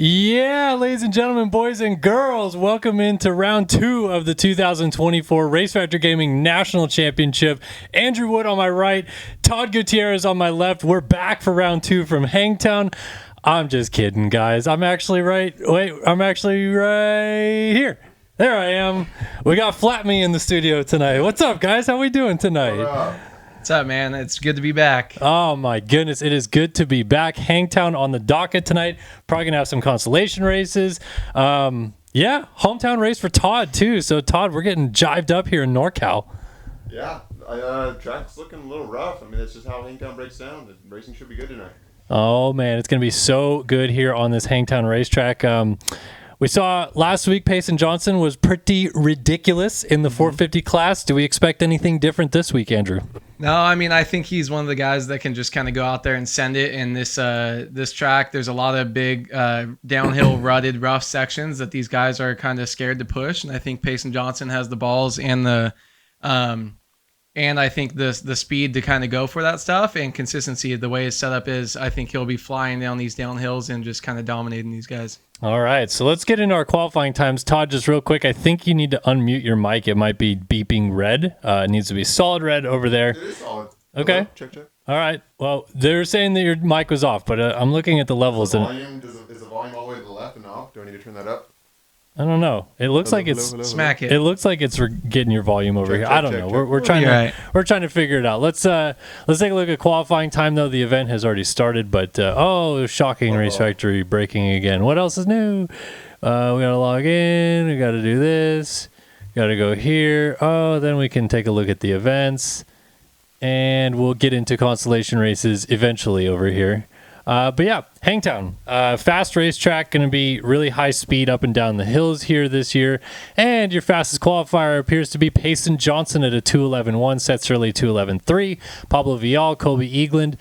Yeah, ladies and gentlemen, boys and girls, welcome into round 2 of the 2024 RaceFactoryGaming National Championship. Andrew Wood on my right, Todd Gutierrez on my left. We're back for round 2 from Hangtown. I'm just kidding, guys. I'm actually right here. There I am. We got Flat Me in the studio tonight. What's up, guys? How we doing tonight? What's up, man? It's good to be back. Oh, my goodness. It is good to be back. Hangtown on the docket tonight. Probably going to have some consolation races. Hometown race for Todd, too. So, Todd, we're getting jived up here in NorCal. Yeah, track's looking a little rough. I mean, that's just how Hangtown breaks down. The racing should be good tonight. Oh, man. It's going to be so good here on this Hangtown racetrack. We saw last week Payson Johnson was pretty ridiculous in the 450 class. Do we expect anything different this week, Andrew? No, I mean, I think he's one of the guys that can just kind of go out there and send it in this track. There's a lot of big downhill, rutted, rough sections that these guys are kind of scared to push, and I think Payson Johnson has the balls and the I think the speed to kind of go for that stuff, and consistency. The way his setup is, I think he'll be flying down these downhills and just kind of dominating these guys. All right, so let's get into our qualifying times. Todd, just real quick, I think you need to unmute your mic. It might be beeping red. It needs to be solid red over there. It is solid. Okay. Check. All right. Well, they're saying that your mic was off, but I'm looking at the levels. Is the volume all the way to the left and off? Do I need to turn that up? I don't know. It looks like it's smack it. It looks like it's getting your volume over here. I don't know. We're trying to figure it out. Let's take a look at qualifying time though. The event has already started, but shocking! Race Factory breaking again. What else is new? We gotta log in. We gotta do this. Gotta go here. Then we can take a look at the events, and we'll get into consolation races eventually over here. But yeah, Hangtown, fast racetrack, going to be really high speed up and down the hills here this year. And your fastest qualifier appears to be Payson Johnson at a 2:11.1, Seth Surley 2:11.3, Pablo Vial, Colby Eagland.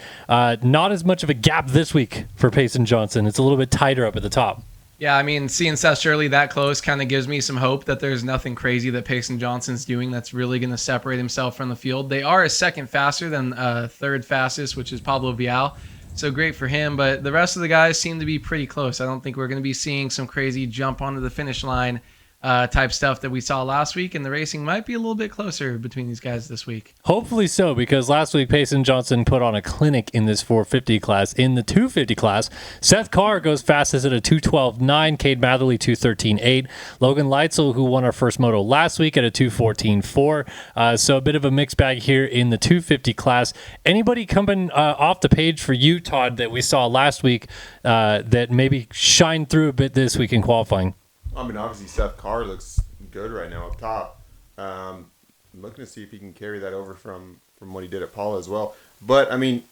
Not as much of a gap this week for Payson Johnson. It's a little bit tighter up at the top. Yeah, I mean, seeing Seth Surley that close kind of gives me some hope that there's nothing crazy that Payson Johnson's doing that's really going to separate himself from the field. They are a second faster than third fastest, which is Pablo Vial. So great for him, but the rest of the guys seem to be pretty close. I don't think we're going to be seeing some crazy jump onto the finish line type stuff that we saw last week, and the racing might be a little bit closer between these guys this week. Hopefully so, because last week Payson Johnson put on a clinic in this 450 class. In the 250 class, Seth Carr goes fastest at a 2:12.9, Cade Matherly 2:13.8, Logan Leitzel, who won our first moto last week, at a 2:14.4. So a bit of a mixed bag here in the 250 class. Anybody coming off the page for you, Todd, that we saw last week that maybe shined through a bit this week in qualifying? I mean, obviously Seth Carr looks good right now up top. I'm looking to see if he can carry that over from what he did at Paula as well. But, I mean,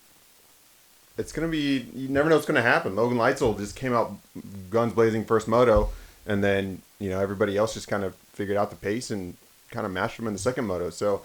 it's going to be – you never know what's going to happen. Logan Leitzel just came out guns blazing first moto, and then, everybody else just kind of figured out the pace and kind of mashed him in the second moto. So,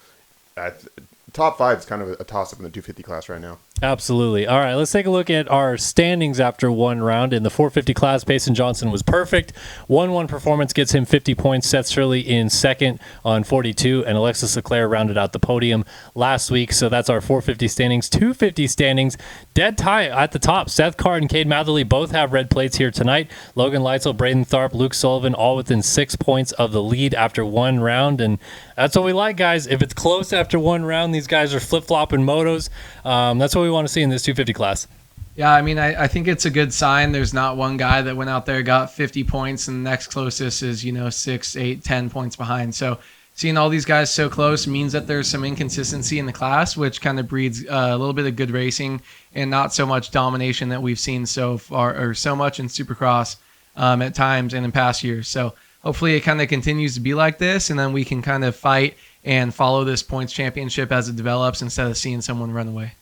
top 5 is kind of a toss-up in the 250 class right now. Absolutely. All right, let's take a look at our standings after one round. In the 450 class, Payson Johnson was perfect. 1-1 performance gets him 50 points. Seth Surley in second on 42, and Alexis Leclerc rounded out the podium last week. So that's our 450 standings. 250 standings, dead tie at the top. Seth Carr and Cade Matherly both have red plates here tonight. Logan Leitzel, Braden Tharp, Luke Sullivan, all within 6 points of the lead after one round. And that's what we like, guys. If it's close after one round, these guys are flip-flopping motos. That's what we want to see in this 250 class. Yeah, I mean, I think it's a good sign. There's not one guy that went out there, got 50 points, and the next closest is, 6, 8, 10 points behind. So seeing all these guys so close means that there's some inconsistency in the class, which kind of breeds a little bit of good racing and not so much domination that we've seen so far, or so much in Supercross at times and in past years. So hopefully it kind of continues to be like this, and then we can kind of fight and follow this points championship as it develops instead of seeing someone run away.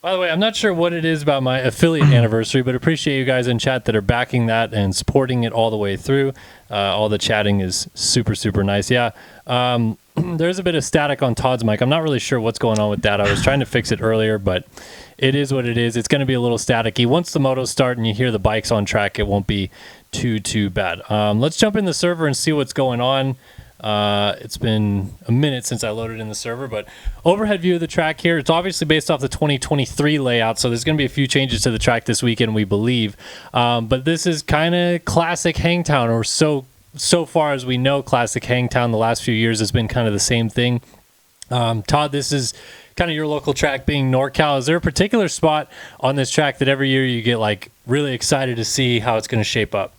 By the way, I'm not sure what it is about my affiliate anniversary, but appreciate you guys in chat that are backing that and supporting it all the way through. All the chatting is super, super nice. Yeah, there's a bit of static on Todd's mic. I'm not really sure what's going on with that. I was trying to fix it earlier, but it is what it is. It's going to be a little staticky. Once the motos start and you hear the bikes on track, it won't be too bad. Let's jump in the server and see what's going on. It's been a minute since I loaded in the server, but overhead view of the track here. It's obviously based off the 2023 layout, so there's going to be a few changes to the track this weekend, we believe. But this is kind of classic Hangtown, or so far as we know, classic Hangtown. The last few years has been kind of the same thing. Todd, this is kind of your local track being NorCal. Is there a particular spot on this track that every year you get like really excited to see how it's going to shape up?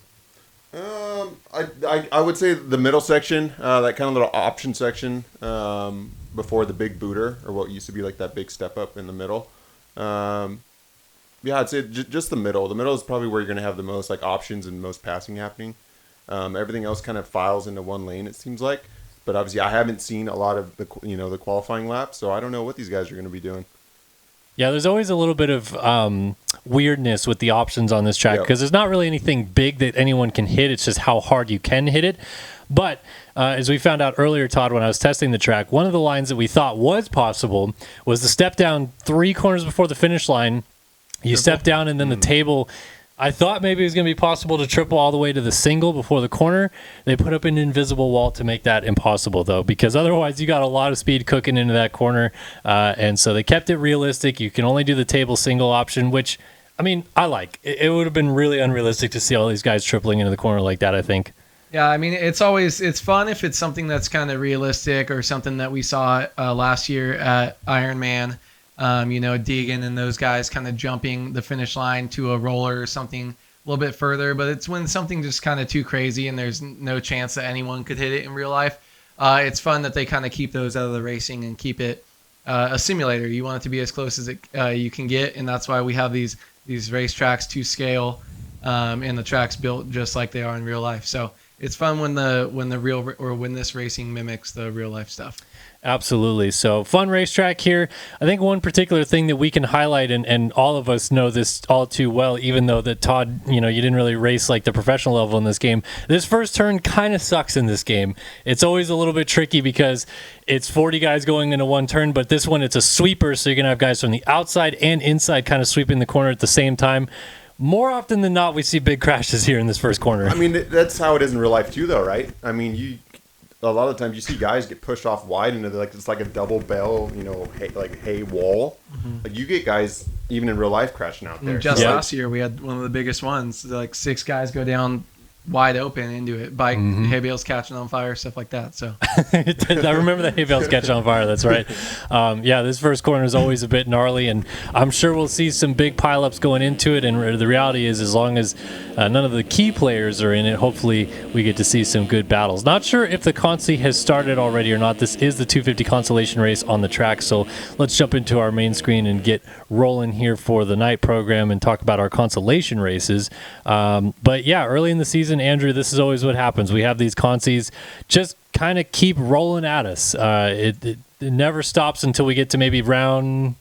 I would say the middle section, that kind of little option section before the big booter, or what used to be like that big step up in the middle. Yeah, I'd say just the middle. The middle is probably where you're going to have the most like options and most passing happening. Everything else kind of files into one lane, it seems like. But obviously, I haven't seen a lot of the qualifying laps, so I don't know what these guys are going to be doing. Yeah, there's always a little bit of weirdness with the options on this track because there's not really anything big that anyone can hit. It's just how hard you can hit it. But as we found out earlier, Todd, when I was testing the track, one of the lines that we thought was possible was the step down 3 corners before the finish line. You step down and then the table... I thought maybe it was going to be possible to triple all the way to the single before the corner. They put up an invisible wall to make that impossible, though, because otherwise you got a lot of speed cooking into that corner. And so they kept it realistic. You can only do the table single option, which, I mean, I like. It would have been really unrealistic to see all these guys tripling into the corner like that, I think. Yeah, I mean, it's fun if it's something that's kind of realistic or something that we saw last year at Ironman. Deegan and those guys kind of jumping the finish line to a roller or something a little bit further. But it's when something just kind of too crazy and there's no chance that anyone could hit it in real life. It's fun that they kind of keep those out of the racing and keep it a simulator. You want it to be as close as you can get, and that's why we have these race tracks to scale, and the tracks built just like they are in real life. So it's fun when this racing mimics the real life stuff. Absolutely. So fun racetrack here. I think one particular thing that we can highlight, and all of us know this all too well, even though that Todd, you didn't really race like the professional level in this game. This first turn kind of sucks in this game. It's always a little bit tricky because it's 40 guys going into one turn, but this one it's a sweeper, so you're going to have guys from the outside and inside kind of sweeping the corner at the same time. More often than not, we see big crashes here in this first corner. I mean, that's how it is in real life too, though, right? I mean, a lot of the times you see guys get pushed off wide into it's like a double bell, hay wall. Mm-hmm. Like you get guys even in real life crashing out there. Just last year we had one of the biggest ones. Like 6 guys go down wide open into it. Bike, hay bales catching on fire, stuff like that. So I remember the hay bales catching on fire. That's right. This first corner is always a bit gnarly, and I'm sure we'll see some big pileups going into it. And the reality is, as long as none of the key players are in it, hopefully we get to see some good battles. Not sure if the Consi has started already or not. This is the 250 Consolation Race on the track, so let's jump into our main screen and get rolling here for the night program and talk about our consolation races. But yeah, early in the season, Andrew, this is always what happens. We have these consies just kind of keep rolling at us. It never stops until we get to maybe round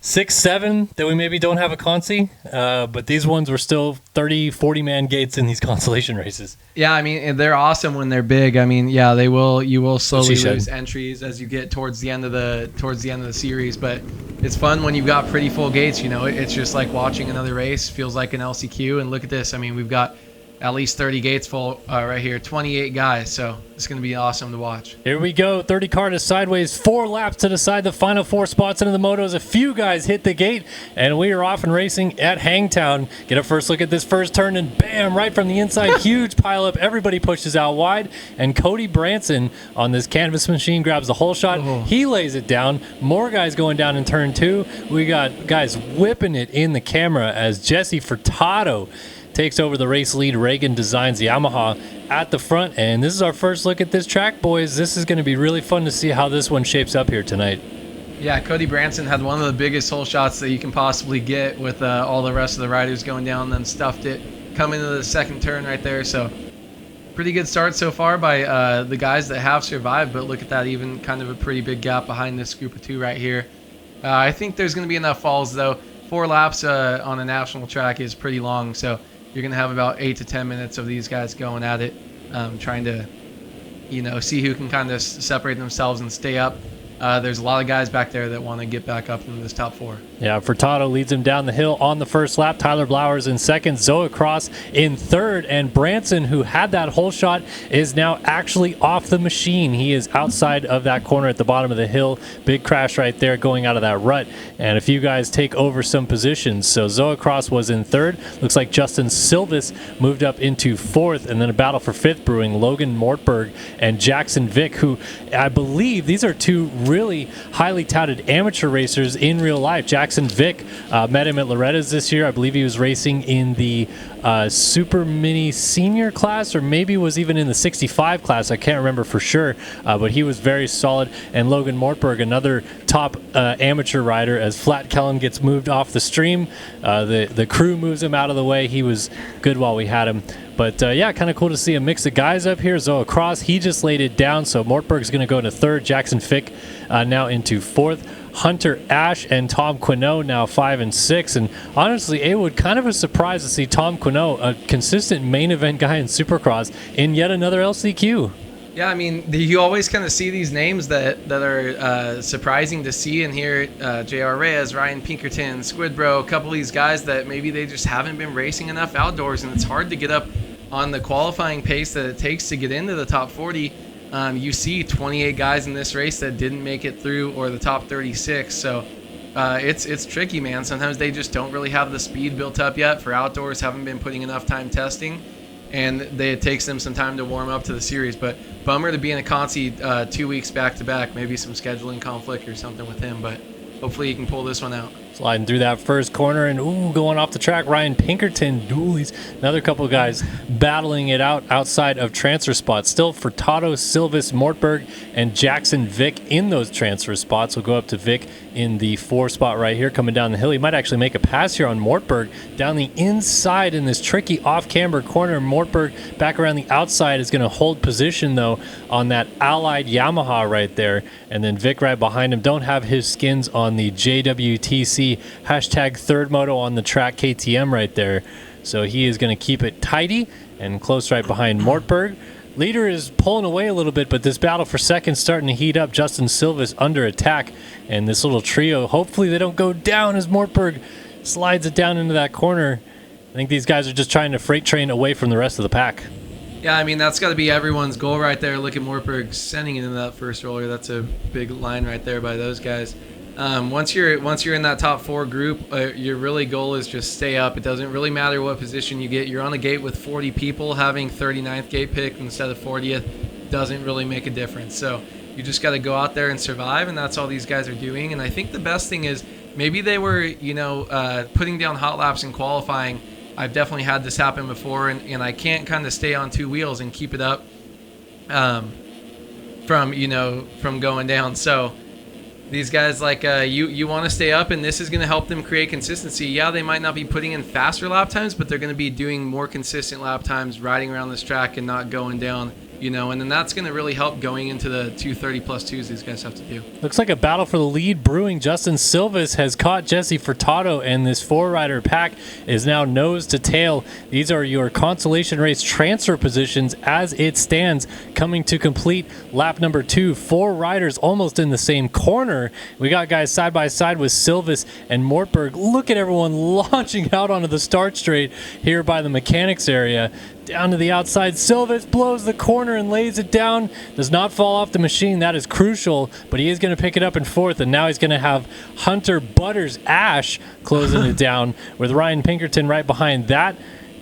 6, 7 that we maybe don't have a consi. But these ones were still 30, 40-man gates in these consolation races. Yeah, I mean, they're awesome when they're big. I mean, yeah, you will slowly lose entries as you get towards the end of the series, but it's fun when you've got pretty full gates. It's just like watching another race. Feels like an LCQ. And look at this. I mean, we've got at least 30 gates full right here, 28 guys. So it's going to be awesome to watch. Here we go. 30 car to sideways, 4 laps to decide the final 4 spots into the motos. A few guys hit the gate, and we are off and racing at Hangtown. Get a first look at this first turn, and bam, right from the inside, huge pileup. Everybody pushes out wide, and Cody Branson on this canvas machine grabs the whole shot. Oh. He lays it down. More guys going down in turn 2. We got guys whipping it in the camera as Jesse Furtado takes over the race lead. Reagan Designs Yamaha at the front, and this is our first look at this track, boys. This is going to be really fun to see how this one shapes up here tonight. Yeah, Cody Branson had one of the biggest hole shots that you can possibly get with all the rest of the riders going down, then stuffed it coming into the second turn right there. So pretty good start so far by the guys that have survived, but look at that, even kind of a pretty big gap behind this group of 2 right here. I think there's going to be enough falls, though. 4 laps on a national track is pretty long, so you're going to have about 8 to 10 minutes of these guys going at it, trying to, see who can kind of separate themselves and stay up. there's a lot of guys back there that want to get back up into this top 4. Yeah, Furtado leads him down the hill on the first lap. Tyler Blowers in second. Zoe Cross in third. And Branson, who had that hole shot, is now actually off the machine. He is outside of that corner at the bottom of the hill. Big crash right there going out of that rut. And a few guys take over some positions. So Zoe Cross was in third. Looks like Justin Silvis moved up into fourth. And then a battle for fifth brewing. Logan Mortberg and Jackson Vick, who I believe these are two really highly touted amateur racers in real life. Jackson Vick, met him at Loretta's this year. I believe he was racing in the Super Mini Senior class, or maybe was even in the 65 class. I can't remember for sure, but he was very solid. And Logan Mortberg, another top amateur rider, as Flat Kellen gets moved off the stream. The crew moves him out of the way. He was good while we had him. But yeah, kind of cool to see a mix of guys up here. Zoe Cross, he just laid it down, so Mortberg's going to go into third. Jackson Fick now into fourth. Hunter Ash and Tom Quinault now 5 and 6. And honestly, it would kind of a surprise to see Tom Quinault, a consistent main event guy in Supercross, in yet another LCQ. Yeah, I mean, you always kind of see these names that are surprising to see and hear. J.R. Reyes, Ryan Pinkerton, Squidbro, a couple of these guys that maybe they just haven't been racing enough outdoors, and it's hard to get up on the qualifying pace that it takes to get into the top 40. You see 28 guys in this race that didn't make it through, or the top 36. So it's tricky, man. Sometimes they just don't really have the speed built up yet for outdoors, haven't been putting enough time testing, and it takes them some time to warm up to the series. But bummer to be in a Consi 2 weeks back-to-back. Maybe some scheduling conflict or something with him, but hopefully he can pull this one out. Sliding through that first corner and going off the track. Ryan Pinkerton, Doolies, another couple of guys battling it out outside of transfer spots. Still Furtado, Silvis, Mortberg, and Jackson Vick in those transfer spots. We'll go up to Vick in the 4 spot right here, coming down the hill. He might actually make a pass here on Mortberg down the inside in this tricky off-camber corner. Mortberg back around the outside is going to hold position, though, on that Allied Yamaha right there. And then Vick right behind him. Don't have his skins on the JWTC hashtag third moto on the track KTM right there. So he is going to keep it tidy and close right behind Mortberg. Leader is pulling away a little bit, but this battle for second starting to heat up. Justin Silvis under attack, and this little trio, hopefully they don't go down as Mortberg slides it down into that corner. I think these guys are just trying to freight train away from the rest of the pack. Yeah, I mean, that's got to be everyone's goal right there. Look at Mortberg sending it into that first roller. That's a big line right there by those guys. Once you're in that top 4 group, your really goal is just stay up. It doesn't really matter what position you get. You're on the gate with 40 people. Having 39th gate pick instead of 40th doesn't really make a difference. So you just got to go out there and survive, and that's all these guys are doing. And I think the best thing is maybe they were, putting down hot laps and qualifying. I've definitely had this happen before, and I can't kind of stay on 2 wheels and keep it up from going down. So these guys, you want to stay up, and this is going to help them create consistency. Yeah, they might not be putting in faster lap times, but they're going to be doing more consistent lap times, riding around this track and not going down, and then that's going to really help going into the 230 plus 2s these guys have to do. Looks like a battle for the lead brewing. Justin Silvis has caught Jesse Furtado, and this 4-rider pack is now nose to tail. These are your Consolation Race transfer positions as it stands, coming to complete lap number 2. 4 riders almost in the same corner. We got guys side by side with Silvis and Mortberg. Look at everyone launching out onto the start straight here by the mechanics area. Down to the outside, Silvis blows the corner and lays it down. Does not fall off the machine. That is crucial, but he is going to pick it up in 4th, and now he's going to have Hunter Butters Ash closing it down with Ryan Pinkerton right behind that.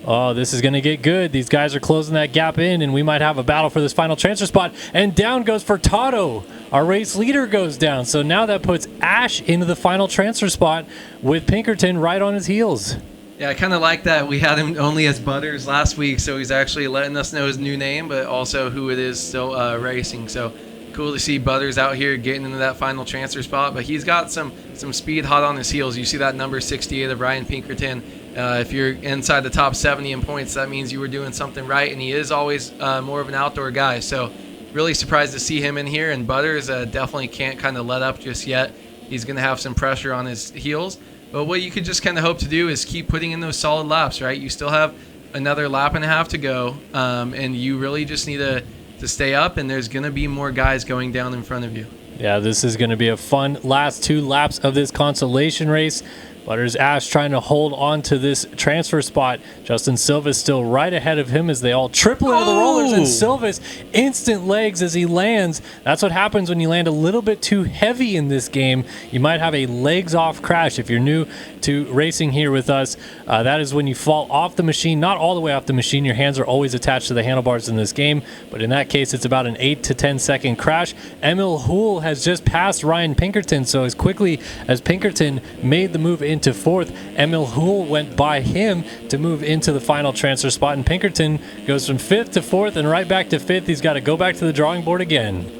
Oh, this is going to get good. These guys are closing that gap in, and we might have a battle for this final transfer spot. And down goes Furtado. Our race leader goes down. So now that puts Ash into the final transfer spot with Pinkerton right on his heels. Yeah, I kind of like that. We had him only as Butters last week, so he's actually letting us know his new name, but also who it is still racing. So cool to see Butters out here getting into that final transfer spot, but he's got some speed hot on his heels. You see that number 68 of Ryan Pinkerton. If you're inside the top 70 in points, that means you were doing something right, and he is always more of an outdoor guy. So really surprised to see him in here, and Butters definitely can't kind of let up just yet. He's going to have some pressure on his heels. But what you could just kind of hope to do is keep putting in those solid laps, right? You still have another lap and a half to go, and you really just need to stay up, and there's going to be more guys going down in front of you. Yeah, this is going to be a fun last 2 laps of this consolation race. Butters Ash trying to hold on to this transfer spot. Justin Silva's still right ahead of him as they all triple into the rollers, and Silva's instant legs as he lands. That's what happens when you land a little bit too heavy in this game. You might have a legs off crash. If you're new to racing here with us, that is when you fall off the machine, not all the way off the machine. Your hands are always attached to the handlebars in this game, but in that case, it's about an 8 to 10 second crash. Emil Hool has just passed Ryan Pinkerton, so as quickly as Pinkerton made the move into 4th, Emil Hool went by him to move into the final transfer spot, and Pinkerton goes from 5th to 4th and right back to 5th. He's got to go back to the drawing board again.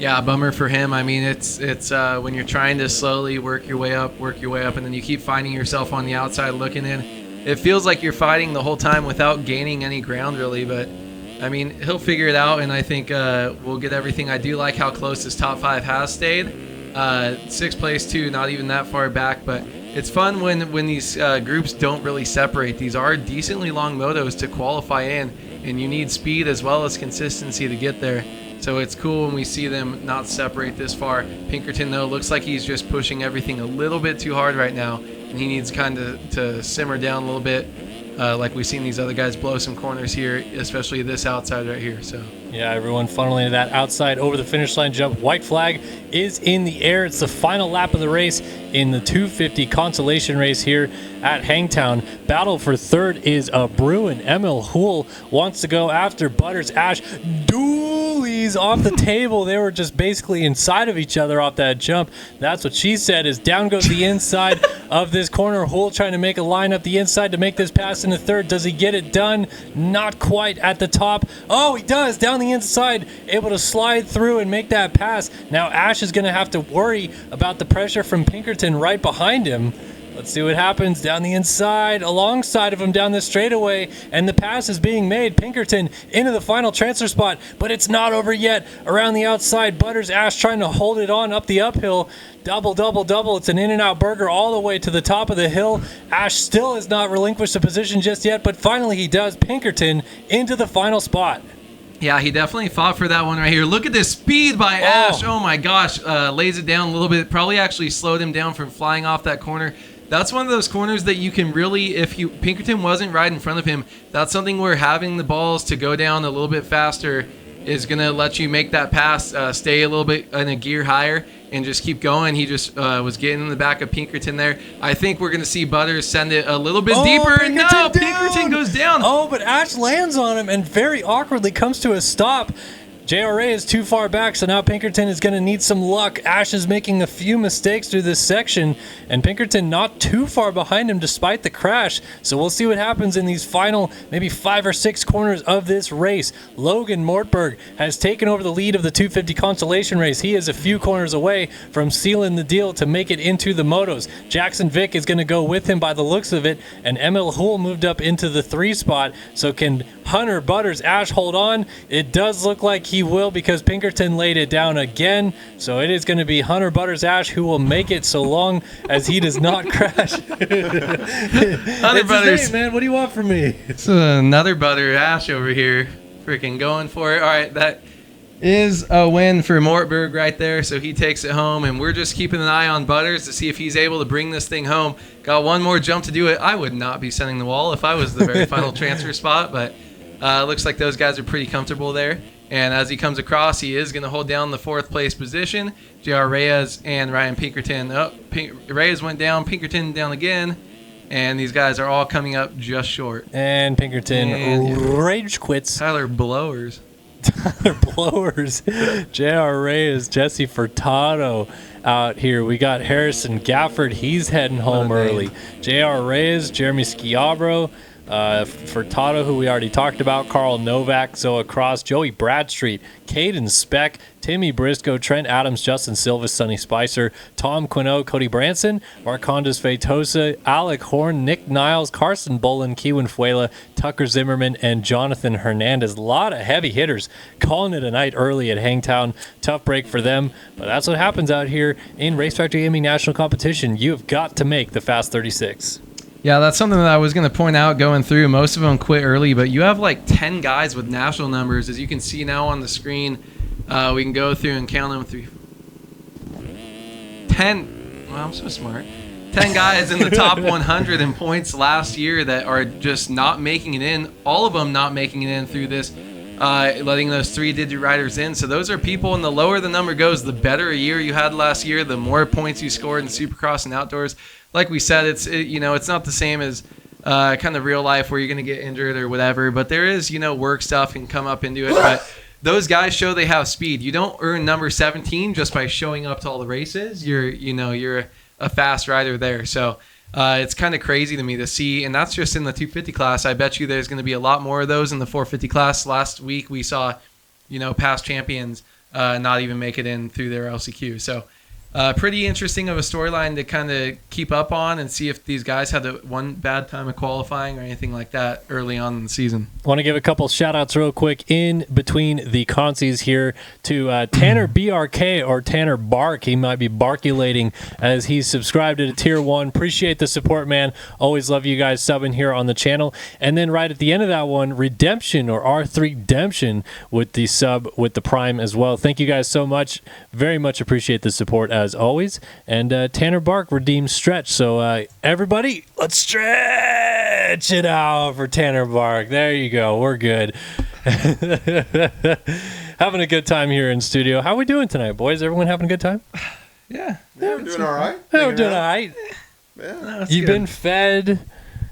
Yeah, bummer for him. I mean, it's when you're trying to slowly work your way up, and then you keep finding yourself on the outside looking in. It feels like you're fighting the whole time without gaining any ground, really. But, I mean, he'll figure it out, and I think we'll get everything. I do like how close his top 5 has stayed. 6th place, too, not even that far back. But it's fun when these groups don't really separate. These are decently long motos to qualify in, and you need speed as well as consistency to get there. So it's cool when we see them not separate this far. Pinkerton, though, looks like he's just pushing everything a little bit too hard right now, and he needs kind of to simmer down a little bit, like we've seen these other guys blow some corners here, especially this outside right here. So yeah, everyone funneling that outside over the finish line jump. White flag is in the air. It's the final lap of the race in the 250 consolation race here at Hangtown. Battle for 3rd is a Bruin. Emil Hool wants to go after Butters Ash. Doolies off the table. They were just basically inside of each other off that jump. That's what she said. Is down goes the inside of this corner. Hool trying to make a line up the inside to make this pass into 3rd. Does he get it done? Not quite at the top. Oh, he does. Down the inside, able to slide through and make that pass. Now Ash is going to have to worry about the pressure from Pinkerton right behind him. Let's see what happens down the inside, alongside of him down the straightaway, and the pass is being made. Pinkerton into the final transfer spot, but it's not over yet. Around the outside, Butters Ash trying to hold it on up the uphill. Double, double, double. It's an In-N-Out burger all the way to the top of the hill. Ash still has not relinquished the position just yet, but finally he does. Pinkerton into the final spot. Yeah, he definitely fought for that one right here. Look at this speed by Ash. Oh my gosh. Lays it down a little bit. Probably actually slowed him down from flying off that corner. That's one of those corners that you can really, if Pinkerton wasn't right in front of him, that's something where having the balls to go down a little bit faster is going to let you make that pass, stay a little bit in a gear higher, and just keep going. He just was getting in the back of Pinkerton there. I think we're going to see Butters send it a little bit deeper. Pinkerton no, Pinkerton goes down. Oh, but Ash lands on him and very awkwardly comes to a stop. JRA is too far back, so now Pinkerton is going to need some luck. Ash is making a few mistakes through this section, and Pinkerton not too far behind him despite the crash. So we'll see what happens in these final maybe 5 or 6 corners of this race. Logan Mortberg has taken over the lead of the 250 consolation race. He is a few corners away from sealing the deal to make it into the motos. Jackson Vick is going to go with him by the looks of it, and Emil Hool moved up into the 3 spot. So can Hunter Butters Ash hold on? It does look like he will, because Pinkerton laid it down again. So it is going to be Hunter Butters Ash who will make it, so long as he does not crash. Hunter Butters, man, what do you want from me? It's another Butter Ash over here, freaking going for it. All right, that is a win for Mortberg right there. So he takes it home, and we're just keeping an eye on Butters to see if he's able to bring this thing home. Got one more jump to do it. I would not be sending the wall if I was the very final transfer spot, but looks like those guys are pretty comfortable there. And as he comes across, he is going to hold down the 4th place position. JR Reyes and Ryan Pinkerton. Reyes went down, Pinkerton down again. And these guys are all coming up just short. And Pinkerton rage quits. Tyler Blowers. JR Reyes, Jesse Furtado out here. We got Harrison Gafford. He's heading home early. JR Reyes, Jeremy Schiabro. Furtado, who we already talked about, Carl Novak, Zoa Cross, Joey Bradstreet, Caden Speck, Timmy Briscoe, Trent Adams, Justin Silva, Sonny Spicer, Tom Quinault, Cody Branson, Marcondes Feitosa, Alec Horn, Nick Niles, Carson Bolin, Kiwan Fuela, Tucker Zimmerman, and Jonathan Hernandez. A lot of heavy hitters calling it a night early at Hangtown. Tough break for them, but that's what happens out here in RaceFactory Gaming National competition. You have got to make the Fast 36. Yeah, that's something that I was going to point out going through. Most of them quit early, but you have like 10 guys with national numbers. As you can see now on the screen, we can go through and count them. 10. Well, I'm so smart. 10 guys in the top 100 in points last year that are just not making it in. All of them not making it in through this, letting those 3-digit riders in. So those are people, and the lower the number goes, the better a year you had last year, the more points you scored in Supercross and outdoors. Like we said, it's not the same as kind of real life where you're going to get injured or whatever, but there is, work stuff and come up into it. But those guys show they have speed. You don't earn number 17 just by showing up to all the races. You're a fast rider there. So it's kind of crazy to me to see, and that's just in the 250 class. I bet you there's going to be a lot more of those in the 450 class. Last week we saw, past champions not even make it in through their LCQ. So pretty interesting of a storyline to kind of keep up on and see if these guys had one bad time of qualifying or anything like that early on in the season. I want to give a couple shout outs real quick in between the consies here to Tanner BRK or Tanner Bark. He might be barculating as he's subscribed to Tier 1. Appreciate the support, man. Always love you guys subbing here on the channel. And then right at the end of that one, Redemption or R3 Demption with the sub with the Prime as well. Thank you guys so much. Very much appreciate the support as always. And Tanner Bark redeemed Stretch. So everybody, let's stretch it out for Tanner Bark. There you go. We're good. Having a good time here in studio. How are we doing tonight, boys? Everyone having a good time? Yeah, we're doing all right. Yeah, we're doing all right. Yeah. You've been fed.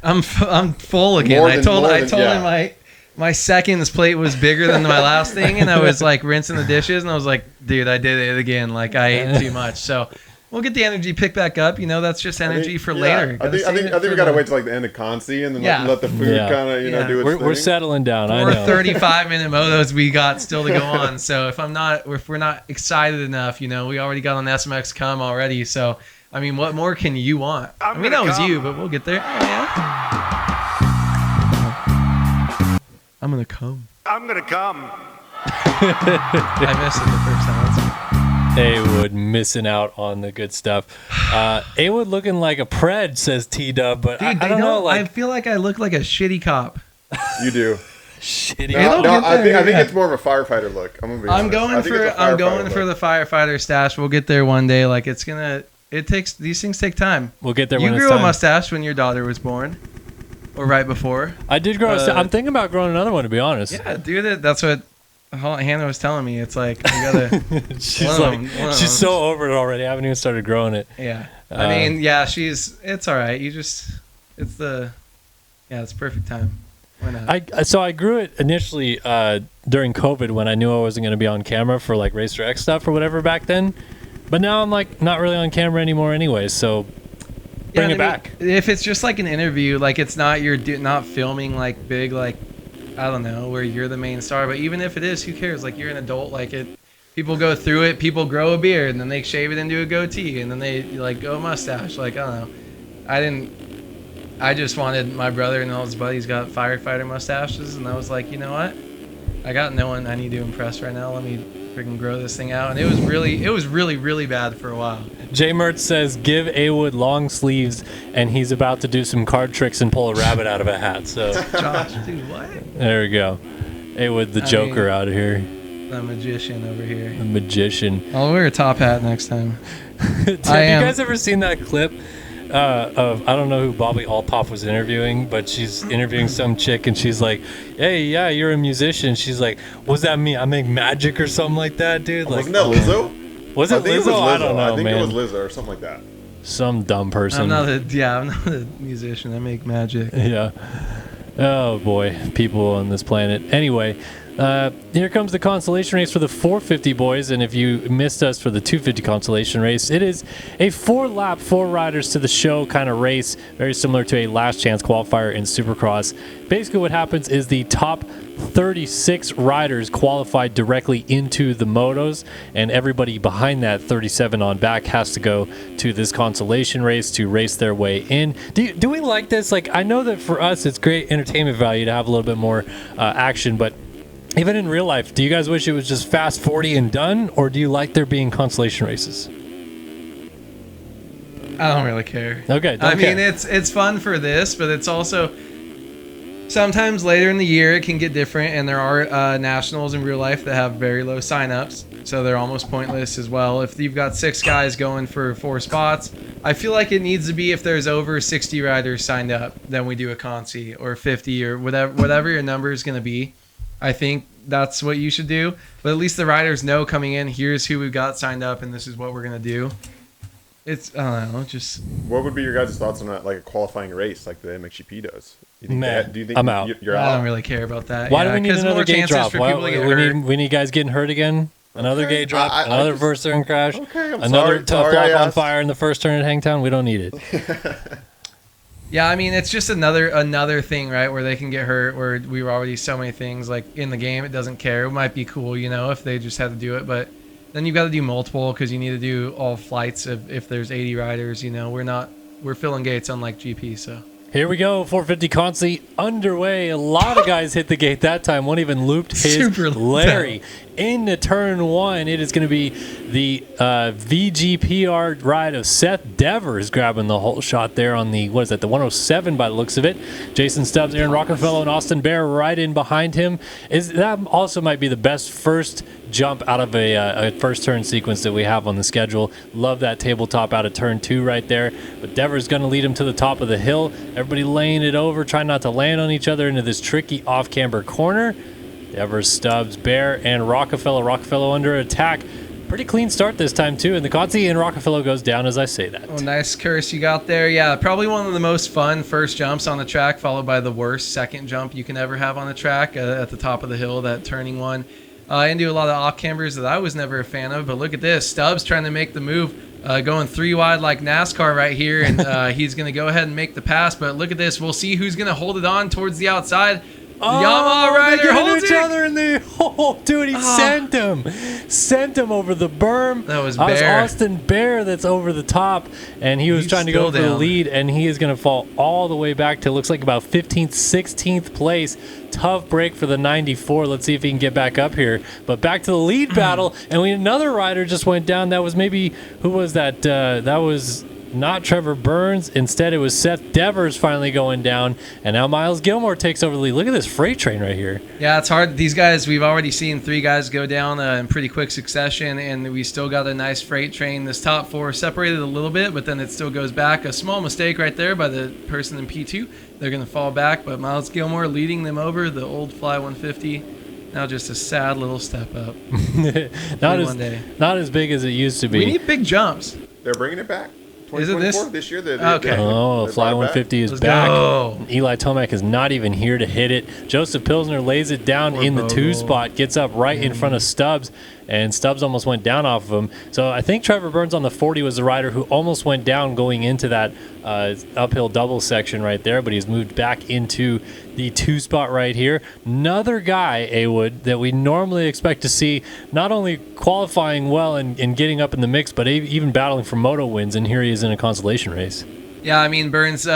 I'm full again. I told him my seconds plate was bigger than my last thing, and I was like rinsing the dishes, and I was like, dude, I did it again. Like I ate too much. So we'll get the energy picked back up. That's just energy for later. I think we gotta wait till like the end of Consi and then let the food kind of do its thing. We're settling down. I know. 35-minute motos we got still to go on. So if we're not excited enough, we already got on SMX come already. So I mean, what more can you want? That was you, but we'll get there. I'm gonna come. I'm gonna come. I missed it the first time. Haywood missing out on the good stuff. Haywood looking like a pred, says T-Dub, but dude, I don't know. I feel like I look like a shitty cop. You do. Shitty. I think it's more of a firefighter look. I'm going for the firefighter stash. We'll get there one day. Like these things take time. We'll get there. You grew a mustache when your daughter was born. Or right before. I did grow. I'm thinking about growing another one, to be honest. Yeah, dude, that's what Hannah was telling me. It's like you gotta. She's so over it already. I haven't even started growing it. Yeah, I mean, it's all right. It's perfect time. Why not? So I grew it initially during COVID when I knew I wasn't going to be on camera for like Racer X stuff or whatever back then, but now I'm like not really on camera anymore anyway. So. Bring it back. If it's just like an interview, like it's not you're not filming like big, like I don't know, where you're the main star. But even if it is, who cares? Like you're an adult. Like people go through it. People grow a beard and then they shave it into a goatee and then they like go a mustache. Like I don't know. I just wanted my brother and all his buddies got firefighter mustaches, and I was like, you know what? I got no one I need to impress right now. Let me freaking grow this thing out. And it was really bad for a while. Jay Mertz says give Haywood long sleeves and he's about to do some card tricks and pull a rabbit out of a hat. So Josh, dude, what? There we go. Haywood the Joker out of here. The magician over here. The magician. I'll wear a top hat next time. Have you guys ever seen that clip of, I don't know who Bobby Altoff was interviewing, but she's interviewing some chick and she's like, hey, yeah, you're a musician. She's like, what's that mean? I make magic or something like that, dude? Like, wasn't that Lizzo? Was it Lizzo? I don't know, I think man. it was Lizzo or something like that. Some dumb person. I'm not a musician. I make magic. Yeah. Oh, boy. People on this planet. Anyway, here comes the consolation race for the 450 boys, and if you missed us for the 250 consolation race, it is a 4-lap, 4 riders to the show kind of race, very similar to a last chance qualifier in Supercross. Basically what happens is the top 36 riders qualified directly into the motos, and everybody behind that 37 on back has to go to this consolation race to race their way in. Do we like this? Like, I know that for us it's great entertainment value to have a little bit more action, but even in real life, do you guys wish it was just fast 40 and done, or do you like there being consolation races? I don't really care. Okay. I mean, it's fun for this, but it's also Sometimes later in the year it can get different, and there are nationals in real life that have very low signups, so they're almost pointless as well. If you've got 6 guys going for 4 spots, I feel like it needs to be if there's over 60 riders signed up, then we do a consi, or 50 or whatever your number is going to be. I think that's what you should do, but at least the riders know coming in, here's who we've got signed up, and this is what we're going to do. It's, I don't know, just... What would be your guys' thoughts on like a qualifying race like the MXGP does? Man, do you think I'm out. You're out? I don't really care about that. Why do we need another gate drop? We need guys getting hurt again? Another gate drop? Another first turn crash? Okay, another tough block on fire in the first turn at Hangtown? We don't need it. Yeah, I mean, it's just another thing, right, where they can get hurt, where we were already so many things, like, in the game, it doesn't care. It might be cool, you know, if they just had to do it, but then you've got to do multiple because you need to do all flights if there's 80 riders, you know. We're filling gates unlike GP, so. Here we go, 450 Consi underway. A lot of guys hit the gate that time. One even looped his Larry into turn 1. It is going to be the VGPR ride of Seth Devers grabbing the whole shot there on the, what is that, the 107 by the looks of it. Jason Stubbs, Aaron Rockefeller, and Austin Bear right in behind him. That also might be the best first jump out of a first turn sequence that we have on the schedule. Love that tabletop out of turn 2 right there. But Devers going to lead him to the top of the hill. Everybody laying it over, trying not to land on each other into this tricky off-camber corner. Devers, Stubbs, Bear, and Rockefeller. Rockefeller under attack. Pretty clean start this time, too. And the Consi and Rockefeller goes down as I say that. Oh, nice curse you got there. Yeah, probably one of the most fun first jumps on the track, followed by the worst second jump you can ever have on the track at the top of the hill, that turning one. Into a lot of off-cambers that I was never a fan of, but look at this. Stubbs trying to make the move, going 3 wide like NASCAR right here, and he's going to go ahead and make the pass, but look at this. We'll see who's going to hold it on towards the outside. Yamaha rider holds each other in the dude, he sent him over the berm. That was Bear. That was Austin Bear that's over the top, and he was trying to go for the lead, and he is going to fall all the way back to, looks like, about 15th, 16th place. Tough break for the 94. Let's see if he can get back up here. But back to the lead battle, and another rider just went down. That was maybe, who was that? That was not Trevor Burns. Instead, it was Seth Devers finally going down, and now Miles Gilmore takes over the lead. Look at this freight train right here. Yeah, it's hard. These guys, we've already seen 3 guys go down in pretty quick succession, and we still got a nice freight train. This top 4 separated a little bit, but then it still goes back. A small mistake right there by the person in P2. They're going to fall back, but Miles Gilmore leading them over the old Fly 150. Now just a sad little step up. Not as big as it used to be. We need big jumps. They're bringing it back. Is it this year? Okay. Fly 150 is back. Eli Tomac is not even here to hit it. Joseph Pilsner lays it down in the 2 spot, gets up right in front of Stubbs, and Stubbs almost went down off of him. So I think Trevor Burns on the 40 was the rider who almost went down going into that uphill double section right there, but he's moved back into the 2 spot right here. Another guy, A-Wood, that we normally expect to see not only qualifying well and getting up in the mix, but even battling for Moto wins, and here he is in a consolation race. Yeah, I mean, Burns,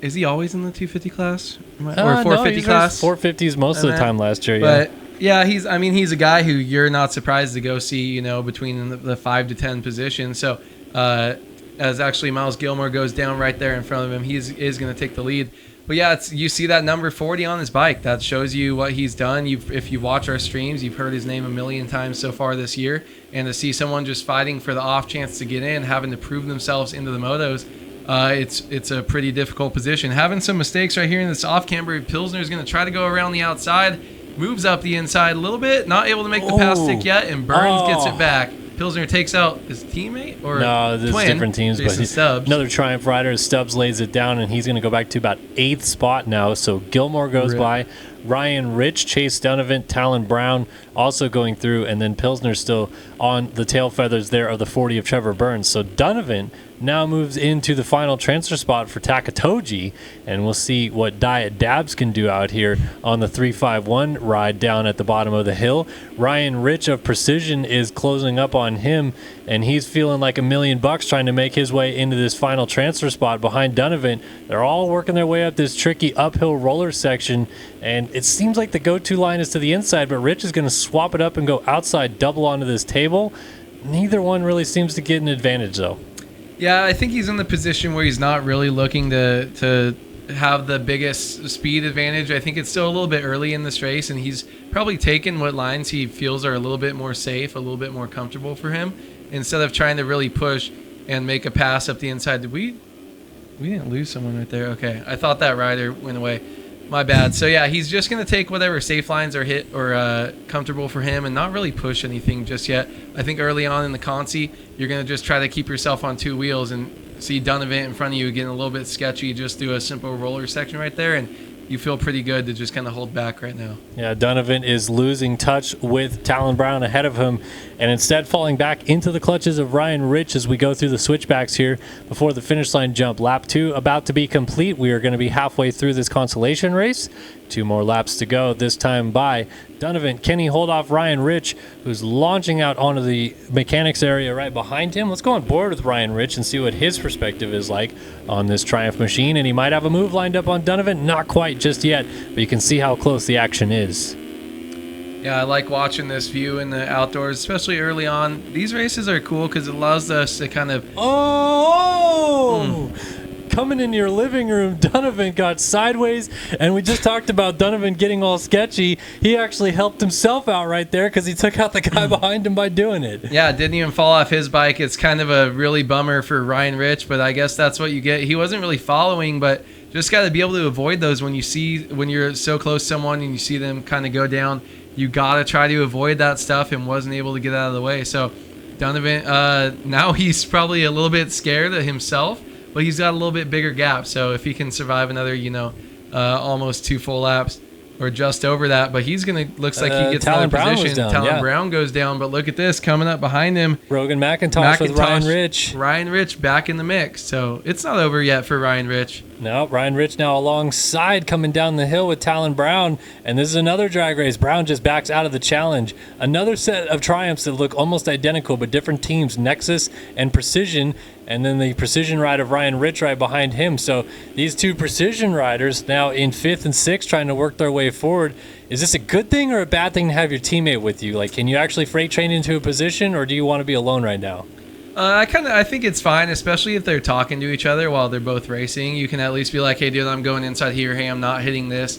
is he always in the 250 class? Or 450 class? 450s most of the time last year, but yeah, he's a guy who you're not surprised to go see, you know, between the 5 to 10 position. So as actually Miles Gilmore goes down right there in front of him, he is going to take the lead. But yeah, you see that number 40 on his bike. That shows you what he's done. If you watch our streams, you've heard his name a million times so far this year. And to see someone just fighting for the off chance to get in, having to prove themselves into the motos, it's a pretty difficult position. Having some mistakes right here in this off camber. Pilsner is going to try to go around the outside, moves up the inside a little bit, not able to make the pass stick yet, and Burns gets it back. Pilsner takes out his teammate or no, this twin, is different teams, Jason but Stubbs. Another Triumph rider. Stubbs lays it down, and he's going to go back to about 8th spot now. So Gilmore goes by. Ryan Rich, Chase Donovan, Talon Brown also going through, and then Pilsner still on the tail feathers there of the 40 of Trevor Burns. So Donovan now moves into the final transfer spot for Takatoji, and we'll see what Diet Dabs can do out here on the 351 ride down at the bottom of the hill. Ryan Rich of Precision is closing up on him, and he's feeling like $1 million trying to make his way into this final transfer spot behind Donovan. They're all working their way up this tricky uphill roller section, and it seems like the go-to line is to the inside, but Rich is going to swap it up and go outside double onto this table. Neither one really seems to get an advantage, though. Yeah, I think he's in the position where he's not really looking to have the biggest speed advantage. I think it's still a little bit early in this race, and he's probably taken what lines he feels are a little bit more safe, a little bit more comfortable for him, instead of trying to really push and make a pass up the inside. Did we didn't lose someone right there? Okay, I thought that rider went away. My bad. So yeah, he's just going to take whatever safe lines are hit or comfortable for him and not really push anything just yet. I think early on in the Consi, you're going to just try to keep yourself on two wheels and see Donovan in front of you getting a little bit sketchy. Just do a simple roller section right there, and you feel pretty good to just kind of hold back right now. Yeah, Donovan is losing touch with Talon Brown ahead of him and instead falling back into the clutches of Ryan Rich as we go through the switchbacks here before the finish line jump. Lap 2 about to be complete. We are going to be halfway through this consolation race. 2 more laps to go, this time by Donovan. Can he hold off Ryan Rich, who's launching out onto the mechanics area right behind him? Let's go on board with Ryan Rich and see what his perspective is like on this Triumph machine. And he might have a move lined up on Donovan. Not quite just yet, but you can see how close the action is. Yeah, I like watching this view in the outdoors, especially early on. These races are cool because it allows us to kind of... Coming in your living room, Donovan got sideways, and we just talked about Donovan getting all sketchy. He actually helped himself out right there because he took out the guy behind him by doing it. Yeah, didn't even fall off his bike. It's kind of a really bummer for Ryan Rich, but I guess that's what you get. He wasn't really following, but just got to be able to avoid those when you're so close to someone and you see them kind of go down. You got to try to avoid that stuff, and wasn't able to get out of the way. So Donovan, now he's probably a little bit scared of himself, but he's got a little bit bigger gap. So if he can survive another, almost 2 full laps or just over that, but he's going to, looks like he gets another position. Talon Brown goes down, but look at this coming up behind him. Rogan McIntosh with Ryan Rich. Ryan Rich back in the mix. So it's not over yet for Ryan Rich. No, Ryan Rich now alongside coming down the hill with Talon Brown, and this is another drag race. Brown just backs out of the challenge. Another set of Triumphs that look almost identical, but different teams, Nexus and Precision, and then the Precision ride of Ryan Rich right behind him. So these 2 Precision riders now in 5th and 6th trying to work their way forward. Is this a good thing or a bad thing to have your teammate with you? Like, can you actually freight train into a position, or do you want to be alone right now? I think it's fine, especially if they're talking to each other while they're both racing. You can at least be like, hey, dude, I'm going inside here. Hey, I'm not hitting this.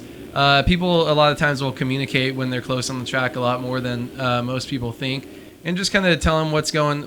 People a lot of times will communicate when they're close on the track a lot more than most people think, and just kind of tell them what's going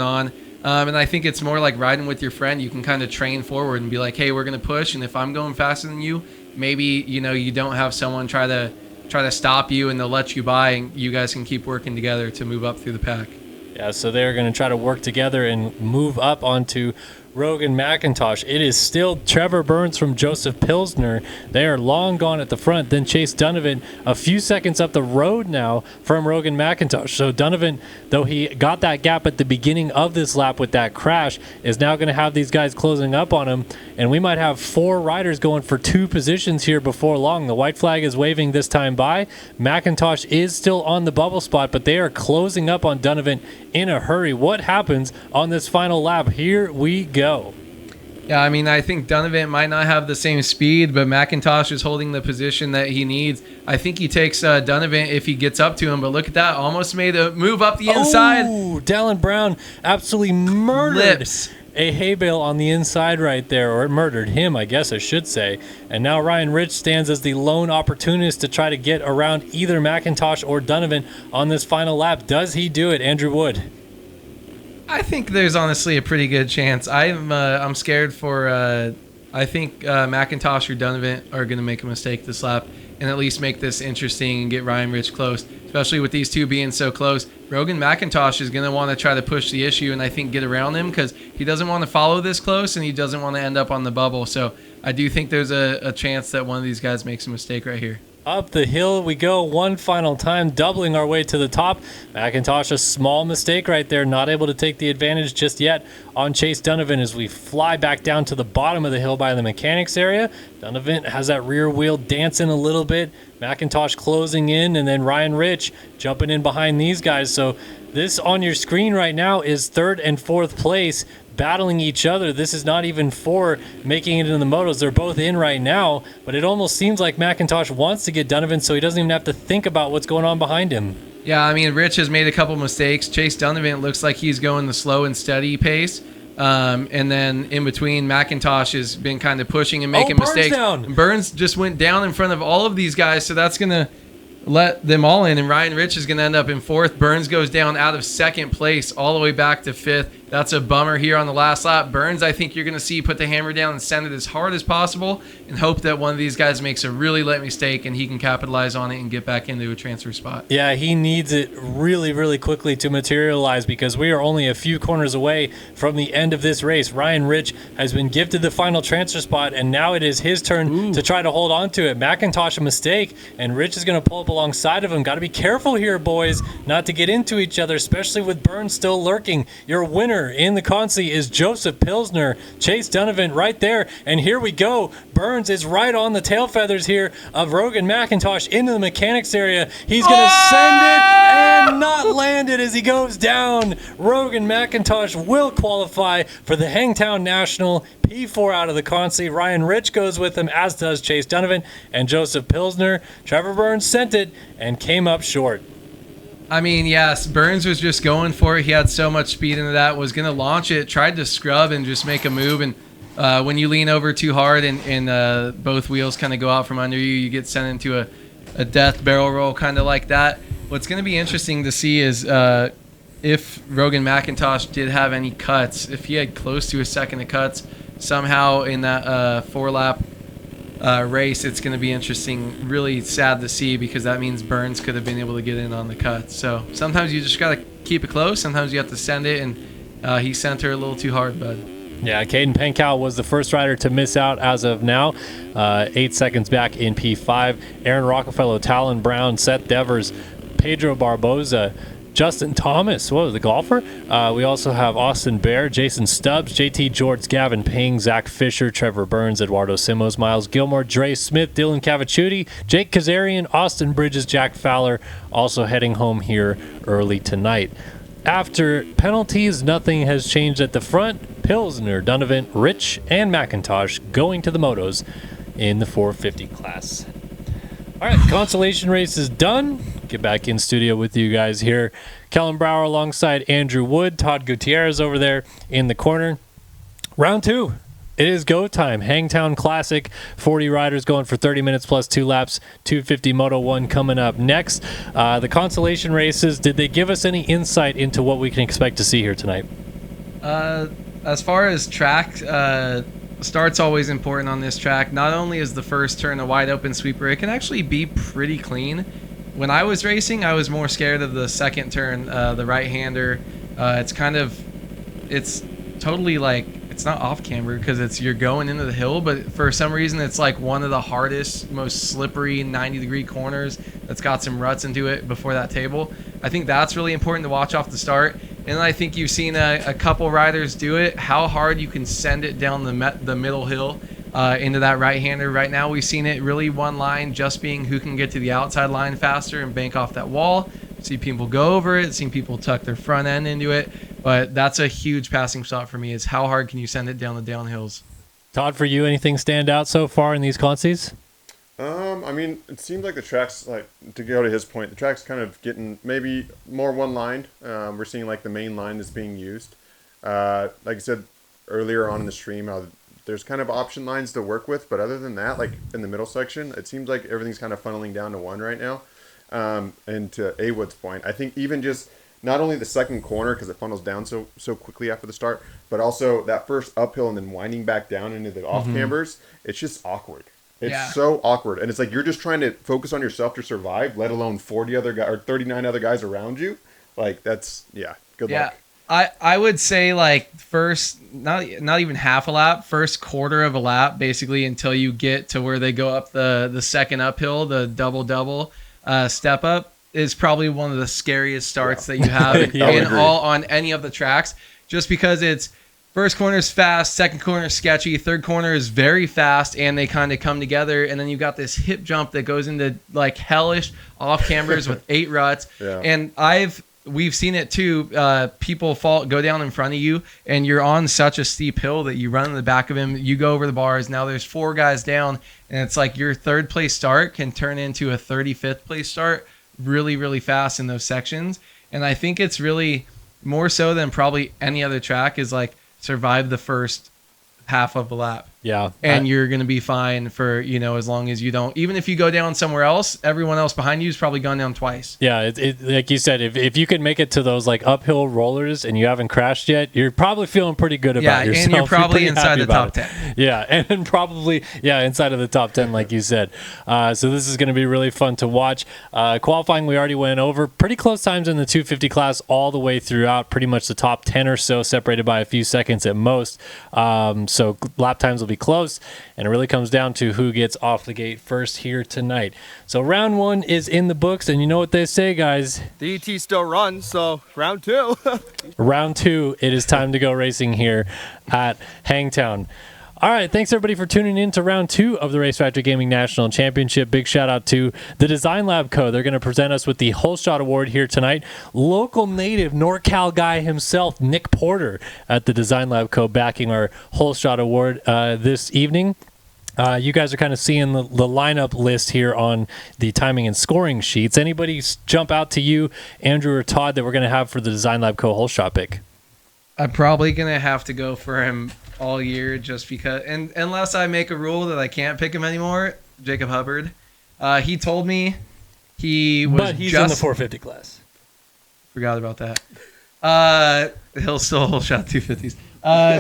on. And I think it's more like riding with your friend. You can kind of train forward and be like, hey, we're going to push, and if I'm going faster than you, maybe you don't have someone try to stop you, and they'll let you by, and you guys can keep working together to move up through the pack. Yeah, so they're going to try to work together and move up onto Rogan McIntosh. It is still Trevor Burns from Joseph Pilsner. They are long gone at the front. Then Chase Donovan a few seconds up the road now from Rogan McIntosh. So Donovan, though he got that gap at the beginning of this lap with that crash, is now going to have these guys closing up on him. And we might have 4 riders going for 2 positions here before long. The white flag is waving this time by. McIntosh is still on the bubble spot, but they are closing up on Donovan in a hurry. What happens on this final lap? Here we go. Yeah, I mean, I think Donovan might not have the same speed, but McIntosh is holding the position that he needs. I think he takes Donovan if he gets up to him, but look at that. Almost made a move up the inside. Oh, Talon Brown absolutely murdered a hay bale on the inside right there, or it murdered him, I guess I should say. And now Ryan Rich stands as the lone opportunist to try to get around either McIntosh or Donovan on this final lap. Does he do it, Andrew Wood? I think there's honestly a pretty good chance. I'm scared for. I think McIntosh or Donovan are going to make a mistake this lap and at least make this interesting and get Ryan Rich close, especially with these 2 being so close. Rogan McIntosh is going to want to try to push the issue and I think get around him because he doesn't want to follow this close and he doesn't want to end up on the bubble. So I do think there's a chance that one of these guys makes a mistake right here. Up the hill we go one final time, doubling our way to the top. McIntosh, a small mistake right there, not able to take the advantage just yet on Chase Donovan as we fly back down to the bottom of the hill by the mechanics area. Donovan has that rear wheel dancing a little bit. McIntosh closing in, and then Ryan Rich jumping in behind these guys. So this on your screen right now is 3rd and 4th place, battling each other. This is not even for making it in the motos. They're both in right now, but it almost seems like McIntosh wants to get Donovan so he doesn't even have to think about what's going on behind him. Yeah, I mean, Rich has made a couple mistakes. Chase Donovan looks like he's going the slow and steady pace, And then in between, McIntosh has been kind of pushing and making mistakes. Burns just went down in front of all of these guys, so that's going to let them all in, and Ryan Rich is going to end up in 4th. Burns goes down out of 2nd place all the way back to 5th. That's a bummer here on the last lap. Burns, I think you're going to see put the hammer down and send it as hard as possible and hope that one of these guys makes a really late mistake and he can capitalize on it and get back into a transfer spot. Yeah, he needs it really, really quickly to materialize because we are only a few corners away from the end of this race. Ryan Rich has been gifted the final transfer spot, and now it is his turn to try to hold on to it. McIntosh a mistake, and Rich is going to pull up alongside of him. Got to be careful here, boys, not to get into each other, especially with Burns still lurking. Your winner in the Consi is Joseph Pilsner. Chase Donovan right there, and here we go. Burns is right on the tail feathers here of Rogan McIntosh into the mechanics area. He's going to send it and not land it as he goes down. Rogan McIntosh will qualify for the Hangtown National, P4 out of the Consi. Ryan Rich goes with him, as does Chase Donovan and Joseph Pilsner. Trevor Burns sent it and came up short. I mean, yes, Burns was just going for it. He had so much speed into that, was going to launch it, tried to scrub and just make a move. And when you lean over too hard and both wheels kind of go out from under you, you get sent into a death barrel roll kind of like that. What's going to be interesting to see is if Rogan McIntosh did have any cuts, if he had close to a second of cuts somehow in that 4-lap race, it's going to be interesting, really sad to see, because that means Burns could have been able to get in on the cut. So sometimes you just got to keep it close. Sometimes you have to send it, and he sent her a little too hard, bud. Yeah, Caden Penkow was the first rider to miss out as of now. 8 seconds back in P5. Aaron Rockefeller, Talon Brown, Seth Devers, Pedro Barboza, Justin Thomas, the golfer? We also have Austin Bear, Jason Stubbs, JT George, Gavin Ping, Zach Fisher, Trevor Burns, Eduardo Simos, Miles Gilmore, Dre Smith, Dylan Cavicciuti, Jake Kazarian, Austin Bridges, Jack Fowler, also heading home here early tonight. After penalties, nothing has changed at the front. Pilsner, Donovan, Rich, and McIntosh going to the motos in the 450 class. All right, Consolation Race is done. Get back in studio with you guys here. Kellen Brower alongside Andrew Wood, Todd Gutierrez over there in the corner. Round 2. It is go time. Hangtown Classic, 40 riders going for 30 minutes plus 2 laps. 250 Moto 1 coming up next. The Consolation Races, did they give us any insight into what we can expect to see here tonight? As far as track, start's always important on this track. Not only is the first turn a wide open sweeper, it can actually be pretty clean. When I was racing, I was more scared of the second turn, the right-hander. It's totally like, it's not off camber because you're going into the hill, but for some reason it's like one of the hardest, most slippery 90-degree corners that's got some ruts into it before that table. I think that's really important to watch off the start. And I think you've seen a couple riders do it, how hard you can send it down the middle hill into that right-hander. Right now we've seen it really one line, just being who can get to the outside line faster and bank off that wall. See people go over it, seen people tuck their front end into it. But that's a huge passing shot for me, is how hard can you send it down the downhills. Todd, for you, anything stand out so far in these consies? I mean, it seems like the track's, like, to go to his point, the track's kind of getting maybe more one-lined. We're seeing, like, the main line that's being used. Like I said earlier on in the stream, there's kind of option lines to work with, but other than that, like, in the middle section, it seems like everything's kind of funneling down to one right now. And to A. Wood's point, I think even just not only the second corner, because it funnels down so quickly after the start, but also that first uphill and then winding back down into the off cambers, it's just awkward. It's so awkward. And it's like you're just trying to focus on yourself to survive, let alone 40 other guys or 39 other guys around you. Like, that's, good luck. I would say, like, first, not even half a lap, first quarter of a lap, basically, until you get to where they go up the second uphill, the double step up, is probably one of the scariest starts that you have on any of the tracks, just because it's first corner is fast, second corner is sketchy, third corner is very fast, and they kind of come together, and then you've got this hip jump that goes into, like, hellish off cambers with 8 ruts. And we've seen it too. People go down in front of you, and you're on such a steep hill that you run in the back of him. You go over the bars. Now there's 4 guys down, and it's like your third place start can turn into a 35th place start really, really fast in those sections. And I think it's really more so than probably any other track is, like, survive the first half of the lap. Yeah. And you're going to be fine for, as long as you don't, even if you go down somewhere else, everyone else behind you has probably gone down twice. Yeah. It like you said, if you can make it to those like uphill rollers and you haven't crashed yet, you're probably feeling pretty good about yourself. And you're probably inside the top 10. Yeah. And probably, inside of the top 10, like you said. So this is going to be really fun to watch. Qualifying, we already went over pretty close times in the 250 class all the way throughout, pretty much the top 10 or so, separated by a few seconds at most. So lap times will be close, and it really comes down to who gets off the gate first here tonight. So round 1 is in the books, and you know what they say, guys. The ET still runs, so round 2. Round 2, it is time to go racing here at Hangtown. All right, thanks everybody for tuning in to round 2 of the RaceFactory Gaming National Championship. Big shout out to the Design Lab Co. They're going to present us with the Whole Shot Award here tonight. Local native NorCal guy himself, Nick Porter, at the Design Lab Co. backing our Whole Shot Award this evening. You guys are kind of seeing the lineup list here on the timing and scoring sheets. Anybody jump out to you, Andrew or Todd, that we're going to have for the Design Lab Co. Whole Shot pick? I'm probably going to have to go for him all year just because, and unless I make a rule that I can't pick him anymore, Jacob Hubbard. He told me he was but he's in the 450 class. Forgot about that. He'll still whole shot 250s.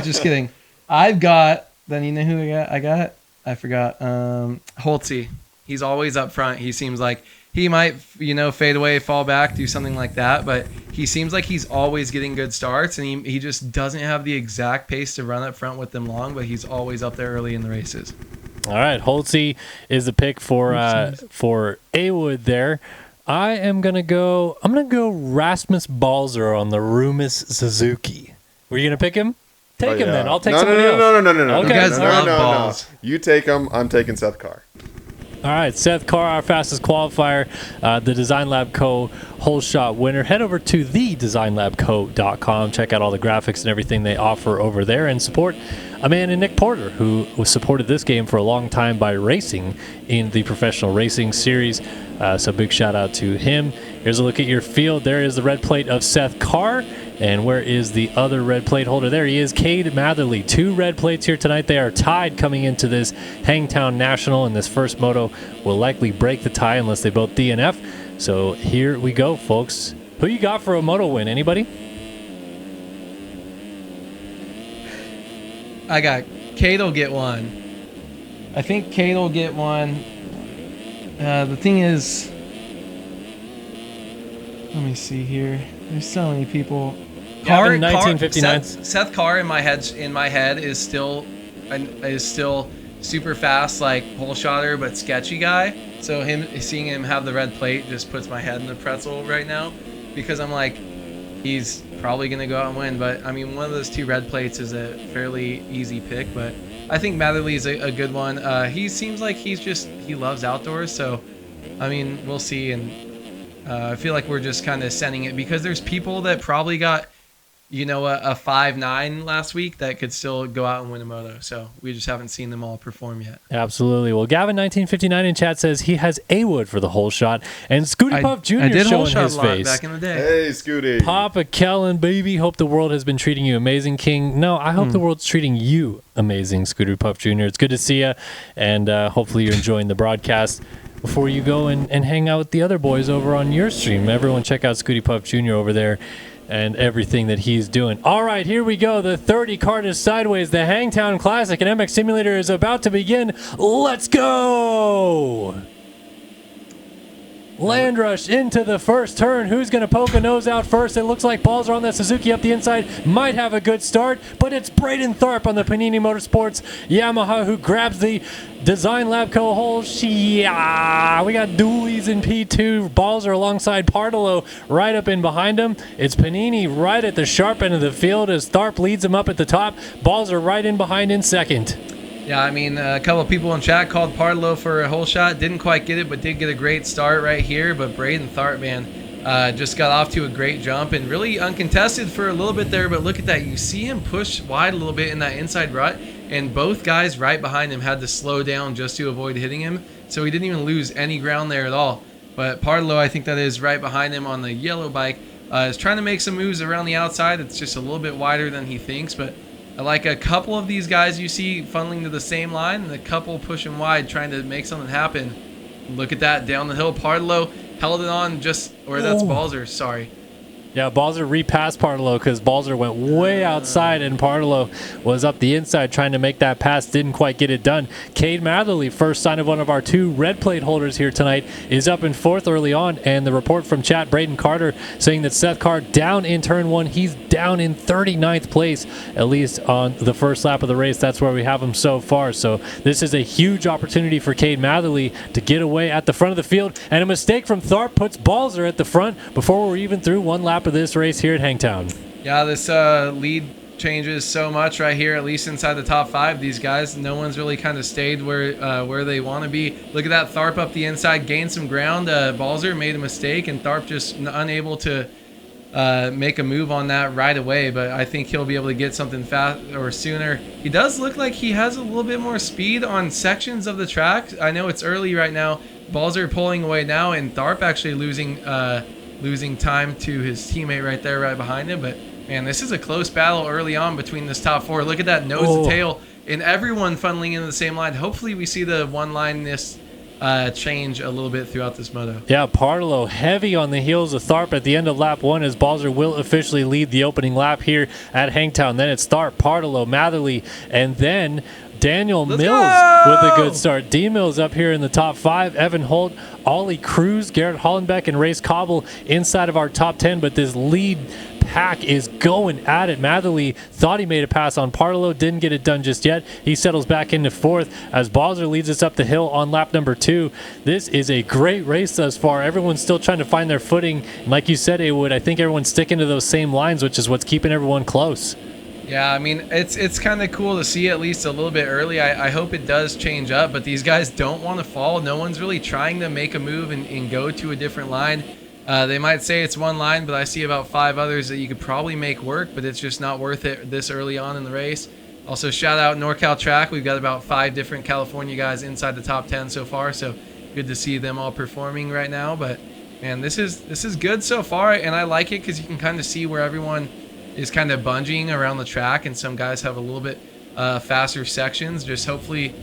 Just kidding. I've got, then you know who I forgot. Holtzy. He's always up front. He seems like he might, fade away, fall back, do something like that. But he seems like he's always getting good starts, and he just doesn't have the exact pace to run up front with them long, but he's always up there early in the races. All right, Holtzy is the pick for A-Wood there. I'm gonna go Rasmus Balzer on the Rumus Suzuki. Were you gonna pick him? Take him then. I'll take somebody else. No. Okay. You guys love balls. You take him. I'm taking Seth Carr. All right, Seth Carr, our fastest qualifier, the Design Lab Co. Whole Shot winner. Head over to thedesignlabco.com. Check out all the graphics and everything they offer over there, and support a man in Nick Porter, who was supported this game for a long time by racing in the professional racing series. So big shout out to him. Here's a look at your field. There is the red plate of Seth Carr. And where is the other red plate holder? There he is, Cade Matherly. 2 red plates here tonight. They are tied coming into this Hangtown National, and this first moto will likely break the tie unless they both DNF. So here we go, folks. Who you got for a moto win? Anybody? I got Cade will get one. I think Cade will get one. The thing is, let me see here. There's so many people. Carr, 1959. Seth Carr in my head is still super fast, like pole shotter, but sketchy guy. So seeing him have the red plate just puts my head in the pretzel right now, because I'm like, he's probably gonna go out and win. But I mean, one of those 2 red plates is a fairly easy pick. But I think Matherly is a good one. He seems like he loves outdoors. So I mean, we'll see. And I feel like we're just kind of sending it because there's people that probably got, a 5.9 last week that could still go out and win a moto. So we just haven't seen them all perform yet. Absolutely. Well, Gavin 1959 in chat says he has A-Wood for the whole shot, and Scooty Puff Jr. showing his face. Back in the day. Hey, Scooty. Papa Kellen, baby. Hope the world has been treating you amazing, King. No, I hope the world's treating you amazing, Scooter Puff Jr. It's good to see you, and hopefully you're enjoying the broadcast. Before you go and hang out with the other boys over on your stream, everyone check out Scooty Puff Jr. over there and everything that he's doing. All right, here we go. The 30 card is sideways. The Hangtown Classic and MX Simulator is about to begin. Let's go! Land rush into the first turn. Who's going to poke a nose out first? It looks like balls are on that Suzuki up the inside. Might have a good start, but it's Braden Tharp on the Panini Motorsports Yamaha who grabs the Design Lab Co. hole. Yeah, we got dualies in P2. Balls are alongside Partolo right up in behind him. It's Panini right at the sharp end of the field as Tharp leads him up at the top. Balls are right in behind in second. Yeah, I mean, a couple of people in chat called Partolo for a whole shot. Didn't quite get it, but did get a great start right here. But Braden Tharp, man, just got off to a great jump and really uncontested for a little bit there. But look at that. You see him push wide a little bit in that inside rut. And both guys right behind him had to slow down just to avoid hitting him. So he didn't even lose any ground there at all. But Partolo, I think that is right behind him on the yellow bike, is trying to make some moves around the outside. It's just a little bit wider than he thinks. But I like a couple of these guys you see funneling to the same line, and a couple pushing wide, trying to make something happen. Look at that down the hill. Parlo held it on that's Balzer, sorry. Yeah, Balzer repassed Partolo because Balzer went way outside and Partolo was up the inside trying to make that pass. Didn't quite get it done. Cade Matherly, first sign of one of our 2 red plate holders here tonight, is up in 4th early on. And the report from chat, Braden Carter, saying that Seth Carr down in turn 1. He's down in 39th place, at least on the first lap of the race. That's where we have him so far. So this is a huge opportunity for Cade Matherly to get away at the front of the field. And a mistake from Tharp puts Balzer at the front before we're even through one lap of this race here at Hangtown. Yeah, this lead changes so much right here, at least inside the top 5. These guys, no one's really kind of stayed where they want to be. Look at that, Tharp up the inside, gained some ground. Balzer made a mistake, and Tharp just unable to make a move on that right away, but I think he'll be able to get something fast or sooner. He does look like he has a little bit more speed on sections of the track. I know it's early right now. Balzer pulling away now, and Tharp actually losing time to his teammate right there, right behind him. But man, this is a close battle early on between this top 4. Look at that nose to tail, and everyone funneling into the same line. Hopefully we see the one-lineness change a little bit throughout this moto. Yeah, Partolo heavy on the heels of Tharp at the end of lap 1 as Balzer will officially lead the opening lap here at Hangtown. Then it's Tharp, Partolo, Matherly, and then Daniel Mills with a good start. D Mills up here in the top 5. Evan Holt, Ollie Cruz, Garrett Hollenbeck, and Race Cobble inside of our top 10. But this lead pack is going at it. Matherly thought he made a pass on Partolo, didn't get it done just yet. He settles back into 4th as Balzer leads us up the hill on lap number 2. This is a great race thus far. Everyone's still trying to find their footing. And like you said, Awood, I think everyone's sticking to those same lines, which is what's keeping everyone close. Yeah, I mean, it's kind of cool to see at least a little bit early. I hope it does change up, but these guys don't want to fall. No one's really trying to make a move and go to a different line. They might say it's one line, but I see about 5 others that you could probably make work, but it's just not worth it this early on in the race. Also, shout out NorCal Track. We've got about 5 different California guys inside the top 10 so far, so good to see them all performing right now. But, man, this is good so far, and I like it because you can kind of see where everyone is kind of bungeeing around the track, and some guys have a little bit faster sections. Just hopefully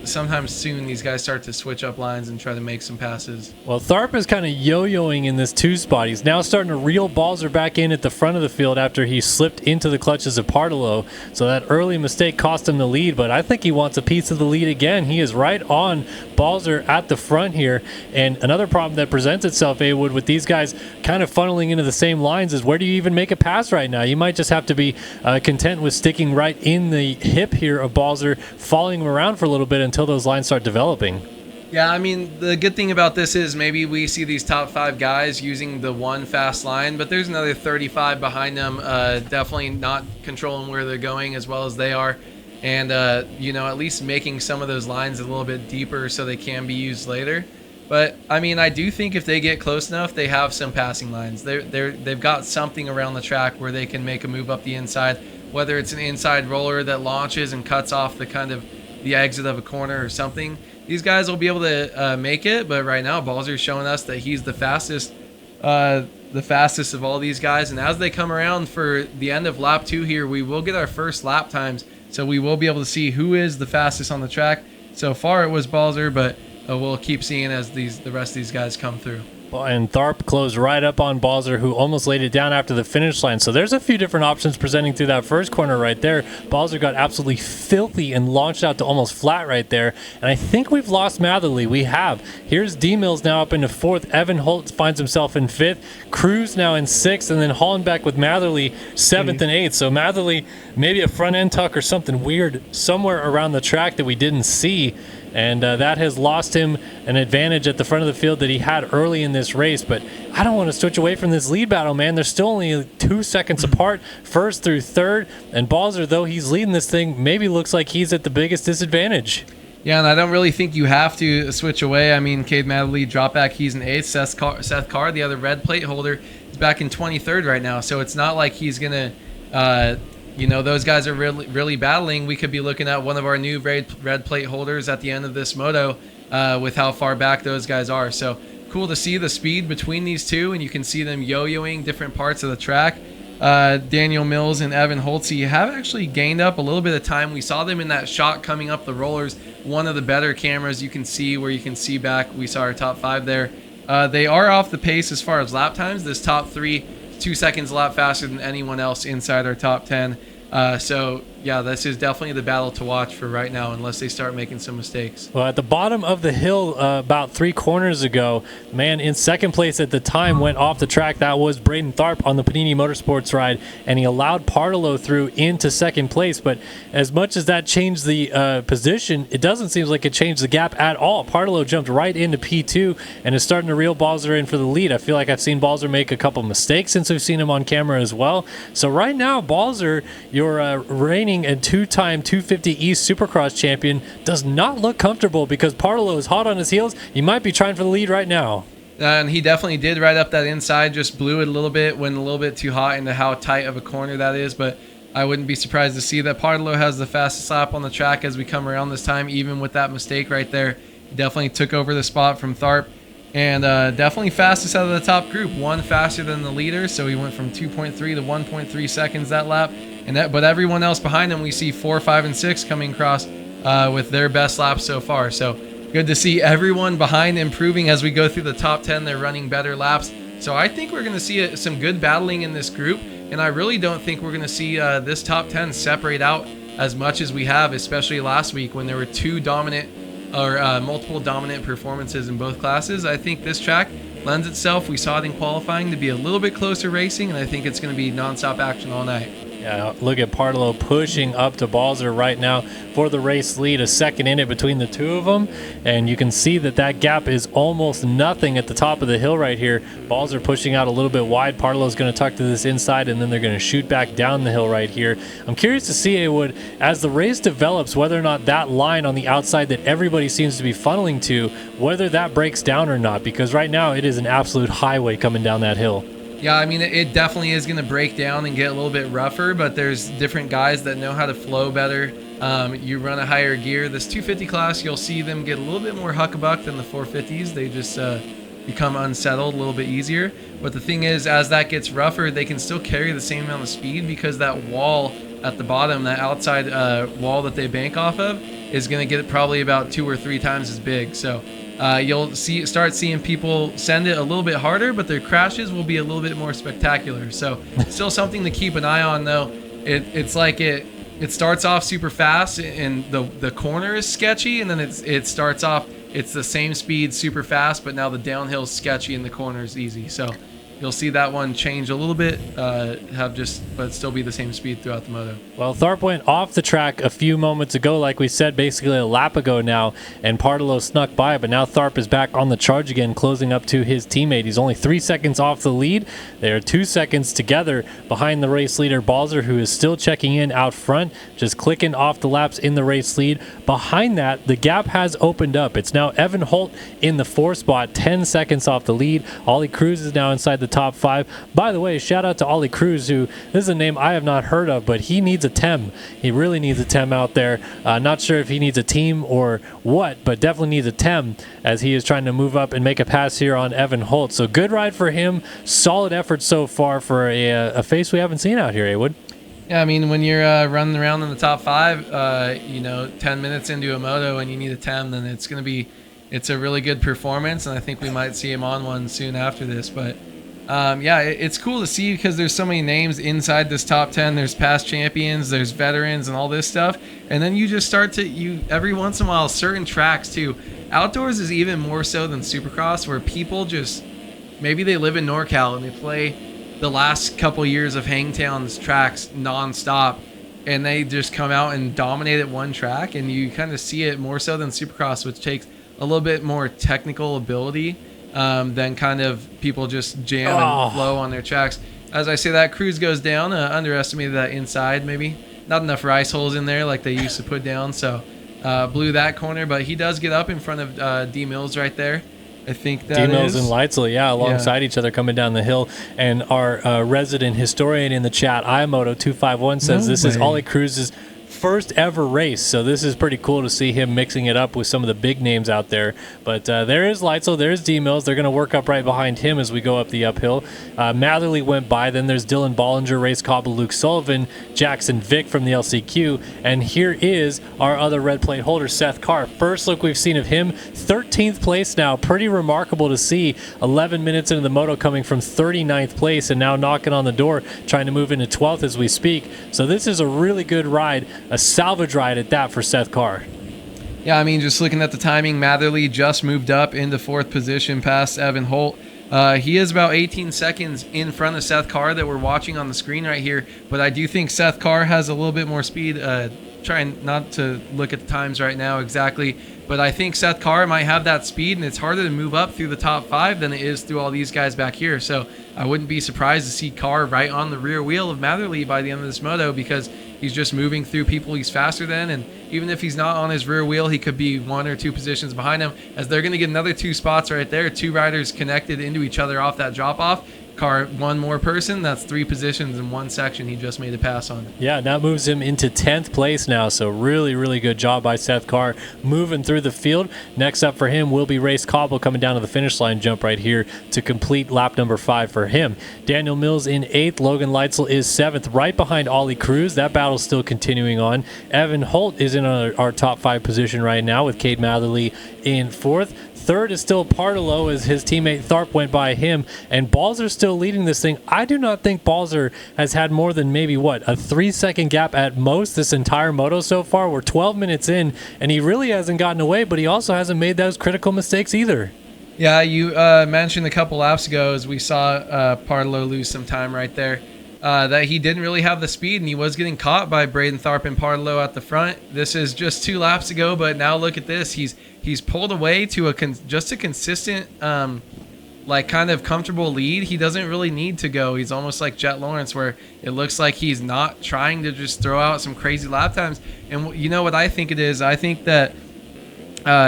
sometime soon these guys start to switch up lines and try to make some passes. Well, Tharp is kind of yo-yoing in this 2 spot. He's now starting to reel Balzer back in at the front of the field after he slipped into the clutches of Partolo. So that early mistake cost him the lead, but I think he wants a piece of the lead again. He is right on Balzer at the front here. And another problem that presents itself, Awood, with these guys kind of funneling into the same lines is where do you even make a pass right now? You might just have to be content with sticking right in the hip here of Balzer, following him around for a little bit until those lines start developing. Yeah, I mean, the good thing about this is maybe we see these top 5 guys using the one fast line, but there's another 35 behind them, definitely not controlling where they're going as well as they are. And, at least making some of those lines a little bit deeper so they can be used later. But, I mean, I do think if they get close enough, they have some passing lines. They've got something around the track where they can make a move up the inside, whether it's an inside roller that launches and cuts off the exit of a corner or something. These guys will be able to make it, but right now Balzer's showing us that he's the fastest of all these guys. And as they come around for the end of lap 2 here, we will get our first lap times, so we will be able to see who is the fastest on the track. So far it was Balzer, but we'll keep seeing as the rest of these guys come through. And Tharp closed right up on Balzer, who almost laid it down after the finish line. So there's a few different options presenting through that first corner right there. Balzer got absolutely filthy and launched out to almost flat right there. And I think we've lost Matherly. We have. Here's D Mills now up into 4th. Evan Holt finds himself in 5th. Cruz now in 6th. And then Hollenbeck with Matherly 7th and 8th. So Matherly, maybe a front end tuck or something weird somewhere around the track that we didn't see. And that has lost him an advantage at the front of the field that he had early in this race. But I don't want to switch away from this lead battle, man. They're still only 2 seconds apart, 1st through 3rd. And Balzer, though he's leading this thing, maybe looks like he's at the biggest disadvantage. Yeah, and I don't really think you have to switch away. I mean, Cade Matherly dropped back. He's in 8th. Seth Carr, the other red plate holder, is back in 23rd right now. So it's not like he's going to... those guys are really battling. We could be looking at one of our new red plate holders at the end of this moto with how far back those guys are. So cool to see the speed between these two, and you can see them yo-yoing different parts of the track. Daniel Mills and Evan Holtze have actually gained up a little bit of time. We saw them in that shot coming up the rollers. One of the better cameras you can see where you can see back. We saw our top 5 there. They are off the pace as far as lap times. This top 3, 2 seconds a lap faster than anyone else inside our top 10. So, yeah, this is definitely the battle to watch for right now, unless they start making some mistakes. Well, at the bottom of the hill, about 3 corners ago, man in second place at the time went off the track. That was Braden Tharp on the Panini Motorsports ride, and he allowed Partolo through into second place. But as much as that changed the position, it doesn't seem like it changed the gap at all. Partolo jumped right into P2 and is starting to reel Balzer in for the lead. I feel like I've seen Balzer make a couple mistakes since we've seen him on camera as well. So right now, Balzer, your reigning and 2-time 250 East Supercross champion, does not look comfortable because Partolo is hot on his heels. He might be trying for the lead right now. And he definitely did right up that inside, just blew it a little bit, went a little bit too hot into how tight of a corner that is. But I wouldn't be surprised to see that Partolo has the fastest lap on the track as we come around this time, even with that mistake right there. He definitely took over the spot from Tharp. And definitely fastest out of the top group, one faster than the leader. So he went from 2.3 to 1.3 seconds that lap. But everyone else behind him, we see 4, 5, and 6 coming across with their best laps so far. So good to see everyone behind improving as we go through the top 10. They're running better laps. So I think we're going to see some good battling in this group. And I really don't think we're going to see this top 10 separate out as much as we have, especially last week when there were 2 dominant or multiple dominant performances in both classes. I think this track lends itself, we saw it in qualifying, to be a little bit closer racing, and I think it's going to be nonstop action all night. Yeah, look at Partolo pushing up to Balzer right now for the race lead, a second in it between the two of them, and you can see that gap is almost nothing at the top of the hill right here. Balzer pushing out a little bit wide. Partolo's going to tuck to this inside, and then they're going to shoot back down the hill right here. I'm curious to see, Awood, as the race develops, whether or not that line on the outside that everybody seems to be funneling to, whether that breaks down or not, because right now it is an absolute highway coming down that hill. Yeah, I mean, it definitely is going to break down and get a little bit rougher, but there's different guys that know how to flow better. You run a higher gear. This 250 class, you'll see them get a little bit more huckabuck than the 450s. They just become unsettled a little bit easier. But the thing is, as that gets rougher, they can still carry the same amount of speed because that wall at the bottom, that outside wall that they bank off of, is going to get probably about 2 or 3 times as big. So you'll start seeing people send it a little bit harder, but their crashes will be a little bit more spectacular. So still something to keep an eye on, though. It's like it starts off super fast, and the corner is sketchy, and then it starts off, it's the same speed, super fast, but now the downhill is sketchy and the corner is easy. So you'll see that one change a little bit, but still be the same speed throughout the moto. Well, Tharp went off the track a few moments ago, like we said, basically a lap ago now, and Partolo snuck by, but now Tharp is back on the charge again, closing up to his teammate. He's only 3 seconds off the lead. They are 2 seconds together behind the race leader, Balzer, who is still checking in out front, just clicking off the laps in the race lead. Behind that, the gap has opened up. It's now Evan Holt in the 4th spot, 10 seconds off the lead. Ollie Cruz is now inside the top 5. By the way, shout out to Ollie Cruz, who, this is a name I have not heard of, but he needs a TEM. He really needs a TEM out there. Not sure if he needs a team or what, but definitely needs a TEM as he is trying to move up and make a pass here on Evan Holt. So good ride for him. Solid effort so far for a face we haven't seen out here, Awood. Yeah, I mean, when you're running around in the top 5, 10 minutes into a moto and you need a TEM, then it's a really good performance, and I think we might see him on one soon after this. But it's cool to see because there's so many names inside this top 10. There's past champions, there's veterans, and all this stuff. And then you just start to, every once in a while, certain tracks too. Outdoors is even more so than Supercross, where people just, maybe they live in NorCal and they play the last couple years of Hangtown's tracks nonstop, and they just come out and dominate at one track, and you kind of see it more so than Supercross, which takes a little bit more technical ability than kind of people just jam and flow on their tracks. As I say that, Cruz goes down, underestimated that inside maybe. Not enough rice holes in there like they used to put down, so blew that corner, but he does get up in front of D Mills right there. I think that D-Mills and Leitzel, alongside each other coming down the hill. And our resident historian in the chat, Moto251, says this is Ollie Cruz's first ever race. So this is pretty cool to see him mixing it up with some of the big names out there. But there is Leitzel, there's D-Mills. They're going to work up right behind him as we go up the uphill. Matherly went by. Then there's Dylan Bollinger, Race Cobble, Luke Sullivan, Jackson Vick from the LCQ. And here is our other red plate holder, Seth Carr. First look we've seen of him, 13th place now. Pretty remarkable to see 11 minutes into the moto coming from 39th place and now knocking on the door, trying to move into 12th as we speak. So this is a really good ride, a salvage ride at that for Seth Carr. Yeah, I mean, just looking at the timing, Matherly just moved up into 4th position past Evan Holt. He is about 18 seconds in front of Seth Carr that we're watching on the screen right here, but I do think Seth Carr has a little bit more speed. Trying not to look at the times right now exactly, but I think Seth Carr might have that speed, and it's harder to move up through the top 5 than it is through all these guys back here. So I wouldn't be surprised to see Carr right on the rear wheel of Matherly by the end of this moto, because he's just moving through people he's faster than, and even if he's not on his rear wheel, he could be 1 or 2 positions behind him, as they're going to get another 2 spots right there, 2 riders connected into each other off that drop-off. Carr, 1 more person, that's 3 positions in 1 section he just made a pass on. Yeah, that moves him into 10th place now, so really, really good job by Seth Carr moving through the field. Next up for him will be Race Cobble coming down to the finish line jump right here to complete lap number 5 for him. Daniel Mills in 8th, Logan Leitzel is 7th, right behind Ollie Cruz. That battle's still continuing on. Evan Holt is in our top 5 position right now with Cade Matherly in 4th. 3rd is still Partolo as his teammate Tharp went by him, and Balzer still leading this thing. I do not think Balzer has had more than maybe, a 3-second gap at most this entire moto so far. We're 12 minutes in, and he really hasn't gotten away, but he also hasn't made those critical mistakes either. Yeah, you mentioned a couple laps ago as we saw Partolo lose some time right there, that he didn't really have the speed, and he was getting caught by Braden Tharp and Partolo at the front. This is just 2 laps ago, but now look at this. He's pulled away to just a consistent, kind of comfortable lead. He doesn't really need to go. He's almost like Jet Lawrence, where it looks like he's not trying to just throw out some crazy lap times. And you know what I think it is? I think that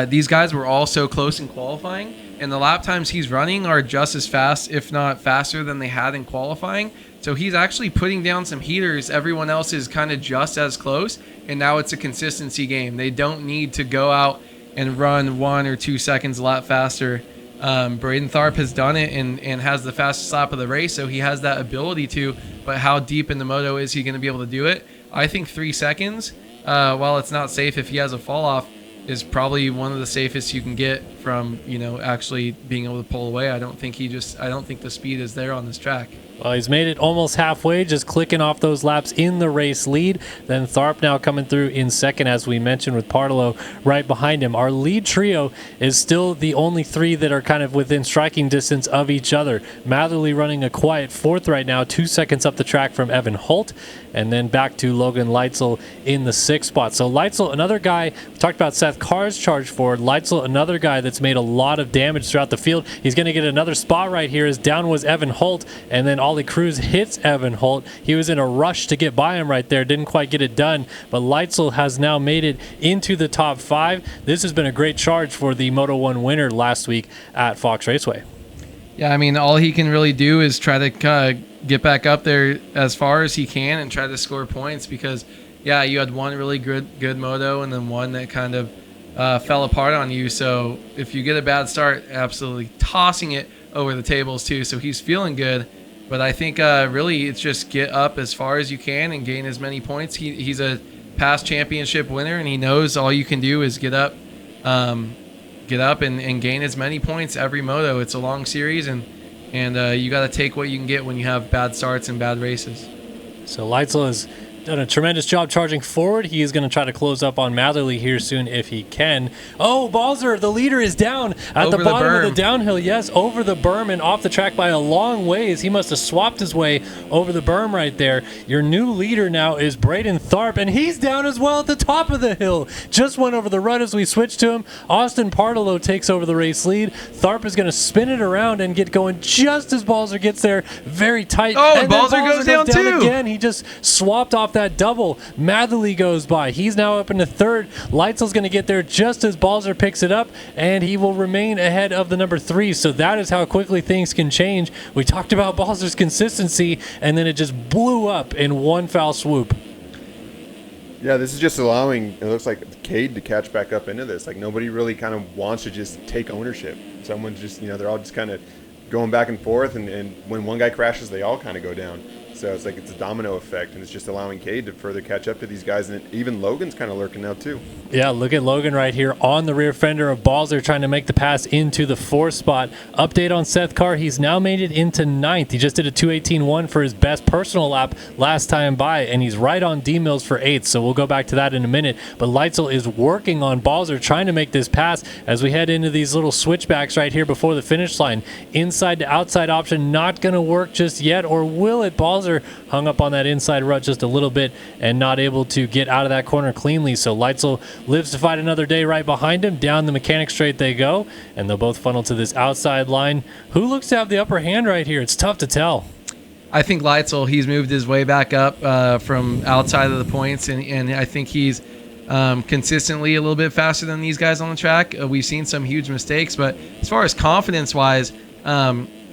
these guys were all so close in qualifying, and the lap times he's running are just as fast, if not faster, than they had in qualifying. So he's actually putting down some heaters. Everyone else is kind of just as close, and now it's a consistency game. They don't need to go out and run 1 or 2 seconds a lot faster. Braden Tharp has done it and has the fastest lap of the race, so he has that ability to, but how deep in the moto is he going to be able to do it? I think 3 seconds, while it's not safe if he has a fall off, is probably one of the safest you can get from, actually being able to pull away. I don't think the speed is there on this track. Well, he's made it almost halfway, just clicking off those laps in the race lead. Then Tharp now coming through in 2nd, as we mentioned, with Partolo right behind him. Our lead trio is still the only 3 that are kind of within striking distance of each other. Matherly running a quiet 4th right now, 2 seconds up the track from Evan Holt. And then back to Logan Leitzel in the 6th spot. So Leitzel, another guy, we talked about Seth Carr's charge forward. Leitzel, another guy that's made a lot of damage throughout the field. He's going to get another spot right here, as down was Evan Holt, and then Ollie Cruz hits Evan Holt. He was in a rush to get by him right there, didn't quite get it done, but Leitzel has now made it into the top 5. This has been a great charge for the Moto 1 winner last week at Fox Raceway. Yeah, I mean, all he can really do is try to get back up there as far as he can and try to score points, because, yeah, you had one really good moto and then one that kind of fell apart on you. So if you get a bad start, absolutely tossing it over the tables too. So he's feeling good. But I think really it's just get up as far as you can and gain as many points. He's a past championship winner, and he knows all you can do is get up and gain as many points every moto. It's a long series, and you got to take what you can get when you have bad starts and bad races. So Leitzel has done a tremendous job charging forward. He is going to try to close up on Matherly here soon if he can. Oh, Balzer, the leader, is down at the bottom of the downhill. Yes, over the berm and off the track by a long ways. He must have swapped his way over the berm right there. Your new leader now is Braden Tharp, and he's down as well at the top of the hill. Just went over the rut as we switch to him. Austin Partolo takes over the race lead. Tharp is going to spin it around and get going just as Balzer gets there. Very tight. Oh, and Balzer goes down too. Again. He just swapped off that double. Matherly goes by. He's now up into 3rd. Leitzel's going to get there just as Balzer picks it up, and he will remain ahead of the number 3. So that is how quickly things can change. We talked about Balzer's consistency, and then it just blew up in one foul swoop. Yeah, this is just allowing, it looks like, Cade to catch back up into this. Like, nobody really kind of wants to just take ownership. Someone's just, they're all just kind of going back and forth, and when one guy crashes, they all kind of go down. So it's like it's a domino effect, and it's just allowing Cade to further catch up to these guys. And even Logan's kind of lurking now, too. Yeah, look at Logan right here on the rear fender of Balzer trying to make the pass into the 4th spot. Update on Seth Carr. He's now made it into 9th. He just did a 2:18.1 for his best personal lap last time by, and he's right on D-Mills for 8th. So we'll go back to that in a minute. But Leitzel is working on Balzer trying to make this pass as we head into these little switchbacks right here before the finish line. Inside to outside option not going to work just yet, or will it? Balzer hung up on that inside rut just a little bit and not able to get out of that corner cleanly. So Leitzel lives to fight another day right behind him. Down the mechanic straight they go, and they'll both funnel to this outside line. Who looks to have the upper hand right here? It's tough to tell. I think Leitzel, he's moved his way back up from outside of the points, and I think he's consistently a little bit faster than these guys on the track. We've seen some huge mistakes, but as far as confidence-wise,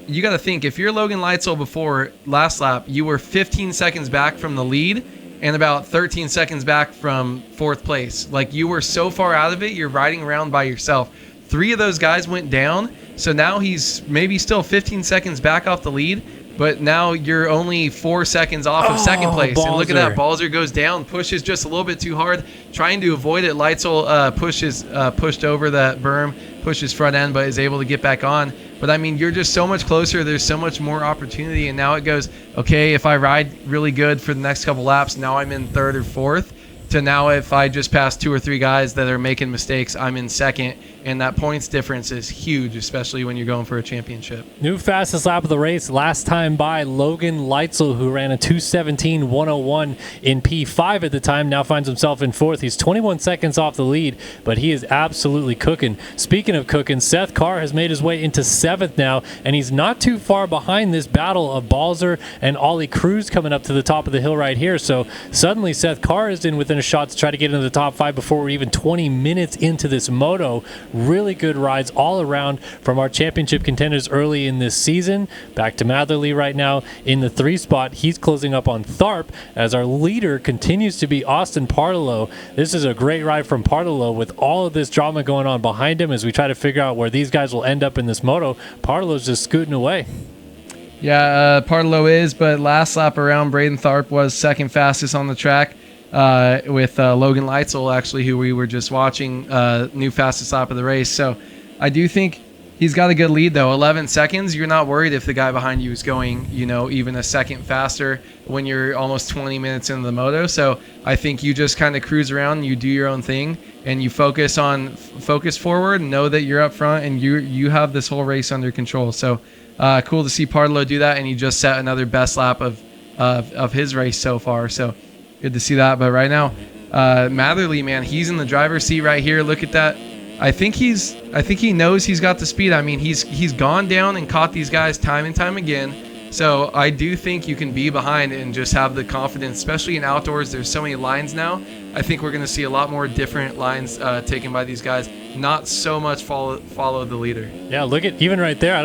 you got to think, if you're Logan Leitzel before last lap, you were 15 seconds back from the lead and about 13 seconds back from 4th place. Like, you were so far out of it, you're riding around by yourself. 3 of those guys went down, so now he's maybe still 15 seconds back off the lead, but now you're only 4 seconds off of 2nd place. Balzer. And look at that. Balzer goes down, pushes just a little bit too hard, trying to avoid it. Leitzel pushed over that berm, pushed his front end, but is able to get back on. But, I mean, you're just so much closer. There's so much more opportunity. And now it goes, okay, if I ride really good for the next couple laps, now I'm in 3rd or 4th. To now, if I just pass 2 or 3 guys that are making mistakes, I'm in 2nd. And that points difference is huge, especially when you're going for a championship. New fastest lap of the race last time by Logan Leitzel, who ran a 2:17.101 in P5 at the time, now finds himself in 4th. He's 21 seconds off the lead, but he is absolutely cooking. Speaking of cooking, Seth Carr has made his way into 7th now, and he's not too far behind this battle of Balzer and Ollie Cruz coming up to the top of the hill right here. So suddenly Seth Carr is in within a shot to try to get into the top 5 before we're even 20 minutes into this moto. Really good rides all around from our championship contenders early in this season. Back to Matherly right now in the 3 spot. He's closing up on Tharp as our leader continues to be Austin Partolo. This is a great ride from Partolo with all of this drama going on behind him as we try to figure out where these guys will end up in this moto. Partolo's just scooting away. Yeah, Partolo is, but last lap around, Braden Tharp was 2nd fastest on the track. With Logan Leitzel, actually, who we were just watching, new fastest lap of the race. So I do think he's got a good lead, though. 11 seconds, you're not worried if the guy behind you is going, even a second faster when you're almost 20 minutes into the moto. So I think you just kind of cruise around, you do your own thing, and you focus forward, know that you're up front, and you have this whole race under control. So cool to see Partolo do that, and he just set another best lap of his race so far. So good to see that. But right now, Matherly, man, he's in the driver's seat right here. Look at that. I think he knows he's got the speed. I mean, he's gone down and caught these guys time and time again. So I do think you can be behind and just have the confidence, especially in outdoors. There's so many lines now. I think we're going to see a lot more different lines taken by these guys. Not so much follow the leader. Yeah, look at even right there.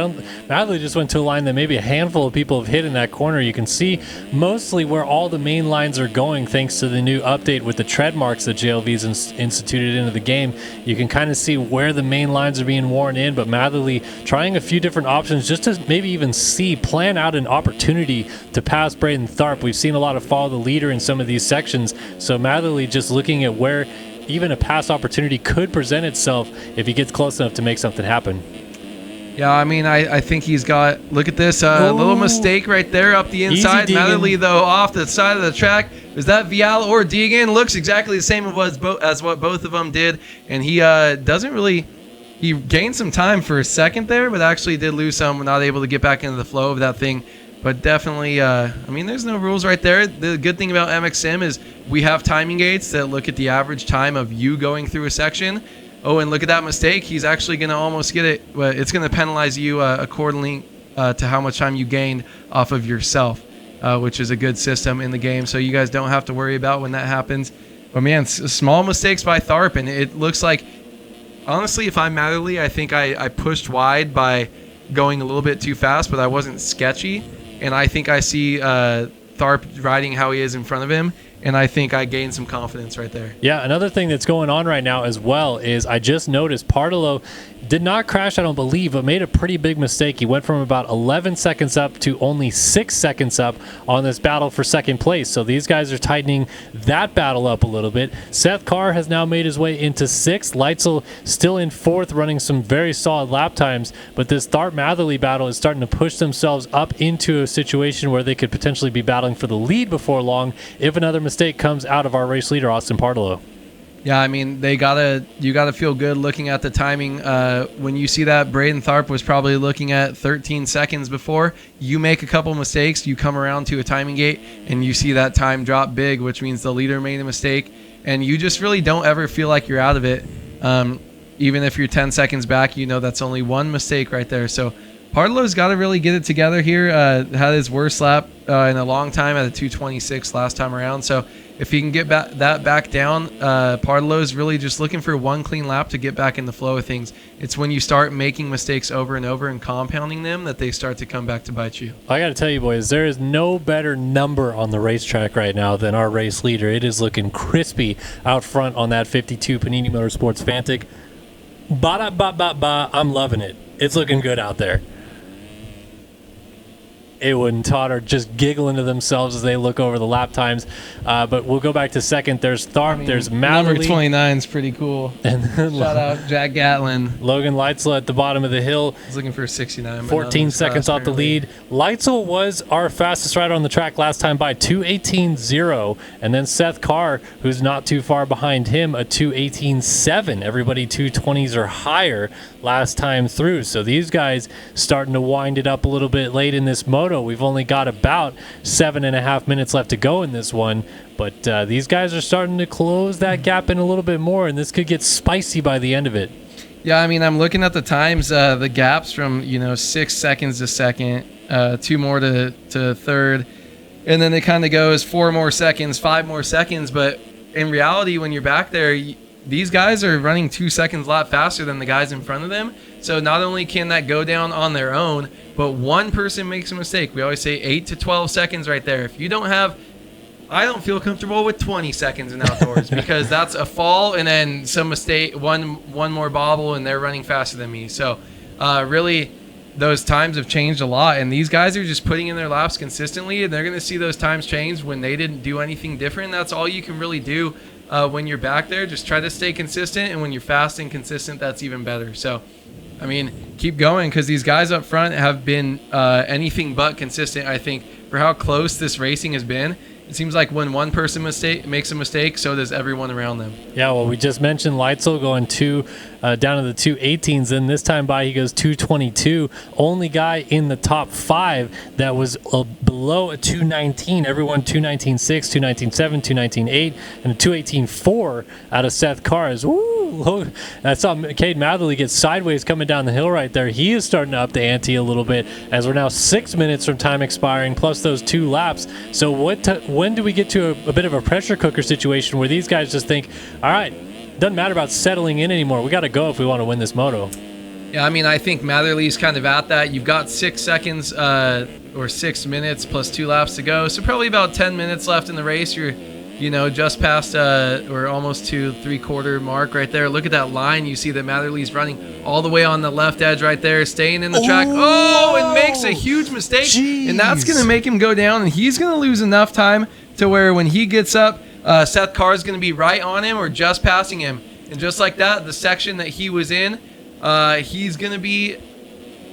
Madley just went to a line that maybe a handful of people have hit in that corner. You can see mostly where all the main lines are going thanks to the new update with the tread marks that JLV's instituted into the game. You can kind of see where the main lines are being worn in, but Madley trying a few different options just to maybe even plan out an opportunity to pass Braden Tharp. We've seen a lot of follow the leader in some of these sections, so Madley just looking at where even a pass opportunity could present itself if he gets close enough to make something happen. Yeah, I mean, I think he's got, look at this, little mistake right there up the inside. Matherly, though, off the side of the track. Is that Vial or Deegan? Looks exactly the same as what both of them did. And he he gained some time for a second there, but actually did lose some, not able to get back into the flow of that thing. But definitely, I mean, there's no rules right there. The good thing about MXM is we have timing gates that look at the average time of you going through a section. Oh, and look at that mistake. He's actually going to almost get it, but it's going to penalize you accordingly to how much time you gained off of yourself, which is a good system in the game. So you guys don't have to worry about when that happens. But, man, small mistakes by Tharp, and it looks like, honestly, if I'm Matherly, I think I pushed wide by going a little bit too fast, but I wasn't sketchy. And I think I see Tharp riding how he is in front of him, and I think I gained some confidence right there. Yeah, another thing that's going on right now as well is I just noticed Partolo did not crash, I don't believe, but made a pretty big mistake. He went from about 11 seconds up to only 6 seconds up on this battle for second place. So these guys are tightening that battle up a little bit. Seth Carr has now made his way into 6th. Leitzel still in 4th, running some very solid lap times. But this Tharp-Matherly battle is starting to push themselves up into a situation where they could potentially be battling for the lead before long if another mistake comes out of our race leader, Austin Partolo. Yeah, I mean, you gotta feel good looking at the timing. When you see that Braden Tharp was probably looking at 13 seconds before, you make a couple mistakes, you come around to a timing gate, and you see that time drop big, which means the leader made a mistake, and you just really don't ever feel like you're out of it. Even if you're 10 seconds back, you know that's only one mistake right there. So Partolo's got to really get it together here. Had his worst lap in a long time at a 2:26 last time around. So if he can get that back down, Partolo's really just looking for one clean lap to get back in the flow of things. It's when you start making mistakes over and over and compounding them that they start to come back to bite you. I got to tell you, boys, there is no better number on the racetrack right now than our race leader. It is looking crispy out front on that 52 Panini Motorsports Fantic. Ba-da-ba-ba-ba, I'm loving it. It's looking good out there. Ewan and Todd are just giggling to themselves as they look over the lap times. But we'll go back to second. There's Tharp, there's Matherly. Number 29 is pretty cool. And then shout out Jack Gatlin. Logan Leitzel at the bottom of the hill. He's looking for 69. 14 seconds off the lead. Leitzel was our fastest rider on the track last time by 2:18.0. And then Seth Carr, who's not too far behind him, a 2:18.7. Everybody 2:20s or higher last time through. So these guys starting to wind it up a little bit late in this moto. We've only got about 7.5 minutes left to go in this one, but these guys are starting to close that gap in a little bit more, and this could get spicy by the end of it. Yeah, I mean, I'm looking at the times, the gaps from 6 seconds to second, 2 more to third, and then it kind of goes 4 more seconds, 5 more seconds. But in reality, when you're back there, these guys are running 2 seconds a lot faster than the guys in front of them. So not only can that go down on their own, but one person makes a mistake. We always say 8 to 12 seconds right there. If you don't have, I don't feel comfortable with 20 seconds in outdoors because that's a fall and then some mistake, one more bobble, and they're running faster than me. So really, those times have changed a lot, and these guys are just putting in their laps consistently, and they're going to see those times change when they didn't do anything different. That's all you can really do when you're back there. Just try to stay consistent, and when you're fast and consistent, that's even better. So I mean, keep going because these guys up front have been anything but consistent, I think, for how close this racing has been. It seems like when one person makes a mistake, so does everyone around them. Yeah, well, we just mentioned Leitzel going down to the 2:18s, and this time by he goes 2:22. Only guy in the top 5 that was below a 2:19. Everyone 2:19.6, 2:19.7, 2:19.8, and a 2:18.4 out of Seth Carr. Woo! I saw Cade Matherly get sideways coming down the hill right there. He is starting to up the ante a little bit as we're now 6 minutes from time expiring, plus those 2 laps. So when do we get to a bit of a pressure cooker situation where these guys just think, all right, doesn't matter about settling in anymore. We got to go if we want to win this moto. Yeah, I mean, I think Matherly's kind of at that. You've got 6 seconds or 6 minutes plus 2 laps to go. So probably about 10 minutes left in the race. You're, just past or almost to 3/4 mark right there. Look at that line. You see that Matherly's running all the way on the left edge right there, staying in the track. Oh, and makes a huge mistake. Jeez. And that's going to make him go down, and he's going to lose enough time to where when he gets up, Seth Carr is going to be right on him or just passing him. And just like that, the section that he was in, he's going to be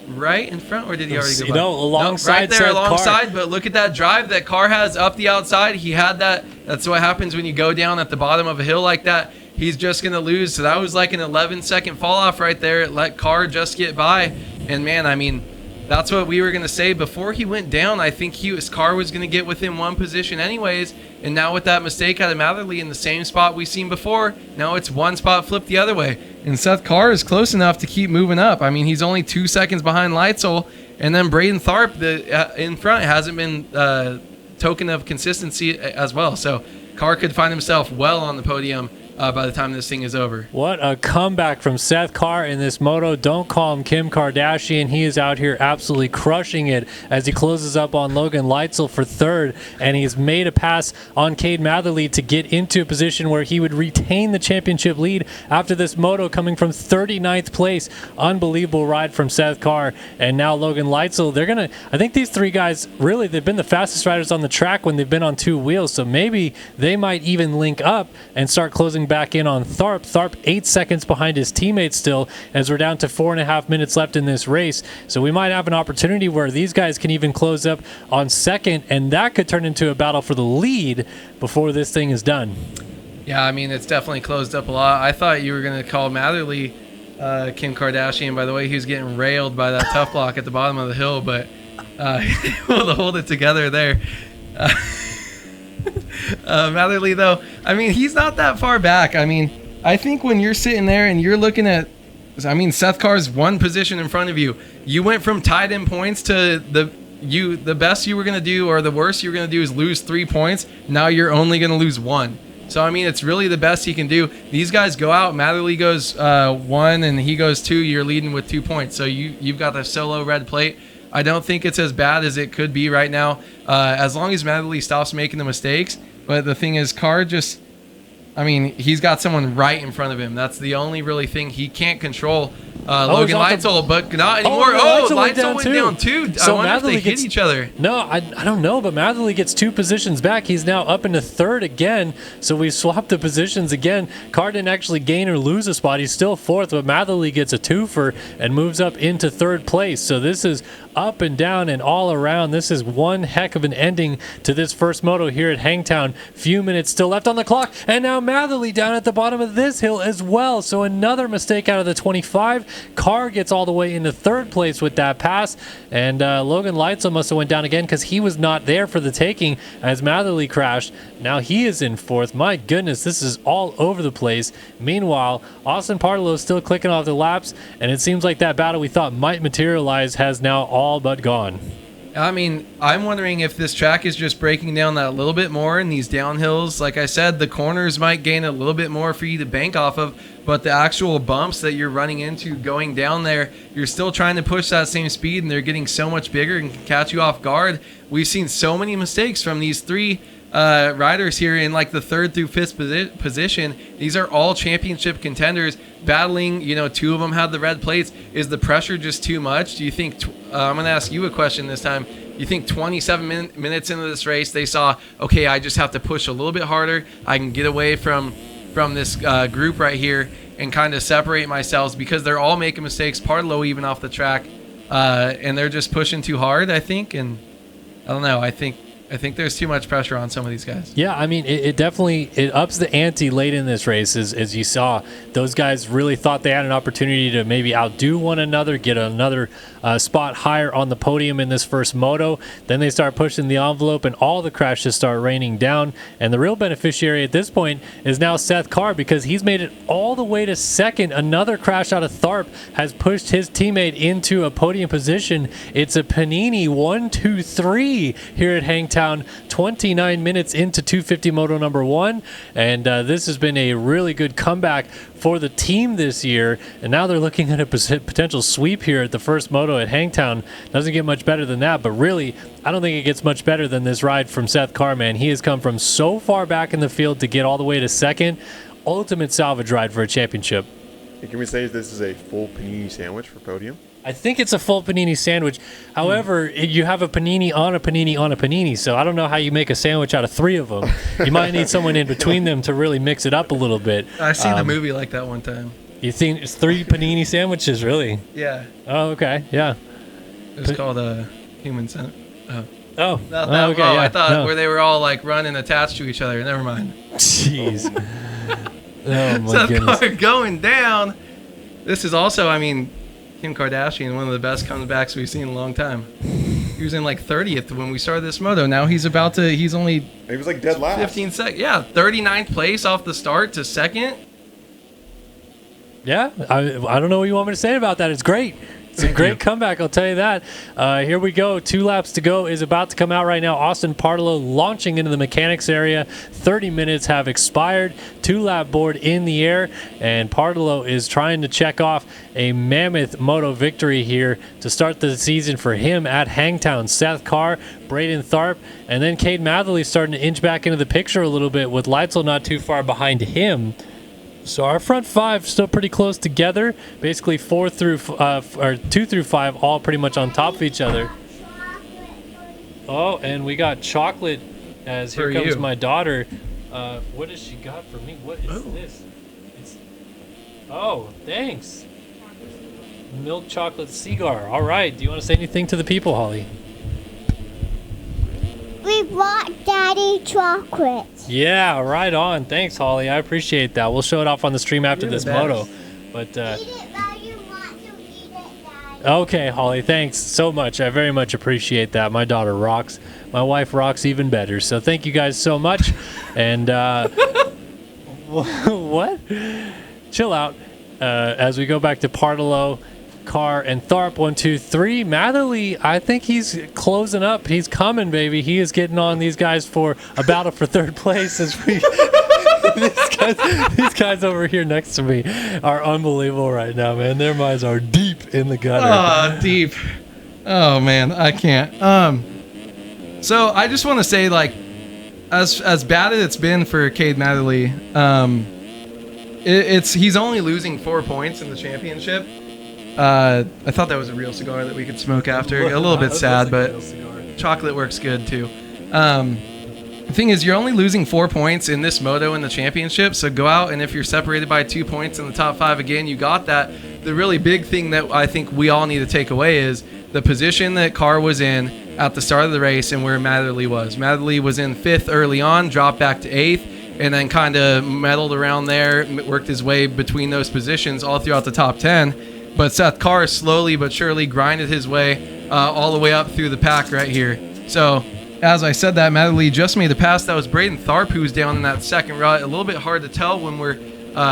right in front, or did he already go by? Alongside. Right there, Seth alongside. Carr. But look at that drive that Carr has up the outside. He had that. That's what happens when you go down at the bottom of a hill like that. He's just going to lose. So that was like an 11-second fall off right there. Let Carr just get by. And man, I mean, that's what we were going to say before he went down. I think Carr was going to get within one position anyways. And now with that mistake out of Matherly in the same spot we've seen before, now it's one spot flipped the other way. And Seth Carr is close enough to keep moving up. I mean, he's only 2 seconds behind Leitzel. And then Braden Tharp in front hasn't been token of consistency as well. So Carr could find himself well on the podium by the time this thing is over. What a comeback from Seth Carr in this moto. Don't call him Kim Kardashian. He is out here absolutely crushing it as he closes up on Logan Leitzel for third, and he's made a pass on Cade Matherly to get into a position where he would retain the championship lead after this moto, coming from 39th place. Unbelievable ride from Seth Carr, and now Logan Leitzel. I think these three guys, really, they've been the fastest riders on the track when they've been on two wheels, so maybe they might even link up and start closing back in on Tharp. Tharp 8 seconds behind his teammates still, as we're down to 4.5 minutes left in this race. So we might have an opportunity where these guys can even close up on second, and that could turn into a battle for the lead before this thing is done. Yeah, I mean, it's definitely closed up a lot. I thought you were going to call Matherly Kim Kardashian by the way he was getting railed by that tough block at the bottom of the hill, but able to hold it together there. Matherly, though, I mean, he's not that far back. I mean, I think when you're sitting there and you're looking at, I mean, Seth Carr's one position in front of you. You went from tied in points to the best you were going to do, or the worst you were going to do, is lose 3 points. Now you're only going to lose 1. So, I mean, it's really the best he can do. These guys go out. Matherly goes 1 and he goes 2. You're leading with 2 points. So you've got the solo red plate. I don't think it's as bad as it could be right now, as long as Matherly stops making the mistakes. But the thing is, Carr just, I mean, he's got someone right in front of him. That's the only really thing he can't control. Logan Leitzel, but not anymore. Leitzel went down too. So I wonder if they hit each other. No, I don't know, but Matherly gets 2 positions back. He's now up into third again, so we swapped the positions again. Carr didn't actually gain or lose a spot. He's still fourth, but Matherly gets a twofer and moves up into third place. So this is up and down and all around. This is one heck of an ending to this first moto here at Hangtown. Few minutes still left on the clock, and now Matherly down at the bottom of this hill as well. So another mistake out of the 25. Carr gets all the way into third place with that pass, and Logan Leitzel must have went down again because he was not there for the taking as Matherly crashed. Now he is in fourth. My goodness, this is all over the place. Meanwhile, Austin Parlow is still clicking off the laps, and it seems like that battle we thought might materialize has now all but gone. I mean, I'm wondering if this track is just breaking down that a little bit more in these downhills. Like I said, the corners might gain a little bit more for you to bank off of, but the actual bumps that you're running into going down there, you're still trying to push that same speed, and they're getting so much bigger and can catch you off guard. We've seen so many mistakes from these three riders here in like the third through fifth position. These are all championship contenders battling. You know, 2 of them had the red plates. Is the pressure just too much? Do you think I'm going to ask you a question this time. You think 27 minutes into this race they saw, okay, I just have to push a little bit harder, I can get away from this group right here and kind of separate myself, because they're all making mistakes, Parlow even off the track, and they're just pushing too hard, I think. And I don't know, I think there's too much pressure on some of these guys. Yeah, I mean, it definitely ups the ante late in this race. As you saw, those guys really thought they had an opportunity to maybe outdo one another, get another spot higher on the podium in this first moto. Then they start pushing the envelope, and all the crashes start raining down. And the real beneficiary at this point is now Seth Carr, because he's made it all the way to second. Another crash out of Tharp has pushed his teammate into a podium position. It's a Panini 1-2-3 here at Hangtown. 29 minutes into 250 Moto number 1, and this has been a really good comeback for the team this year, and now they're looking at a potential sweep here at the first moto at Hangtown. Doesn't get much better than that, but really, I don't think it gets much better than this ride from Seth Carr, man. He has come from so far back in the field to get all the way to second. Ultimate salvage ride for a championship. Can we say this is a full panini sandwich for podium? I think it's a full panini sandwich. However, you have a panini on a panini on a panini, so I don't know how you make a sandwich out of 3 of them. You might need someone in between them to really mix it up a little bit. I seen the movie like that one time. You think it's 3 panini sandwiches, really? Yeah. Oh, okay, yeah. It was called a human sandwich. Oh, okay. Yeah, I thought where they were all like running attached to each other. Never mind. Jeez. Oh my Seth goodness. Carr going down. This is also, I mean, Kim Kardashian, one of the best comebacks we've seen in a long time. He was in like 30th when we started this moto. Now he's he was like dead last. 15 seconds. Yeah, 39th place off the start to second. Yeah, I don't know what you want me to say about that. It's great. It's a great comeback, I'll tell you that. Here we go. 2 laps to go is about to come out right now. Austin Partolo launching into the mechanics area. 30 minutes have expired. 2-lap board in the air, and Partolo is trying to check off a mammoth moto victory here to start the season for him at Hangtown. Seth Carr, Braden Tharp, and then Cade Matherly starting to inch back into the picture a little bit with Leitzel not too far behind him. So our front 5 still pretty close together. Basically 2 through 5 all pretty much on top of each other. Oh, and we got chocolate as here comes my daughter. What has she got for me? What is this? Thanks. Milk chocolate cigar. All right. Do you want to say anything to the people, Holly? We brought Daddy chocolates. Yeah, right on. Thanks, Holly. I appreciate that. We'll show it off on the stream after this moto. But Eat it while you want to eat it, Daddy. okay, Holly, thanks so much. I very much appreciate that. My daughter rocks. My wife rocks even better. So thank you guys so much. And what? Chill out. As we go back to Partolo, Carr, and Tharp, 1, 2, 3. Matherly, I think he's closing up. He's coming, baby. He is getting on these guys for a battle for third place. As we, these guys over here next to me are unbelievable right now, man. Their minds are deep in the gutter. Oh, deep. Oh man, I can't. So I just want to say, like, as bad as it's been for Cade Matherly, he's only losing 4 points in the championship. I thought that was a real cigar that we could smoke after. A little bit sad, but chocolate works good too. The thing is, you're only losing 4 points in this moto in the championship, so go out, and if you're separated by 2 points in the top 5 again, you got that. The really big thing that I think we all need to take away is the position that Carr was in at the start of the race and where Matherly was. Matherly was in 5th early on, dropped back to 8th, and then kind of meddled around there, worked his way between those positions all throughout the top 10. But Seth Carr slowly but surely grinded his way all the way up through the pack right here. So, as I said that, Matherly just made a pass. That was Braden Tharp, who was down in that second rut. A little bit hard to tell when we're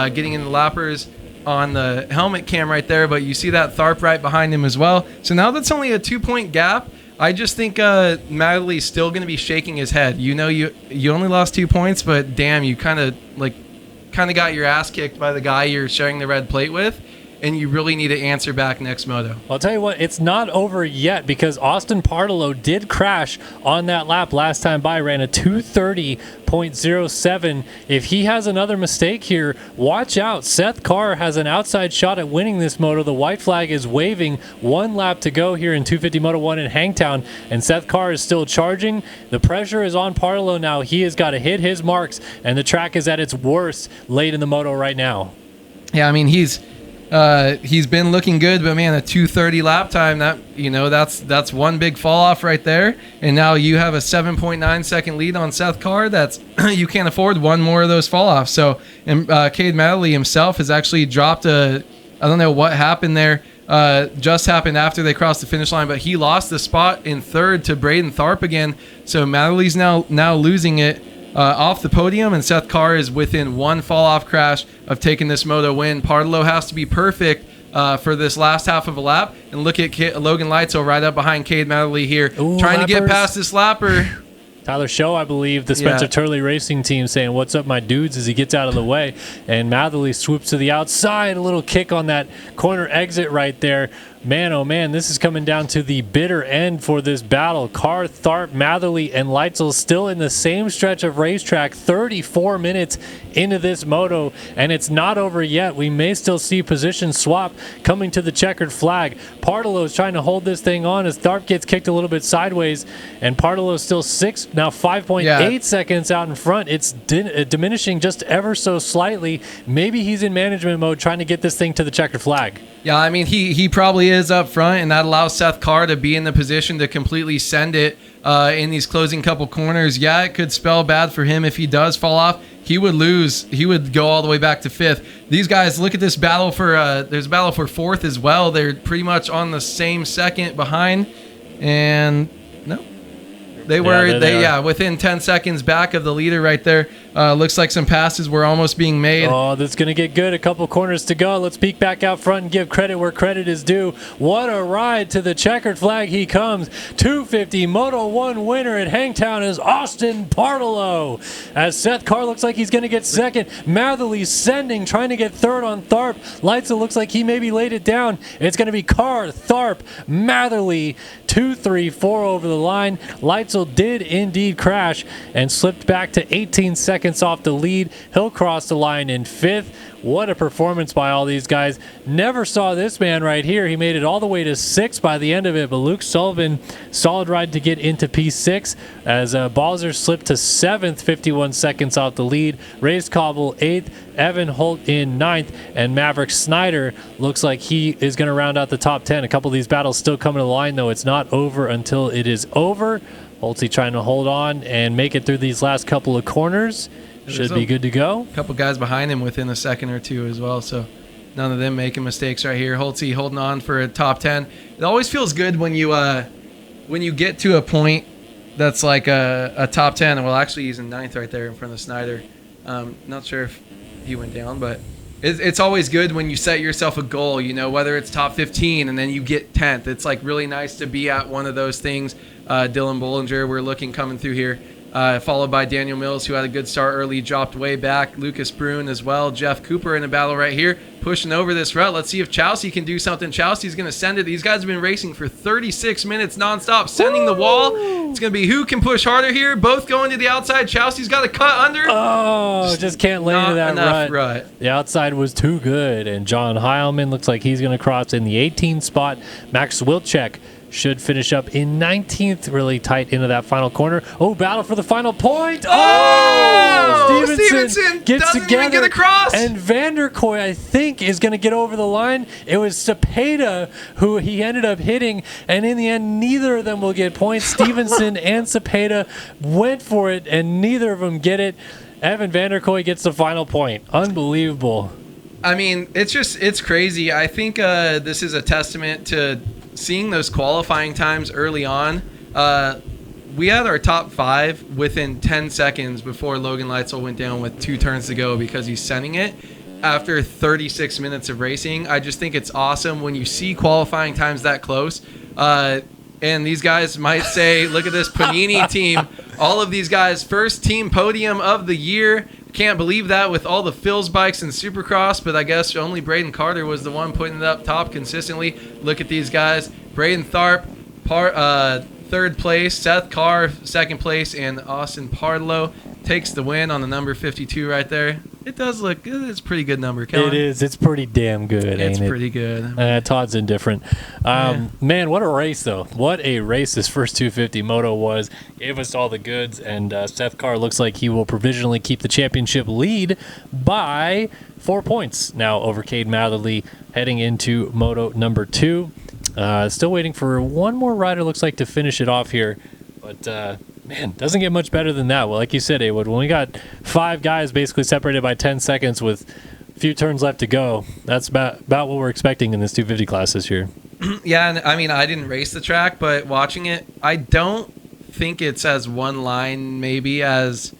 getting into lappers on the helmet cam right there, but you see that Tharp right behind him as well. So now that's only a 2-point gap. I just think Matherly's still going to be shaking his head. You know, you only lost 2 points, but damn, you kind of got your ass kicked by the guy you're sharing the red plate with. And you really need to answer back next moto. I'll tell you what, it's not over yet because Austin Partolo did crash on that lap last time by, ran a 2:30.07. If he has another mistake here, watch out. Seth Carr has an outside shot at winning this moto. The white flag is waving. 1 lap to go here in 250 Moto 1 in Hangtown, and Seth Carr is still charging. The pressure is on Partolo now. He has got to hit his marks, and the track is at its worst late in the moto right now. Yeah, I mean, he's been looking good, but man, a 2:30 lap time, that's one big fall off right there. And now you have a 7.9 second lead on Seth Carr. That's you can't afford one more of those fall offs. So, and Cade Matherly himself has actually dropped I don't know what happened there. Just happened after they crossed the finish line, but he lost the spot in 3rd to Braden Tharp again. So Matherly's now losing it. Off the podium, and Seth Carr is within 1 fall-off crash of taking this moto win. Partolo has to be perfect for this last half of a lap, and look at Logan Leitzel right up behind Cade Matherly here, trying to get past this lapper. Tyler Show, I believe, the Spencer Turley Racing team saying, "What's up, my dudes?" as he gets out of the way, and Matherly swoops to the outside. A little kick on that corner exit right there. Man, oh man, this is coming down to the bitter end for this battle. Carr, Tharp, Matherly, and Leitzel still in the same stretch of racetrack, 34 minutes into this moto, and it's not over yet. We may still see position swap coming to the checkered flag. Partolo is trying to hold this thing on as Tharp gets kicked a little bit sideways, and Partolo is still 5.8 seconds out in front. It's diminishing just ever so slightly. Maybe he's in management mode trying to get this thing to the checkered flag. Yeah, I mean, he probably is up front, and that allows Seth Carr to be in the position to completely send it in these closing couple corners. Yeah, it could spell bad for him if he does fall off. He would lose. He would go all the way back to 5th. These guys, look at this battle for there's a battle for 4th as well. They're pretty much on the same second behind, and no. They were within 10 seconds back of the leader right there. Looks like some passes were almost being made. Oh, that's going to get good. A couple corners to go. Let's peek back out front and give credit where credit is due. What a ride to the checkered flag he comes. 250 Moto 1 winner at Hangtown is Austin Partolo. As Seth Carr looks like he's going to get second. Matherly sending, trying to get third on Tharp. Leitzel looks like he maybe laid it down. It's going to be Carr, Tharp, Matherly, 2, 3, 4 over the line. Leitzel did indeed crash and slipped back to 18 seconds off the lead. He'll cross the line in 5th. What a performance by all these guys. Never saw this man right here. He made it all the way to 6th by the end of it, but Luke Sullivan, solid ride to get into P6 as Balzer slipped to 7th, 51 seconds off the lead. Race Cobble 8th, Evan Holt in 9th, and Maverick Snyder looks like he is going to round out the top 10. A couple of these battles still coming to the line, though. It's not over until it is over. Holtzy trying to hold on and make it through these last couple of corners. Should be good to go. A couple guys behind him within a second or two as well, so none of them making mistakes right here. Holtzy holding on for a top 10. It always feels good when you get to a point that's like a top 10. Well, actually, he's in 9th right there in front of Snyder. Not sure if he went down, but it's always good when you set yourself a goal, whether it's top 15 and then you get 10th. It's like really nice to be at one of those things. Dylan Bollinger, we're looking coming through here. Followed by Daniel Mills, who had a good start early, dropped way back. Lucas Bruin as well. Jeff Cooper in a battle right here, pushing over this route. Let's see if Chelsea can do something. Chelsea's going to send it. These guys have been racing for 36 minutes nonstop, sending the wall. It's going to be who can push harder here. Both going to the outside. Chelsea's got to cut under. Oh, just can't land that enough rut. The outside was too good, and John Heilman looks like he's going to cross in the 18th spot. Max Wilczek should finish up in 19th, really tight into that final corner. Oh, battle for the final point. Oh, Stevenson gets doesn't together, even get across. And Vanderkoy, I think, is going to get over the line. It was Cepeda who he ended up hitting, and in the end, neither of them will get points. Stevenson and Cepeda went for it, and neither of them get it. Evan Vanderkoy gets the final point. Unbelievable. I mean, it's crazy. I think this is a testament to seeing those qualifying times early on. We had our top 5 within 10 seconds before Logan Leitzel went down with 2 turns to go because he's sending it after 36 minutes of racing. I just think it's awesome when you see qualifying times that close. And these guys might say, look at this Panini team. All of these guys, first team podium of the year. Can't believe that with all the Phil's bikes and Supercross, but I guess only Braden Carter was the one putting it up top consistently. Look at these guys. Braden Tharp, 3rd place. Seth Carr, 2nd place. And Austin Partolo takes the win on the number 52 right there. It does look good. It's a pretty good number, Kellen. It is. It's pretty damn good, It's ain't it? pretty good. Todd's indifferent. Man, what a race, though. What a race this first 250 Moto was. Gave us all the goods, and Seth Carr looks like he will provisionally keep the championship lead by 4 points now over Cade Matherly heading into Moto number 2. Still waiting for one more rider, looks like, to finish it off here. But, man, doesn't get much better than that. Well, like you said, Awood, when we got 5 guys basically separated by 10 seconds with a few turns left to go, that's about what we're expecting in this 250 class this year. Yeah, and I mean, I didn't race the track, but watching it, I don't think it's as one line maybe as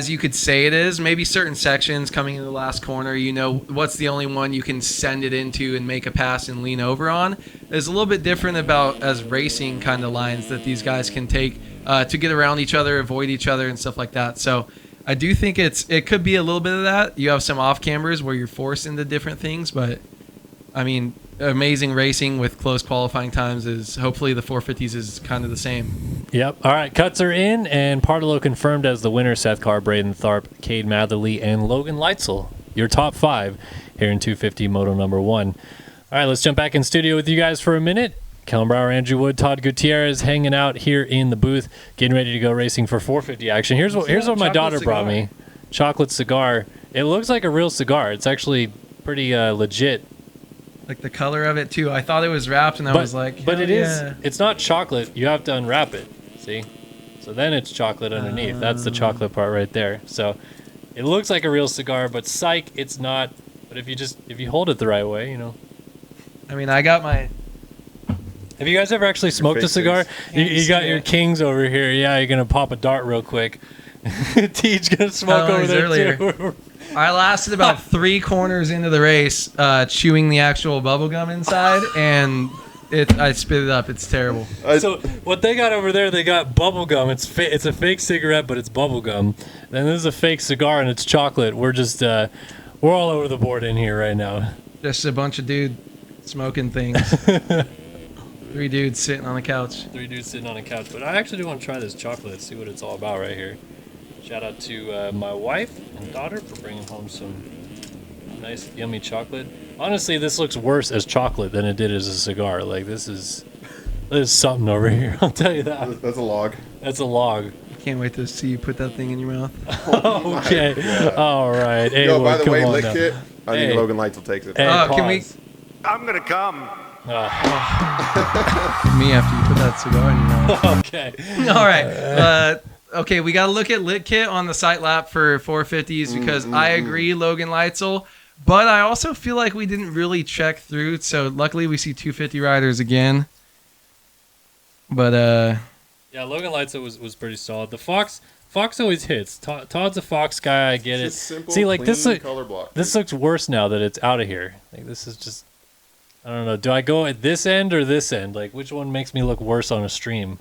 you could say it is. Maybe certain sections coming in the last corner, what's the only one you can send it into and make a pass and lean over on. There's a little bit different about as racing kind of lines that these guys can take to get around each other, avoid each other, and stuff like that. So I do think it could be a little bit of that. You have some off-cameras where you're forced into different things, but, I mean, amazing racing with close qualifying times is hopefully the 450s is kind of the same. Yep. All right, cuts are in, and Partolo confirmed as the winner. Seth Carr, Braden Tharp, Cade Matherly, and Logan Leitzel, your top 5 here in 250 Moto number 1. All right, let's jump back in studio with you guys for a minute. Kellen Brower, Andrew Wood, Todd Gutierrez hanging out here in the booth, getting ready to go racing for 450 action. Here's what my daughter brought me. Chocolate cigar. It looks like a real cigar. It's actually pretty legit. Like the color of it too. I thought it was wrapped, and I was like, but it is. It's not chocolate. You have to unwrap it. See, so then it's chocolate underneath. That's the chocolate part right there. So it looks like a real cigar, but psych, it's not. But if you hold it the right way, I mean, I got my. Have you guys ever actually smoked a cigar? You got your Kings over here. Yeah, you're gonna pop a dart real quick. Teach gonna smoke over there too. I lasted about 3 corners into the race, chewing the actual bubble gum inside, and I spit it up. It's terrible. So what they got over there, they got bubble gum. It's a fake cigarette, but it's bubble gum. Then there's a fake cigar, and it's chocolate. We're just we're all over the board in here right now. Just a bunch of dudes smoking things. 3 dudes sitting on the couch. 3 dudes sitting on a couch. But I actually do want to try this chocolate, see what it's all about right here. Shout out to my wife and daughter for bringing home some nice, yummy chocolate. Honestly, this looks worse as chocolate than it did as a cigar. Like, there's something over here. I'll tell you that. That's a log. That's a log. Can't wait to see you put that thing in your mouth. Okay. All right. Hey, Yo, by the way, lick now. it. I think Logan Lights will take it. Hey, can we? I'm gonna come. Me after you put that cigar in your mouth. Okay. All right. Okay, we got to look at Lit Kit on the site lap for 450s because I agree, Logan Leitzel. But I also feel like we didn't really check through. So luckily we see 250 riders again. But yeah, Logan Leitzel was pretty solid. The Fox always hits. Todd's a Fox guy. I get it. Simple, see, like this color block. This looks worse now that it's out of here. Like this is just. I don't know. Do I go at this end or this end? Like which one makes me look worse on a stream?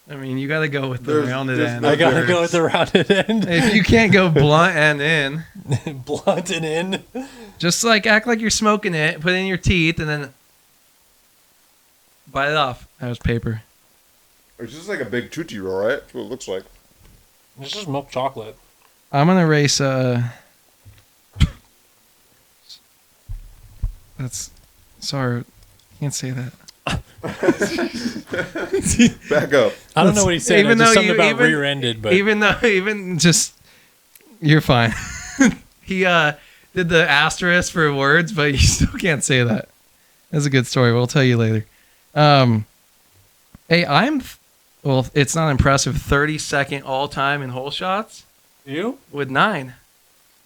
I mean, you got to go with the rounded end. I gotta go with the rounded end. If you can't go blunt and in, blunt and in, just like act like you're smoking it, put it in your teeth, and then bite it off. That was paper. It's just like a big Tootsie Roll, right? That's what it looks like. It's just milk chocolate. I'm gonna race. That's sorry, can't say that. Back up. I don't know what he's saying. Even Just though something about rear-ended, but even just you're fine. He did the asterisk for words, but you still can't say that. That's a good story. We'll tell you later. Hey, well, it's not impressive. 32nd all time in hole shots. You with 9.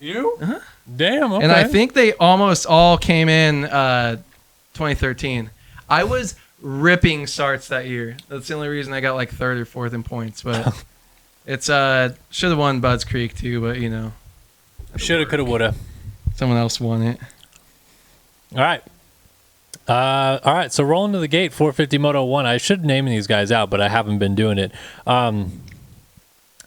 You? Uh-huh. Damn. Okay. And I think they almost all came in 2013. I was ripping starts that year. That's the only reason I got like 3rd or 4th in points. But it's should have won Budds Creek too. But you know, shoulda, coulda, woulda. Someone else won it. All right. All right. So rolling to the gate, 450 Moto 1. I should name these guys out, but I haven't been doing it.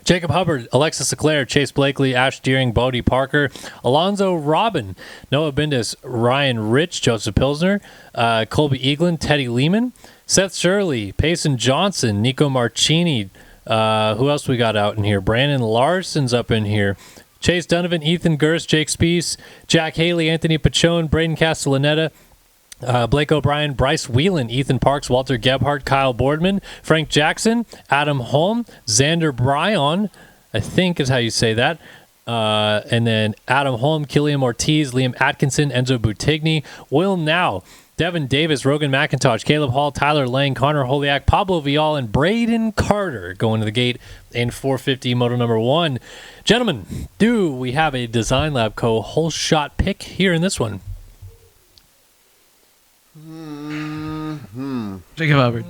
Jacob Hubbard, Alexis Leclerc, Chase Blakely, Ash Deering, Bodie Parker, Alonzo Robin, Noah Bindis, Ryan Rich, Joseph Pilsner, Colby Eaglin, Teddy Lehman, Seth Shirley, Payson Johnson, Nico Marchini. Who else we got out in here? Brandon Larson's up in here. Chase Donovan, Ethan Gurst, Jake Spees, Jack Haley, Anthony Pachone, Braden Castellaneta, Blake O'Brien, Bryce Whelan, Ethan Parks, Walter Gebhardt, Kyle Boardman, Frank Jackson, Adam Holm, Xander Bryan, I think is how you say that. And then Adam Holm, Killian Ortiz, Liam Atkinson, Enzo Butigny, Will Now, Devin Davis, Rogan McIntosh, Caleb Hall, Tyler Lang, Connor Holiak, Pablo Vial, and Braden Carter going to the gate in 450 Moto number 1. Gentlemen, do we have a Design Lab Co. whole shot pick here in this one? Jacob Hubbard.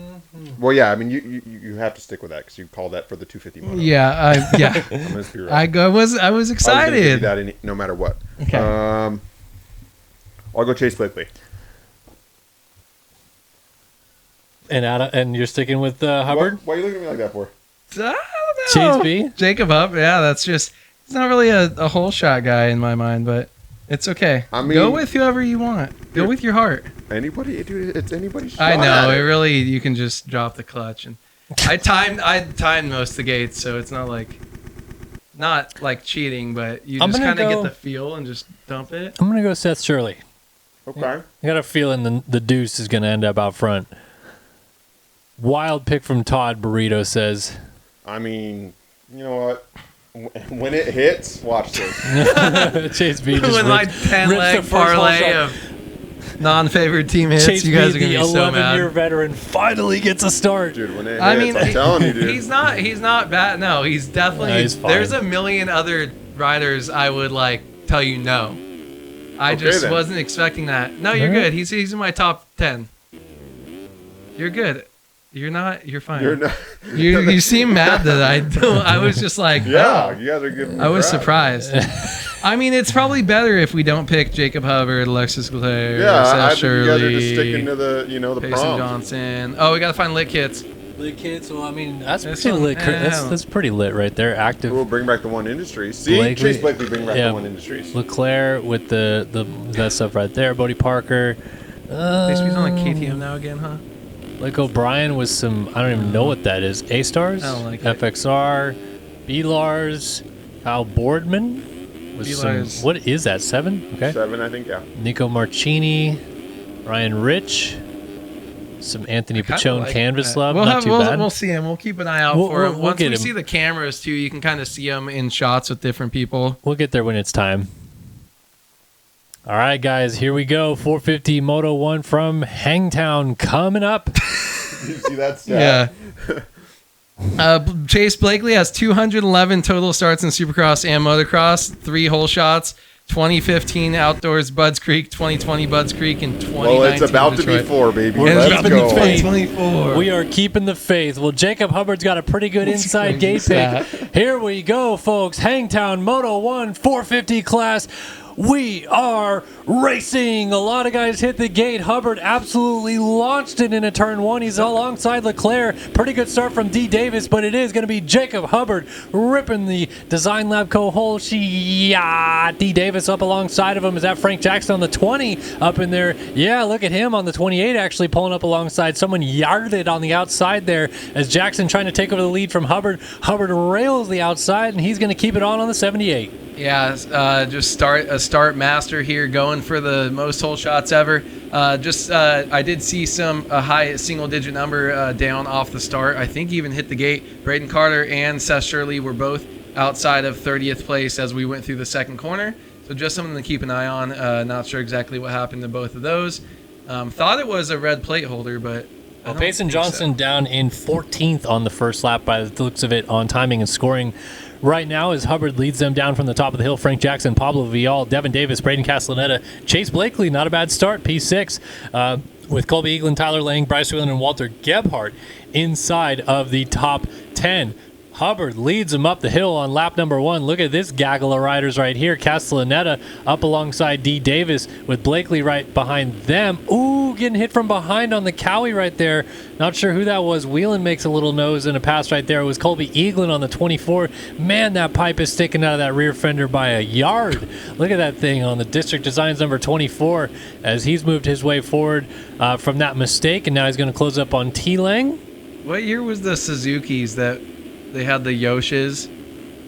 Well, yeah, I mean, you have to stick with that because you called that for the 250 Moto. Yeah, yeah. I'm gonna be right. I was excited. I was gonna give you that no matter what. Okay. I'll go Chase Blakely. And you're sticking with Hubbard? Why are you looking at me like that for? I don't know. Chase B? Jacob Hubbard. Yeah, that's just. He's not really a whole shot guy in my mind, but it's okay. I mean, go with whoever you want. Go with your heart. Anybody, dude. It's anybody's shot. I know. It really. You can just drop the clutch, and I timed most of the gates, so it's not like cheating, but you just kind of get the feel and just dump it. I'm gonna go Seth Shirley. Okay. I got a feeling the deuce is gonna end up out front. Wild pick from Todd Burrito says. I mean, you know what? When it hits, watch this. Chase B just with my 10-leg parlay of non-favored team hits, Chase you guys B, are gonna be so mad. the 11-year veteran finally gets a start. Dude, when it hits, I'm telling you, dude. He's not bad. No, he's definitely. No, he's fine. There's a million other riders I would tell you no. I just wasn't expecting that. No, you're good. He's in my top 10. You're good. You're not. You're fine. You're not. You seem mad that I don't. I was just like, Yeah, oh. you guys are giving me I was crap. surprised. I mean, it's probably better if we don't pick Jacob Hubbard, Alexis Claire, Yeah, I Seth think you guys are just Shirley, sticking to the, the Payson prompt. Johnson. Oh, we gotta find lit kits. Lit kids. Well, I mean, that's This pretty one- lit. That's pretty lit right there. Active. We'll bring back the One Industries. See, Blakely- Chase Blakely bring back yeah. the One Industries. Leclerc with that stuff right there. Bodie Parker. He's on like KTM now again, huh? Like O'Brien with some, I don't even know what that is. A-Stars? I don't like it. FXR. B-Lars. Kyle Boardman. With B-Lars. some, what is that, 7? Okay. 7, I think, yeah. Nico Marchini. Ryan Rich. Some Anthony Pachone like canvas that. love. Not too bad. We'll see him. We'll keep an eye out for him. We'll Once get we him. see the cameras too, you can kind of see him in shots with different people. We'll get there when it's time. All right, guys, here we go. 450 Moto 1 from Hangtown coming up. You see that stat? Yeah. Chase Blakely has 211 total starts in Supercross and Motocross, 3 whole shots. 2015 Outdoors Budds Creek, 2020 Budds Creek, and 2019 Well, it's about Detroit. to be 4, baby. We're Let's keeping the go. faith. 2024. We are keeping the faith. Well, Jacob Hubbard's got a pretty good inside gate pick. Here we go, folks. Hangtown Moto 1 450 class. We are racing. A lot of guys hit the gate. Hubbard absolutely launched it into turn 1. He's alongside Leclerc. Pretty good start from D. Davis, but it is going to be Jacob Hubbard ripping the Design Lab co-hole. D. Davis up alongside of him. Is that Frank Jackson on the 20 up in there? Yeah, look at him on the 28 actually pulling up alongside. Someone yarded on the outside there as Jackson trying to take over the lead from Hubbard. Hubbard rails the outside, and he's going to keep it on the 78. Yeah, just start master here, going for the most hole shots ever. I did see a high single-digit number down off the start. I think even hit the gate. Braden Carter and Seth Shirley were both outside of 30th place as we went through the second corner. So just something to keep an eye on. Not sure exactly what happened to both of those. Thought it was a red plate holder, but I don't Payson think Johnson so. down in 14th on the first lap by the looks of it on timing and scoring. Right now, as Hubbard leads them down from the top of the hill, Frank Jackson, Pablo Vial, Devin Davis, Braden Castellaneta, Chase Blakely, not a bad start, P6, with Colby Eaglin, Tyler Lang, Bryce Whelan, and Walter Gebhardt inside of the top 10. Hubbard leads him up the hill on lap number 1. Look at this gaggle of riders right here. Castellaneta up alongside D. Davis with Blakely right behind them. Ooh, getting hit from behind on the Cowie right there. Not sure who that was. Whelan makes a little nose and a pass right there. It was Colby Eaglin on the 24. Man, that pipe is sticking out of that rear fender by a yard. Look at that thing on the District Designs number 24 as he's moved his way forward from that mistake, and now he's going to close up on T-Lang. What year was the Suzuki's that they had the Yoshes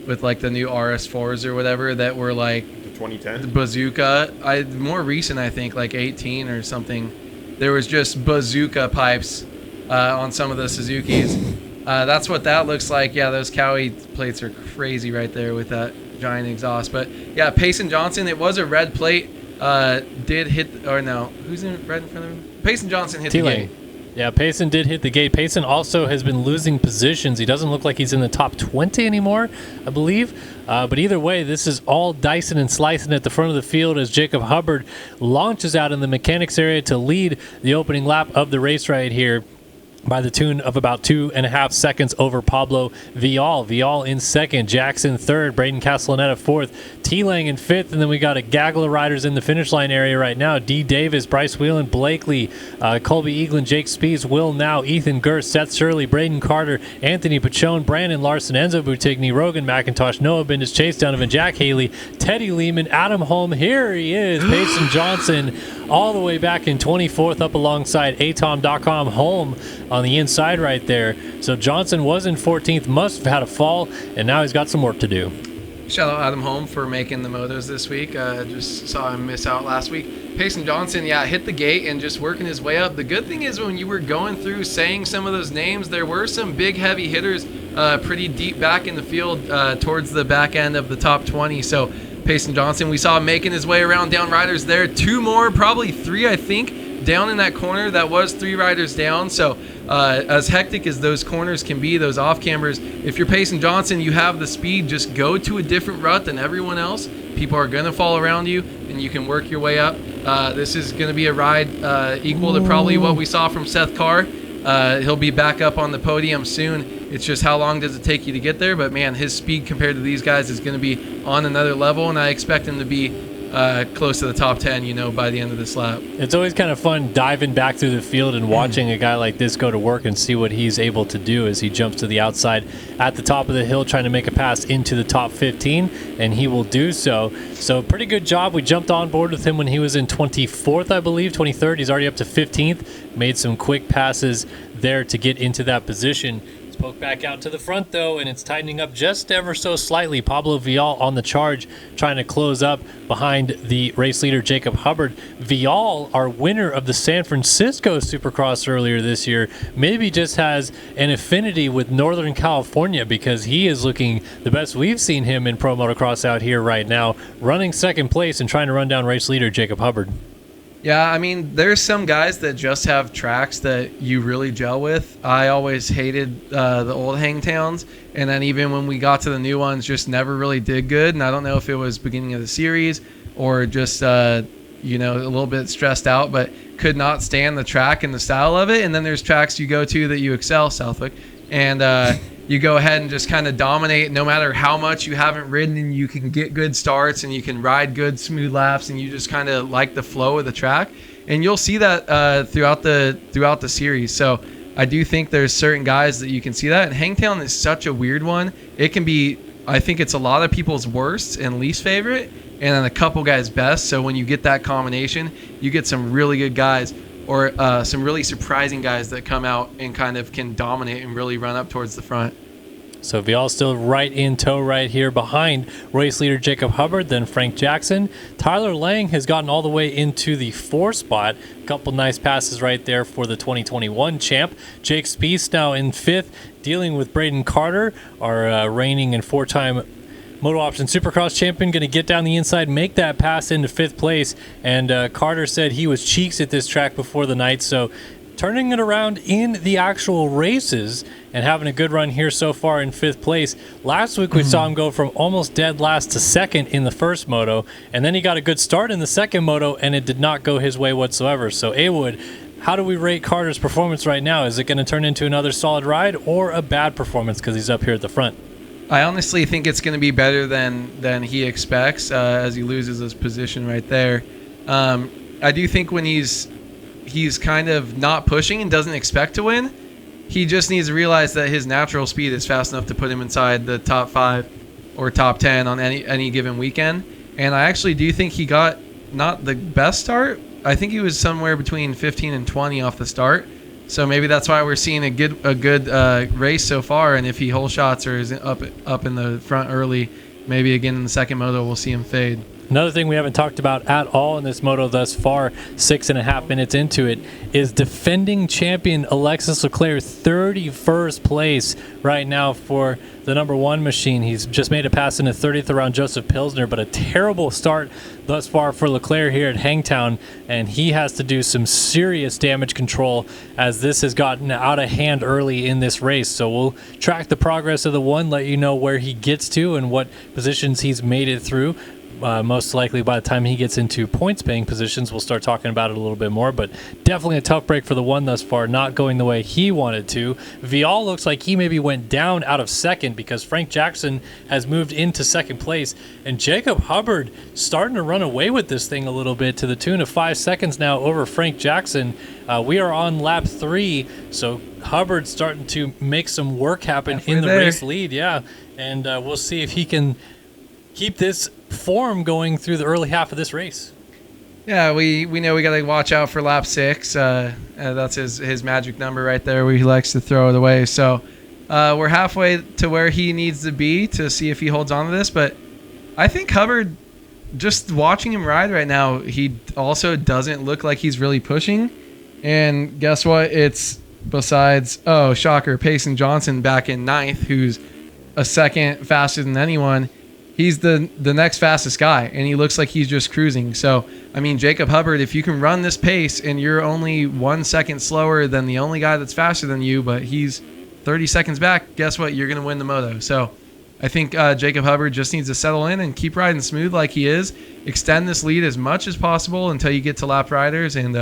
with like the new RS4s or whatever that were like The 2010? bazooka? More recent, I think, like 18 or something. There was just bazooka pipes on some of the Suzuki's. That's what that looks like. Yeah, those Cowie plates are crazy right there with that giant exhaust. But yeah, Payson Johnson, it was a red plate. Did hit, or no, who's in red in front of him? Payson Johnson hit the gate. Yeah, Payson did hit the gate. Payson also has been losing positions. He doesn't look like he's in the top 20 anymore, I believe. But either way, this is all dicing and slicing at the front of the field as Jacob Hubbard launches out in the mechanics area to lead the opening lap of the race right here by the tune of about 2.5 seconds over Pablo Vial. Vial in second, Jackson third, Braden Castellaneta fourth, T-Lang in fifth, and then we got a gaggle of riders in the finish line area right now. D. Davis, Bryce Whelan, Blakely, Colby Eaglin, Jake Spees, Will Now, Ethan Gurst, Seth Shirley, Braden Carter, Anthony Pachone, Brandon Larson, Enzo Butigny, Rogan McIntosh, Noah Bendis, Chase Donovan, Jack Haley, Teddy Lehman, Adam Holm. Here he is, Payson Johnson, all the way back in 24th up alongside atom.com Holm on the inside right there. So Johnson was in 14th, must have had a fall, and now he's got some work to do. Shout out Adam Holm for making the motos this week. Just saw him miss out last week. Payson Johnson, yeah, hit the gate and just working his way up. The good thing is when you were going through saying some of those names, there were some big heavy hitters pretty deep back in the field towards the back end of the top 20. So Payson Johnson, we saw him making his way around down riders there. 2 more, probably 3, I think, down in that corner. That was 3 riders down. So as hectic as those corners can be, those off-campers, if you're Payson Johnson, you have the speed, just go to a different rut than everyone else. People are going to fall around you, and you can work your way up. This is going to be a ride equal to probably what we saw from Seth Carr He'll be back up on the podium soon. It's just how long does it take you to get there? But man, his speed compared to these guys is going to be on another level, and I expect him to be close to the top 10, by the end of this lap. It's always kind of fun diving back through the field and watching a guy like this go to work and see what he's able to do as he jumps to the outside at the top of the hill trying to make a pass into the top 15, and he will do so. So pretty good job. We jumped on board with him when he was in 24th, I believe, 23rd. He's already up to 15th. Made some quick passes there to get into that position. Spoke back out to the front, though, and it's tightening up just ever so slightly. Pablo Vial on the charge, trying to close up behind the race leader, Jacob Hubbard. Vial, our winner of the San Francisco Supercross earlier this year, maybe just has an affinity with Northern California because he is looking the best we've seen him in pro motocross out here right now, running second place and trying to run down race leader Jacob Hubbard. Yeah, I mean, there's some guys that just have tracks that you really gel with. I always hated the old Hangtowns, and then even when we got to the new ones, just never really did good. And I don't know if it was beginning of the series or just, a little bit stressed out, but could not stand the track and the style of it. And then there's tracks you go to that you excel, Southwick, and you go ahead and just kind of dominate no matter how much you haven't ridden, and you can get good starts and you can ride good smooth laps, and you just kind of like the flow of the track, and you'll see that throughout the series. So I do think there's certain guys that you can see that, and Hangtown is such a weird one. It can be, I think it's a lot of people's worst and least favorite, and then a couple guys best. So when you get that combination, you get some really good guys, or some really surprising guys that come out and kind of can dominate and really run up towards the front. So Vial still right in tow right here behind race leader Jacob Hubbard, then Frank Jackson. Tyler Lang has gotten all the way into the 4th spot. A couple nice passes right there for the 2021 champ. Jake Spieth now in 5th, dealing with Braden Carter, our reigning and 4-time Moto Option Supercross champion, going to get down the inside, make that pass into 5th place. And Carter said he was cheeks at this track before the night, so turning it around in the actual races and having a good run here so far in 5th place. Last week we saw him go from almost dead last to 2nd in the first moto, and then he got a good start in the second moto, and it did not go his way whatsoever. So A-Wood, how do we rate Carter's performance right now? Is it going to turn into another solid ride or a bad performance because he's up here at the front? I honestly think it's going to be better than he expects as he loses his position right there. I do think when he's kind of not pushing and doesn't expect to win, he just needs to realize that his natural speed is fast enough to put him inside the top 5 or top 10 on any given weekend. And I actually do think he got not the best start. I think he was somewhere between 15 and 20 off the start. So maybe that's why we're seeing a good race so far. And if he hole shots or is up in the front early, maybe again in the second moto we'll see him fade. Another thing we haven't talked about at all in this moto thus far, 6.5 minutes into it, is defending champion Alexis Leclerc, 31st place right now for the number 1 machine. He's just made a pass in the 30th around Joseph Pilsner, but a terrible start thus far for Leclerc here at Hangtown, and he has to do some serious damage control as this has gotten out of hand early in this race. So we'll track the progress of the 1, let you know where he gets to and what positions he's made it through. Most likely by the time he gets into points paying positions, we'll start talking about it a little bit more, but definitely a tough break for the 1 thus far, not going the way he wanted to. Vial looks like he maybe went down out of 2nd because Frank Jackson has moved into 2nd place, and Jacob Hubbard starting to run away with this thing a little bit to the tune of 5 seconds now over Frank Jackson. We are on lap 3, so Hubbard's starting to make some work happen in the race lead, and we'll see if he can keep this form going through the early half of this race. Yeah, we know we got to watch out for lap 6. That's his magic number right there where he likes to throw it away. So we're halfway to where he needs to be to see if he holds on to this. But I think Hubbard, just watching him ride right now, he also doesn't look like he's really pushing. And guess what? It's besides, shocker, Payson Johnson back in 9th, who's a second faster than anyone. He's the next fastest guy, and he looks like he's just cruising. So, I mean, Jacob Hubbard, if you can run this pace and you're only 1 second slower than the only guy that's faster than you, but he's 30 seconds back, guess what? You're going to win the moto. So I think Jacob Hubbard just needs to settle in and keep riding smooth like he is. Extend this lead as much as possible until you get to lap riders, and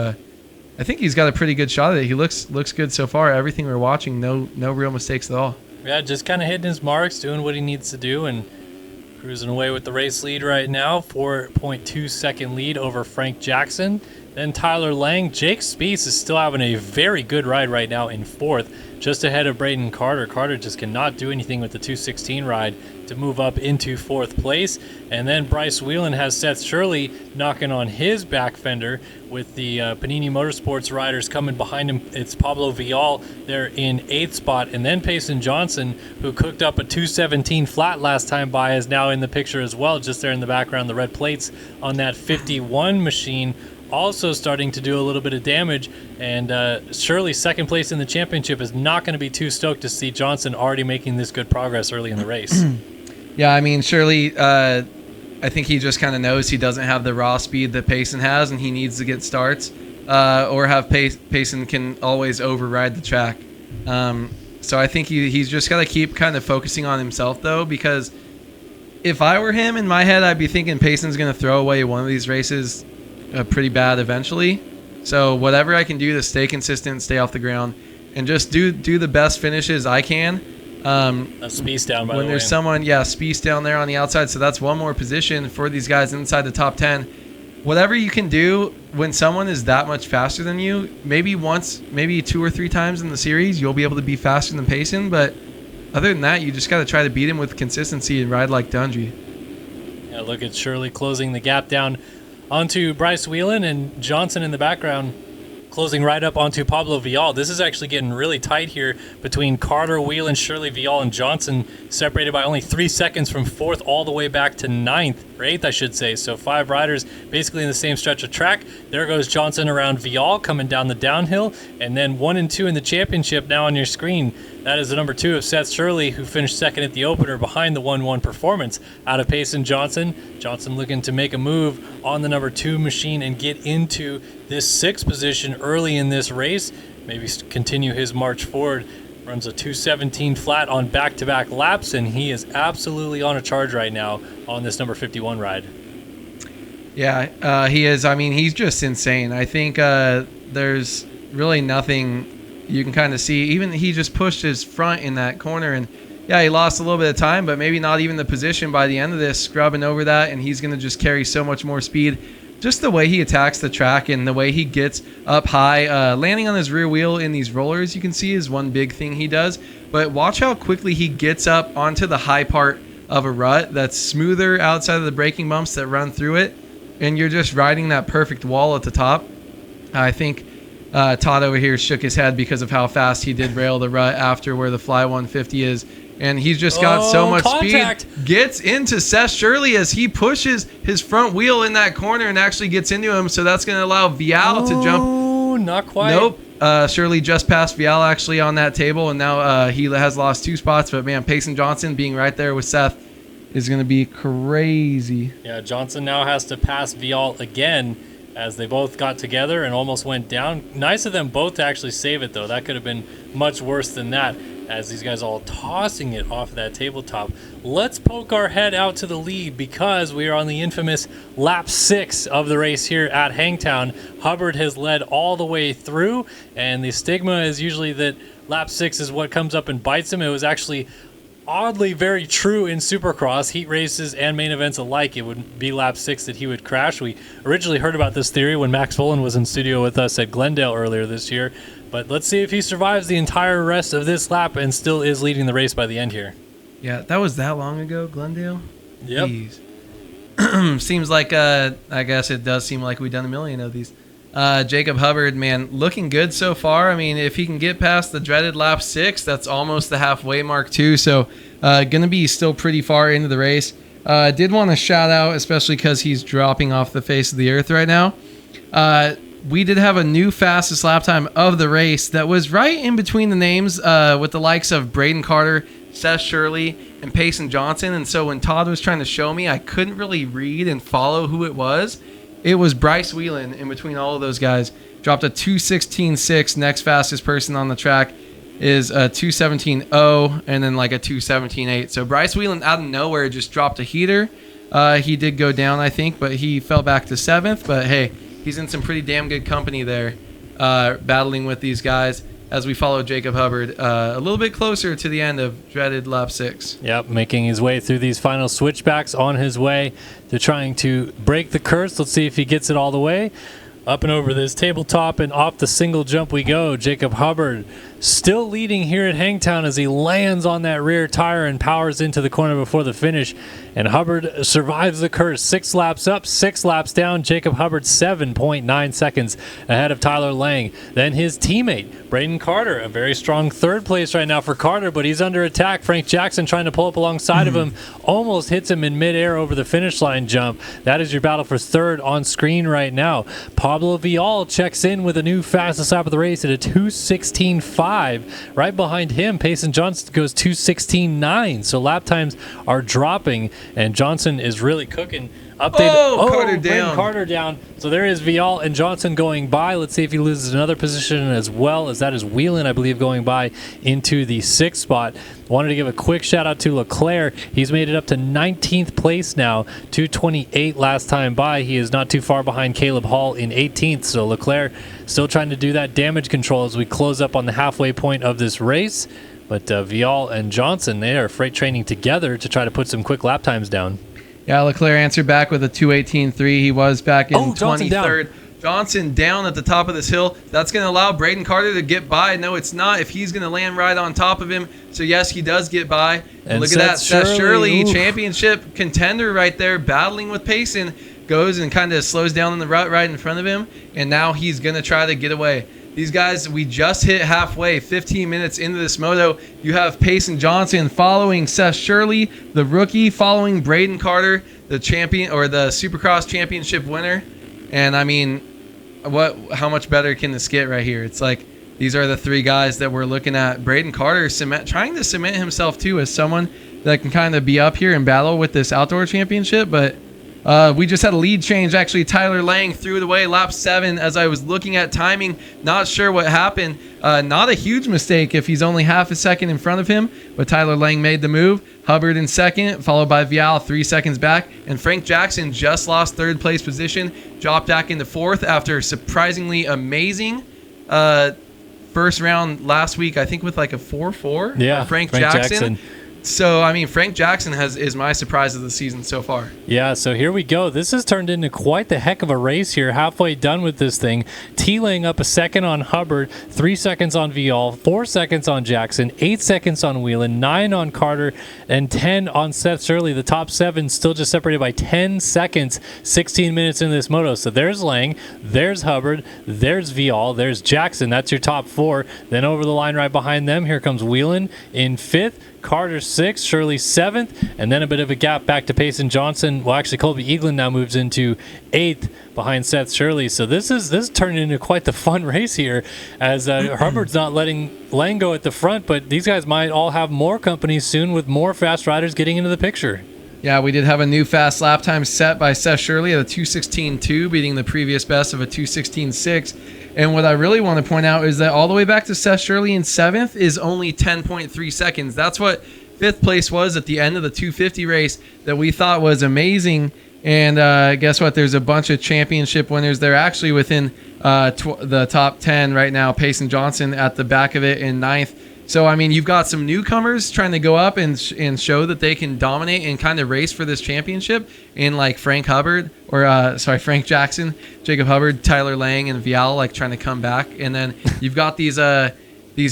I think he's got a pretty good shot at it. He looks good so far. Everything we're watching, no real mistakes at all. Yeah, just kind of hitting his marks, doing what he needs to do, and cruising away with the race lead right now. 4.2 second lead over Frank Jackson. Then Tyler Lang. Jake Spieth is still having a very good ride right now in 4th, just ahead of Braden Carter. Carter just cannot do anything with the 216 ride to move up into 4th place. And then Bryce Whelan has Seth Shirley knocking on his back fender with the Panini Motorsports riders coming behind him. It's Pablo Vial there in 8th spot. And then Payson Johnson, who cooked up a 217 flat last time by, is now in the picture as well, just there in the background, the red plates on that 51 machine. Also starting to do a little bit of damage, and Shirley, 2nd place in the championship, is not going to be too stoked to see Johnson already making this good progress early in the race. Yeah, I mean, Shirley, I think he just kind of knows he doesn't have the raw speed that Payson has, and he needs to get starts or have Payson can always override the track. So I think he's just got to keep kind of focusing on himself, though, because if I were him, in my head, I'd be thinking Payson's going to throw away one of these races pretty bad eventually. So whatever I can do to stay consistent, stay off the ground, and just do the best finishes I can. Spieth down, by the way. When there's someone, Spieth down there on the outside, so that's one more position for these guys inside the top 10. Whatever you can do when someone is that much faster than you, maybe 2 or 3 times in the series, you'll be able to be faster than Payson. But other than that, you just got to try to beat him with consistency and ride like Dundry. Yeah, look at Shirley closing the gap down onto Bryce Whelan, and Johnson in the background closing right up onto Pablo Vial. This is actually getting really tight here between Carter, Whelan, Shirley, Vial, and Johnson, separated by only 3 seconds from 4th all the way back to 9th, or 8th, I should say. So 5 riders basically in the same stretch of track. There goes Johnson around Vial coming down the downhill, and then 1 and 2 in the championship now on your screen. That is the number 2 of Seth Shirley, who finished 2nd at the opener behind the 1-1 performance out of Payson Johnson. Johnson looking to make a move on the number 2 machine and get into this 6th position early in this race. Maybe continue his march forward. Runs a 217 flat on back-to-back laps, and he is absolutely on a charge right now on this number 51 ride. Yeah, he is. I mean, he's just insane. I think there's really nothing you can kind of see. Even he just pushed his front in that corner, and yeah, he lost a little bit of time, but maybe not even the position by the end of this, scrubbing over that, and he's going to just carry so much more speed. Just the way he attacks the track and the way he gets up high, landing on his rear wheel in these rollers, you can see is one big thing he does. But watch how quickly he gets up onto the high part of a rut that's smoother outside of the braking bumps that run through it, and you're just riding that perfect wall at the top. I think Todd over here shook his head because of how fast he did rail the rut after where the Fly 150 is. And he's just got so much speed. Gets into Seth Shirley as he pushes his front wheel in that corner and actually gets into him. So that's going to allow Vial to jump. Oh, not quite. Nope. Shirley just passed Vial actually on that table, and now he has lost 2 spots. But, man, Payson Johnson being right there with Seth is going to be crazy. Yeah, Johnson now has to pass Vial again as they both got together and almost went down. Nice of them both to actually save it, though. That could have been much worse than that, as these guys all tossing it off that tabletop. Let's poke our head out to the lead because we are on the infamous lap 6 of the race here at Hangtown. Hubbard has led all the way through, and the stigma is usually that lap 6 is what comes up and bites him. It was actually oddly very true in Supercross, heat races, and main events alike. It would be lap 6 that he would crash. We originally heard about this theory when Max Fullen was in studio with us at Glendale earlier this year. But let's see if he survives the entire rest of this lap and still is leading the race by the end here. Yeah, that was that long ago, Glendale? Yep. Jeez. Seems like, I guess it does seem like we've done a million of these. Jacob Hubbard, man, looking good so far. I mean, if he can get past the dreaded lap 6, that's almost the halfway mark too. So going to be still pretty far into the race. Did want to shout out, especially because he's dropping off the face of the earth right now. We did have a new fastest lap time of the race that was right in between the names with the likes of Braden Carter, Seth Shirley, and Payson Johnson. And so when Todd was trying to show me, I couldn't really read and follow who it was. It was Bryce Whelan in between all of those guys. Dropped a 2:16.6. Next fastest person on the track is a 2:17.0 and then like a 2:17.8. So Bryce Whelan out of nowhere just dropped a heater. He did go down, I think, but he fell back to 7th. But hey, he's in some pretty damn good company there. battling with these guys as we follow Jacob Hubbard a little bit closer to the end of dreaded lap 6. Yep, making his way through these final switchbacks on his way to trying to break the curse. Let's see if he gets it all the way. Up and over this tabletop and off the single jump we go. Jacob Hubbard still leading here at Hangtown as he lands on that rear tire and powers into the corner before the finish. And Hubbard survives the curse. 6 laps up, 6 laps down. Jacob Hubbard 7.9 seconds ahead of Tyler Lang. Then his teammate, Braden Carter, a very strong third place right now for Carter, but he's under attack. Frank Jackson trying to pull up alongside of him, almost hits him in midair over the finish line jump. That is your battle for third on screen right now. Pablo Vial checks in with a new fastest lap of the race at a 2:16.5. Right behind him, Payson Johnson goes 2:16.9. So lap times are dropping, and Johnson is really cooking. Update. Carter down. Carter down. So there is Vial and Johnson going by. Let's see if he loses another position as well, as that is Whelan, I believe, going by into the 6th spot. Wanted to give a quick shout out to Leclerc. He's made it up to 19th place now, 2:28 last time by. He is not too far behind Caleb Hall in 18th. So Leclerc still trying to do that damage control as we close up on the halfway point of this race. But Vial and Johnson, they are freight training together to try to put some quick lap times down. Yeah, Leclerc answered back with a 2:18.3. He was back in 23rd. Johnson down at the top of this hill. That's going to allow Braden Carter to get by. No, it's not if he's going to land right on top of him. So, yes, he does get by. And look at that. Seth Shirley, championship contender right there, battling with Payson, goes and kind of slows down in the rut right in front of him. And now he's going to try to get away. These guys, we just hit halfway, 15 minutes into this moto. You have Payson Johnson following Seth Shirley, the rookie, following Braden Carter, the champion or the Supercross championship winner. And I mean, how much better can this get right here? It's like these are the 3 guys that we're looking at. Braden Carter trying to cement himself too as someone that can kind of be up here and battle with this outdoor championship, but we just had a lead change. Actually, Tyler Lang threw it away lap 7 as I was looking at timing. Not sure what happened. Not a huge mistake if he's only half a second in front of him, but Tyler Lang made the move. Hubbard in second, followed by Vial 3 seconds back. And Frank Jackson just lost 3rd place position, dropped back into 4th after surprisingly amazing first round last week, I think with like a 4-4. Yeah, Frank Jackson. So, I mean, Frank Jackson is my surprise of the season so far. Yeah, so here we go. This has turned into quite the heck of a race here. Halfway done with this thing. T-Lang up a second on Hubbard, 3 seconds on Vial, 4 seconds on Jackson, 8 seconds on Whelan, 9 on Carter, and 10 on Seth Shirley. The top 7 still just separated by 10 seconds, 16 minutes into this moto. So there's Lang, there's Hubbard, there's Vial, there's Jackson. That's your top 4. Then over the line right behind them, here comes Whelan in 5th. Carter 6th, Shirley 7th, and then a bit of a gap back to Payson Johnson. Well, actually, Colby Eaglin now moves into 8th behind Seth Shirley. So this turned into quite the fun race here, as Hubbard's not letting Lang go at the front, but these guys might all have more companies soon with more fast riders getting into the picture. Yeah, we did have a new fast lap time set by Seth Shirley at a 2:16.2, beating the previous best of a 2:16.6. And what I really want to point out is that all the way back to Seth Shirley in 7th is only 10.3 seconds. That's what 5th place was at the end of the 250 race that we thought was amazing. And guess what? There's a bunch of championship winners. They're actually within the top 10 right now. Payson Johnson at the back of it in 9th. So, I mean, you've got some newcomers trying to go up and show that they can dominate and kind of race for this championship in like Frank Jackson, Jacob Hubbard, Tyler Lang, and Vial like trying to come back. And then you've got these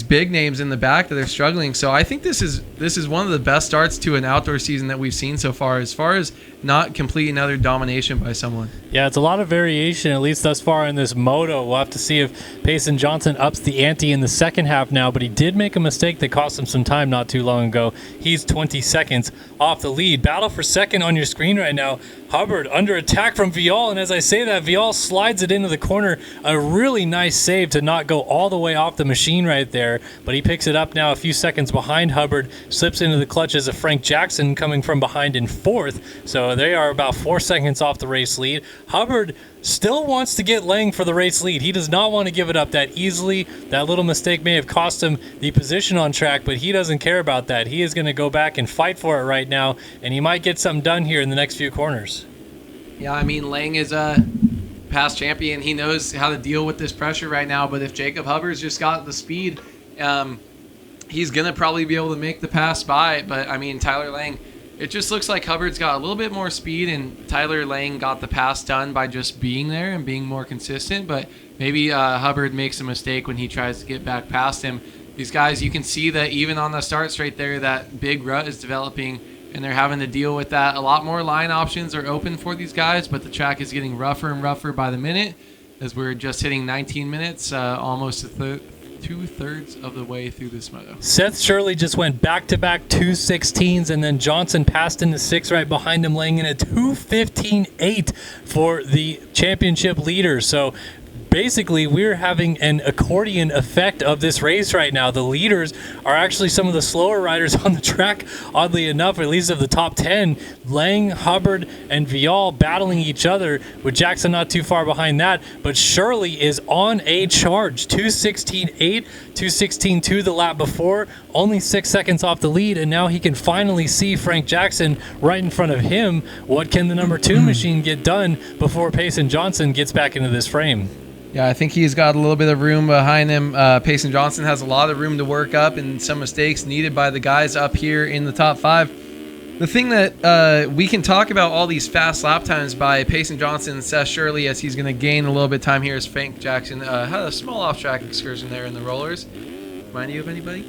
big names in the back that are struggling. So I think this is one of the best starts to an outdoor season that we've seen so far as not complete another domination by someone. Yeah, it's a lot of variation, at least thus far in this moto. We'll have to see if Payson Johnson ups the ante in the second half now, but he did make a mistake that cost him some time not too long ago. He's 20 seconds off the lead. Battle for second on your screen right now. Hubbard under attack from Vial, and as I say that, Vial slides it into the corner. A really nice save to not go all the way off the machine right there, but he picks it up now a few seconds behind Hubbard, slips into the clutches of Frank Jackson coming from behind in 4th, so they are about 4 seconds off the race lead. Hubbard still wants to get Lang for the race lead. He does not want to give it up that easily. That little mistake may have cost him the position on track, but he doesn't care about that. He is going to go back and fight for it right now, and he might get something done here in the next few corners. Yeah, I mean, Lang is past champion. He knows how to deal with this pressure right now. But if Jacob Hubbard's just got the speed, he's going to probably be able to make the pass by. But, I mean, Tyler Lang, it just looks like Hubbard's got a little bit more speed, and Tyler Lang got the pass done by just being there and being more consistent. But maybe Hubbard makes a mistake when he tries to get back past him. These guys, you can see that even on the start straight there, that big rut is developing, and they're having to deal with that. A lot more line options are open for these guys, but the track is getting rougher and rougher by the minute as we're just hitting 19 minutes, almost two-thirds of the way through this moto. Seth Shirley just went back-to-back 2:16s, and then Johnson passed into 6 right behind him, laying in a 2:15.8 for the championship leader. So basically, we're having an accordion effect of this race right now. The leaders are actually some of the slower riders on the track, oddly enough, at least of the top 10. Lang, Hubbard, and Vial battling each other, with Jackson not too far behind that. But Shirley is on a charge. 2:16.8, 2:16.2 the lap before, only 6 seconds off the lead, and now he can finally see Frank Jackson right in front of him. What can the number 2 machine get done before Payson Johnson gets back into this frame? Yeah, I think he's got a little bit of room behind him. Payson Johnson has a lot of room to work up, and some mistakes needed by the guys up here in the top 5. The thing that we can talk about all these fast lap times by Payson Johnson and Seth Shirley, as he's going to gain a little bit of time here, as Frank Jackson had a small off-track excursion there in the rollers. Remind you of anybody?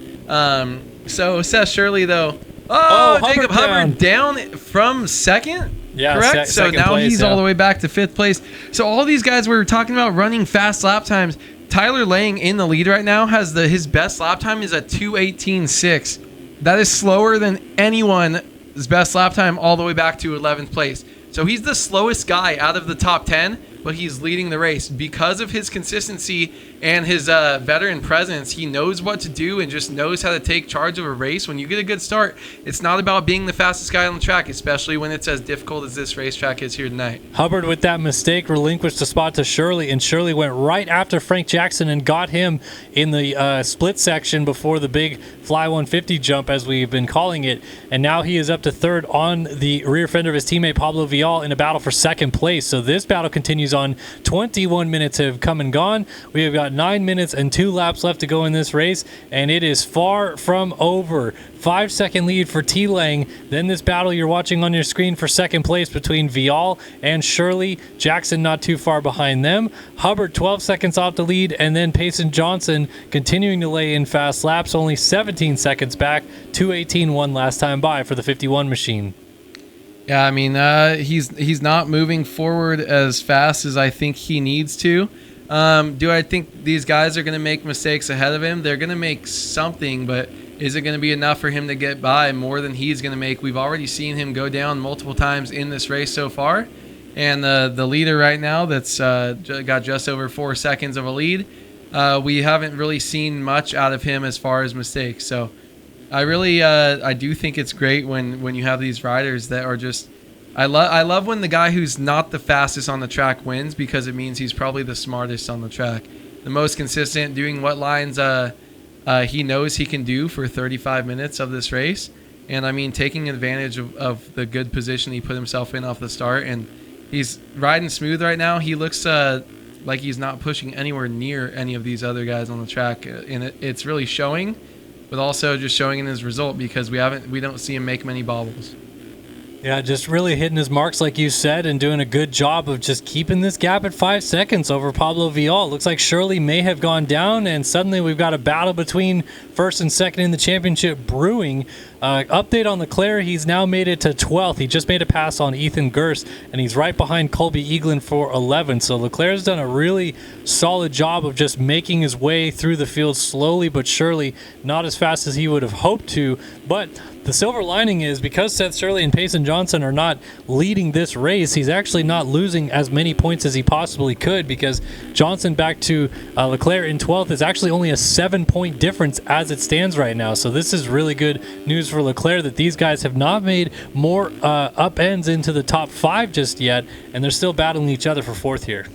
So Seth Shirley, though. Oh, Jacob Hubbard down from second? Yeah, correct. So now place, he's all the way back to 5th place. So all these guys we were talking about running fast lap times. Tyler Lang in the lead right now has his best lap time is a 2:18.6. That is slower than anyone's best lap time all the way back to 11th place. So he's the slowest guy out of the top 10, but he's leading the race because of his consistency and his veteran presence. He knows what to do and just knows how to take charge of a race. When you get a good start, it's not about being the fastest guy on the track, especially when it's as difficult as this racetrack is here tonight. Hubbard, with that mistake, relinquished the spot to Shirley, and Shirley went right after Frank Jackson and got him in the split section before the big Fly 150 jump, as we've been calling it. And now he is up to 3rd on the rear fender of his teammate Pablo Vial in a battle for 2nd place. So this battle continues on. 21 minutes have come and gone. We have got 9 minutes and 2 laps left to go in this race, and it is far from over. 5-second lead for T. Lang. Then this battle you're watching on your screen for 2nd place between Vial and Shirley. Jackson not too far behind them. Hubbard 12 seconds off the lead, and then Payson Johnson continuing to lay in fast laps, only 17 seconds back. 2:18.1 last time by for the 51 machine. Yeah, I mean, he's not moving forward as fast as I think he needs to. Do I think these guys are going to make mistakes ahead of him? They're going to make something, but is it going to be enough for him to get by more than he's going to make? We've already seen him go down multiple times in this race so far. And the leader right now that's got just over 4 seconds of a lead, we haven't really seen much out of him as far as mistakes. So I do think it's great when you have these riders that are just I love when the guy who's not the fastest on the track wins, because it means he's probably the smartest on the track, the most consistent, doing what lines he knows he can do for 35 minutes of this race. And I mean, taking advantage of the good position he put himself in off the start, and he's riding smooth right now. He looks like he's not pushing anywhere near any of these other guys on the track, and it's really showing, but also just showing in his result, because we don't see him make many bobbles. Yeah, just really hitting his marks, like you said, and doing a good job of just keeping this gap at 5 seconds over Pablo Vial. Looks like Shirley may have gone down, and suddenly we've got a battle between 1st and 2nd in the championship brewing. Update on Leclerc, he's now made it to 12th. He just made a pass on Ethan Gerst, and he's right behind Colby Eaglin for 11th. So Leclerc's done a really solid job of just making his way through the field slowly but surely, not as fast as he would have hoped to. But the silver lining is, because Seth Shirley and Payson Johnson are not leading this race, he's actually not losing as many points as he possibly could, because Johnson back to Leclerc in 12th is actually only a 7-point difference as it stands right now. So this is really good news for Leclerc, that these guys have not made more upends into the top 5 just yet, and they're still battling each other for 4th here.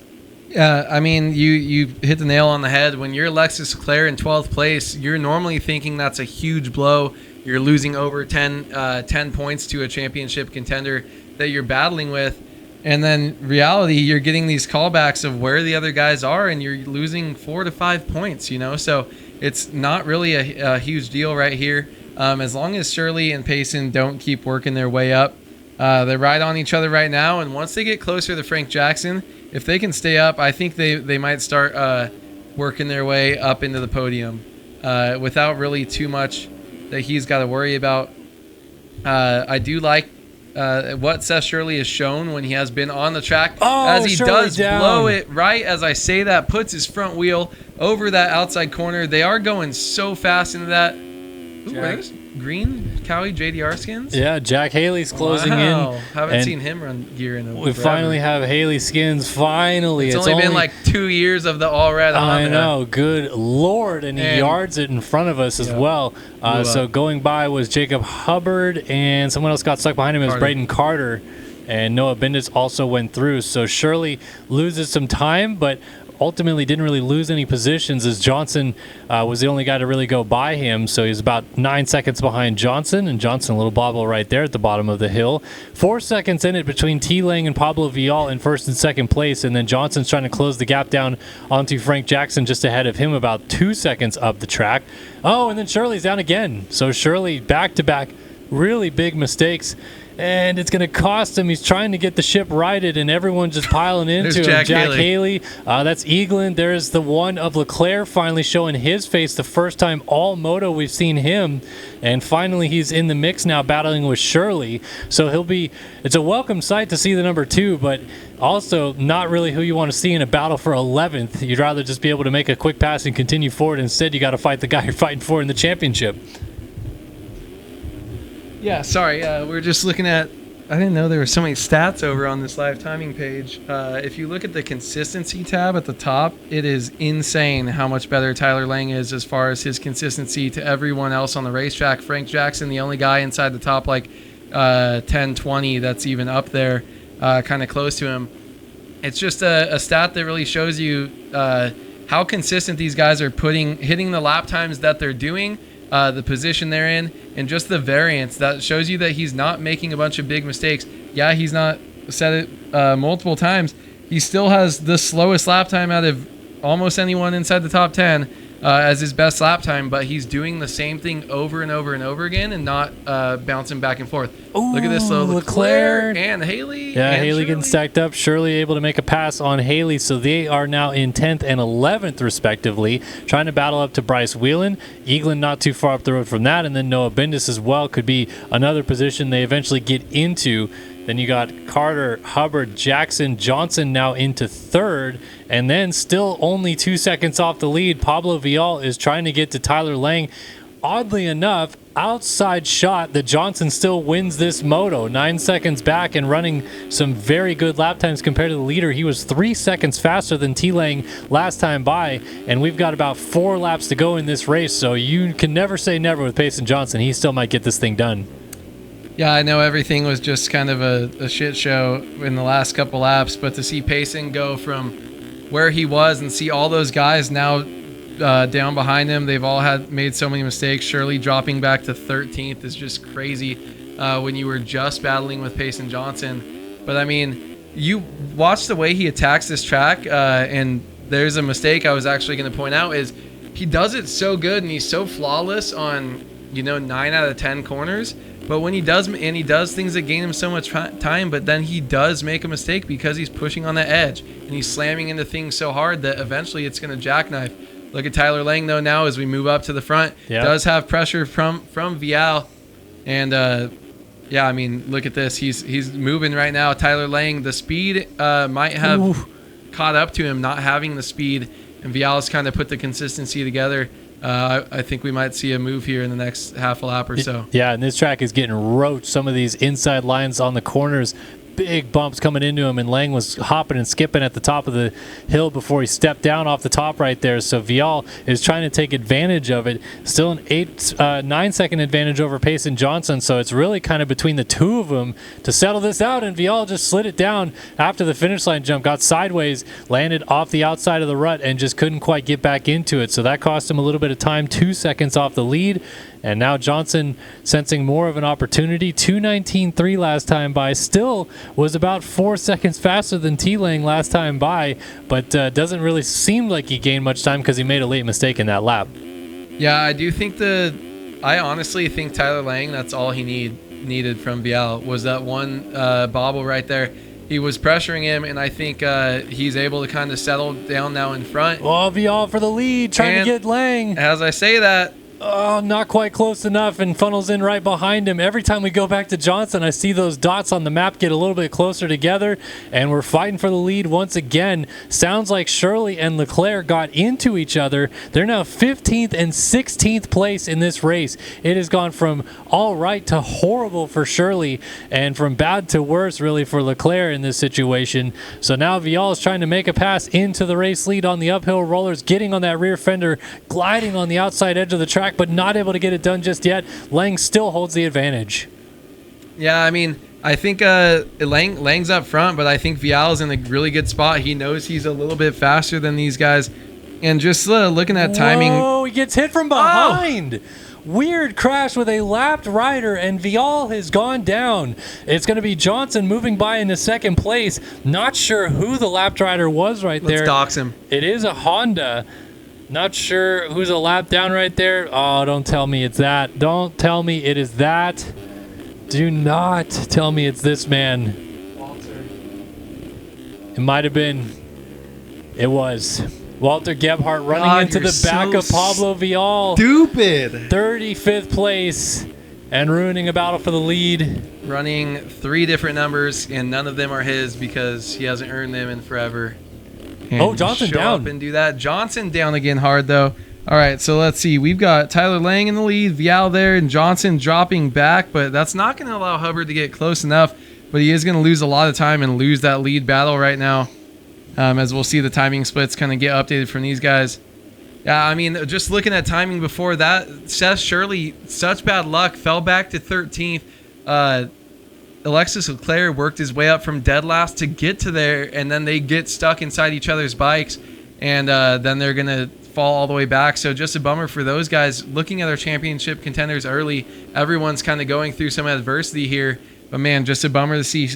Yeah, I mean, you hit the nail on the head. When you're Alexis Leclerc in 12th place, you're normally thinking that's a huge blow. You're losing over 10 points to a championship contender that you're battling with. And then reality, you're getting these callbacks of where the other guys are, and you're losing 4 to 5 points, So it's not really a huge deal right here. As long as Shirley and Payson don't keep working their way up, they're right on each other right now. And once they get closer to Frank Jackson, if they can stay up, I think they might start working their way up into the podium without really too much that he's got to worry about. I do like what Seth Shirley has shown when he has been on the track, as he does blow it right as I say that, puts his front wheel over that outside corner. They are going so fast into that. Ooh, where's Green Cowie JDR skins? Yeah, Jack Haley's closing in. Haven't seen him run gear in a We finally have Haley skins. Finally. It's only been like 2 years of the all red Honda. I know. Good Lord. And he yards it in front of us as well. So going by was Jacob Hubbard, and someone else got stuck behind him. It was Braden Carter. And Noah Bendis also went through. So Shirley loses some time, but ultimately didn't really lose any positions, as Johnson was the only guy to really go by him. So he's about 9 seconds behind Johnson, and Johnson a little bobble right there at the bottom of the hill. 4 seconds in it between T. Lang and Pablo Vial in first and second place, and then Johnson's trying to close the gap down onto Frank Jackson just ahead of him, about 2 seconds up the track. Oh, and then Shirley's down again. So Shirley back-to-back really big mistakes. And it's going to cost him. He's trying to get the ship righted, and everyone's just piling into him. Jack Haley. That's Eaglin. There's the one of Leclerc finally showing his face, the first time all Moto we've seen him. And finally he's in the mix now, battling with Shirley. So it's a welcome sight to see the number 2, but also not really who you want to see in a battle for 11th. You'd rather just be able to make a quick pass and continue forward. Instead, you got to fight the guy you're fighting for in the championship. Yeah, sorry. We're just looking at. I didn't know there were so many stats over on this live timing page. If you look at the consistency tab at the top, it is insane how much better Tyler Lang is as far as his consistency to everyone else on the racetrack. Frank Jackson, the only guy inside the top 10, 20 that's even up there, kind of close to him. It's just a stat that really shows you how consistent these guys are hitting the lap times that they're doing. The position they're in, and just the variance that shows you that he's not making a bunch of big mistakes. Yeah, he's not said it multiple times. He still has the slowest lap time out of almost anyone inside the top 10 as his best lap time, but he's doing the same thing over and over and over again and not bouncing back and forth. Ooh, look at this, Leclerc and Haley. Yeah, and Haley Shirley getting stacked up. Shirley able to make a pass on Haley, so they are now in 10th and 11th respectively, trying to battle up to Bryce Whelan. Eaglin not too far up the road from that, and then Noah Bendis as well could be another position they eventually get into. Then you got Carter, Hubbard, Jackson, Johnson now into 3rd, and then still only 2 seconds off the lead. Pablo Vial is trying to get to Tyler Lang. Oddly enough, outside shot that Johnson still wins this moto, 9 seconds back and running some very good lap times compared to the leader. He was 3 seconds faster than T. Lang last time by, and we've got about 4 laps to go in this race, so you can never say never with Payson Johnson. He still might get this thing done. Yeah, I know everything was just kind of a shit show in the last couple laps, but to see Payson go from where he was and see all those guys now down behind him, they've all made so many mistakes. Shirley dropping back to 13th is just crazy when you were just battling with Payson Johnson. But I mean, you watch the way he attacks this track, and there's a mistake I was actually going to point out is he does it so good and he's so flawless on 9 out of 10 corners. But when he does things that gain him so much time, but then he does make a mistake because he's pushing on the edge and he's slamming into things so hard that eventually it's going to jackknife. Look at Tyler Lang though now as we move up to the front. Yep. Does have pressure from Vial, and I mean look at this. He's moving right now. Tyler Lang, the speed might have caught up to him, not having the speed, and Vial's kind of put the consistency together. I think we might see a move here in the next half a lap or so. Yeah, and this track is getting roached. Some of these inside lines on the corners, big bumps coming into him, and Lang was hopping and skipping at the top of the hill before he stepped down off the top right there. So Vial is trying to take advantage of it. Still an 9 second advantage over Payson Johnson, so it's really kind of between the two of them to settle this out, and Vial just slid it down after the finish line jump, got sideways, landed off the outside of the rut, and just couldn't quite get back into it. So that cost him a little bit of time, 2 seconds off the lead. And now Johnson sensing more of an opportunity. 2:19.3 last time by. Still was about 4 seconds faster than T-Lang last time by, but doesn't really seem like he gained much time because he made a late mistake in that lap. Yeah, I honestly think Tyler Lang, that's all he needed from Vial, was that one bobble right there. He was pressuring him, and I think he's able to kind of settle down now in front. Oh, Vial for the lead, trying to get Lang. As I say that, oh, not quite close enough, and funnels in right behind him. Every time we go back to Johnson, I see those dots on the map get a little bit closer together, and we're fighting for the lead once again. Sounds like Shirley and Leclerc got into each other. They're now 15th and 16th place in this race. It has gone from all right to horrible for Shirley, and from bad to worse, really, for Leclerc in this situation. So now Vial is trying to make a pass into the race lead on the uphill rollers, getting on that rear fender, gliding on the outside edge of the track, but not able to get it done just yet. Lang still holds the advantage. Yeah, I mean, I think Lang's up front, but I think Vial's in a really good spot. He knows he's a little bit faster than these guys. And just looking at timing. Oh, he gets hit from behind. Oh. Weird crash with a lapped rider, and Vial has gone down. It's going to be Johnson moving by into second place. Not sure who the lapped rider was right there. Let's dox him. It is a Honda. Not sure who's a lap down right there. Oh, don't tell me it's that. Don't tell me it is that. Do not tell me it's this man. Walter. It might have been. It was. Walter Gebhardt running into the back of Pablo Vial. Stupid. 35th place and ruining a battle for the lead. Running 3 different numbers, and none of them are his because he hasn't earned them in forever. Oh, Johnson show down. Up and do that. Johnson down again hard, though. All right, so let's see. We've got Tyler Lang in the lead, Vial there, and Johnson dropping back, but that's not going to allow Hubbard to get close enough. But he is going to lose a lot of time and lose that lead battle right now, as we'll see the timing splits kind of get updated from these guys. Yeah, I mean, just looking at timing before that, Seth Shirley, such bad luck, fell back to 13th. Alexis Leclerc worked his way up from dead last to get to there, and then they get stuck inside each other's bikes, and then they're going to fall all the way back. So just a bummer for those guys. Looking at their championship contenders early, everyone's kind of going through some adversity here. But, man, just a bummer to see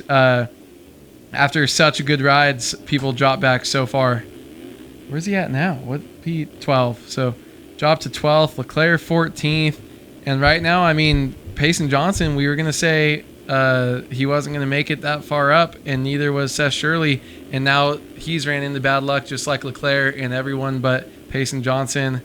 after such good rides, people drop back so far. Where's he at now? What P12? So drop to 12th, Leclerc 14th. And right now, I mean, Payson Johnson, we were going to say he wasn't going to make it that far up, and neither was Seth Shirley. And now he's ran into bad luck just like Leclerc and everyone but Payson Johnson,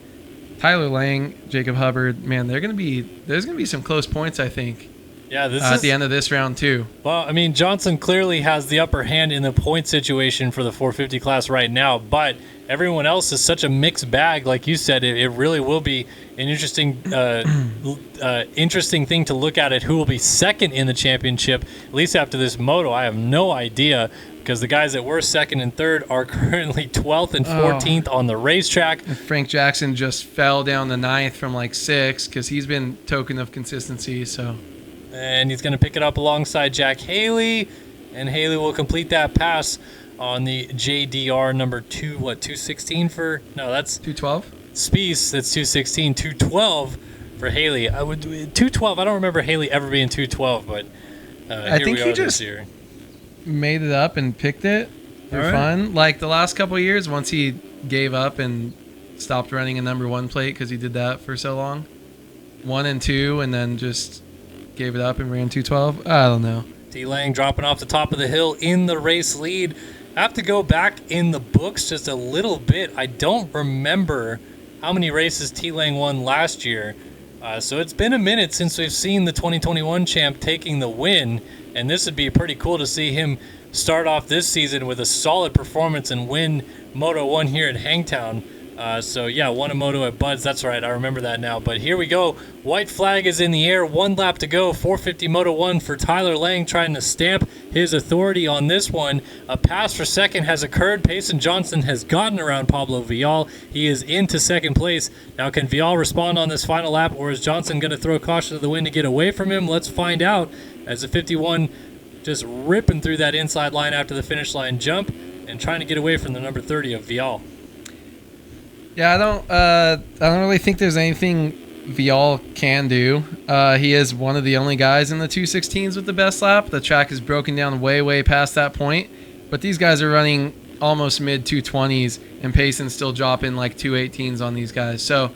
Tyler Lang, Jacob Hubbard. Man, there's going to be some close points, I think. Yeah, at the end of this round too. Well, I mean, Johnson clearly has the upper hand in the point situation for the 450 class right now, but everyone else is such a mixed bag. Like you said, it really will be an interesting thing to look at who will be second in the championship, at least after this moto. I have no idea, because the guys that were second and third are currently 12th and 14th on the racetrack. Frank Jackson just fell down to 9th from like 6th because he's been token of consistency. So. And he's going to pick it up alongside Jack Haley, and Haley will complete that pass on the JDR number 216 for, no, that's 212. Spieth, that's 216, 212 for Haley. 212. I don't remember Haley ever being 212, but I think he just made it up and picked it for fun. Like the last couple of years, once he gave up and stopped running a number 1 plate because he did that for so long, 1 and 2, and then just gave it up and ran 212. I don't know. T-Lang dropping off the top of the hill in the race lead. I have to go back in the books just a little bit. I don't remember how many races T-Lang won last year. So it's been a minute since we've seen the 2021 champ taking the win, and this would be pretty cool to see him start off this season with a solid performance and win Moto 1 here at Hangtown. So, yeah, won a moto at Bud's. That's right. I remember that now. But here we go. White flag is in the air. 1 lap to go. 450 Moto 1 for Tyler Lang, trying to stamp his authority on this one. A pass for second has occurred. Payson Johnson has gotten around Pablo Vial. He is into second place. Now, can Vial respond on this final lap, or is Johnson going to throw caution to the wind to get away from him? Let's find out, as the 51 just ripping through that inside line after the finish line jump and trying to get away from the number 30 of Vial. Yeah, I don't really think there's anything Vial can do. He is one of the only guys in the 216s with the best lap. The track is broken down way past that point, but these guys are running almost mid 220s, and Payson's still dropping like 218s on these guys. So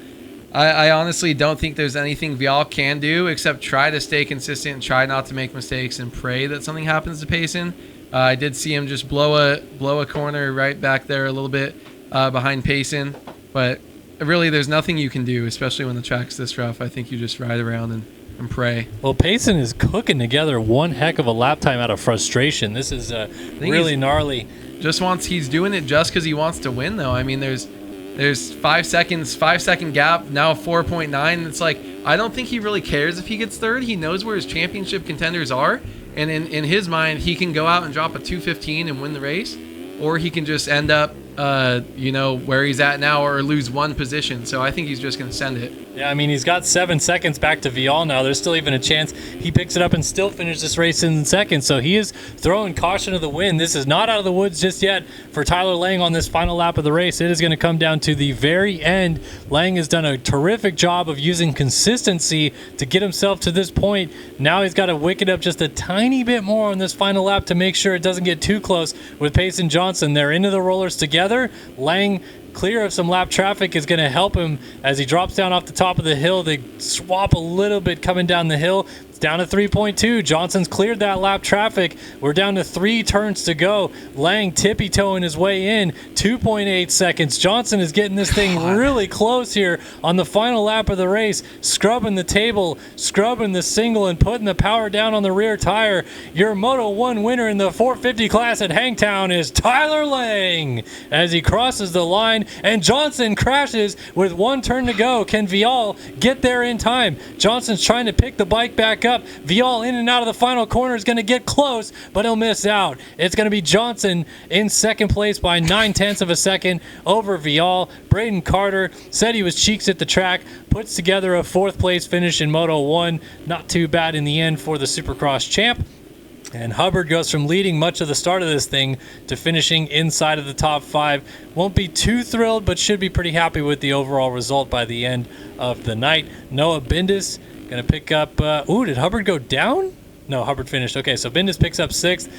I honestly don't think there's anything Vial can do except try to stay consistent and try not to make mistakes and pray that something happens to Payson. I did see him just blow a corner right back there a little bit behind Payson, but really there's nothing you can do, especially when the track's this rough. I think you just ride around and pray. Well, Payson is cooking together one heck of a lap time out of frustration. This is really gnarly. He's doing it just because he wants to win, though. I mean, there's 5 second gap, now 4.9. It's like, I don't think he really cares if he gets third. He knows where his championship contenders are, and in his mind, he can go out and drop a 215 and win the race, or he can just end up where he's at now, or lose one position. So I think he's just going to send it. Yeah, I mean, he's got 7 seconds back to Vial now. There's still even a chance he picks it up and still finishes this race in second. So he is throwing caution to the wind. This is not out of the woods just yet for Tyler Lang on this final lap of the race. It is going to come down to the very end. Lang has done a terrific job of using consistency to get himself to this point. Now he's got to wick it up just a tiny bit more on this final lap to make sure it doesn't get too close with Payson Johnson. They're into the rollers together. Lang, clear of some lap traffic, is going to help him as he drops down off the top of the hill. They swap a little bit coming down the hill. It's down to 3.2. Johnson's cleared that lap traffic. We're down to 3 turns to go. Lang tippy-toeing his way in. 2.8 seconds. Johnson is getting this thing really close here on the final lap of the race. Scrubbing the table, scrubbing the single, and putting the power down on the rear tire. Your Moto 1 winner in the 450 class at Hangtown is Tyler Lang as he crosses the line, and Johnson crashes with 1 turn to go. Can Vial get there in time? Johnson's trying to pick the bike back up. Vial in and out of the final corner is going to get close, but he'll miss out. It's going to be Johnson in second place by 9/10 of a second over Vial. Braden Carter said he was cheeks at the track, puts together a 4th place finish in Moto 1. Not too bad in the end for the Supercross champ. And Hubbard goes from leading much of the start of this thing to finishing inside of the top 5. Won't be too thrilled, but should be pretty happy with the overall result by the end of the night. Noah Bindis going to pick up... did Hubbard go down? No, Hubbard finished. Okay, so Bindis picks up 6th.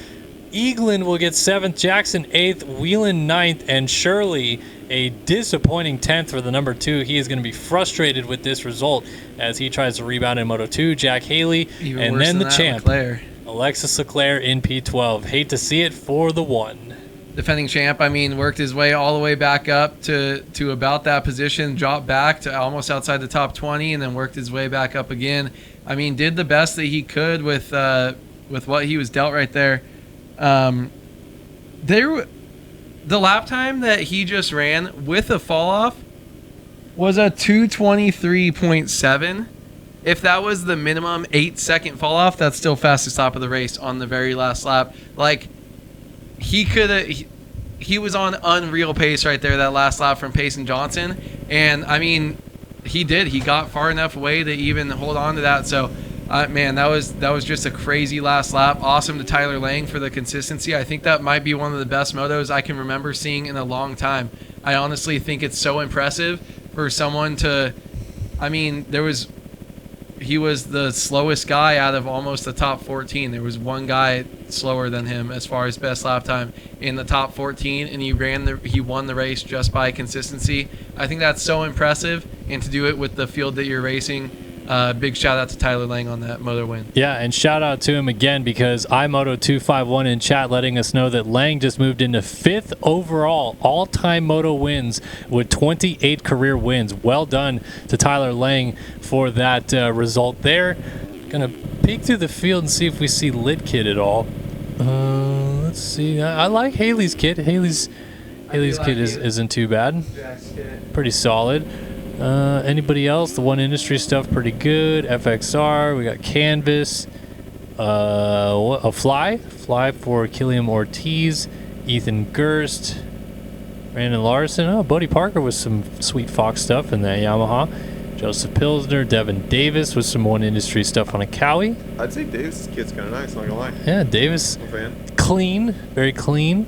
Eaglin will get 7th, Jackson 8th, Whelan 9th, and Shirley a disappointing 10th for the number 2. He is going to be frustrated with this result as he tries to rebound in Moto 2. Jack Haley, even and then the champ, Leclerc. Alexis Leclerc in P12. Hate to see it for the 1. Defending champ, I mean, worked his way all the way back up to about that position, dropped back to almost outside the top 20, and then worked his way back up again. I mean, did the best that he could with what he was dealt right there. The lap time that he just ran with a fall off was a 2:23.7. If that was the minimum 8-second fall off, that's still fastest lap of the race on the very last lap. Like, he was on unreal pace right there, that last lap from Payson Johnson. And I mean, he got far enough away to even hold on to that. So man, that was just a crazy last lap. Awesome to Tyler Lang for the consistency. I think that might be one of the best motos I can remember seeing in a long time. I honestly think it's so impressive for someone to, I mean, he was the slowest guy out of almost the top 14. There was one guy slower than him as far as best lap time in the top 14, and he won the race just by consistency. I think that's so impressive, and to do it with the field that you're racing, big shout out to Tyler Lang on that moto win. Yeah, and shout out to him again because iMoto251 in chat letting us know that Lang just moved into 5th overall all-time moto wins with 28 career wins. Well done to Tyler Lang for that result there. Gonna peek through the field and see if we see Lit Kid at all. Let's see. I like Haley's kit. Haley's kit isn't too bad. Pretty solid. Anybody else? The One Industry stuff pretty good. FXR, we got Canvas, a fly for Killiam Ortiz, Ethan Gerst, Brandon Larson. Buddy Parker with some sweet Fox stuff in that Yamaha. Joseph Pilsner, Devin Davis with some One Industry stuff on a Cowie. I'd say Davis' kit's kind of nice, not gonna lie. Yeah, Davis, I'm a fan. Clean, very clean.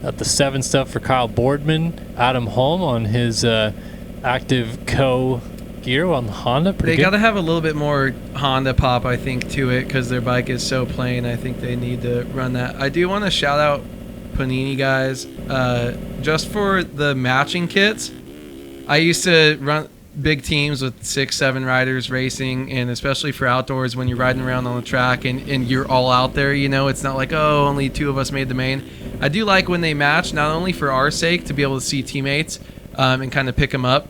Got the 7 stuff for Kyle Boardman, Adam Holm on his Active Co gear on the Honda. Pretty They got good. to have a little bit more Honda pop, I think, to it because their bike is so plain. I think they need to run that. I do want to shout out Panini guys, just for the matching kits. I used to run big teams with 6-7 riders racing, and especially for outdoors when you're riding around on the track and you're all out there, you know, it's not like, oh, only 2 of us made the main. I do like when they match, not only for our sake to be able to see teammates and kind of pick them up,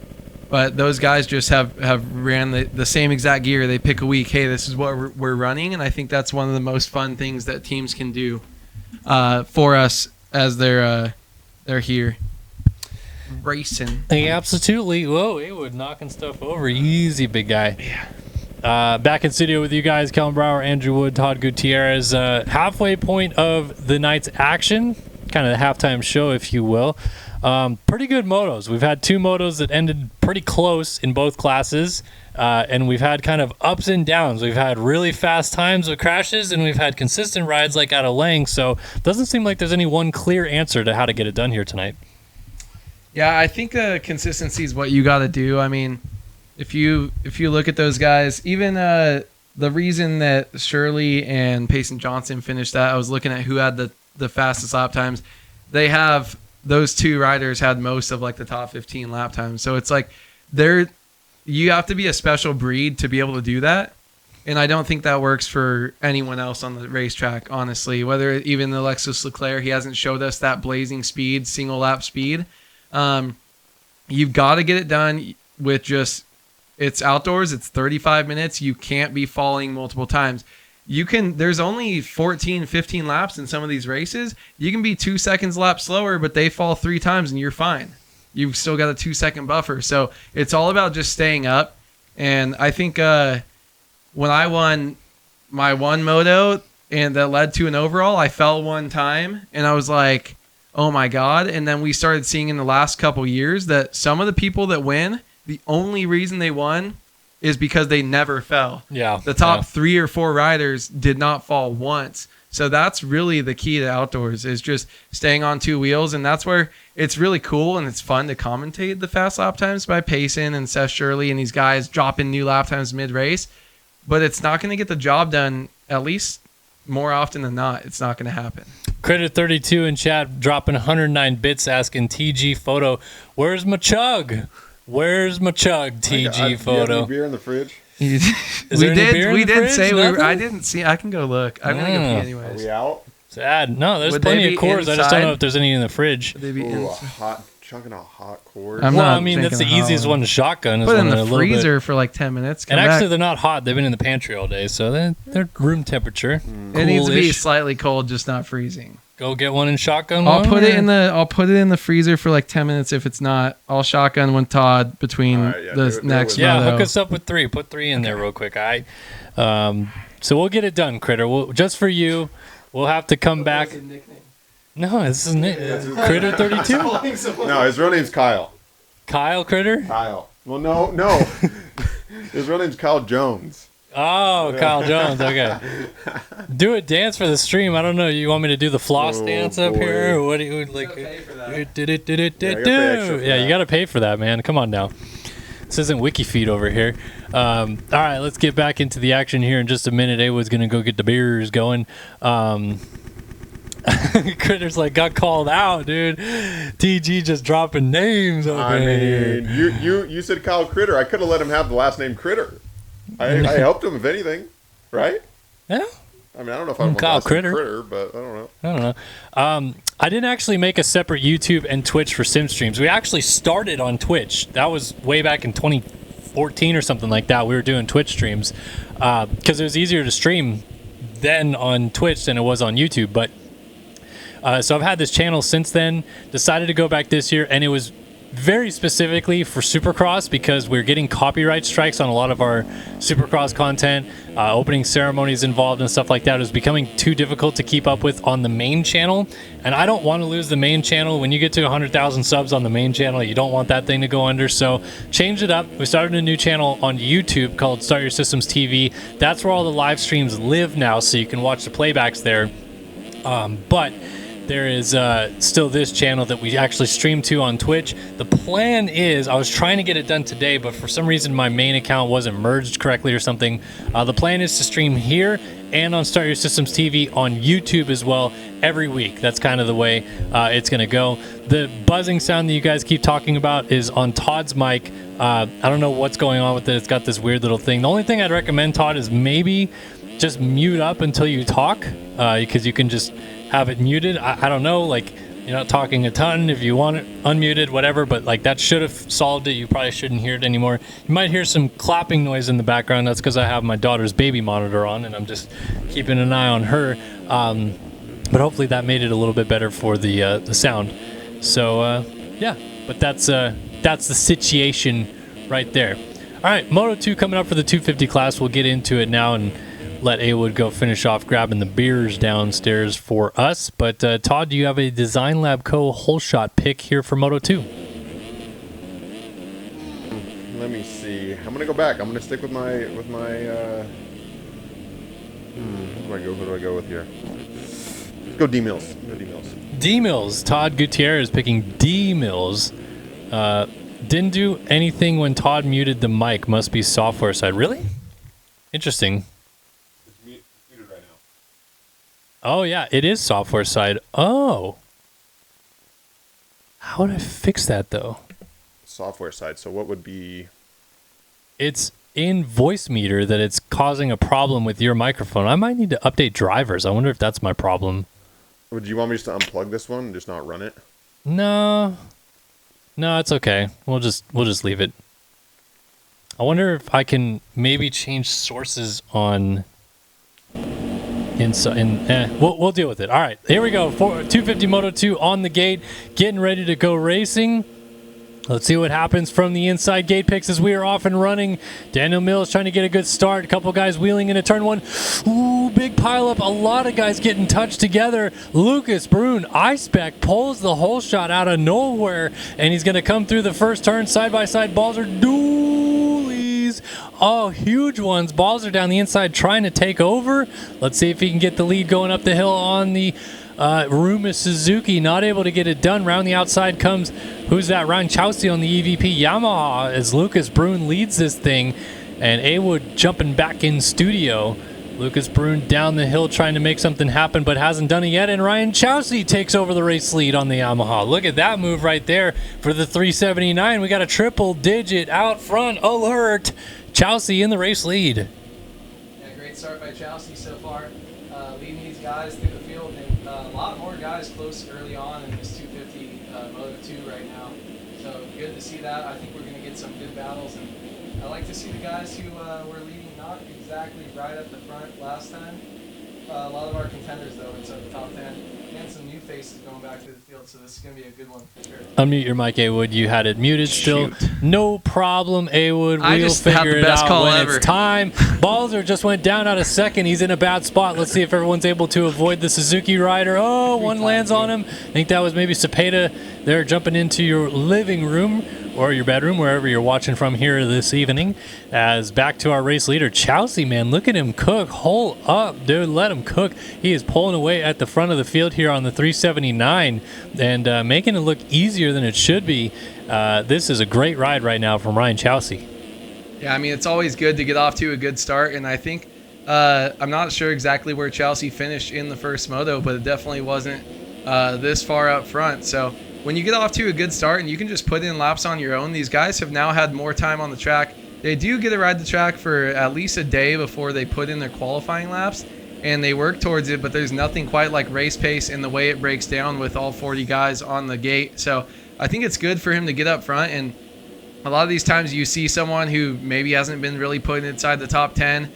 but those guys just have ran the same exact gear. They pick a week, hey, this is what we're running, and I think that's one of the most fun things that teams can do for us as they're here racing. Hey, absolutely. Whoa, Haywood knocking stuff over. Easy, big guy. Yeah. Back in studio with you guys, Kellen Brower, Andrew Wood, Todd Gutierrez. Halfway point of the night's action, kind of the halftime show, if you will. Pretty good motos. We've had 2 motos that ended pretty close in both classes, and we've had kind of ups and downs. We've had really fast times with crashes, and we've had consistent rides like out of length, so it doesn't seem like there's any one clear answer to how to get it done here tonight. Yeah, I think consistency is what you got to do. I mean, if you look at those guys, even the reason that Shirley and Payson Johnson finished that, I was looking at who had the fastest lap times. They have those 2 riders had most of like the top 15 lap times. So it's like you have to be a special breed to be able to do that. And I don't think that works for anyone else on the racetrack, honestly. Whether even Alexis Leclerc, he hasn't showed us that blazing speed, single lap speed. You've got to get it done with it's outdoors. It's 35 minutes. You can't be falling multiple times. There's only 14, 15 laps in some of these races. You can be 2 seconds lap slower, but they fall 3 times and you're fine. You've still got a 2-second buffer. So it's all about just staying up. And I think, when I won my one moto and that led to an overall, I fell one time and I was like, oh my God. And then we started seeing in the last couple years that some of the people that win, the only reason they won is because they never fell. Yeah. The top 3 or 4 riders did not fall once. So that's really the key to outdoors, is just staying on 2 wheels. And that's where it's really cool and it's fun to commentate the fast lap times by Payson and Seth Shirley and these guys dropping new lap times mid-race. But it's not going to get the job done, at least more often than not. It's not going to happen. Credit 32 in chat dropping 109 bits asking TG Photo, where's my chug? Where's my chug, TG Photo? Do you have any beer in the fridge? We did say I didn't see. I can go look. I'm going to go pee anyways. Are we out? Sad. No, there's Would plenty they of cores. I just don't know if there's any in the fridge. Would they be Ooh, chugging a hot cord. I'm Well, not I mean, that's the drinking easiest hot. one to shotgun. Is Put it in when the they're a little bit- freezer for like 10 minutes. And come actually, back. they're not hot. They've been in the pantry all day, so they're room temperature. It needs to be Coolish. slightly cold, just not freezing. Go get one in shotgun. I'll one, put it or- in the freezer for like 10 minutes. If it's not, I'll shotgun with Todd between All right, yeah, the do it next with- Yeah, moto. hook us up with 3. Put 3 in there real quick. So we'll get it done, Critter. Just for you, we'll have to come back. No, this isn't it. Critter 32. No, his real name's Kyle. Kyle Critter. Kyle. Well, no. His real name's Kyle Jones. Oh, Kyle Jones. Okay. Do a dance for the stream. I don't know. You want me to do the floss Oh, dance up boy. here? Or what do you like? Yeah, you gotta pay extra for Yeah, you that. got to pay for that, man. Come on now. This isn't WikiFeed over here. All right, let's get back into the action here in just a minute. Awood's going to go get the beers going. Critter's like, got called out, dude. TG just dropping names over I here. mean, you said Kyle Critter. I could have let him have the last name Critter. I helped him, if anything, right? Yeah. I mean, I don't know if I want Kyle last name Critter. Critter, but I don't know. I don't know. I didn't actually make a separate YouTube and Twitch for Sim Streams. We actually started on Twitch. That was way back in 2014 or something like that. We were doing Twitch streams because it was easier to stream then on Twitch than it was on YouTube. But so I've had this channel since then. Decided to go back this year, and it was very specifically for Supercross because we're getting copyright strikes on a lot of our Supercross content, opening ceremonies involved and stuff like that. It was becoming too difficult to keep up with on the main channel, and I don't want to lose the main channel. When you get to 100,000 subs on the main channel, you don't want that thing to go under, so changed it up. We started a new channel on YouTube called Start Your Systems TV. That's where all the live streams live now, so you can watch the playbacks there. But there is still this channel that we actually stream to on Twitch. The plan is, I was trying to get it done today, but for some reason my main account wasn't merged correctly or something. The plan is to stream here and on Start Your Systems TV on YouTube as well every week. That's kind of the way it's going to go. The buzzing sound that you guys keep talking about is on Todd's mic. I don't know what's going on with it. It's got this weird little thing. The only thing I'd recommend, Todd, is maybe just mute up until you talk, because you can just have it muted. I don't know, like, you're not talking a ton. If you want it unmuted, whatever, but like that should have solved it. You probably shouldn't hear it anymore. You might hear some clapping noise in the background. That's because I have my daughter's baby monitor on and I'm just keeping an eye on her. But hopefully that made it a little bit better for the sound. So yeah, but that's the situation right there. All right, Moto 2 coming up for the 250 class. We'll get into it now and let A-Wood go finish off grabbing the beers downstairs for us. But Todd, do you have a Design Lab Co. whole shot pick here for Moto 2? Let me see. I'm gonna go back. I'm gonna stick with my. Who do I go with here? Let's go D Mills. D Mills. Todd Gutierrez picking D Mills. Didn't do anything when Todd muted the mic. Must be software side. Really? Interesting. Oh, yeah, it is software side. Oh. How would I fix that, though? Software side. So what would be... It's in Voice Meter that it's causing a problem with your microphone. I might need to update drivers. I wonder if that's my problem. Would you want me just to unplug this one and just not run it? No, it's okay. We'll just leave it. I wonder if I can maybe change sources on... We'll deal with it. All right, here we go. 250 Moto 2 on the gate, getting ready to go racing. Let's see what happens from the inside gate picks as we are off and running. Daniel Mills trying to get a good start. A couple guys wheeling into turn one. Ooh, big pile up. A lot of guys getting touched together. Lucas Brune, I-Spec, pulls the whole shot out of nowhere, and he's going to come through the first turn. Side-by-side balls are dualies. Oh, huge ones. Balls are down the inside trying to take over. Let's see if he can get the lead going up the hill on the Ruma Suzuki. Not able to get it done. Round the outside comes, who's that? Ryan Chowsey on the EVP Yamaha as Lucas Brune leads this thing. And A-Wood jumping back in studio. Lucas Brune down the hill trying to make something happen, but hasn't done it yet. And Ryan Chowsey takes over the race lead on the Yamaha. Look at that move right there for the 379. We got a triple digit out front alert. Chowsey in the race lead. Yeah, great start by Chowsey so far, leading these guys through the field, and a lot more guys close early on in this 250 Moto 2 right now. So good to see that. I think we're going to get some good battles, and I like to see the guys who were leading not exactly right at the front last time. A lot of our contenders, though, inside the top 10, and some new faces going back to the field, so this is going to be a good one for sure. Unmute your mic, A-Wood. You had it muted still. Shoot. No problem, A-Wood. We'll figure it out when it's time. Balzer just went down out of second. He's in a bad spot. Let's see if everyone's able to avoid the Suzuki rider. Oh, one lands on him. I think that was maybe Cepeda there jumping into your living room or your bedroom, wherever you're watching from here this evening. As back to our race leader, Chowsey, man, look at him cook. Hole up, dude. Let him cook. He is pulling away at the front of the field here on the 379 and making it look easier than it should be. This is a great ride right now from Ryan Chowsey. Yeah, I mean, it's always good to get off to a good start, and I think I'm not sure exactly where Chowsey finished in the first moto, but it definitely wasn't this far up front. So when you get off to a good start and you can just put in laps on your own, these guys have now had more time on the track. They do get to ride the track for at least a day before they put in their qualifying laps, and they work towards it, but there's nothing quite like race pace in the way it breaks down with all 40 guys on the gate. So I think it's good for him to get up front, and a lot of these times you see someone who maybe hasn't been really put inside the top 10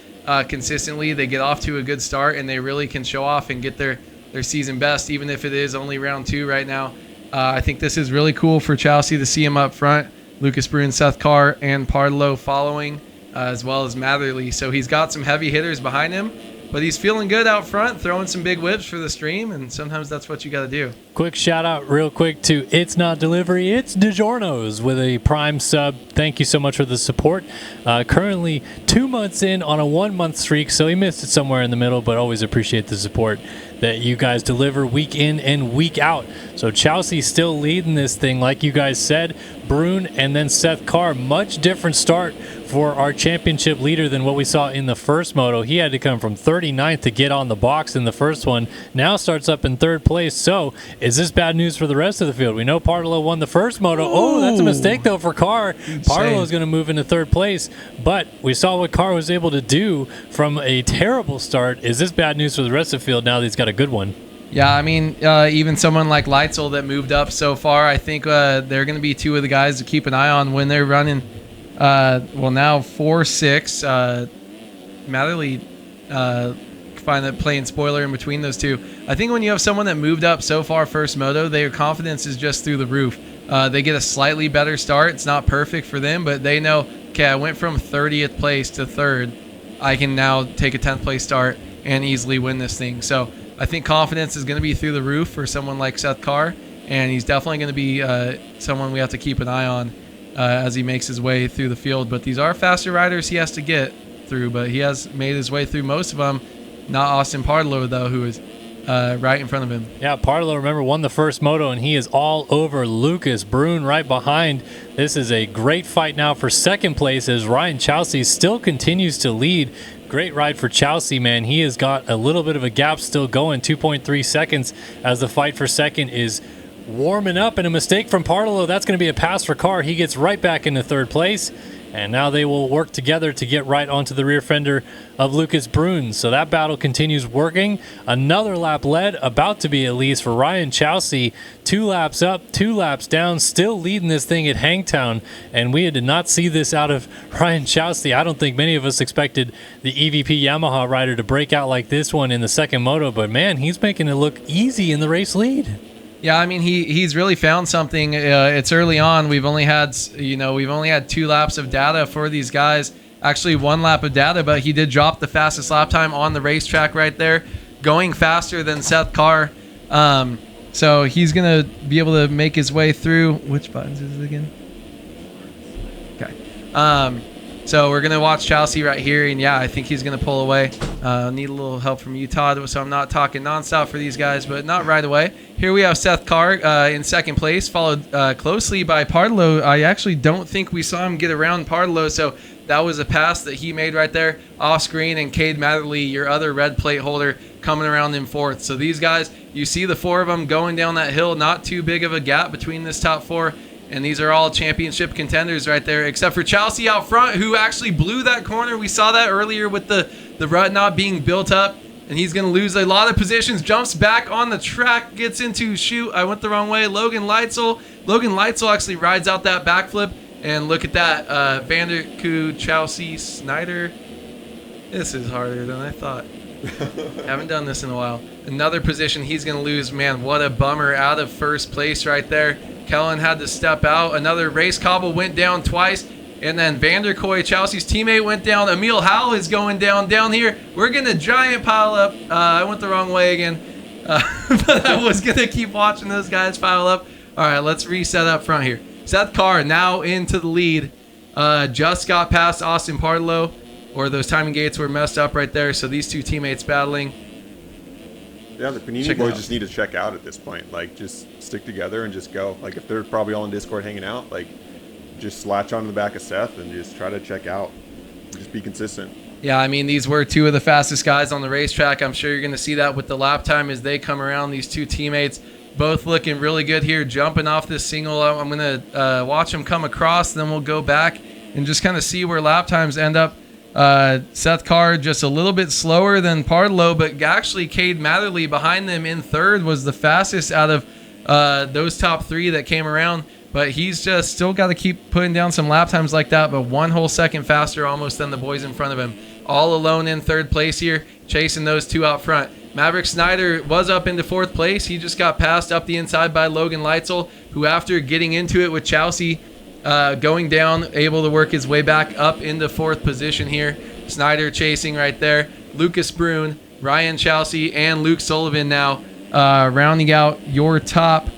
consistently. They get off to a good start, and they really can show off and get their season best, even if it is only round 2 right now. I think this is really cool for Chowsey to see him up front. Lucas Brune, Seth Carr, and Parlow following, as well as Matherly. So he's got some heavy hitters behind him, but he's feeling good out front, throwing some big whips for the stream, and sometimes that's what you got to do. Quick shout out real quick to It's Not Delivery, It's DiGiorno's with a Prime sub. Thank you so much for the support. Currently 2 months in on a 1 month streak, so he missed it somewhere in the middle, but always appreciate the support that you guys deliver week in and week out. So Chelsea's still leading this thing, like you guys said. Brune and then Seth Carr, much different start for our championship leader than what we saw in the first moto. He had to come from 39th to get on the box in the first one. Now starts up in third place. So is this bad news for the rest of the field? We know Partillo won the first moto. Oh, that's a mistake though for Carr. Partillo is going to move into third place, but we saw what Carr was able to do from a terrible start. Is this bad news for the rest of the field now that he's got a good one? Yeah, I mean, even someone like Leitzel that moved up so far, I think they're going to be two of the guys to keep an eye on when they're running. Now 4-6. Matherly find that playing spoiler in between those two. I think when you have someone that moved up so far first moto, their confidence is just through the roof. They get a slightly better start. It's not perfect for them, but they know, okay, I went from 30th place to third. I can now take a 10th place start and easily win this thing. So I think confidence is going to be through the roof for someone like Seth Carr, and he's definitely going to be someone we have to keep an eye on as he makes his way through the field. But these are faster riders he has to get through, but he has made his way through most of them. Not Austin Partillo, though, who is right in front of him. Yeah, Partillo, remember, won the first moto, and he is all over Lucas Brune right behind. This is a great fight now for second place as Ryan Chelsea still continues to lead. Great ride for Chelsea, man. He has got a little bit of a gap still going, 2.3 seconds as the fight for second is warming up, and a mistake from Partillo. That's going to be a pass for Carr. He gets right back into third place, and now they will work together to get right onto the rear fender of Lucas Brune. So that battle continues working. Another lap led, about to be at least for Ryan Chelsea. 2 laps up, 2 laps down, still leading this thing at Hangtown, and we did not see this out of Ryan Chelsea. I don't think many of us expected the EVP Yamaha rider to break out like this one in the second moto, but man, he's making it look easy in the race lead. Yeah, I mean he's really found something. It's early on. We've only had 2 laps of data for these guys. Actually, 1 lap of data, but he did drop the fastest lap time on the racetrack right there, going faster than Seth Carr. So he's gonna be able to make his way through. Which buttons is it again? Okay. So we're gonna watch Chelsea right here, and yeah, I think he's gonna pull away. Need a little help from you, Todd, so I'm not talking nonstop for these guys, but not right away. Here we have Seth Carr in second place, followed closely by Partillo. I actually don't think we saw him get around Partillo, so that was a pass that he made right there off screen, and Cade Matherly, your other red plate holder, coming around in fourth. So these guys, you see the 4 of them going down that hill, not too big of a gap between this top 4. And these are all championship contenders right there, except for Chelsea out front, who actually blew that corner. We saw that earlier with the rut not being built up, and he's going to lose a lot of positions. Jumps back on the track, gets into, I went the wrong way, Logan Leitzel. Logan Leitzel actually rides out that backflip, and look at that, Vanderkoe, Chelsea, Snyder. This is harder than I thought. Haven't done this in a while. Another position he's going to lose. Man, what a bummer, out of first place right there. Kellen had to step out. Another race cobble went down twice. And then Vanderkoe, Chelsea's teammate, went down. Emil Howell is going down here. We're going to giant pile up. I went the wrong way again. But I was going to keep watching those guys pile up. All right, let's reset up front here. Seth Carr now into the lead. Just got past Austin Partillo, or those timing gates were messed up right there. So these two teammates battling. Yeah, the Panini boys just need to check out at this point. Like, just stick together and just go. Like, if they're probably all in Discord hanging out, like, just latch onto the back of Seth and just try to check out. Just be consistent. Yeah, I mean, these were 2 of the fastest guys on the racetrack. I'm sure you're going to see that with the lap time as they come around. These 2 teammates both looking really good here, jumping off this single. I'm going to watch them come across, then we'll go back and just kind of see where lap times end up. Seth Carr just a little bit slower than Partillo, but actually Cade Matherly behind them in third was the fastest out of those top 3 that came around. But he's just still got to keep putting down some lap times like that, but 1 whole second faster almost than the boys in front of him. All alone in third place here, chasing those 2 out front. Maverick Snyder was up into 4th place. He just got passed up the inside by Logan Leitzel, who after getting into it with Chelsea, going down, able to work his way back up into 4th position here. Snyder chasing right there. Lucas Brune, Ryan Chelsea, and Luke Sullivan now rounding out your top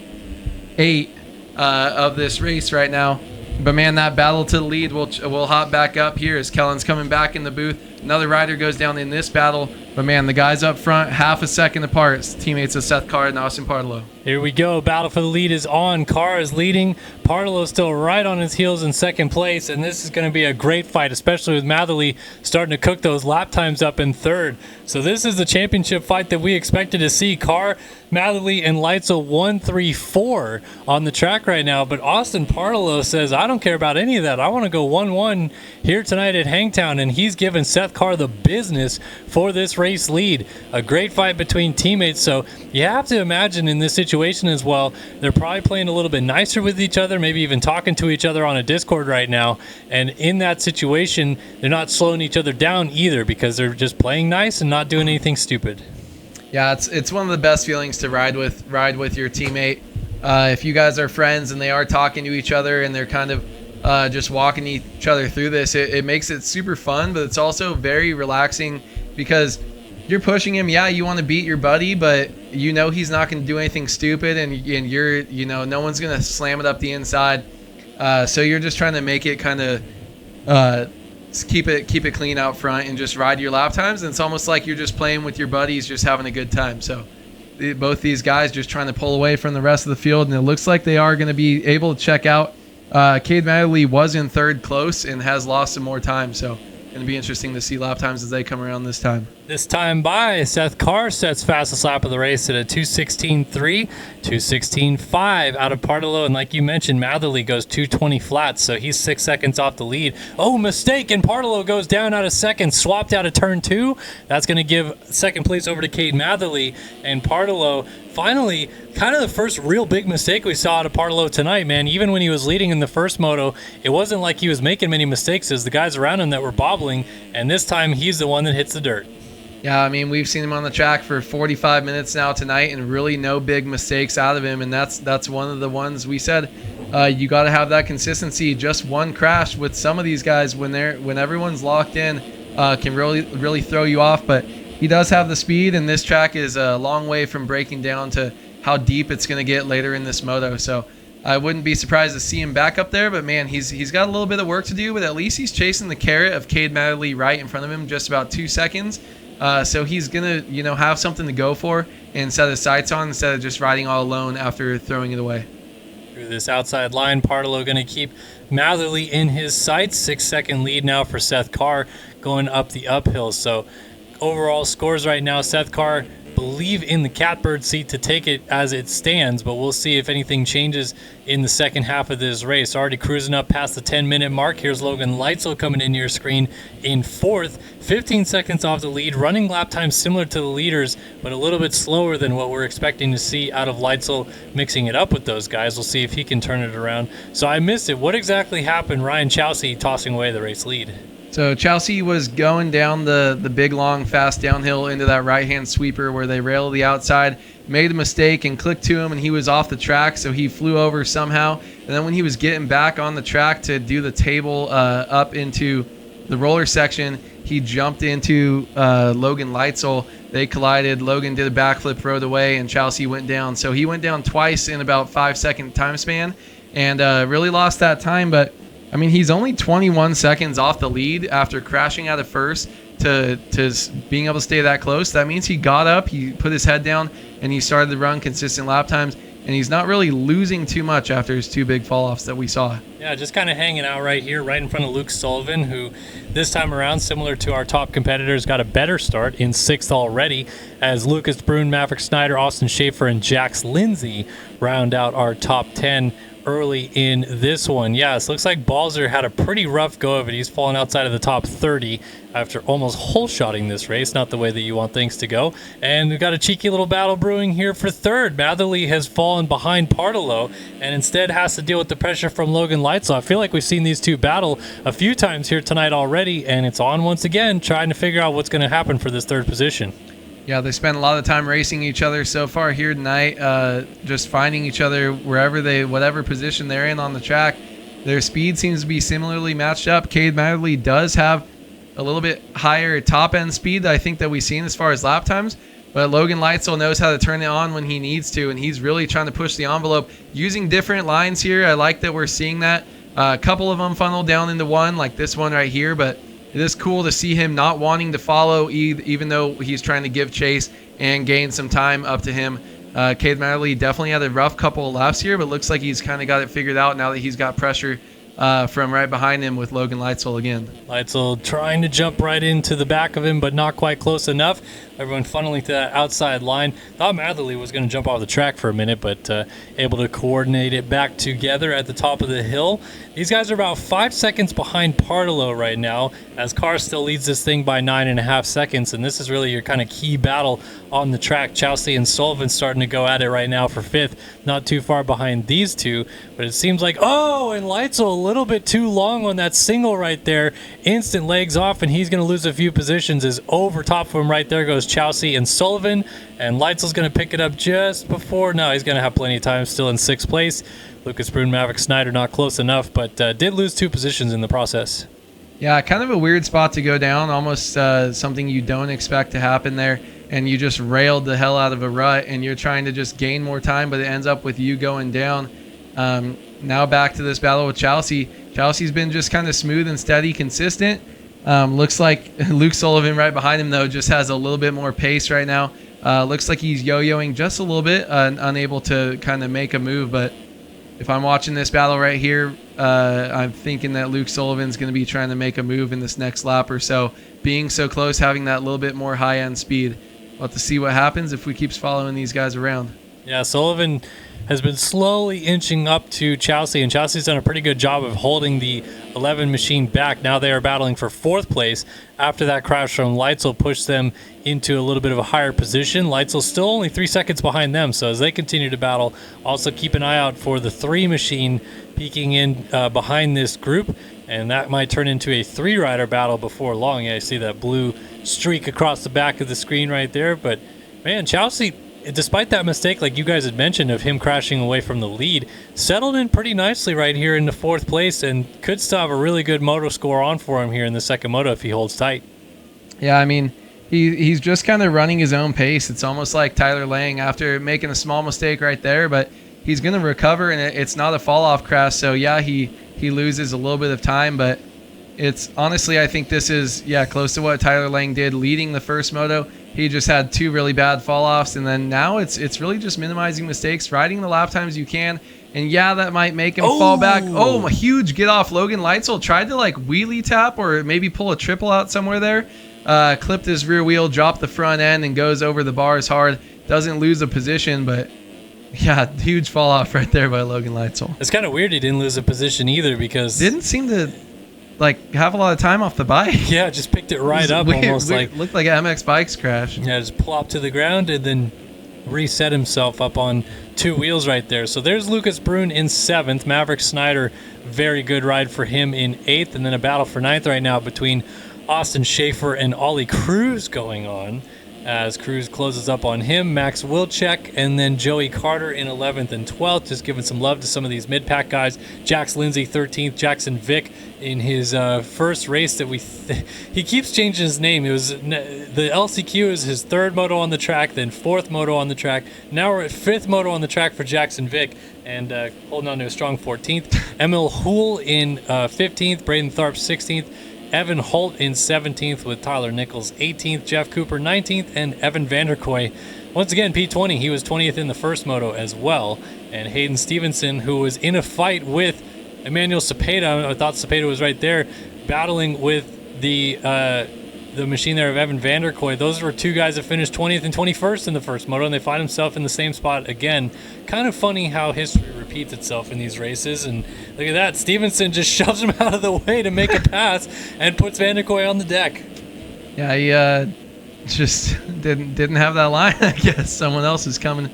8 of this race right now. But man, that battle to the lead will hop back up here as Kellen's coming back in the booth. Another rider goes down in this battle. But man, the guys up front, half a second apart. It's teammates of Seth Carr and Austin Partolo. Here we go. Battle for the lead is on. Carr is leading. Partolo still right on his heels in second place. And this is going to be a great fight, especially with Matherly starting to cook those lap times up in third. So this is the championship fight that we expected to see. Carr, Matherly, and Leitzel 1-3-4 on the track right now. But Austin Partolo says, I don't care about any of that. I want to go 1-1 here tonight at Hangtown. And he's giving Seth Carr the business for this race lead. A great fight between teammates. So you have to imagine in this situation as well, they're probably playing a little bit nicer with each other, maybe even talking to each other on a Discord right now. And in that situation, they're not slowing each other down either because they're just playing nice and not doing anything stupid. Yeah, it's one of the best feelings to ride with your teammate. If you guys are friends and they are talking to each other and they're kind of just walking each other through this, it makes it super fun, but it's also very relaxing because you're pushing him. Yeah, you want to beat your buddy, but you know he's not going to do anything stupid, and you're, no one's going to slam it up the inside. So you're just trying to make it kind of keep it clean out front and just ride your lap times. And it's almost like you're just playing with your buddies, just having a good time. So both these guys just trying to pull away from the rest of the field, and it looks like they are going to be able to check out. Cade Matherly was in third close and has lost some more time. So going to be interesting to see lap times as they come around this time. This time by Seth Carr sets fastest lap of the race at a 2:16.3, 2:16.5 out of Partolo. And like you mentioned, Matherly goes 2:20 flat, so he's 6 seconds off the lead. Oh, mistake, and Partolo goes down out of second, swapped out of turn 2. That's going to give second place over to Cade Matherly. And Partolo, finally, kind of the first real big mistake we saw out of Partolo tonight, man. Even when he was leading in the first moto, it wasn't like he was making many mistakes as the guys around him that were bobbling. And this time, he's the one that hits the dirt. Yeah, I mean, we've seen him on the track for 45 minutes now tonight and really no big mistakes out of him. And that's one of the ones we said you got to have that consistency. Just one crash with some of these guys when everyone's locked in can really throw you off. But he does have the speed, and this track is a long way from breaking down to how deep it's going to get later in this moto. So I wouldn't be surprised to see him back up there. But, man, he's got a little bit of work to do, but at least he's chasing the carrot of Cade Matherly right in front of him, just about 2 seconds. So he's going to, have something to go for and set his sights on instead of just riding all alone after throwing it away. Through this outside line, Partolo going to keep Matherly in his sights. 6-second lead now for Seth Carr going up the uphill. So overall scores right now, Seth Carr believe in the catbird seat to take it as it stands, but we'll see if anything changes in the second half of this race. Already cruising up past the 10-minute mark. Here's Logan Leitzel coming into your screen in fourth, 15 seconds off the lead, running lap time similar to the leaders, but a little bit slower than what we're expecting to see out of Leitzel mixing it up with those guys. We'll see if he can turn it around. So I missed it. What exactly happened? Ryan Chelsea tossing away the race lead. So Chelsea was going down the big, long, fast downhill into that right-hand sweeper where they rail the outside, made a mistake and clicked to him, and he was off the track, so he flew over somehow. And then when he was getting back on the track to do the table up into the roller section, he jumped into Logan Leitzel. They collided. Logan did a backflip, rode away, and Chelsea went down. So he went down twice in about 5-second time span and really lost that time, but I mean, he's only 21 seconds off the lead after crashing out of first to being able to stay that close. That means he got up, he put his head down, and he started to run consistent lap times. And he's not really losing too much after his 2 big fall-offs that we saw. Yeah, just kind of hanging out right here, right in front of Luke Sullivan, who this time around, similar to our top competitors, got a better start in 6th already, as Lucas Brune, Maverick Snyder, Austin Schaefer, and Jax Lindsay round out our top 10 early in this one. Yes, looks like Balzer had a pretty rough go of it. He's fallen outside of the top 30 after almost hole-shotting this race, not the way that you want things to go. And we've got a cheeky little battle brewing here for third. Matherly has fallen behind Partolo and instead has to deal with the pressure from Logan Leitzel. I feel like we've seen these two battle a few times here tonight already, and it's on once again, trying to figure out what's going to happen for this third position. Yeah, they spent a lot of time racing each other so far here tonight, just finding each other whatever position they're in on the track. Their speed seems to be similarly matched up. Cade Matherly does have a little bit higher top-end speed, I think, that we've seen as far as lap times. But Logan Leitzel knows how to turn it on when he needs to, and he's really trying to push the envelope using different lines here. I like that we're seeing that. A couple of them funnel down into one, like this one right here, but it is cool to see him not wanting to follow, even though he's trying to give chase and gain some time up to him. Cade Matherly definitely had a rough couple of laps here, but looks like he's kind of got it figured out now that he's got pressure from right behind him with Logan Leitzel again. Leitzel trying to jump right into the back of him, but not quite close enough. Everyone funneling to that outside line. Thought Matherly was going to jump off the track for a minute, but able to coordinate it back together at the top of the hill. These guys are about 5 seconds behind Partolo right now, as Carr still leads this thing by 9.5 seconds, and this is really your kind of key battle on the track. Chelsea and Sullivan starting to go at it right now for 5th, not too far behind these two, but it seems like, and Leitzel a little bit too long on that single right there. Instant legs off, and he's going to lose a few positions as over top of him right there goes Chelsea and Sullivan, and Leitzel's going to pick it up just before. No, he's going to have plenty of time, still in 6th place. Lucas Brune, Maverick Snyder not close enough, but did lose 2 positions in the process. Yeah, kind of a weird spot to go down, almost something you don't expect to happen there, and you just railed the hell out of a rut, and you're trying to just gain more time, but it ends up with you going down. Now back to this battle with Chelsea. Chelsea's been just kind of smooth and steady, consistent. Looks like Luke Sullivan right behind him, though, just has a little bit more pace right now. Looks like he's yo-yoing just a little bit, unable to kind of make a move. But if I'm watching this battle right here, I'm thinking that Luke Sullivan's going to be trying to make a move in this next lap or so. Being so close, having that little bit more high-end speed. We'll have to see what happens if we keep following these guys around. Yeah, Sullivan has been slowly inching up to Chelsea, and Chelsea's done a pretty good job of holding the 11 machine back. Now they are battling for 4th place. After that crash from Leitzel pushed them into a little bit of a higher position. Leitzel's still only 3 seconds behind them, so as they continue to battle, also keep an eye out for the 3 machine peeking in behind this group, and that might turn into a 3-rider battle before long. Yeah, I see that blue streak across the back of the screen right there, but man, Chelsea, despite that mistake, like you guys had mentioned, of him crashing away from the lead, settled in pretty nicely right here in the 4th place and could still have a really good moto score on for him here in the second moto if he holds tight. Yeah, I mean, he's just kind of running his own pace. It's almost like Tyler Lang after making a small mistake right there, but he's going to recover, and it's not a fall-off crash. So, yeah, he loses a little bit of time, but it's honestly, I think this is, close to what Tyler Lang did leading the first moto. He just had 2 really bad fall-offs, and then now it's really just minimizing mistakes, riding the lap times you can, and that might make him fall back. A huge get-off. Logan Leitzel tried to, wheelie tap or maybe pull a triple out somewhere there. Clipped his rear wheel, dropped the front end, and goes over the bars hard. Doesn't lose a position, but huge fall-off right there by Logan Leitzel. It's kind of weird he didn't lose a position either, because didn't seem to have a lot of time off the bike. Yeah, just picked it right up, almost like looked like an MX Bikes crash. Yeah, just plopped to the ground and then reset himself up on 2 wheels right there. So there's Lucas Brune in 7th. Maverick Snyder, very good ride for him in 8th, and then a battle for 9th right now between Austin Schaefer and Ollie Cruz going on, as Cruz closes up on him. Max Wilczek, and then Joey Carter in 11th and 12th, just giving some love to some of these mid-pack guys. Jax Lindsay 13th, Jackson Vick in his first race that he keeps changing his name. It was the LCQ is his 3rd moto on the track, then 4th moto on the track. Now we're at 5th moto on the track for Jackson Vick, and holding on to a strong 14th. Emil Hool in 15th, Braden Tharp 16th, Evan Holt in 17th with Tyler Nichols 18th, Jeff Cooper 19th, and Evan Vanderkoy, once again, P20. He was 20th in the first moto as well. And Hayden Stevenson, who was in a fight with Emmanuel Cepeda, I thought Cepeda was right there, battling with the machine there of Evan Vanderkoy. Those were 2 guys that finished 20th and 21st in the first moto, and they find themselves in the same spot again. Kind of funny how history repeats itself in these races, and look at that. Stevenson just shoves him out of the way to make a pass and puts Vanderkoy on the deck. Yeah, he just didn't have that line. I guess someone else is coming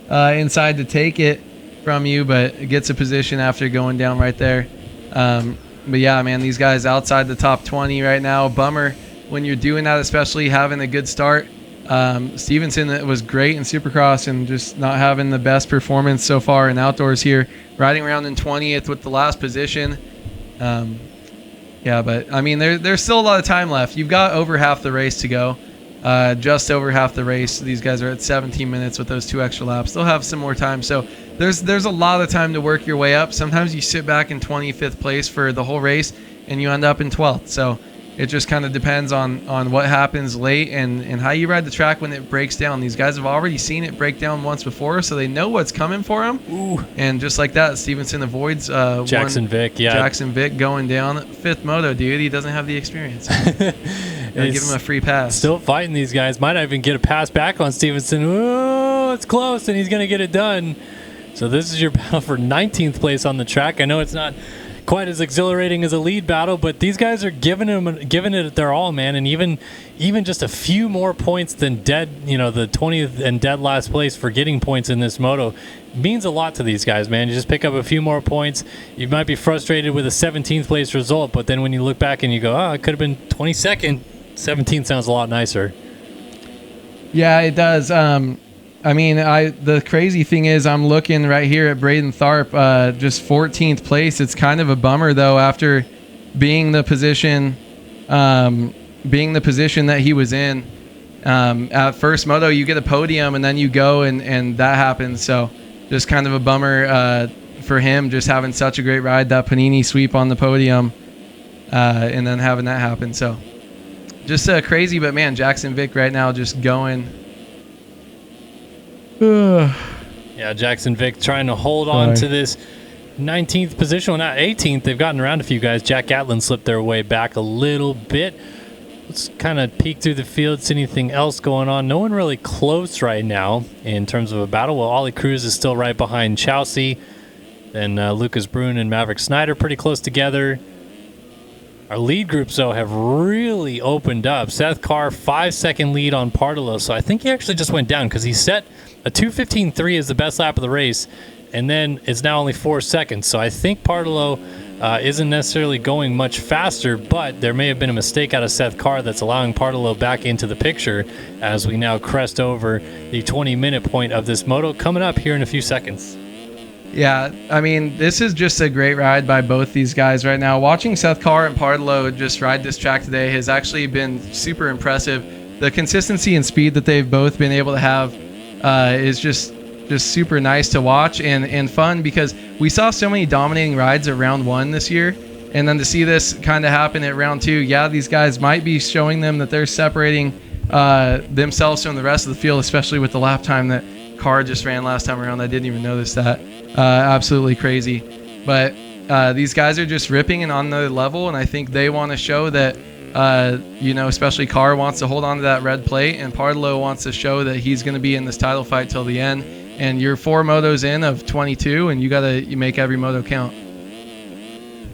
inside to take it from you, but gets a position after going down right there. But yeah, man, these guys outside the top 20 right now. Bummer when you're doing that, especially having a good start. Stevenson was great in Supercross and just not having the best performance so far in outdoors here. Riding around in 20th with the last position. But I mean, there's still a lot of time left. You've got over half the race to go. just over half the race. These guys are at 17 minutes with those 2 extra laps. They'll have some more time. So there's a lot of time to work your way up. Sometimes you sit back in 25th place for the whole race and you end up in 12th. So it just kind of depends on what happens late and how you ride the track when it breaks down. These guys have already seen it break down once before, so they know what's coming for them. Ooh. And just like that, Stevenson avoids Jackson Vick going down 5th moto, dude. He doesn't have the experience. Gotta give him a free pass. Still fighting these guys. Might not even get a pass back on Stevenson. Oh, it's close, and he's going to get it done. So this is your battle for 19th place on the track. I know it's not quite as exhilarating as a lead battle, but these guys are giving it their all, man. And even just a few more points than the 20th and dead last place for getting points in this moto means a lot to these guys, man. You just pick up a few more points. You might be frustrated with a 17th place result, but then when you look back and you go, oh, it could have been 22nd. 17th sounds a lot nicer. Yeah, it does. The crazy thing is I'm looking right here at Braden Tharp, just 14th place. It's kind of a bummer, though, after being the position that he was in. At first moto, you get a podium, and then you go, and that happens. So just kind of a bummer for him, just having such a great ride, that Panini sweep on the podium, and then having that happen. So just crazy, but, man, Jackson Vick right now just going. Yeah, Jackson Vick trying to hold on to this 19th position. Well, not 18th. They've gotten around a few guys. Jack Gatlin slipped their way back a little bit. Let's kind of peek through the field, see anything else going on. No one really close right now in terms of a battle. Well, Ollie Cruz is still right behind Chelsea. Then Lucas Brun and Maverick Snyder pretty close together. Our lead groups, though, have really opened up. Seth Carr, 5-second lead on Partillo. So I think he actually just went down because he set a 2:15.3 is the best lap of the race, and then it's now only 4 seconds. So I think Partillo isn't necessarily going much faster, but there may have been a mistake out of Seth Carr that's allowing Partillo back into the picture as we now crest over the 20-minute point of this moto coming up here in a few seconds. Yeah, I mean, this is just a great ride by both these guys right now. Watching Seth Carr and Partillo just ride this track today has actually been super impressive. The consistency and speed that they've both been able to have is just super nice to watch and fun, because we saw so many dominating rides at round 1 this year, and then to see this kind of happen at round 2, yeah, these guys might be showing them that they're separating themselves from the rest of the field, especially with the lap time that Carr just ran last time around. I didn't even notice that. Absolutely crazy. But these guys are just ripping and on the level, and I think they want to show that, especially Carr wants to hold on to that red plate, and Partillo wants to show that he's going to be in this title fight till the end. And you're 4 motos in of 22, and you make every moto count.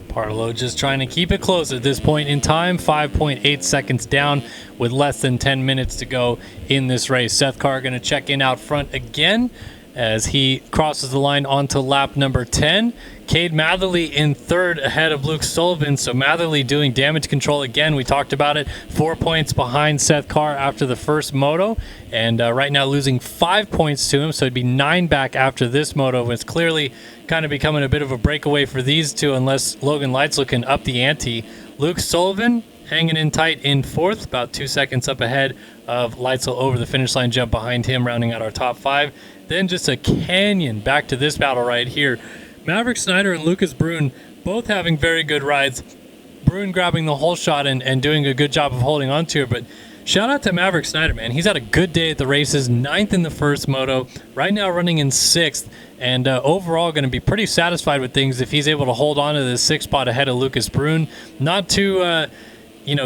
Partillo just trying to keep it close at this point in time, 5.8 seconds down with less than 10 minutes to go in this race. Seth Carr going to check in out front again as he crosses the line onto lap number 10. Cade Matherly in third ahead of Luke Sullivan. So Matherly doing damage control again. We talked about it. 4 points behind Seth Carr after the first moto. And right now losing 5 points to him. So it'd be 9 back after this moto. It's clearly kind of becoming a bit of a breakaway for these two unless Logan Lightslow can up the ante. Luke Sullivan hanging in tight in fourth, about 2 seconds up ahead of Lightslow over the finish line jump behind him, rounding out our top 5. Then just a canyon back to this battle right here. Maverick Snyder and Lucas Brun both having very good rides. Brun grabbing the whole shot and doing a good job of holding on to it. But shout out to Maverick Snyder, man. He's had a good day at the races, 9th in the first moto, right now running in 6th, and overall going to be pretty satisfied with things if he's able to hold on to this 6th spot ahead of Lucas Brun. Not too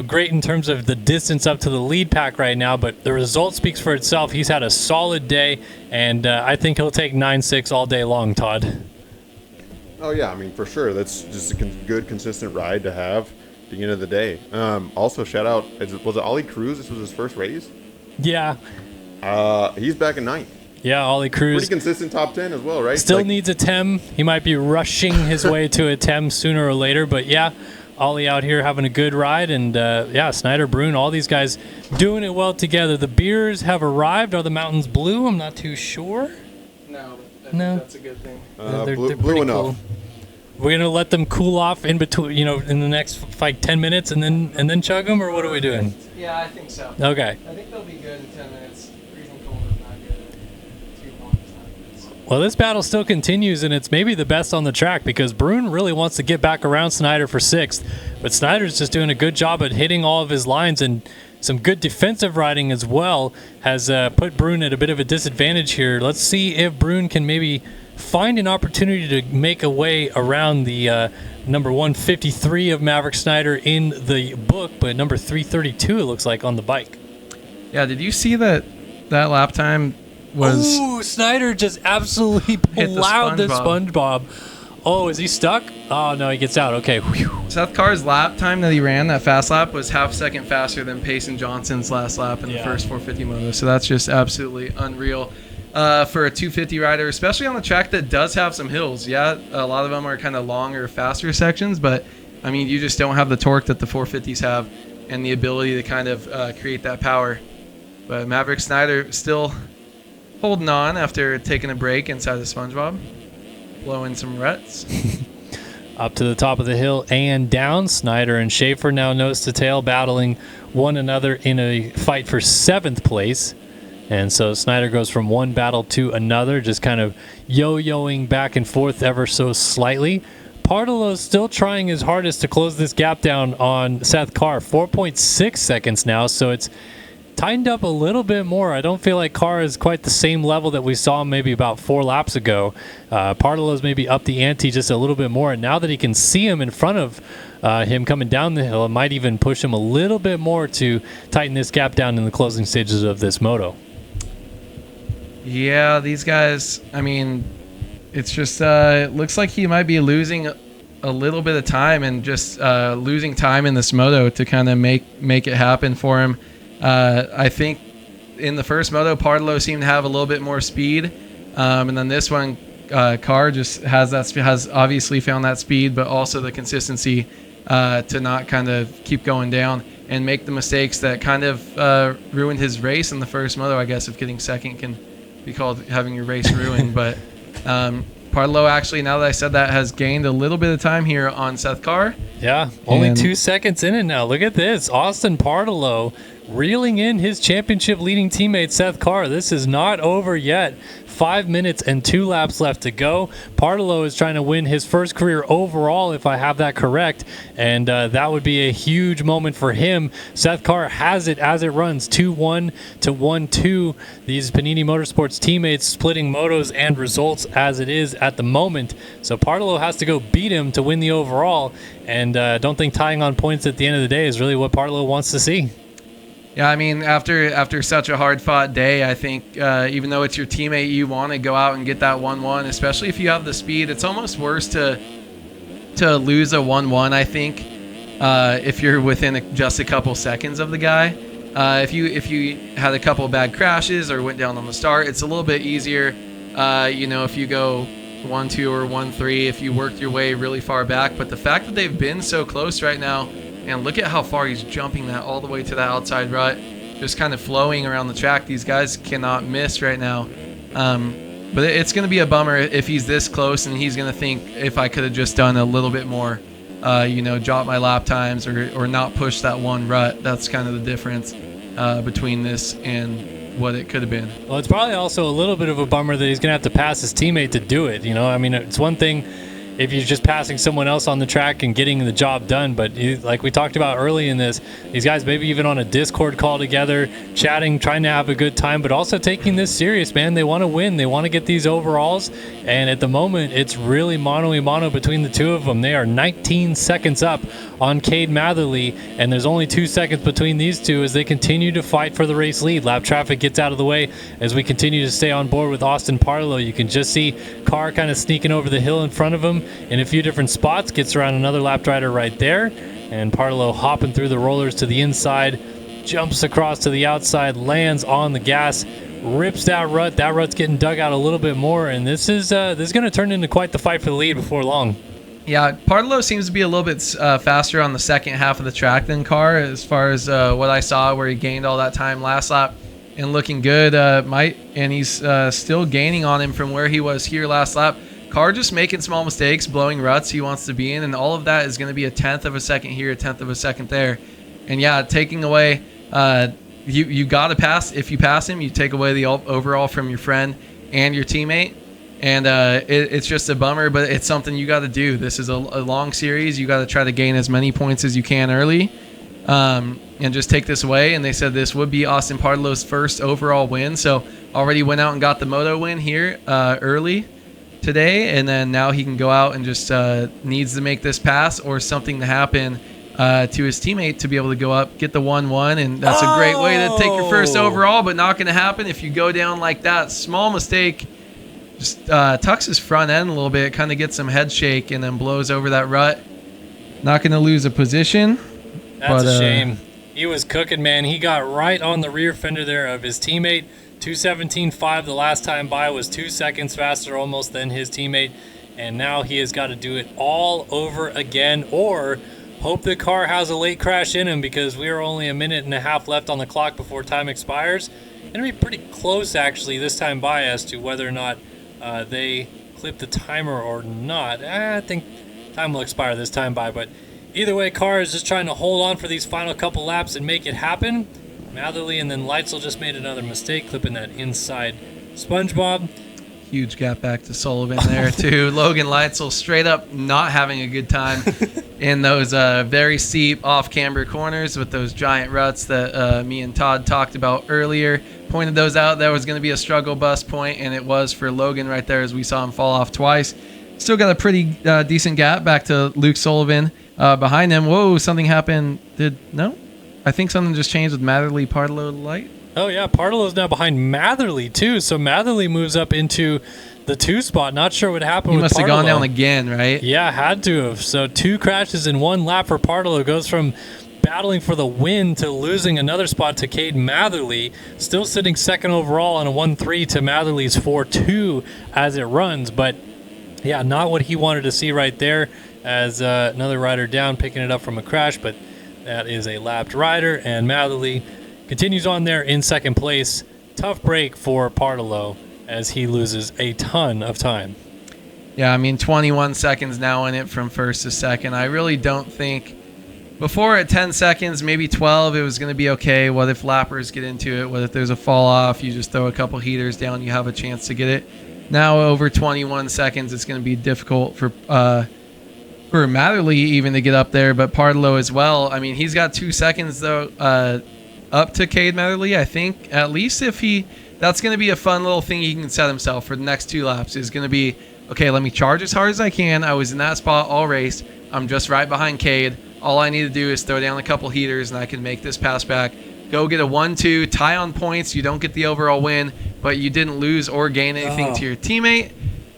great in terms of the distance up to the lead pack right now, but the result speaks for itself. He's had a solid day, and I think he'll take 9-6 all day long, Todd. Oh, yeah, I mean, for sure. That's just a good, consistent ride to have at the end of the day. Also, shout out, was it Ollie Cruz? This was his first race? Yeah. He's back in 9th. Yeah, Ollie Cruz. Pretty consistent top 10 as well, right? Still needs a TEM. He might be rushing his way to a TEM sooner or later, but yeah, Ollie out here having a good ride, and Snyder, Brun, all these guys doing it well together. The beers have arrived. Are the mountains blue? I'm not too sure. No, I think that's a good thing. They're blue pretty enough. cool. we're gonna let them cool off in between, in the next like 10 minutes, and then chug them, or what are we doing? Yeah, I think so. Okay. I think they'll be good in 10 minutes. Freezing cold is not good. 2 long minutes. Well, this battle still continues, and it's maybe the best on the track because Brune really wants to get back around Snyder for 6th, but Snyder's just doing a good job at hitting all of his lines, and some good defensive riding as well has put Brune at a bit of a disadvantage here. Let's see if Brune can maybe find an opportunity to make a way around the number 153 of Maverick Snyder in the book, but number 332 it looks like on the bike. Yeah, did you see that lap time was... Ooh, Snyder just absolutely plowed the SpongeBob. Oh, is he stuck? Oh, no, he gets out. Okay. Whew. Seth Carr's lap time that he ran, that fast lap, was half second faster than Payson Johnson's last lap in the first 450 moto. So that's just absolutely unreal for a 250 rider, especially on the track that does have some hills. Yeah, a lot of them are kind of longer, faster sections, but, I mean, you just don't have the torque that the 450s have and the ability to kind of create that power. But Maverick Snyder still holding on after taking a break inside the SpongeBob. Blowing some ruts. Up to the top of the hill and down. Snyder and Schaefer now nose to tail, battling one another in a fight for 7th place. And so Snyder goes from one battle to another, just kind of yo-yoing back and forth ever so slightly. Pardelo's still trying his hardest to close this gap down on Seth Carr. 4.6 seconds now, so it's tightened up a little bit more. I don't feel like Carr is quite the same level that we saw maybe about 4 laps ago. Pardelo's maybe up the ante just a little bit more, and now that he can see him in front of him coming down the hill, it might even push him a little bit more to tighten this gap down in the closing stages of this moto. Yeah, these guys, I mean, it's just, it looks like he might be losing a little bit of time and just losing time in this moto to kind of make it happen for him. I think in the first moto, Pardelo seemed to have a little bit more speed, and then this one, Carr just has obviously found that speed, but also the consistency to not kind of keep going down and make the mistakes that kind of ruined his race in the first moto. I guess if getting second can be called having your race ruined, but Pardelo actually, now that I said that, has gained a little bit of time here on Seth Carr. Yeah, only 2 seconds in it now. Look at this. Austin Pardelo reeling in his championship-leading teammate Seth Carr. This is not over yet. 5 minutes and 2 laps left to go. Pardelo is trying to win his first career overall, if I have that correct, and that would be a huge moment for him. Seth Carr has it as it runs 2-1 to 1-2. These Panini Motorsports teammates splitting motos and results as it is at the moment. So Pardelo has to go beat him to win the overall, and don't think tying on points at the end of the day is really what Pardelo wants to see. Yeah, I mean, after such a hard-fought day, I think even though it's your teammate, you want to go out and get that 1-1, especially if you have the speed. It's almost worse to lose a 1-1, I think, if you're within just a couple seconds of the guy. If you had a couple of bad crashes or went down on the start, it's a little bit easier. If you go 1-2 or 1-3, if you worked your way really far back. But the fact that they've been so close right now, and look at how far he's jumping that all the way to the outside rut, just kind of flowing around the track. These guys cannot miss right now. But it's going to be a bummer if he's this close and he's going to think, if I could have just done a little bit more, drop my lap times or not push that one rut. That's kind of the difference between this and what it could have been. Well, it's probably also a little bit of a bummer that he's going to have to pass his teammate to do it. I mean, it's one thing if you're just passing someone else on the track and getting the job done. But like we talked about early in this, these guys maybe even on a Discord call together, chatting, trying to have a good time, but also taking this serious, man. They want to win. They want to get these overalls. And at the moment, it's really mano-a-mano between the two of them. They are 19 seconds up on Cade Matherly, and there's only 2 seconds between these two as they continue to fight for the race lead. Lap traffic gets out of the way as we continue to stay on board with Austin Pardelo. You can just see Carr kind of sneaking over the hill in front of him in a few different spots, gets around another lap rider right there, and Pardelo hopping through the rollers to the inside, jumps across to the outside, lands on the gas, rips that rut. That rut's getting dug out a little bit more, and this is going to turn into quite the fight for the lead before long. Yeah, Pardelo seems to be a little bit faster on the second half of the track than Carr, as far as what I saw, where he gained all that time last lap and looking good. And he's still gaining on him from where he was here last lap. Car just making small mistakes, blowing ruts he wants to be in, and all of that is going to be a 1/10 of a second here, a 1/10 of a second there. And yeah, taking away, you got to pass. If you pass him, you take away the overall from your friend and your teammate. And it's just a bummer, but it's something you got to do. This is a long series. You got to try to gain as many points as you can early, and just take this away. And they said this would be Austin Partolo's first overall win. So already went out and got the Moto win here early today, and then now he can go out and just needs to make this pass or something to happen to his teammate to be able to go up, get the 1-1, and that's a great way to take your first overall, but not going to happen if you go down like that. Small mistake. Just tucks his front end a little bit, kind of gets some head shake, and then blows over that rut. Not going to lose a position. That's a shame. He was cooking, man. He got right on the rear fender there of his teammate. 2:17.5 the last time by, was 2 seconds faster almost than his teammate. And now he has got to do it all over again, or hope the car has a late crash in him, because we are only a minute and a half left on the clock before time expires. Going to be pretty close, actually, this time by as to whether or not they clip the timer or not. I think time will expire this time by, but either way, Carr is just trying to hold on for these final couple laps and make it happen. Matherly and then Leitzel just made another mistake, clipping that inside SpongeBob. Huge gap back to Sullivan there, too. Logan Leitzel straight up not having a good time in those very steep off-camber corners with those giant ruts that me and Todd talked about earlier. Pointed those out. That was going to be a struggle bus point, and it was for Logan right there as we saw him fall off twice. Still got a pretty decent gap back to Luke Sullivan behind him. Whoa, something happened. No? I think something just changed with Matherly Partolo Light. Oh, yeah, Partolo's now behind Matherly, too. So Matherly moves up into the 2 spot. Not sure what happened with Partolo. He must have gone down again, right? Yeah, had to have. So 2 crashes in 1 lap for Partolo. Goes from battling for the win to losing another spot to Cade Matherly. Still sitting second overall on a 1-3 to Matherly's 4-2 as it runs. But, yeah, not what he wanted to see right there, as another rider down, picking it up from a crash. But that is a lapped rider, and Matherly continues on there in second place. Tough break for Partolo as he loses a ton of time. Yeah, I mean, 21 seconds now in it from first to second. I really don't think before at 10 seconds, maybe 12, it was going to be okay. What if lappers get into it? What if there's a fall off? You just throw a couple heaters down, you have a chance to get it. Now over 21 seconds, it's going to be difficult for Matherly even to get up there, but Partolo as well. I mean, he's got 2 seconds though up to Cade Matherly. I think at least if that's going to be a fun little thing he can set himself for the next 2 laps. Is going to be, okay, let me charge as hard as I can. I was in that spot all race. I'm just right behind Cade. All I need to do is throw down a couple heaters and I can make this pass back. Go get a 1-2, tie on points. You don't get the overall win, but you didn't lose or gain anything to your teammate.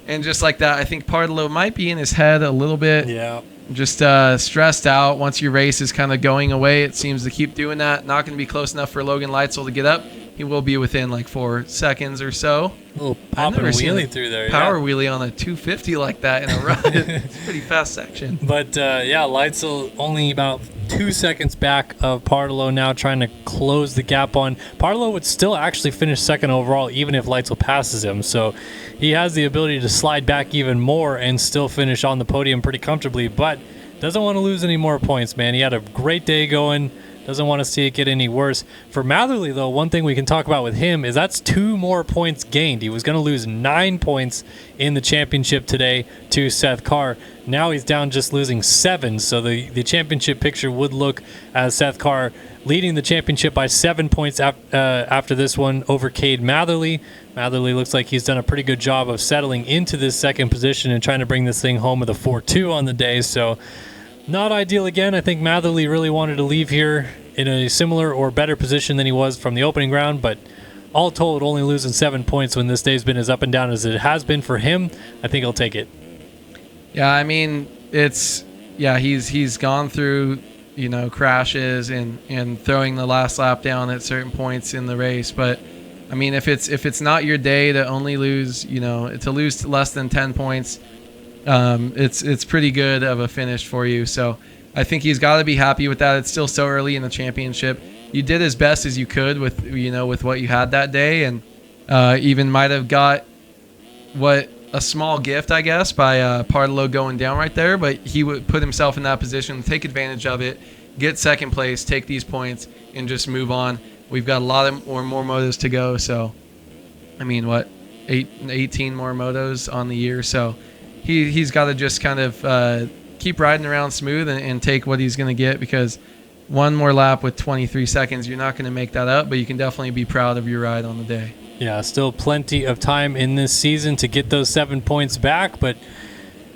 And just like that, I think Partolo might be in his head a little bit. Yeah. Just stressed out. Once your race is kind of going away, it seems to keep doing that. Not going to be close enough for Logan Leitzel to get up. He will be within like 4 seconds or so. A little pop and wheelie through there. Power wheelie on a 250 like that in a run. It's a pretty fast section. But, yeah, Leitzel only about 2 seconds back of Partolo now, trying to close the gap on. Partolo would still actually finish second overall even if Leitzel passes him. So he has the ability to slide back even more and still finish on the podium pretty comfortably, but doesn't want to lose any more points, man. He had a great day going. Doesn't want to see it get any worse. For Matherly, though, one thing we can talk about with him is that's 2 more points gained. He was going to lose 9 points in the championship today to Seth Carr. Now he's down just losing 7. So the championship picture would look as Seth Carr leading the championship by 7 points after this one over Cade Matherly. Matherly looks like he's done a pretty good job of settling into this second position and trying to bring this thing home with a 4-2 on the day. So not ideal again. I think Matherly really wanted to leave here in a similar or better position than he was from the opening round, but all told, only losing 7 points when this day's been as up and down as it has been for him. I think he'll take it. Yeah, I mean, he's gone through, crashes and throwing the last lap down at certain points in the race, but I mean, if it's not your day to only lose, to lose less than 10 points, it's pretty good of a finish for you. So I think he's got to be happy with that. It's still so early in the championship. You did as best as you could with what you had that day, and even might have got what a small gift, I guess, by Pardello going down right there, but he would put himself in that position, take advantage of it, get second place, take these points, and just move on. We've got a lot of more motos to go, so I mean, 18 more motos on the year, so he's got to just kind of keep riding around smooth and take what he's going to get, because one more lap with 23 seconds, you're not going to make that up, but you can definitely be proud of your ride on the day. Yeah, still plenty of time in this season to get those 7 points back, but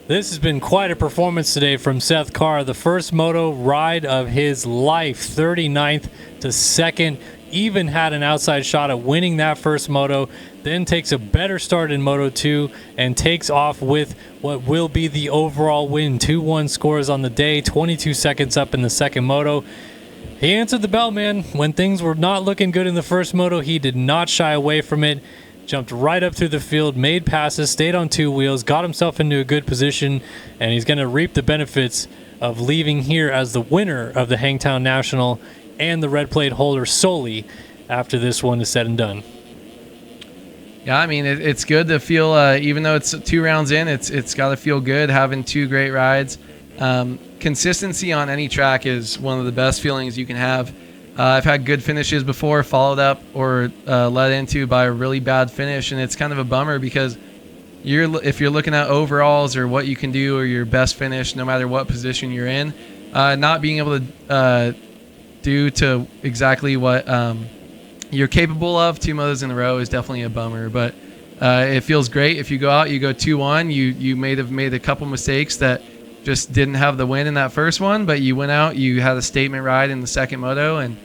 this has been quite a performance today from Seth Carr. The first moto ride of his life, 39th to 2nd. Even had an outside shot at winning that first moto, then takes a better start in Moto 2 and takes off with what will be the overall win. 2-1 scores on the day, 22 seconds up in the second moto. He answered the bell, man. When things were not looking good in the first moto, he did not shy away from it. Jumped right up through the field, made passes, stayed on 2 wheels, got himself into a good position, and he's going to reap the benefits of leaving here as the winner of the Hangtown National and the red plate holder solely after this one is said and done. Yeah, I mean, it's good to feel, even though it's 2 rounds in, it's got to feel good having 2 great rides. Consistency on any track is one of the best feelings you can have. I've had good finishes before, followed up or led into by a really bad finish, and it's kind of a bummer because if you're looking at overalls or what you can do or your best finish, no matter what position you're in, not being able to do to exactly what you're capable of 2 motos in a row is definitely a bummer, but it feels great. If you go out, you go 2-1, you may have made a couple mistakes that just didn't have the win in that first one, but you went out, you had a statement ride in the second moto, and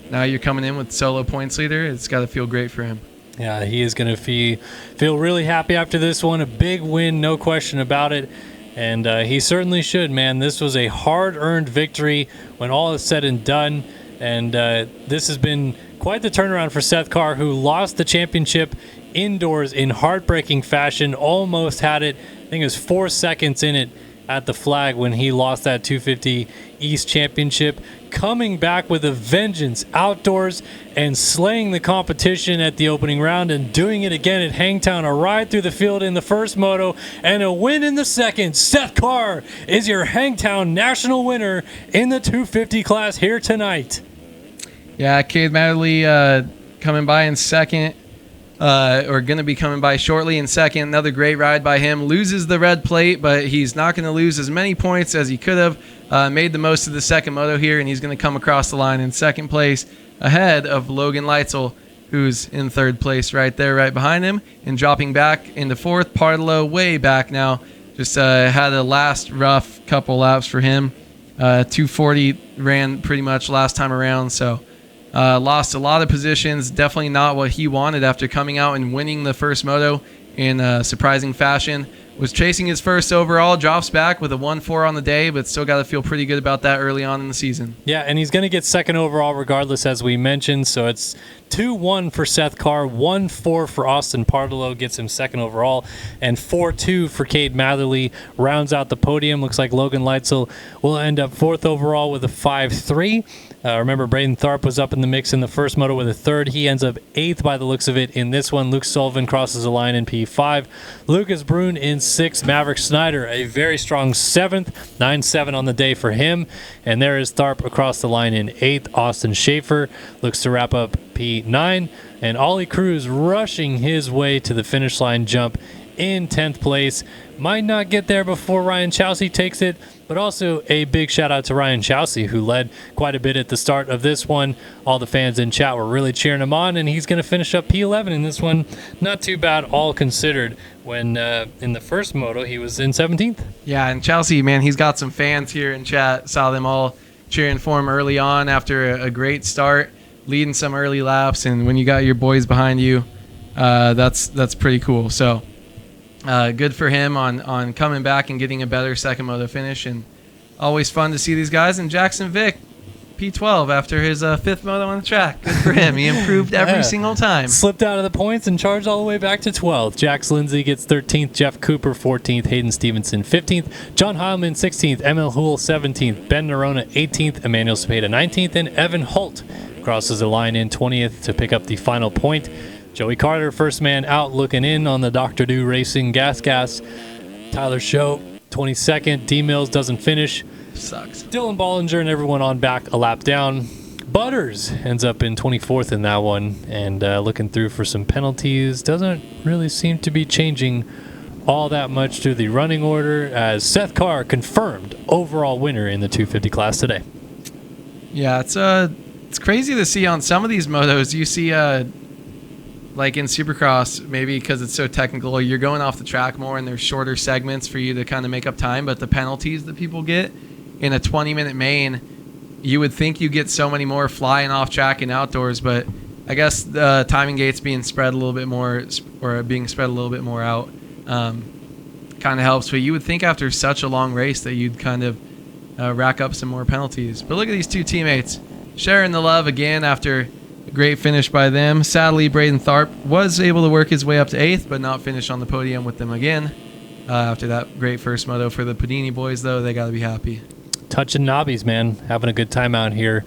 now you're coming in with solo points leader. It's got to feel great for him. Yeah, he is going to feel really happy after this one. A big win, no question about it. And he certainly should, man. This was a hard-earned victory when all is said and done. And this has been quite the turnaround for Seth Carr, who lost the championship indoors in heartbreaking fashion. Almost had it. I think it was 4 seconds in it at the flag when he lost that 250 East Championship. Coming back with a vengeance outdoors and slaying the competition at the opening round and doing it again at Hangtown. A ride through the field in the first moto and a win in the second. Seth Carr is your Hangtown National winner in the 250 class here tonight. Yeah, Cade Matherly coming by in second. Or going to be coming by shortly in second. Another great ride by him. Loses the red plate, but he's not going to lose as many points as he could have. Made the most of the second moto here, and he's going to come across the line in second place ahead of Logan Leitzel, who's in third place right there, right behind him. And dropping back into fourth, Pardello way back now. Just had a last rough couple laps for him. 240 ran pretty much last time around, so lost a lot of positions. Definitely not what he wanted after coming out and winning the first moto in a surprising fashion. Was chasing his first overall, drops back with a 1-4 on the day, but still got to feel pretty good about that early on in the season. Yeah, and he's going to get second overall regardless, as we mentioned, so it's 2-1 for Seth Carr, 1-4 for Austin Pardello, gets him second overall, and 4-2 for Cade Matherly, rounds out the podium. Looks like Logan Leitzel will end up fourth overall with a 5-3. Remember, Braden Tharp was up in the mix in the first moto with a third. He ends up eighth by the looks of it in this one. Luke Sullivan crosses the line in P5. Lucas Brune in sixth. Maverick Snyder, a very strong seventh. 9-7 on the day for him. And there is Tharp across the line in eighth. Austin Schaefer looks to wrap up P9. And Ollie Cruz rushing his way to the finish line jump in 10th place. Might not get there before Ryan Chelsea takes it, but also a big shout out to Ryan Chelsea, who led quite a bit at the start of this one. All the fans in chat were really cheering him on, and he's going to finish up P11 in this one. Not too bad, all considered, when in the first moto he was in 17th. Yeah, and Chelsea, man, he's got some fans here in chat. Saw them all cheering for him early on after a great start, leading some early laps, and when you got your boys behind you, that's pretty cool. So good for him on coming back and getting a better second moto finish, and always fun to see these guys. And Jackson Vick, P12 after his fifth moto on the track. Good for him. He improved every single time. Slipped out of the points and charged all the way back to 12th. Jax Lindsay gets 13th. Jeff Cooper 14th. Hayden Stevenson 15th. John Heilman 16th. ML Hool 17th. Ben Nerona 18th. Emmanuel Cepeda 19th. And Evan Holt crosses the line in 20th to pick up the final point. Joey Carter, first man out, looking in on the Dr. Do Racing gas. Tyler Show, 22nd. D Mills doesn't finish. Sucks. Dylan Bollinger and everyone on back a lap down. Butters ends up in 24th in that one, and looking through for some penalties. Doesn't really seem to be changing all that much through the running order, as Seth Carr confirmed overall winner in the 250 class today. Yeah, it's crazy to see on some of these motos. You see, like in Supercross, maybe because it's so technical, you're going off the track more and there's shorter segments for you to kind of make up time. But the penalties that people get in a 20-minute main, you would think you get so many more flying off track and outdoors. But I guess the timing gates being spread a little bit more, or being spread a little bit more out, kind of helps. But you would think after such a long race that you'd kind of rack up some more penalties. But look at these two teammates sharing the love again after a great finish by them. Sadly, Braden Tharp was able to work his way up to 8th, but not finish on the podium with them again. After that great first moto for the Padini boys, though, they got to be happy. Touching knobbies, man. Having a good time out here.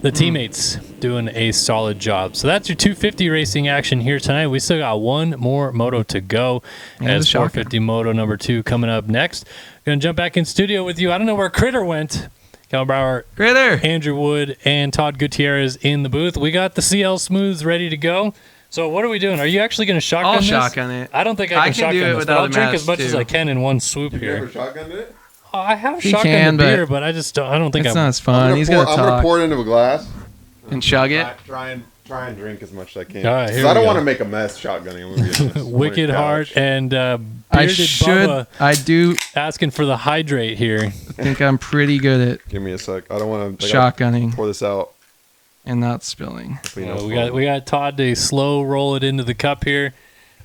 The teammates doing a solid job. So that's your 250 racing action here tonight. We still got one more moto to go. As 450 moto number 2 coming up next. Going to jump back in studio with you. I don't know where Critter went. Cal Brower, Critter, Andrew Wood, and Todd Gutierrez in the booth. We got the CL Smooths ready to go. So what are we doing? Are you actually going to shotgun this? I'll shotgun it. I don't think I can shotgun do it this, but I'll drink as much too. as I can in one swoop here. You ever shotgunned it? I have He shotgunned can, the beer, but but I don't think it's I'm not as fun. He's got to I'm gonna talk pour it into a glass. and chug it. Try and drink as much as I can. All right, 'Cause here I we don't go. want to make a mess shotgunning. I'm gonna be honest. Wicked Heart and I Bearded should. Bubba I do asking for the hydrate here. think I'm pretty good at Give me a sec. I don't want to shotgunning pour this out. and not spilling. We got Todd to slow roll it into the cup here.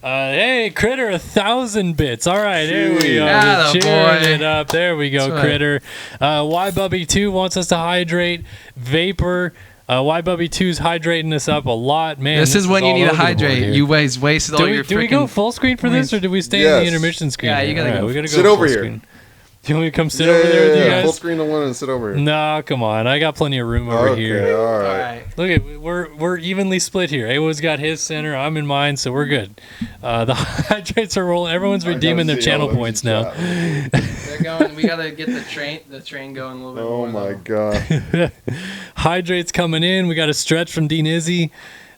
Hey, Critter, 1,000 bits. All right, here we go. Atta Cheering boy. it up. There we go, That's right. Critter. YBubby2 wants us to hydrate. Vapor. YBubby2's hydrating us up a lot. Man, This is when you all need to over the board hydrate. here. You wasted all your freaking... Do we go full screen for this, or do we stay in Yes. the intermission screen? Yeah, you here? gotta All go. we gotta go Sit over full here. screen. Do you want me to come sit over there with you guys? Full screen the one and sit over here. No, come on. I got plenty of room over here. All All right. right. Look at we're evenly split here. Awood's got his center. I'm in mine, so we're good. The hydrates are rolling. Everyone's redeeming their channel points now. They're going. We gotta get the train going a little bit Oh more. my though. god. Hydrates coming in. We got a stretch from Dean Izzy.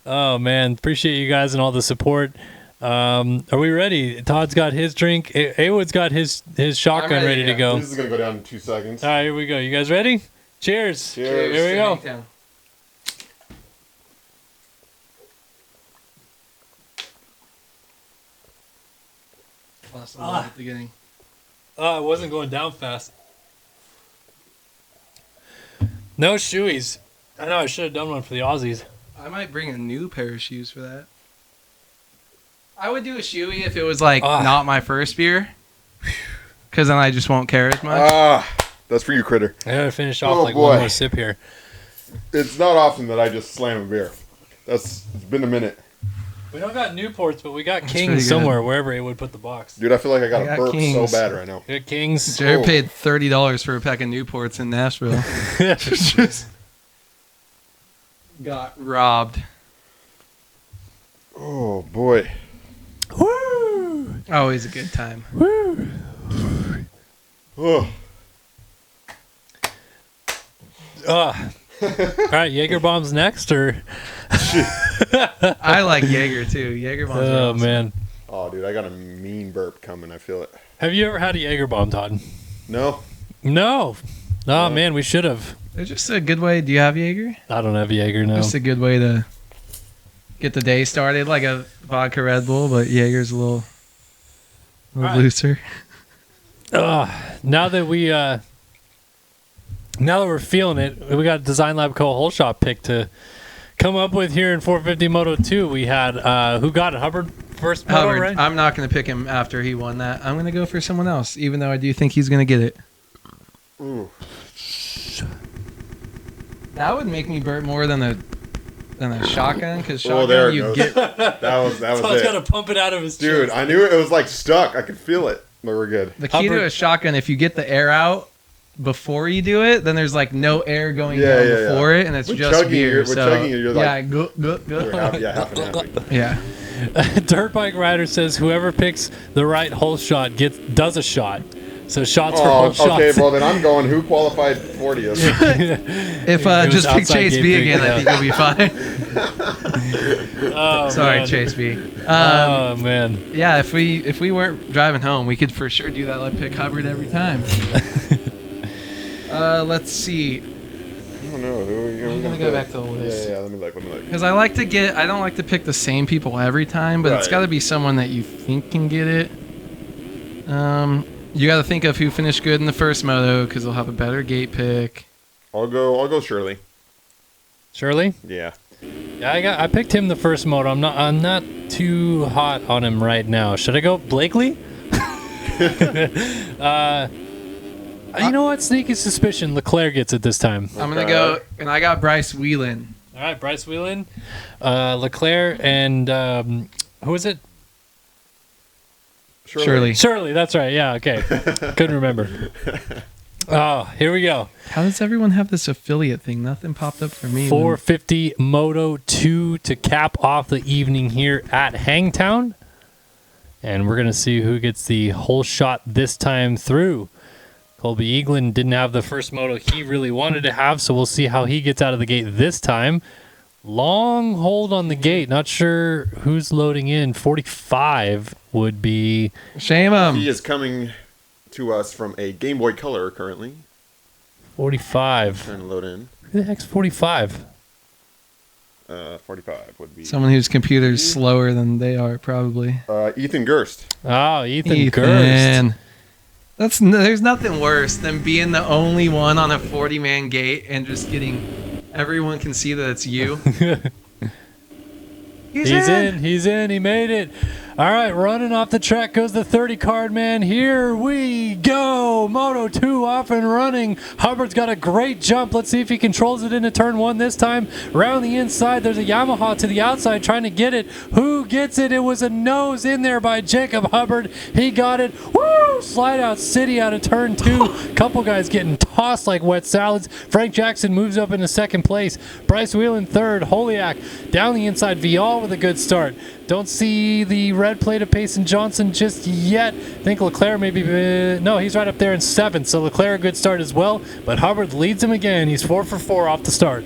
Oh man, appreciate you guys and all the support. Are we ready? Todd's got his drink. Awood's got his shotgun ready to go. This is gonna go down in 2 seconds. All right, here we go. You guys ready? Cheers. Cheers. Here we go. Hangtown. Lost a little at the beginning. Oh, it wasn't going down fast. No shoeies. I know I should have done one for the Aussies. I might bring a new pair of shoes for that. I would do a shoey if it was like not my first beer, because then I just won't care as much. That's for you, Critter. I gotta finish off one boy. more sip here. It's not often that I just slam a beer. It's been a minute. We don't got Newports, but we got pretty Kings good. somewhere, wherever he would put the box. Dude, I feel like I got I a got burp Kings. so bad right now. We got Kings. Jared Oh. paid $30 for a pack of Newports in Nashville. Got robbed. Oh boy. Woo! Always a good time. Woo! Oh. All right, Jaeger bombs next, or I like Jaeger too. Jaeger bombs. are oh awesome. man, Oh, dude, I got a mean burp coming. I feel it. have you ever had a Jaeger bomb, Todd? No. No. Oh man, we should have. They're just a good way. Do you have Jaeger? I don't have Jaeger now. Just a good way to get the day started, like a vodka Red Bull, but Jaeger's a little Right. looser. Now that we're feeling it, we got Design Lab Co. Whole Shop pick to come up with here in 450 Moto 2. We had who got it? Hubbard first moto, Hubbard, right? I'm not going to pick him after he won that. I'm going to go for someone else, even though I do think he's going to get it. Ooh. That would make me burp more than a shotgun, because Oh, there shotgun it you goes. get. That was Todd's it. got to pump it out of his Dude, chest. I knew it was like stuck. I could feel it. But we're good. The key to Hubbard- a shotgun, if you get the air out before you do it, then there's like no air going down before it, and it's With just chugging, beer. with so chugging, you're like- yeah, go. You're half and half. Yeah. Dirt Bike Rider says whoever picks the right hole shot does a shot. So shots for hole shots. Okay, well then I'm going who qualified 40th. If just pick Chase B again, I think you'll be fine. Sorry, man. Chase B. Oh man. Yeah, if we weren't driving home, we could for sure do that. Like pick Hubbard every time. Let's see. I don't know. I'm gonna go back to the list. Yeah. Let me look. Because I don't like to pick the same people every time, but it's got to be someone that you think can get it. You got to think of who finished good in the first moto because they'll have a better gate pick. I'll go Shirley. Shirley? Yeah. Yeah, I picked him the first moto. I'm not too hot on him right now. Should I go Blakely? You know what? Sneaky suspicion. Leclerc gets it this time. I'm gonna go, and I got Bryce Whelan. All right, Bryce Whelan, Leclerc, and who is it? Shirley, that's right. Yeah, okay. Couldn't remember. Oh, here we go. How does everyone have this affiliate thing? Nothing popped up for me. 450 Moto 2 to cap off the evening here at Hangtown. And we're going to see who gets the whole shot this time through. Colby Eaglin didn't have the first moto he really wanted to have, so we'll see how he gets out of the gate this time. Long hold on the gate. Not sure who's loading in. 45 would be... Shame him. He is coming to us from a Game Boy Color currently. 45. Trying to load in. Who the heck's 45? 45 would be... Someone whose computer's slower than they are, probably. Ethan Gerst. Oh, Ethan Gerst. There's nothing worse than being the only one on a 40-man gate and just getting... Everyone can see that it's you. He's in. He made it. All right, running off the track goes the 30 card man. Here we go. Moto 2 off and running. Hubbard's got a great jump. Let's see if he controls it into turn 1 this time. Round the inside, there's a Yamaha to the outside trying to get it. Who gets it? It was a nose in there by Jacob Hubbard. He got it. Woo! Slide out city out of turn 2. Couple guys getting tossed like wet salads. Frank Jackson moves up into second place. Bryce Whelan third. Holiak down the inside. Vial with a good start. Don't see the red plate of Payson Johnson just yet. I think Leclerc maybe... no, he's right up there in 7th. So Leclerc a good start as well. But Hubbard leads him again. He's 4 for 4 off the start.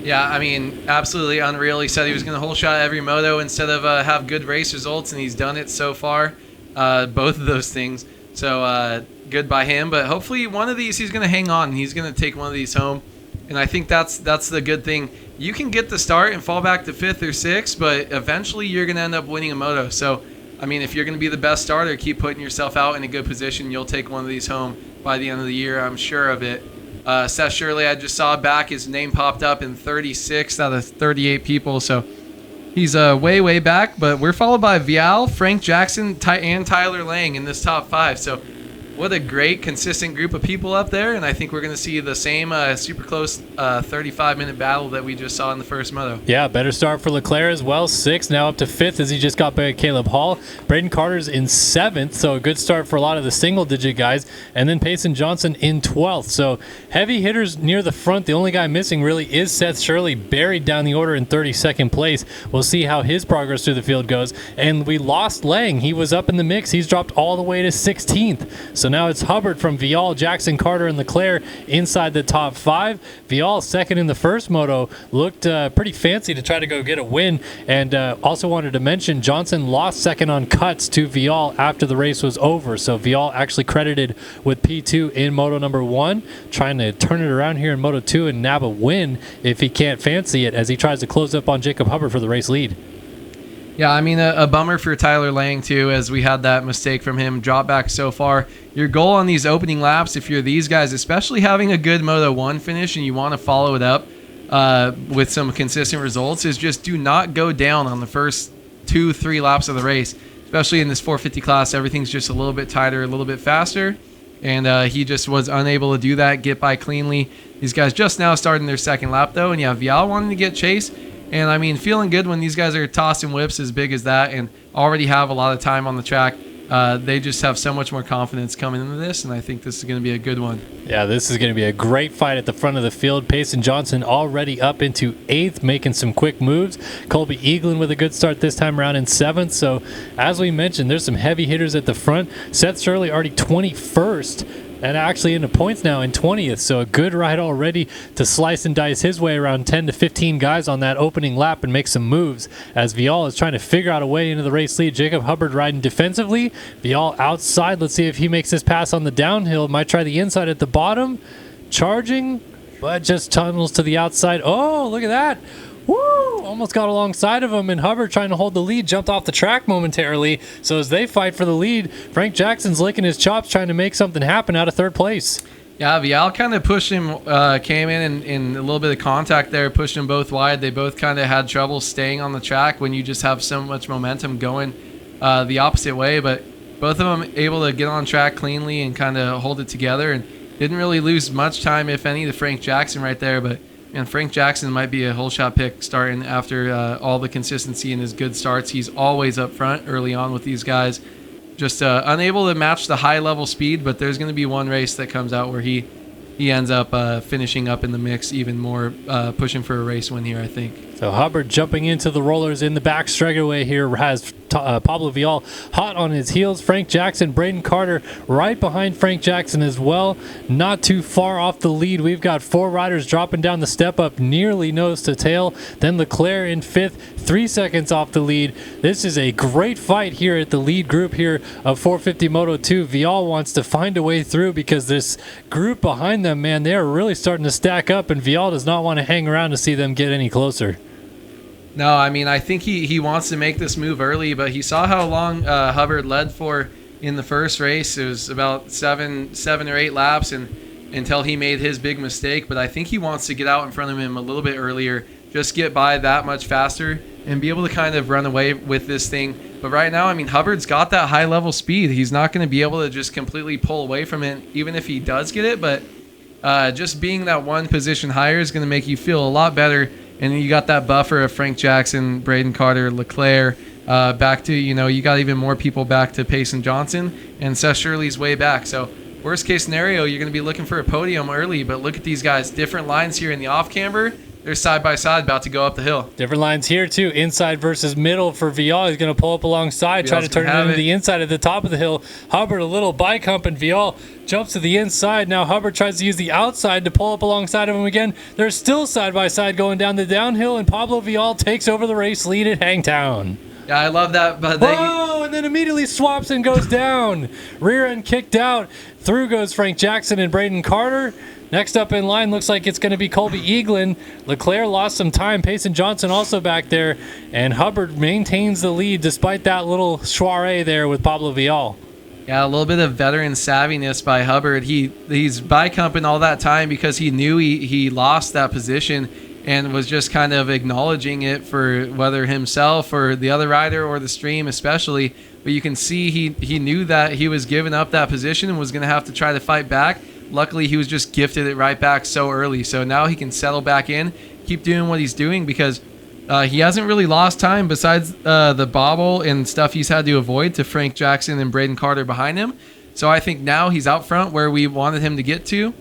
Yeah, I mean, absolutely unreal. He said he was going to whole shot every moto instead of have good race results, and he's done it so far. Both of those things. So good by him. But hopefully one of these he's going to hang on, and he's going to take one of these home. And I think that's the good thing. You can get the start and fall back to 5th or 6th, but eventually you're going to end up winning a moto. So, I mean, if you're going to be the best starter, keep putting yourself out in a good position. You'll take one of these home by the end of the year. I'm sure of it. Seth Shirley, I just saw back. His name popped up in 36 out of 38 people. So he's way, way back. But we're followed by Vial, Frank Jackson, and Tyler Lang in this top 5. So what a great, consistent group of people up there, and I think we're going to see the same super close 35-minute battle that we just saw in the first moto. Yeah, better start for Leclerc as well. 6th, now up to 5th as he just got by Caleb Hall. Braden Carter's in 7th, so a good start for a lot of the single-digit guys. And then Payson Johnson in 12th. So heavy hitters near the front. The only guy missing really is Seth Shirley, buried down the order in 32nd place. We'll see how his progress through the field goes. And we lost Lang. He was up in the mix. He's dropped all the way to 16th. So now it's Hubbard from Vial, Jackson, Carter, and Leclerc inside the top 5. Vial, second in the first moto, looked pretty fancy to try to go get a win. And also wanted to mention Johnson lost second on cuts to Vial after the race was over. So Vial actually credited with P2 in moto number 1, trying to turn it around here in moto 2 and nab a win if he can't fancy it as he tries to close up on Jacob Hubbard for the race lead. Yeah, I mean, a bummer for Tyler Lang, too, as we had that mistake from him. Drop back so far. Your goal on these opening laps, if you're these guys, especially having a good Moto 1 finish and you want to follow it up with some consistent results, is just do not go down on the first 2-3 laps of the race. Especially in this 450 class, everything's just a little bit tighter, a little bit faster. And he just was unable to do that, get by cleanly. These guys just now starting their second lap, though. And yeah, Vial wanting to get chase. And I mean, feeling good when these guys are tossing whips as big as that and already have a lot of time on the track. they just have so much more confidence coming into this, and I think this is going to be a good one. Yeah, this is going to be a great fight at the front of the field. Payson Johnson already up into 8th, making some quick moves. Colby Eaglin with a good start this time around in 7th. So, as we mentioned, there's some heavy hitters at the front. Seth Shirley already 21st. And actually into points now in 20th. So a good ride already to slice and dice his way around 10 to 15 guys on that opening lap and make some moves. As Vial is trying to figure out a way into the race lead. Jacob Hubbard riding defensively. Vial outside. Let's see if he makes this pass on the downhill. Might try the inside at the bottom. Charging, but just tunnels to the outside. Oh, look at that. Woo! Almost got alongside of him, and Hubbard trying to hold the lead, jumped off the track momentarily. So as they fight for the lead, Frank Jackson's licking his chops, trying to make something happen out of 3rd place. Yeah, Vial kind of pushed him, came in a little bit of contact there, pushed him both wide. They both kind of had trouble staying on the track when you just have so much momentum going the opposite way. But both of them able to get on track cleanly and kind of hold it together, and didn't really lose much time, if any, to Frank Jackson right there. But and Frank Jackson might be a whole shot pick starting after all the consistency in his good starts. He's always up front early on with these guys. Just unable to match the high level speed, but there's going to be one race that comes out where he ends up finishing up in the mix even more, pushing for a race win here, I think. So Hubbard jumping into the rollers in the back straightaway here has Pablo Vial hot on his heels. Frank Jackson, Braden Carter right behind Frank Jackson as well. Not too far off the lead. We've got 4 riders dropping down the step up nearly nose to tail. Then Leclerc in 5th, 3 seconds off the lead. This is a great fight here at the lead group here of 450 Moto 2. Vial wants to find a way through because this group behind them, man, they are really starting to stack up, and Vial does not want to hang around to see them get any closer. No, I mean, I think he wants to make this move early, but he saw how long Hubbard led for in the first race. It was about seven or 8 laps and until he made his big mistake. But I think he wants to get out in front of him a little bit earlier, just get by that much faster and be able to kind of run away with this thing. But right now, I mean, Hubbard's got that high-level speed. He's not going to be able to just completely pull away from it, even if he does get it. But just being that one position higher is going to make you feel a lot better. And you got that buffer of Frank Jackson, Braden Carter, Leclerc, back to, you got even more people back to Payson Johnson, and Seth Shirley's way back. So worst case scenario, you're going to be looking for a podium early, but look at these guys. Different lines here in the off camber. They're side by side about to go up the hill. Different lines here too. Inside versus middle for Vial. He's going to pull up alongside, try to turn it into the inside at the top of the hill. Hubbard a little bike hump, and Vial jumps to the inside. Now Hubbard tries to use the outside to pull up alongside of him again. They're still side by side going down the downhill, and Pablo Vial takes over the race lead at Hangtown. Yeah, I love that. But and then immediately swaps and goes down. Rear end kicked out. Through goes Frank Jackson and Braden Carter. Next up in line looks like it's going to be Colby Eaglin. Leclerc lost some time. Payson Johnson also back there. And Hubbard maintains the lead despite that little soiree there with Pablo Vial. Yeah, a little bit of veteran savviness by Hubbard. He's bike humping all that time because he knew he lost that position and was just kind of acknowledging it for whether himself or the other rider or the stream especially. But you can see he knew that he was giving up that position and was going to have to try to fight back. Luckily, he was just gifted it right back so early. So now he can settle back in, keep doing what he's doing because he hasn't really lost time besides the bobble and stuff he's had to avoid to Frank Jackson and Braden Carter behind him. So I think now he's out front where we wanted him to get to,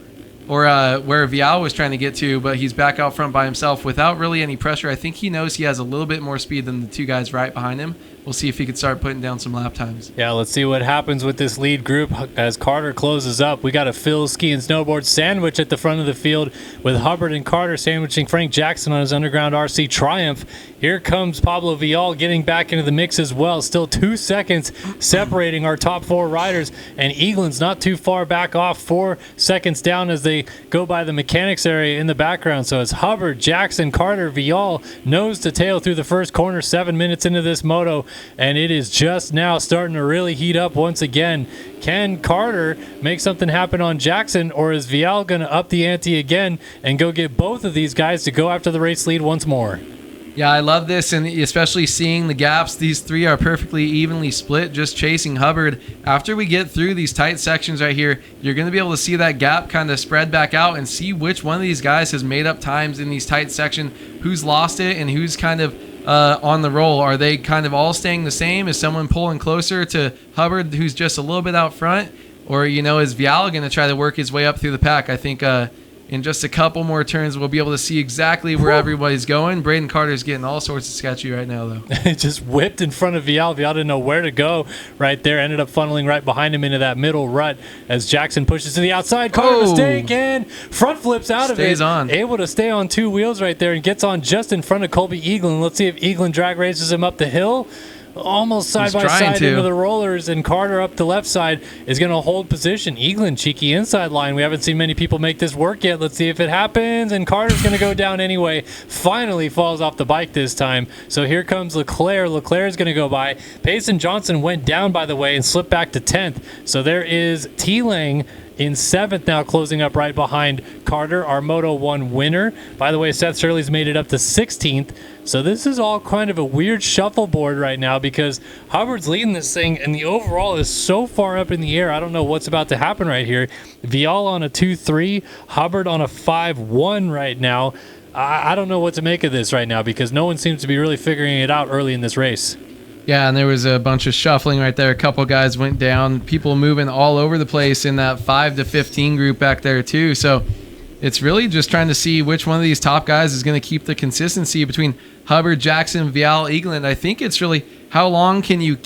or where Vial was trying to get to, but he's back out front by himself without really any pressure. I think he knows he has a little bit more speed than the 2 guys right behind him. We'll see if he can start putting down some lap times. Yeah, let's see what happens with this lead group as Carter closes up. We got a Phil ski and snowboard sandwich at the front of the field with Hubbard and Carter sandwiching Frank Jackson on his underground RC Triumph. Here comes Pablo Vial getting back into the mix as well. Still 2 seconds separating our top 4 riders, and Eaglin's not too far back off, 4 seconds down as they go by the mechanics area in the background. So it's Hubbard, Jackson, Carter, Vial, nose to tail through the first corner, 7 minutes into this moto. And it is just now starting to really heat up once again. Can Carter make something happen on Jackson, or is Vial going to up the ante again and go get both of these guys to go after the race lead once more? Yeah, I love this, and especially seeing the gaps. These 3 are perfectly evenly split, just chasing Hubbard. After we get through these tight sections right here, you're going to be able to see that gap kind of spread back out and see which one of these guys has made up times in these tight sections, who's lost it, and who's kind of on the roll? Are they kind of all staying the same? Is someone pulling closer to Hubbard, who's just a little bit out front? Or, is Vial going to try to work his way up through the pack? I think in just a couple more turns, we'll be able to see exactly where everybody's going. Braden Carter's getting all sorts of sketchy right now, though. It just whipped in front of Vial. Vial didn't know where to go right there. Ended up funneling right behind him into that middle rut as Jackson pushes to the outside. Carter mistake and front flips out of it. Stays on. Able to stay on 2 wheels right there and gets on just in front of Colby Eaglin. Let's see if Eaglin drag races him up the hill. Almost side by side into the rollers, and Carter up the left side is going to hold position. Eaglin, cheeky inside line. We haven't seen many people make this work yet. Let's see if it happens, and Carter's going to go down anyway. Finally falls off the bike this time. So here comes Leclerc. Leclerc is going to go by. Payson Johnson went down, by the way, and slipped back to 10th. So there is T-Lang in 7th now, closing up right behind Carter, our Moto 1 winner. By the way, Seth Shirley's made it up to 16th. So this is all kind of a weird shuffleboard right now because Hubbard's leading this thing, and the overall is so far up in the air. I don't know what's about to happen right here. Vial on a 2-3, Hubbard on a 5-1 right now. I don't know what to make of this right now because no one seems to be really figuring it out early in this race. Yeah, and there was a bunch of shuffling right there. A couple guys went down. People moving all over the place in that 5 to 15 group back there too. So it's really just trying to see which one of these top guys is going to keep the consistency between Hubbard, Jackson, Vial, Eaglin. I think it's really how long can you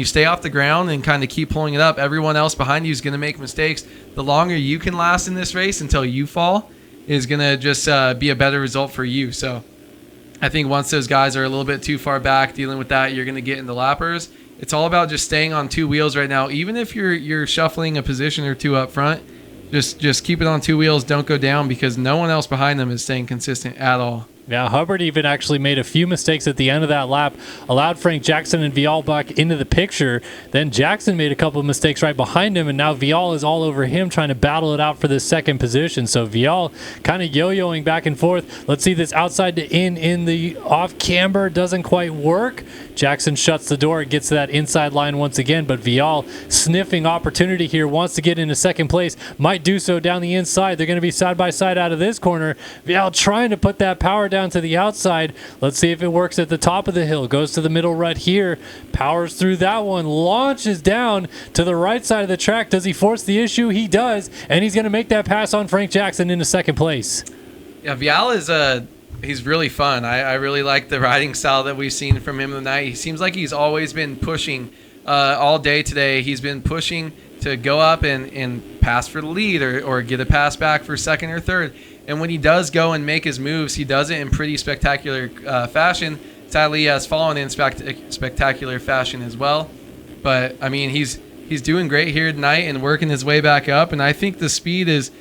stay off the ground and kind of keep pulling it up. Everyone else behind you is going to make mistakes. The longer you can last in this race until you fall is going to just be a better result for you. So I think once those guys are a little bit too far back dealing with that, you're going to get into lappers. It's all about just staying on 2 wheels right now. Even if you're shuffling a position or 2 up front, just keep it on 2 wheels. Don't go down because no one else behind them is staying consistent at all. Yeah, Hubbard even actually made a few mistakes at the end of that lap, allowed Frank Jackson and Vial back into the picture. Then Jackson made a couple of mistakes right behind him, and now Vial is all over him trying to battle it out for this second position. So Vial kind of yo-yoing back and forth. Let's see this outside to in the off camber. Doesn't quite work. Jackson shuts the door and gets to that inside line once again, but Vial sniffing opportunity here, wants to get into second place, might do so down the inside. They're going to be side by side out of this corner. Vial trying to put that power down to the outside. Let's see if it works at the top of the hill. Goes to the middle right here. Powers through that one. Launches down to the right side of the track. Does he force the issue? He does. And he's going to make that pass on Frank Jackson into second place. Yeah, Vial is he's really fun. I really like the riding style that we've seen from him tonight. He seems like he's always been pushing all day today. He's been pushing to go up and pass for the lead or get a pass back for second or third. And when he does go and make his moves, he does it in pretty spectacular fashion. Sadly, he has fallen in spectacular fashion as well. But, I mean, he's doing great here tonight and working his way back up. And I think the speed is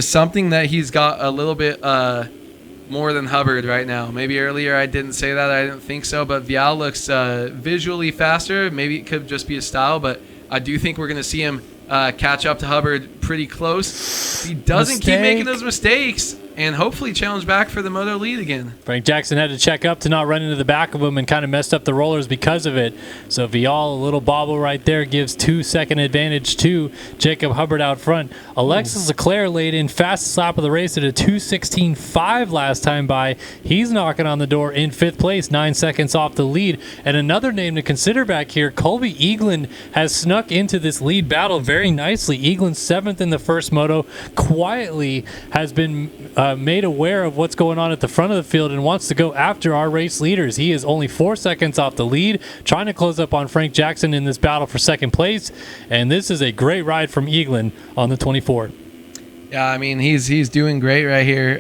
something that he's got a little bit more than Hubbard right now. Maybe earlier I didn't say that. I didn't think so. But Vial looks visually faster. Maybe it could just be a style. But I do think we're going to see him catch up to Hubbard pretty close. If he doesn't keep making those mistakes and hopefully challenge back for the Moto lead again. Frank Jackson had to check up to not run into the back of him and kind of messed up the rollers because of it. So Vial, a little bobble right there, gives 2-second advantage to Jacob Hubbard out front. Alexis Leclerc laid in fastest lap of the race at a 2:16.5 last time by. He's knocking on the door in 5th place, 9 seconds off the lead. And another name to consider back here, Colby Eaglin has snuck into this lead battle very nicely. Eaglin 7th in the first moto, quietly has been made aware of what's going on at the front of the field and wants to go after our race leaders. He is only 4 seconds off the lead, trying to close up on Frank Jackson in this battle for second place. And this is a great ride from Eaglin on the 24. Yeah, I mean, he's doing great right here.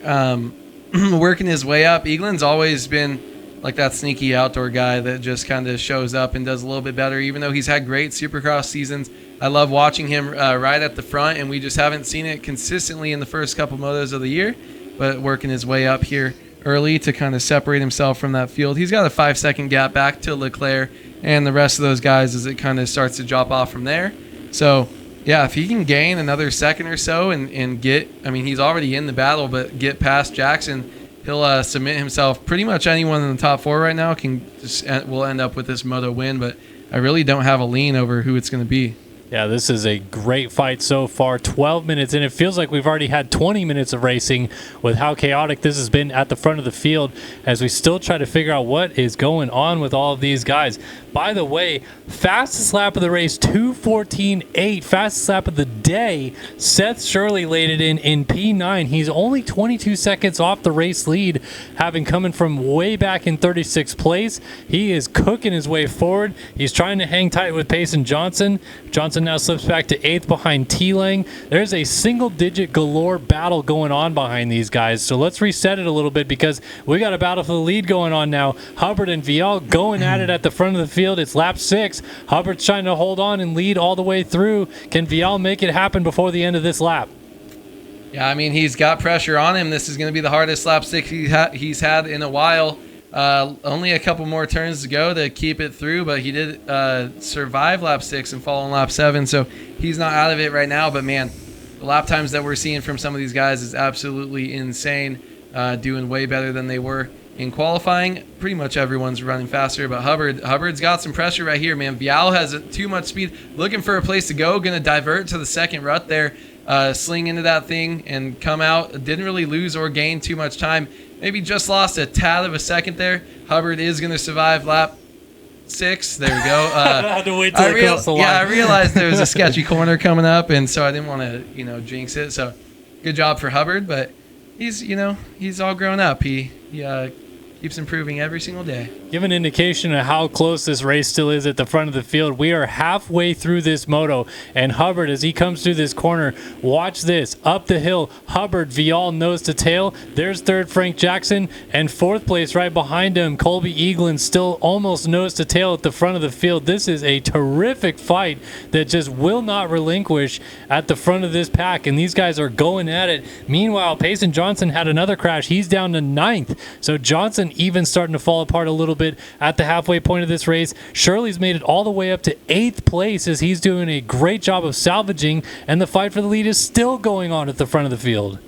Working his way up. Eaglin's always been like that sneaky outdoor guy that just kind of shows up and does a little bit better, even though he's had great Supercross seasons. I love watching him ride at the front, and we just haven't seen it consistently in the first couple motos of the year, but working his way up here early to kind of separate himself from that field. He's got a 5-second gap back to Leclerc and the rest of those guys as it kind of starts to drop off from there. So, yeah, if he can gain another second or so and get, I mean, he's already in the battle, but get past Jackson, he'll submit himself. Pretty much anyone in the top 4 right now will end up with this moto win, but I really don't have a lean over who it's going to be. Yeah, this is a great fight so far. 12 minutes in. It feels like we've already had 20 minutes of racing with how chaotic this has been at the front of the field as we still try to figure out what is going on with all of these guys. By the way, fastest lap of the race, 2:14.8. Fastest lap of the day. Seth Shirley laid it in P9. He's only 22 seconds off the race lead, having coming from way back in 36th place. He is cooking his way forward. He's trying to hang tight with Payson Johnson. Johnson now slips back to 8th behind T-Lang. There's a single-digit galore battle going on behind these guys. So let's reset it a little bit because we got a battle for the lead going on now. Hubbard and Vial going at it at the front of the field. It's lap 6. Hubbard's trying to hold on and lead all the way through. Can Vial make it happen before the end of this lap? Yeah, I mean, he's got pressure on him. This is going to be the hardest lap 6 he's had in a while. Only a couple more turns to go to keep it through, but he did survive lap 6 and fall on lap 7, so he's not out of it right now. But, man, the lap times that we're seeing from some of these guys is absolutely insane, doing way better than they were in qualifying. Pretty much everyone's running faster, but Hubbard's got some pressure right here, man. Vial has too much speed, looking for a place to go, going to divert to the second rut there, sling into that thing and come out. Didn't really lose or gain too much time. Maybe just lost a tad of a second there. Hubbard is going to survive lap 6. There we go. I had to wait till it crossed the line. Yeah, I realized there was a sketchy corner coming up, and so I didn't want to, jinx it. So good job for Hubbard, but he's all grown up. He keeps improving every single day. Give an indication of how close this race still is at the front of the field. We are halfway through this moto, and Hubbard, as he comes through this corner, watch this. Up the hill, Hubbard, Vial nose to tail. There's third Frank Jackson, and fourth place right behind him, Colby Eaglin, still almost nose to tail at the front of the field. This is a terrific fight that just will not relinquish at the front of this pack, and these guys are going at it. Meanwhile, Payson Johnson had another crash. He's down to 9th, so Johnson even starting to fall apart a little bit at the halfway point of this race. Shirley's made it all the way up to 8th place as he's doing a great job of salvaging, and the fight for the lead is still going on at the front of the field.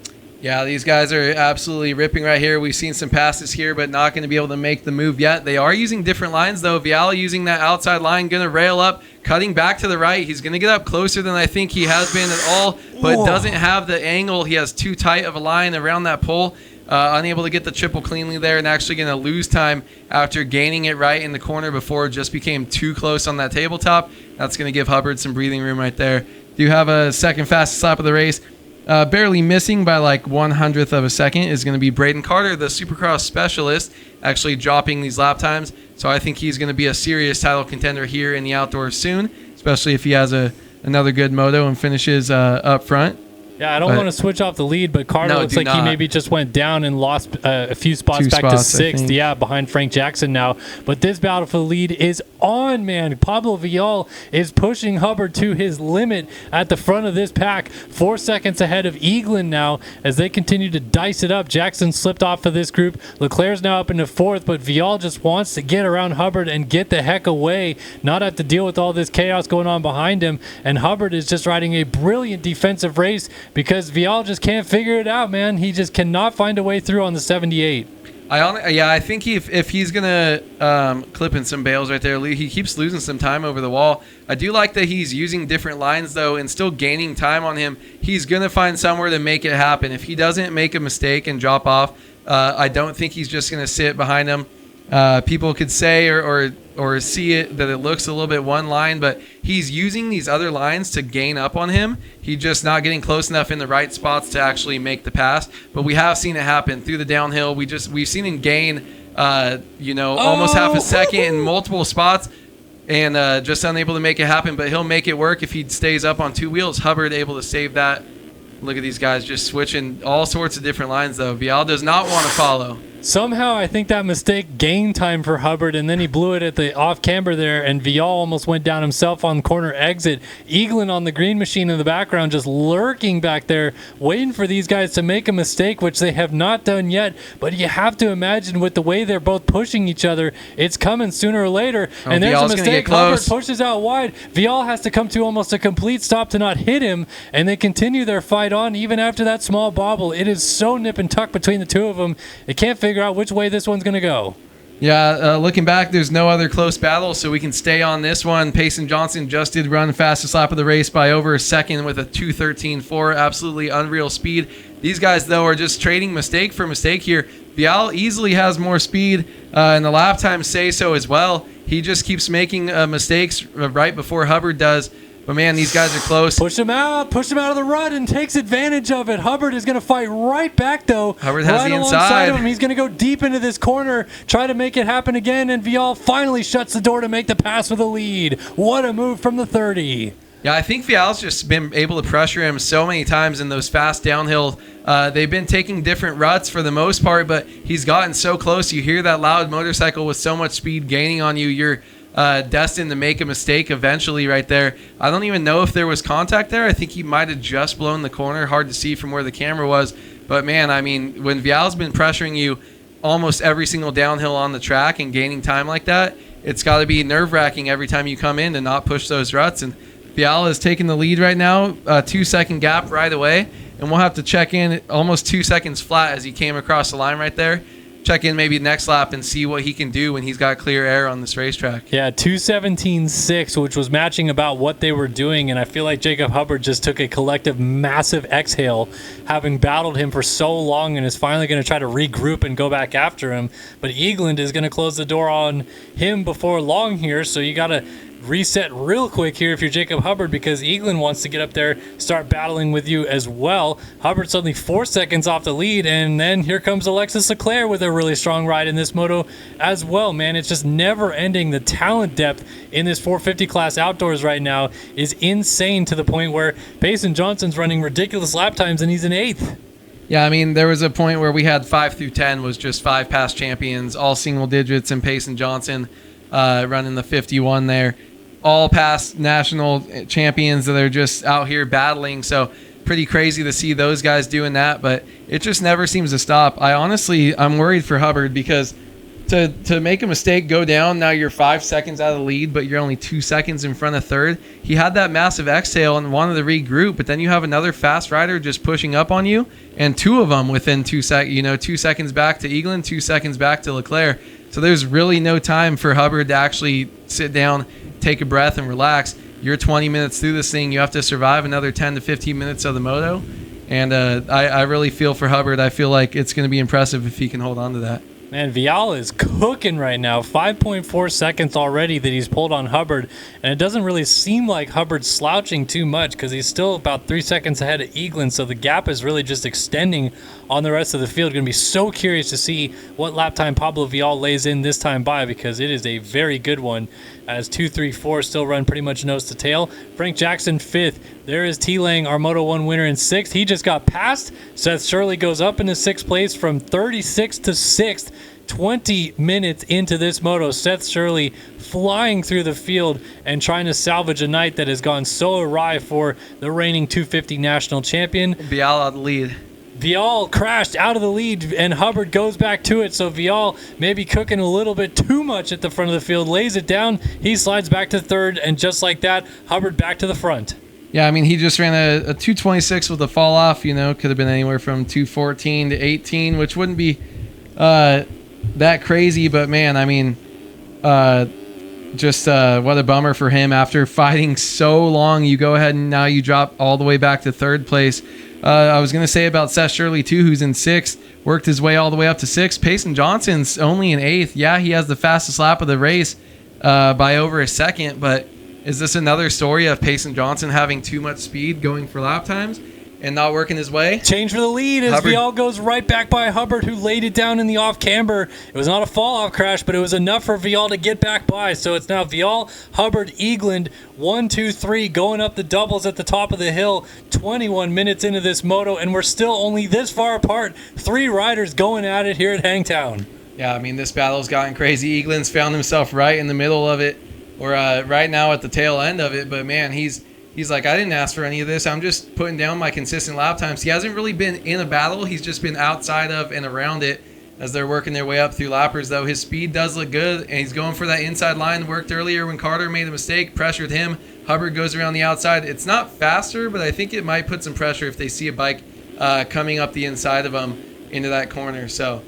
Yeah, these guys are absolutely ripping right here. We've seen some passes here, but not going to be able to make the move yet. They are using different lines, though. Vial using that outside line, going to rail up, cutting back to the right. He's going to get up closer than I think he has been at all, but doesn't have the angle. He has too tight of a line around that pole. Unable to get the triple cleanly there, and actually going to lose time after gaining it right in the corner before it just became too close on that tabletop. That's going to give Hubbard some breathing room right there. Do have a second fastest lap of the race. Barely missing by like 1/100th of a second is going to be Braden Carter, the Supercross specialist, actually dropping these lap times. So I think he's going to be a serious title contender here in the outdoors soon, especially if he has another good moto and finishes up front. Yeah, I don't want to switch off the lead, but Carter looks like he maybe just went down and lost a few spots back to 6th. Yeah, behind Frank Jackson now. But this battle for the lead is on, man. Pablo Vial is pushing Hubbard to his limit at the front of this pack. 4 seconds ahead of Eaglin now as they continue to dice it up. Jackson slipped off of this group. Leclerc's now up into 4th, but Vial just wants to get around Hubbard and get the heck away, not have to deal with all this chaos going on behind him. And Hubbard is just riding a brilliant defensive race because Vial just can't figure it out, man. He just cannot find a way through on the 78. I think if he's going to clip in some bales right there, he keeps losing some time over the wall. I do like that he's using different lines, though, and still gaining time on him. He's going to find somewhere to make it happen. If he doesn't make a mistake and drop off, I don't think he's just going to sit behind him. People could say or see it that it looks a little bit one line, but he's using these other lines to gain up on him. He's just not getting close enough in the right spots to actually make the pass. But we have seen it happen through the downhill. We've seen him gain almost half a second in multiple spots and just unable to make it happen. But he'll make it work if he stays up on 2 wheels. Hubbard able to save that. Look at these guys just switching all sorts of different lines, though. Vial does not want to follow. Somehow, I think that mistake gained time for Hubbard, and then he blew it at the off-camber there, and Vial almost went down himself on corner exit. Eaglin on the green machine in the background just lurking back there, waiting for these guys to make a mistake, which they have not done yet. But you have to imagine with the way they're both pushing each other, it's coming sooner or later. And there's Vial's a mistake. Hubbard pushes out wide. Vial has to come to almost a complete stop to not hit him, and they continue their fight on even after that small bobble. It is so nip and tuck between the two of them. They can't figure out which way this one's going to go. Yeah, looking back, there's no other close battle, so we can stay on this one. Payson Johnson just did run fastest lap of the race by over a second with a 2:13.4. Absolutely unreal speed. These guys, though, are just trading mistake for mistake here. Vial easily has more speed, and the lap times say so as well. He just keeps making mistakes right before Hubbard does. But, man, these guys are close. Push him out of the rut and takes advantage of it. Hubbard is going to fight right back, though. Hubbard has the inside. Of him. He's going to go deep into this corner, try to make it happen again, and Vial finally shuts the door to make the pass with a lead. What a move from the 30. Yeah, I think Vial's just been able to pressure him so many times in those fast downhill. They've been taking different ruts for the most part, but he's gotten so close. You hear that loud motorcycle with so much speed gaining on you. You're destined to make a mistake eventually right there. I don't even know if there was contact there. I think he might have just blown the corner. Hard to see from where the camera was. But, man, I mean, when Vial's been pressuring you almost every single downhill on the track and gaining time like that, it's got to be nerve-wracking every time you come in to not push those ruts. And Vial is taking the lead right now, a 2-second gap right away. And we'll have to check in almost 2 seconds flat as he came across the line right there. Check in maybe next lap and see what he can do when he's got clear air on this racetrack. Yeah, 2:17.6, which was matching about what they were doing, and I feel like Jacob Hubbard just took a collective massive exhale, having battled him for so long, and is finally going to try to regroup and go back after him. But Eagland is going to close the door on him before long here, so you got to reset real quick here if you're Jacob Hubbard, because Eagland wants to get up there, start battling with you as well. Hubbard's suddenly 4 seconds off the lead, and then here comes Alexis Leclerc with a really strong ride in this moto as well, man. It's just never ending. The talent depth in this 450 class outdoors right now is insane, to the point where Payson Johnson's running ridiculous lap times and he's in 8th. Yeah, I mean, there was a point where we had 5 through 10 was just 5 past champions, all single digits, and Payson Johnson running the 51 there. All past national champions that are just out here battling. So pretty crazy to see those guys doing that, but it just never seems to stop. I'm worried for Hubbard, because to make a mistake, go down, now you're 5 seconds out of the lead, but you're only 2 seconds in front of third. He had that massive exhale and wanted to regroup, but then you have another fast rider just pushing up on you, and 2 of them within 2 seconds, 2 seconds back to Eagland, 2 seconds back to Leclerc. So there's really no time for Hubbard to actually sit down, take a breath, and relax. You're 20 minutes through this thing. You have to survive another 10 to 15 minutes of the moto. And I really feel for Hubbard. I feel like it's going to be impressive if he can hold on to that. Man, Vial is cooking right now. 5.4 seconds already that he's pulled on Hubbard, and it doesn't really seem like Hubbard's slouching too much, because he's still about 3 seconds ahead of Eagland, so the gap is really just extending on the rest of the field. Going to be so curious to see what lap time Pablo Vial lays in this time by, because it is a very good one, as 2-3-4 still run pretty much nose to tail. Frank Jackson 5th. There is T-Lang, our Moto 1 winner, in 6th. He just got passed. Seth Shirley goes up into 6th place from 36th to 6th. 20 minutes into this moto, Seth Shirley flying through the field and trying to salvage a night that has gone so awry for the reigning 250 national champion. Vial out the lead. Vial crashed out of the lead, and Hubbard goes back to it, so Vial maybe cooking a little bit too much at the front of the field, lays it down, he slides back to third, and just like that, Hubbard back to the front. Yeah, I mean, he just ran a 2:26 with a fall off, could have been anywhere from 2:14 to 18, which wouldn't be that crazy, but man, I mean, just what a bummer for him. After fighting so long, you go ahead and now you drop all the way back to third place. I was going to say about Seth Shirley too, who's in 6th, worked his way all the way up to 6th. Payson Johnson's only in 8th. Yeah, he has the fastest lap of the race by over a second, but is this another story of Payson Johnson having too much speed going for lap times and not working his way? Change for the lead as Vial goes right back by Hubbard, who laid it down in the off camber. It was not a fall-off crash, but it was enough for Vial to get back by. So it's now Vial, Hubbard, Eagland, 1, 2, 3, going up the doubles at the top of the hill. 21 minutes into this moto, and we're still only this far apart. 3 riders going at it here at Hangtown. Yeah, I mean, this battle's gotten crazy. Eagland's found himself right in the middle of it, or right now at the tail end of it. But man, he's like, I didn't ask for any of this. I'm just putting down my consistent lap times. He hasn't really been in a battle. He's just been outside of and around it as they're working their way up through lappers, though. His speed does look good, and he's going for that inside line. Worked earlier when Carter made a mistake, pressured him. Hubbard goes around the outside. It's not faster, but I think it might put some pressure if they see a bike coming up the inside of him into that corner. So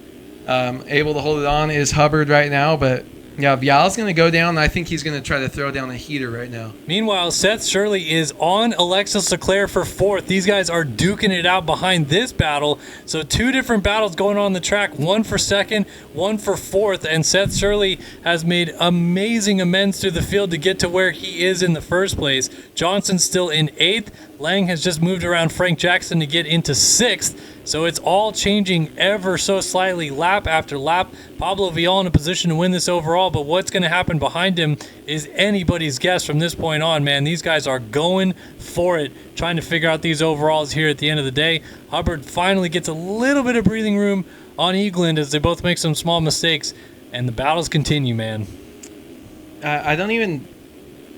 Able to hold it on is Hubbard right now, but yeah, Vial's going to go down. I think he's going to try to throw down a heater right now. Meanwhile, Seth Shirley is on Alexis Leclerc for 4th. These guys are duking it out behind this battle. So 2 different battles going on the track, one for 2nd, one for 4th. And Seth Shirley has made amazing amends to the field to get to where he is in the first place. Johnson's still in 8th. Lang has just moved around Frank Jackson to get into 6th. So it's all changing ever so slightly, lap after lap. Pablo Vial in a position to win this overall, but what's going to happen behind him is anybody's guess from this point on, man. These guys are going for it, trying to figure out these overalls here at the end of the day. Hubbard finally gets a little bit of breathing room on Eagland as they both make some small mistakes, and the battles continue, man.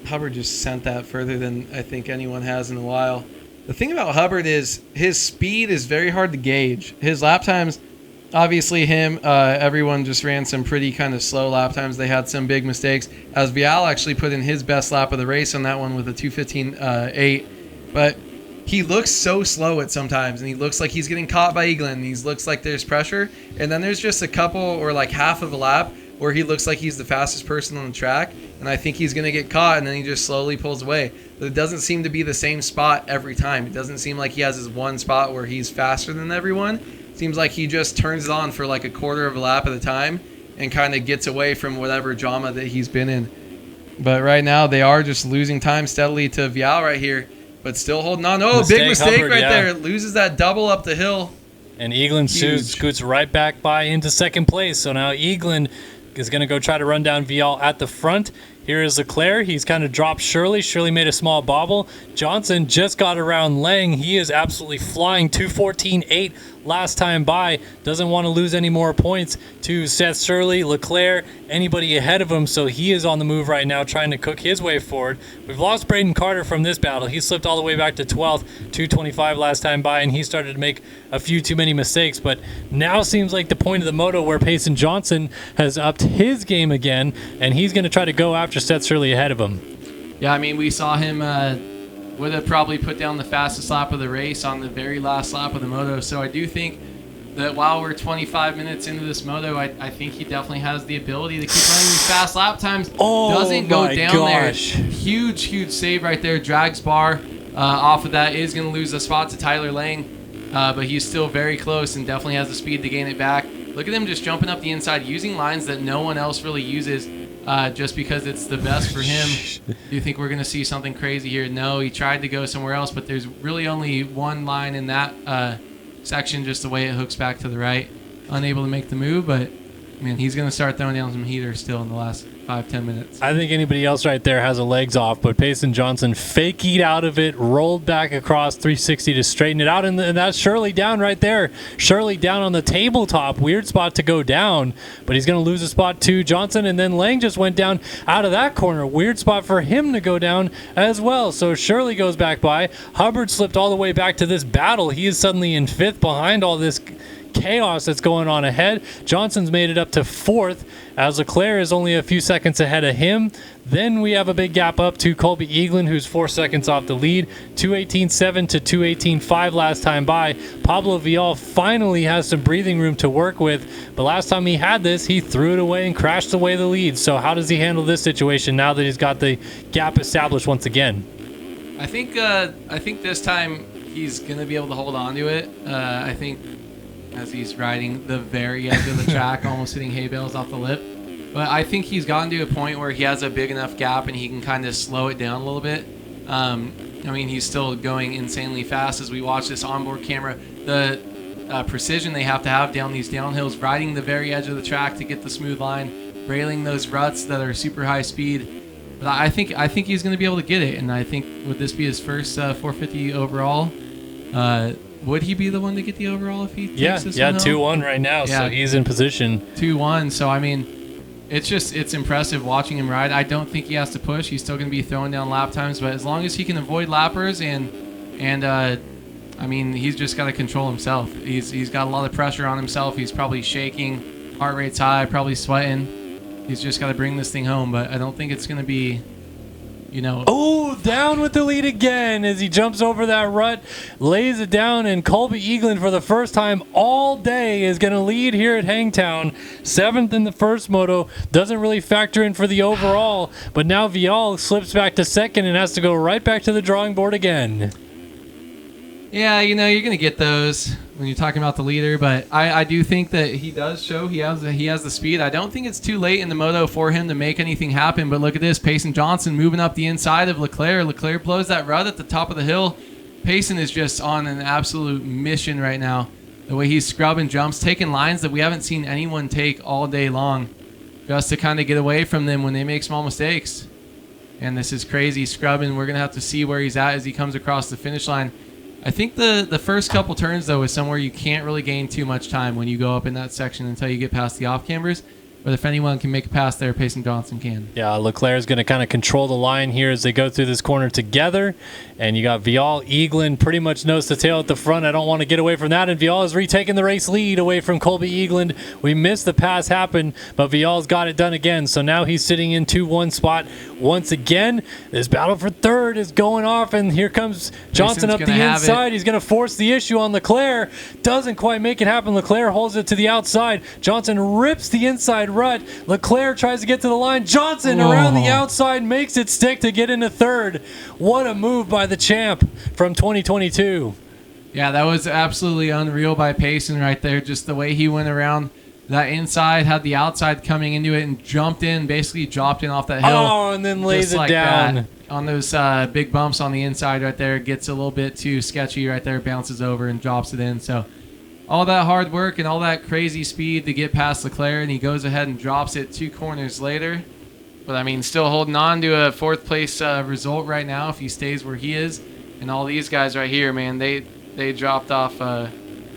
Hubbard just sent that further than I think anyone has in a while. The thing about Hubbard is his speed is very hard to gauge. His lap times, obviously everyone just ran some pretty kind of slow lap times. They had some big mistakes, as Vial actually put in his best lap of the race on that one with a 2:15.8. But he looks so slow at sometimes, and he looks like he's getting caught by Eagland, and he looks like there's pressure. And then there's just a couple or like half of a lap where he looks like he's the fastest person on the track, and I think he's going to get caught, and then he just slowly pulls away. But it doesn't seem to be the same spot every time. It doesn't seem like he has his one spot where he's faster than everyone. It seems like he just turns it on for like a quarter of a lap at a time and kind of gets away from whatever drama that he's been in. But right now, they are just losing time steadily to Vial right here, but still holding on. Oh, big mistake Hubbard, there. Loses that double up the hill. And Eagland scoots right back by into 2nd place. So now Eagland is going to go try to run down Vial at the front. Here is Leclerc. He's kind of dropped Shirley. Shirley made a small bobble. Johnson just got around Lang. He is absolutely flying. 2:14.8 last time by. Doesn't want to lose any more points to Seth Shirley, Leclerc, anybody ahead of him. So he is on the move right now, trying to cook his way forward. We've lost Braden Carter from this battle. He slipped all the way back to 12th, 2:25 last time by, and he started to make a few too many mistakes. But now seems like the point of the moto where Payson Johnson has upped his game again, and he's going to try to go after Seth Shirley ahead of him. Yeah, I mean, we saw him would have probably put down the fastest lap of the race on the very last lap of the moto. So I do think that while we're 25 minutes into this moto, I think he definitely has the ability to keep running these fast lap times. Doesn't go down there. Huge save right there. Drags bar off of that. Is going to lose a spot to Tyler Lang, but he's still very close and definitely has the speed to gain it back. Look at him just jumping up the inside, using lines that no one else really uses. Just because it's the best for him. Do you think we're going to see something crazy here? No, he tried to go somewhere else, but there's really only one line in that section, just the way it hooks back to the right. Unable to make the move, but man, he's going to start throwing down some heaters still in the last 5-10 minutes. I think anybody else right there has a legs off, but Payson Johnson faked out of it, rolled back across 360 to straighten it out, and that's Shirley down right there. Shirley down on the tabletop. Weird spot to go down, but he's going to lose a spot to Johnson, and then Lang just went down out of that corner. Weird spot for him to go down as well. So Shirley goes back by. Hubbard slipped all the way back to this battle. He is suddenly in 5th behind all this chaos that's going on ahead. Johnson's made it up to 4th as Leclerc is only a few seconds ahead of him. Then we have a big gap up to Colby Eagland, who's 4 seconds off the lead. 2:18.7 to 2:18.5 last time by. Pablo Vial finally has some breathing room to work with, but last time he had this, he threw it away and crashed away the lead. So how does he handle this situation now that he's got the gap established once again? I think this time he's going to be able to hold on to it. I think as he's riding the very edge of the track, almost hitting hay bales off the lip. But I think he's gotten to a point where he has a big enough gap and he can kind of slow it down a little bit. I mean, he's still going insanely fast as we watch this onboard camera. The precision they have to have down these downhills, riding the very edge of the track to get the smooth line, railing those ruts that are super high speed. But I think he's going to be able to get it, and I think would this be his first 450 overall? Would he be the one to get the overall if he takes this one home? 2-1 right now, so he's in position. 2-1, so I mean, it's impressive watching him ride. I don't think he has to push. He's still going to be throwing down lap times, but as long as he can avoid lappers and I mean, he's just got to control himself. He's got a lot of pressure on himself. He's probably shaking, heart rate's high, probably sweating. He's just got to bring this thing home, but I don't think it's going to be Oh, down with the lead again as he jumps over that rut, lays it down, and Colby Eaglin for the first time all day is going to lead here at Hangtown. 7th in the first moto. Doesn't really factor in for the overall, but now Vial slips back to 2nd and has to go right back to the drawing board again. Yeah, you're going to get those when you're talking about the leader, but I do think that he does show he has the speed. I don't think it's too late in the moto for him to make anything happen, but look at this. Payson Johnson moving up the inside of Leclerc. Leclerc blows that rut at the top of the hill. Payson is just on an absolute mission right now. The way he's scrubbing jumps, taking lines that we haven't seen anyone take all day long just to kind of get away from them when they make small mistakes. And this is crazy scrubbing. We're going to have to see where he's at as he comes across the finish line. I think the first couple turns, though, is somewhere you can't really gain too much time when you go up in that section until you get past the off-cambers. But if anyone can make a pass there, Payson Johnson can. Yeah, Leclerc is going to kind of control the line here as they go through this corner together. And you got Vial, Eaglin pretty much nose to tail at the front. I don't want to get away from that. And Vial is retaking the race lead away from Colby Eaglin. We missed the pass happen, but Vial's got it done again. So now he's sitting in 2-1 spot once again. This battle for third is going off, and here comes Johnson up the inside. He's going to force the issue on Leclerc. Doesn't quite make it happen. Leclerc holds it to the outside. Johnson rips the inside rut. Leclerc tries to get to the line. Johnson around the outside makes it stick to get into third. What a move by the champ from 2022. Yeah, that was absolutely unreal by Payson right there. Just the way he went around that inside, had the outside coming into it, and jumped in, basically dropped in off that hill. Oh, and then lays it down. That. On those big bumps on the inside right there, gets a little bit too sketchy right there, bounces over and drops it in. So all that hard work and all that crazy speed to get past Leclerc, and he goes ahead and drops it 2 corners later. But, I mean, still holding on to a 4th place result right now if he stays where he is. And all these guys right here, man, they dropped off, or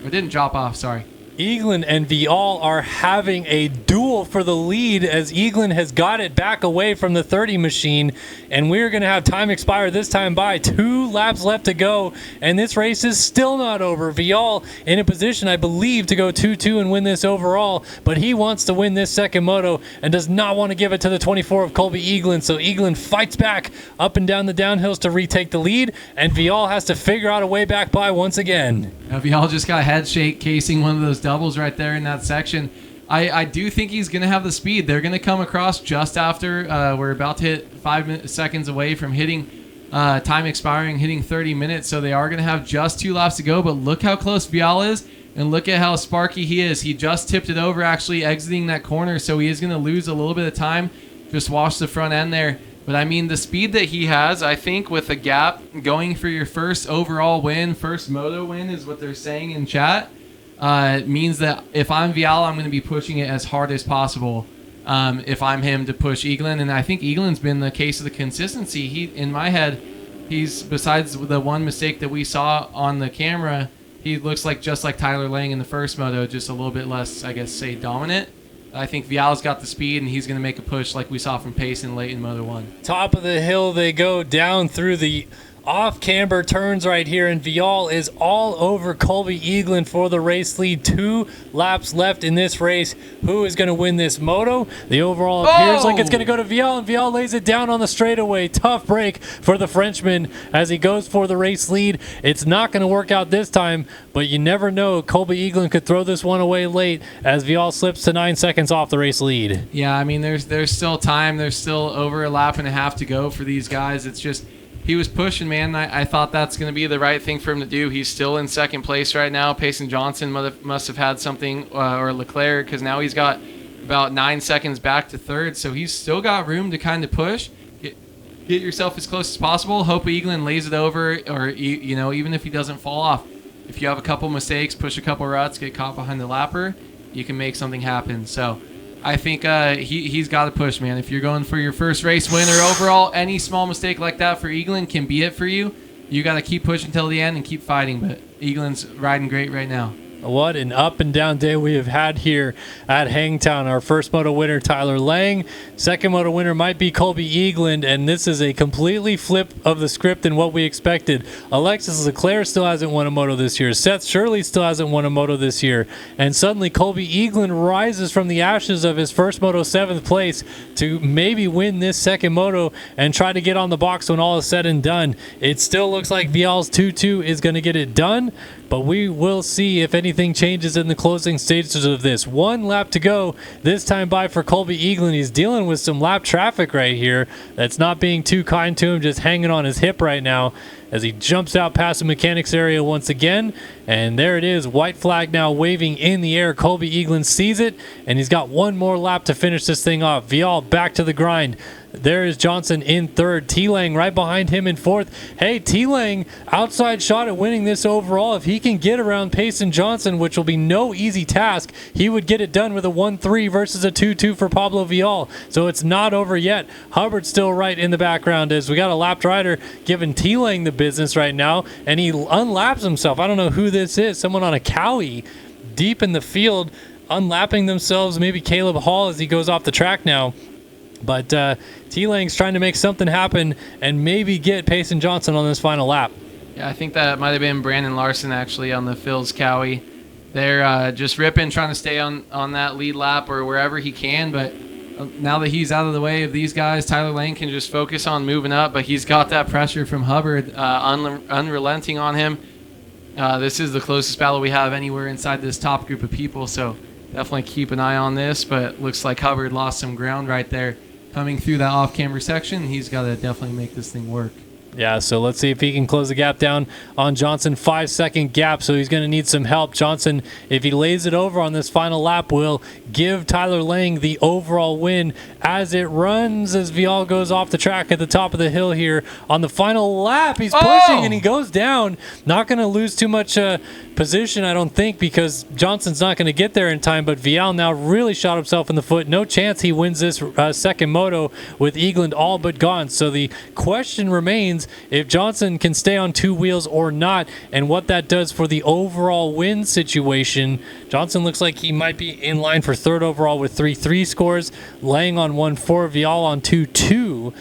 didn't drop off, sorry. Eaglin and Vial are having a duel for the lead as Eaglin has got it back away from the 30 machine, and we're going to have time expire this time by 2 laps left to go, and this race is still not over. Vial in a position, I believe, to go 2-2 and win this overall, but he wants to win this second moto and does not want to give it to the 24 of Colby Eaglin, so Eaglin fights back up and down the downhills to retake the lead, and Vial has to figure out a way back by once again. Vial just got a head shake casing one of those doubles right there in that section. I do think he's going to have the speed. They're going to come across just after we're about to hit 5 seconds away from hitting time expiring, hitting 30 minutes. So they are going to have just 2 laps to go. But look how close Vial is, and look at how sparky he is. He just tipped it over actually exiting that corner, so he is going to lose a little bit of time. Just wash the front end there. But, I mean, the speed that he has, I think with a gap going for your first overall win, first moto win is what they're saying in chat, means that if I'm Vial, I'm going to be pushing it as hard as possible if I'm him to push Eaglin. And I think Eaglin's been the case of the consistency. He, in my head, he's, besides the one mistake that we saw on the camera, he looks like just like Tyler Lang in the first moto, just a little bit less, I guess, say, dominant. I think Vial's got the speed, and he's going to make a push like we saw from Payson late in Moto 1. Top of the hill they go down through the off-camber turns right here, and Vial is all over Colby Eaglin for the race lead. 2 laps left in this race. Who is going to win this moto? The overall appears like it's going to go to Vial, and Vial lays it down on the straightaway. Tough break for the Frenchman as he goes for the race lead. It's not going to work out this time, but you never know. Colby Eaglin could throw this one away late as Vial slips to 9 seconds off the race lead. Yeah, I mean, there's still time. There's still over a lap and a half to go for these guys. It's just, he was pushing, man. I thought that's going to be the right thing for him to do. He's still in second place right now. Payson Johnson must have had something, or Leclerc, because now he's got about 9 seconds back to third. So he's still got room to kind of push. Get yourself as close as possible. Hope Eaglin lays it over, or, you know, even if he doesn't fall off. If you have a couple mistakes, push a couple ruts, get caught behind the lapper, you can make something happen. So I think he's got to push, man. If you're going for your first race win or overall, any small mistake like that for Eaglin can be it for you. You got to keep pushing till the end and keep fighting. But Eaglin's riding great right now. What an up and down day we have had here at Hangtown. Our first moto winner, Tyler Lang. Second moto winner might be Colby Eagland, and this is a completely flip of the script than what we expected. Alexis Leclerc still hasn't won a moto this year. Seth Shirley still hasn't won a moto this year. And suddenly Colby Eagland rises from the ashes of his first moto 7th place to maybe win this second moto and try to get on the box when all is said and done. It still looks like Vial's 2-2 is going to get it done, but we will see if anything changes in the closing stages of this. 1 lap to go this time by for Colby Eagland. He's dealing with some lap traffic right here that's not being too kind to him, just hanging on his hip right now as he jumps out past the mechanics area once again. And there it is, white flag now waving in the air. Colby Eagland sees it, and he's got 1 more lap to finish this thing off. Vial back to the grind. There is Johnson in 3rd. T-Lang right behind him in 4th. Hey, T-Lang, outside shot at winning this overall. If he can get around Payson Johnson, which will be no easy task, he would get it done with a 1-3 versus a 2-2 for Pablo Vial. So it's not over yet. Hubbard's still right in the background as we got a lapped rider giving T-Lang the business right now, and he unlaps himself. I don't know who this is. Someone on a Cowie deep in the field unlapping themselves. Maybe Caleb Hall as he goes off the track now. But T-Lang's trying to make something happen and maybe get Payson Johnson on this final lap. Yeah, I think that might have been Brandon Larson actually on the Phil's Cowie. They're just ripping, trying to stay on that lead lap or wherever he can. But now that he's out of the way of these guys, Tyler Lang can just focus on moving up. But he's got that pressure from Hubbard unrelenting on him. This is the closest battle we have anywhere inside this top group of people. So definitely keep an eye on this. But looks like Hubbard lost some ground right there. Coming through that off-camera section, he's got to definitely make this thing work. Yeah, so let's see if he can close the gap down on Johnson. 5-second gap, so he's going to need some help. Johnson, if he lays it over on this final lap, will give Tyler Lang the overall win as it runs, as Vial goes off the track at the top of the hill here on the final lap. He's pushing and he goes down. Not going to lose too much position, I don't think, because Johnson's not going to get there in time, but Vial now really shot himself in the foot. No chance he wins this second moto with Eagland all but gone. So the question remains if Johnson can stay on 2 wheels or not, and what that does for the overall win situation. Johnson looks like he might be in line for 3rd overall with 3-3 scores, Lang on 1-4, Vial on 2-2.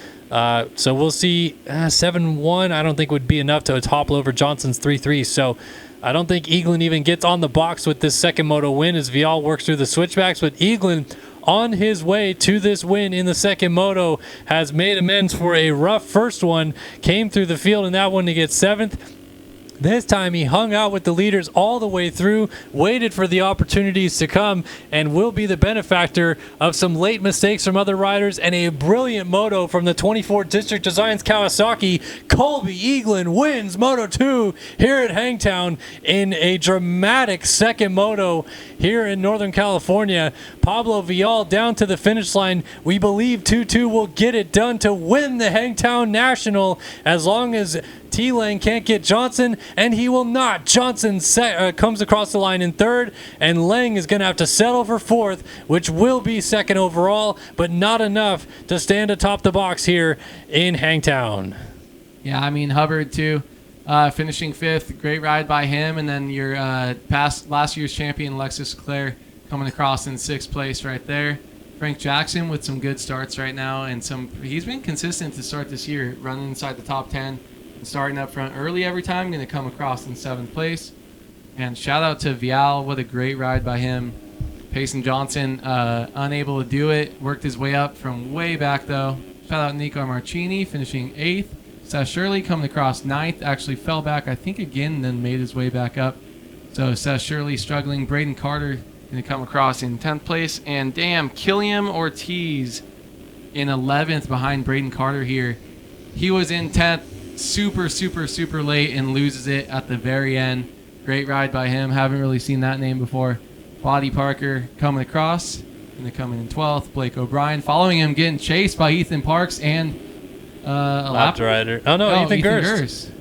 So we'll see. 7-1 I don't think would be enough to topple over Johnson's 3-3. So I don't think Eagland even gets on the box with this second moto win as Vial works through the switchbacks. But Eagland, on his way to this win in the second moto, has made amends for a rough first one. Came through the field in that one to get 7th. This time he hung out with the leaders all the way through, waited for the opportunities to come, and will be the benefactor of some late mistakes from other riders and a brilliant moto from the 24 District Designs Kawasaki. Colby Eagland wins Moto 2 here at Hangtown in a dramatic second moto here in Northern California. Pablo Vial down to the finish line. We believe 2-2 will get it done to win the Hangtown National as long as T-Lang can't get Johnson, and he will not. Johnson comes across the line in 3rd, and Lang is going to have to settle for 4th, which will be 2nd overall, but not enough to stand atop the box here in Hangtown. Yeah, I mean, Hubbard, too, finishing 5th. Great ride by him, and then your last year's champion, Alexis Leclerc, coming across in 6th place right there. Frank Jackson with some good starts right now, and he's been consistent to start this year, running inside the top 10. Starting up front early every time, going to come across in 7th place. And shout out to Vial, what a great ride by him. Payson Johnson, unable to do it, worked his way up from way back though. Shout out Nico Marchini, finishing 8th. Seth Shirley coming across 9th, actually fell back, I think again, then made his way back up. So Seth Shirley struggling. Braden Carter going to come across in 10th place. And damn, Killiam Ortiz in 11th behind Braden Carter here. He was in 10th. Super late and loses it at the very end. Great ride by him. Haven't really seen that name before. Body Parker coming across. And they're coming in 12th. Blake O'Brien following him, getting chased by Ethan Parks and a lap rider. Oh, no, Ethan Gerst.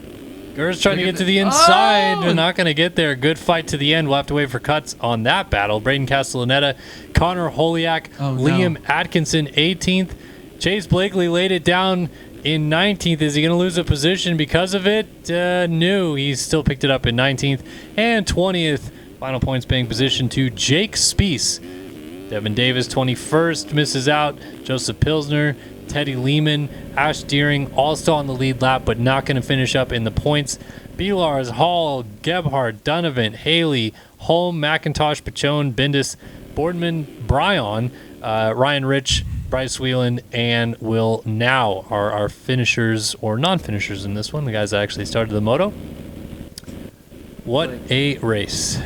Gerst trying to get to the inside. They're not going to get there. Good fight to the end. We'll have to wait for cuts on that battle. Braden Castellaneta, Connor Holiak, Liam Atkinson, 18th. Chase Blakely laid it down in 19th. Is he going to lose a position because of it? No, he's still picked it up in 19th. And 20th Final points being positioned to Jake Speece. Devin Davis, 21st, misses out. Joseph Pilsner, Teddy Lehman, Ash Deering, all still on the lead lap, but not going to finish up in the points. Belars, Hall, Gebhardt, Donovan, Haley, Holm, McIntosh, Pachone, Bendis, Boardman, Bryan, Ryan Rich, Bryce Whelan, and Will Now are our finishers or non-finishers in this one. The guys that actually started the moto. What a race.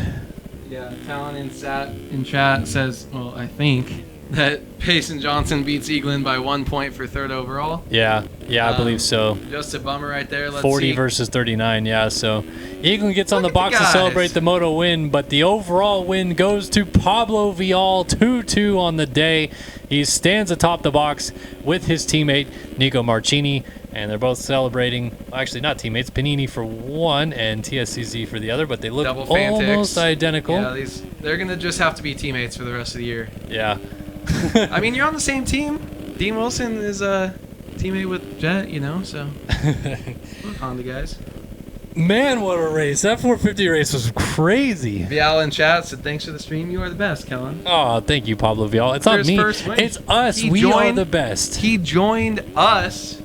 Yeah, Talon in chat says, well, I think that Payson Johnson beats Eaglin by 1 point for third overall. Yeah, I believe so. Just a bummer right there. Let's 40 see. versus 39, yeah. So Eaglin gets on the Look at box the to guys. celebrate the moto win, but the overall win goes to Pablo Vial, 2-2 on the day. He stands atop the box with his teammate, Nico Marchini, and they're both celebrating. Well, actually, not teammates. Panini for one and TSCZ for the other, but they look Double Fantics. almost identical. Yeah, they're going to just have to be teammates for the rest of the year. Yeah. I mean, you're on the same team. Dean Wilson is a teammate with Jet, so. Honda guys. Man, what a race. That 450 race was crazy. Vial in chat said, thanks for the stream. You are the best, Kellen. Oh, thank you, Pablo Vial. It's not me. It's us. We are the best. He joined us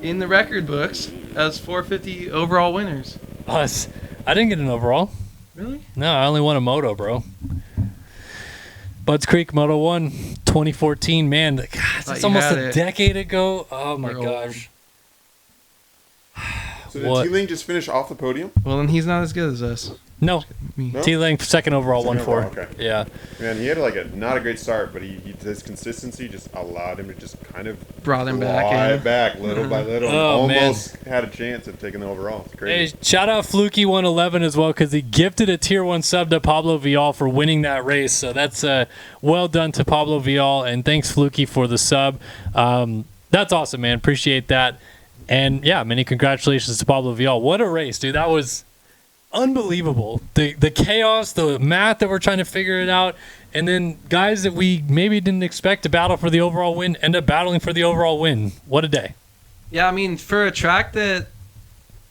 in the record books as 450 overall winners. Us. I didn't get an overall. Really? No, I only won a moto, bro. Budds Creek Moto 1, 2014. Man, God, that's almost a decade ago. Oh, my gosh. So did T-Ling just finish off the podium? Well, then he's not as good as us. No. T-Ling, second overall, 1-4. Okay. Yeah. Man, he had not a great start, but his consistency just allowed him to just kind of brought him back little by little. Oh, almost had a chance of taking the overall. It's crazy. Hey, shout out Fluky111 as well, because he gifted a Tier 1 sub to Pablo Vial for winning that race. So that's well done to Pablo Vial, and thanks, Fluky, for the sub. That's awesome, man. Appreciate that. And, yeah, many congratulations to Pablo Vial. What a race, dude. That was unbelievable. The chaos, the math that we're trying to figure it out, and then guys that we maybe didn't expect to battle for the overall win end up battling for the overall win. What a day. Yeah, I mean, for a track that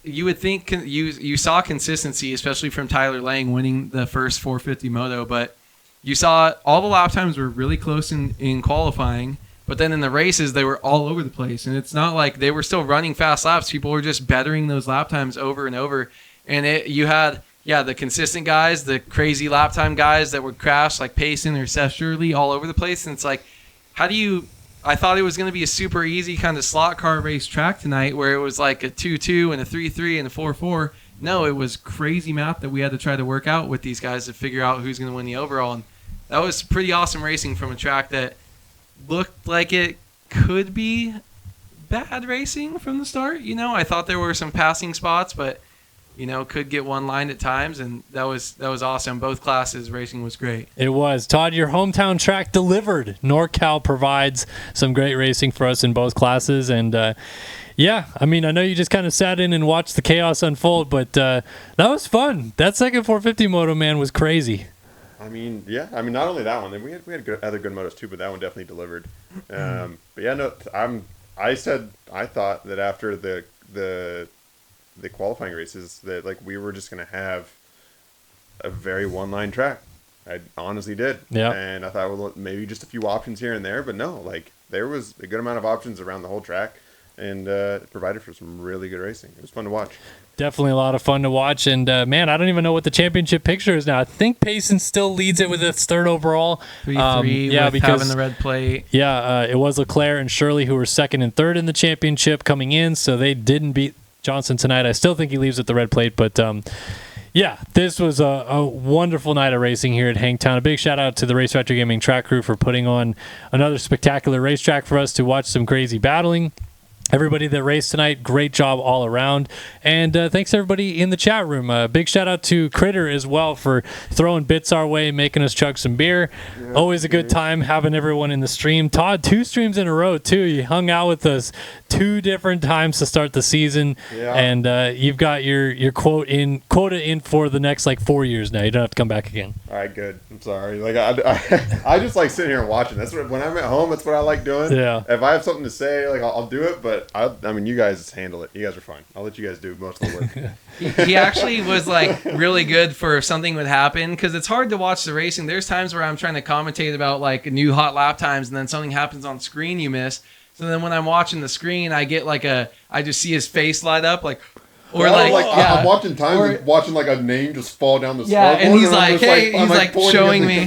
you would think you saw consistency, especially from Tyler Lang winning the first 450 moto, but you saw all the lap times were really close in qualifying. But then in the races, they were all over the place. And it's not like they were still running fast laps. People were just bettering those lap times over and over. And you had, the consistent guys, the crazy lap time guys that would crash like Payson or Seth Shirley all over the place. And it's like, I thought it was going to be a super easy kind of slot car race track tonight where it was like a 2-2 and a 3-3 and a 4-4. No, it was crazy math that we had to try to work out with these guys to figure out who's going to win the overall. And that was pretty awesome racing from a track that looked like it could be bad racing from the start. I thought there were some passing spots, but could get one line at times, and that was awesome. Both classes racing was great. It was. Todd, your hometown track delivered. NorCal provides some great racing for us in both classes, and I know you just kind of sat in and watched the chaos unfold, but that was fun. That second 450 moto, man, was crazy. Not only that one. We had other good motos too, but that one definitely delivered. I thought that after the qualifying races that we were just gonna have a very one-line track. I honestly did. Yeah. And I thought, well, maybe just a few options here and there, but no, there was a good amount of options around the whole track, and it provided for some really good racing. It was fun to watch. Definitely a lot of fun to watch, and man, I don't even know what the championship picture is now. I think Payson still leads it with its third overall. 3-3 because having the red plate. Yeah, it was Leclerc and Shirley who were second and third in the championship coming in, so they didn't beat Johnson tonight. I still think he leaves with the red plate, but this was a wonderful night of racing here at Hangtown. A big shout out to the RaceFactory Gaming track crew for putting on another spectacular racetrack for us to watch some crazy battling. Everybody that raced tonight, great job all around. And thanks everybody in the chat room. Big shout out to Critter as well for throwing bits our way, making us chug some beer. Yeah, always a good time having everyone in the stream. Todd, 2 streams in a row too. You hung out with us 2 different times to start the season, and you've got your quota in for the next like 4 years now. You don't have to come back again. All right, good. I'm sorry. Like I just like sitting here and watching. That's what when I'm at home. That's what I like doing. Yeah. If I have something to say, like I'll do it. But I mean, you guys handle it. You guys are fine. I'll let you guys do most of the work. He actually was like really good for if something would happen, because it's hard to watch the racing. There's times where I'm trying to commentate about like new hot lap times, and then something happens on screen you miss. So then when I'm watching the screen, I get like I just see his face light up, like, or I'm watching times and watching like a name just fall down the scoreboard. And he's like, hey, he's like showing me.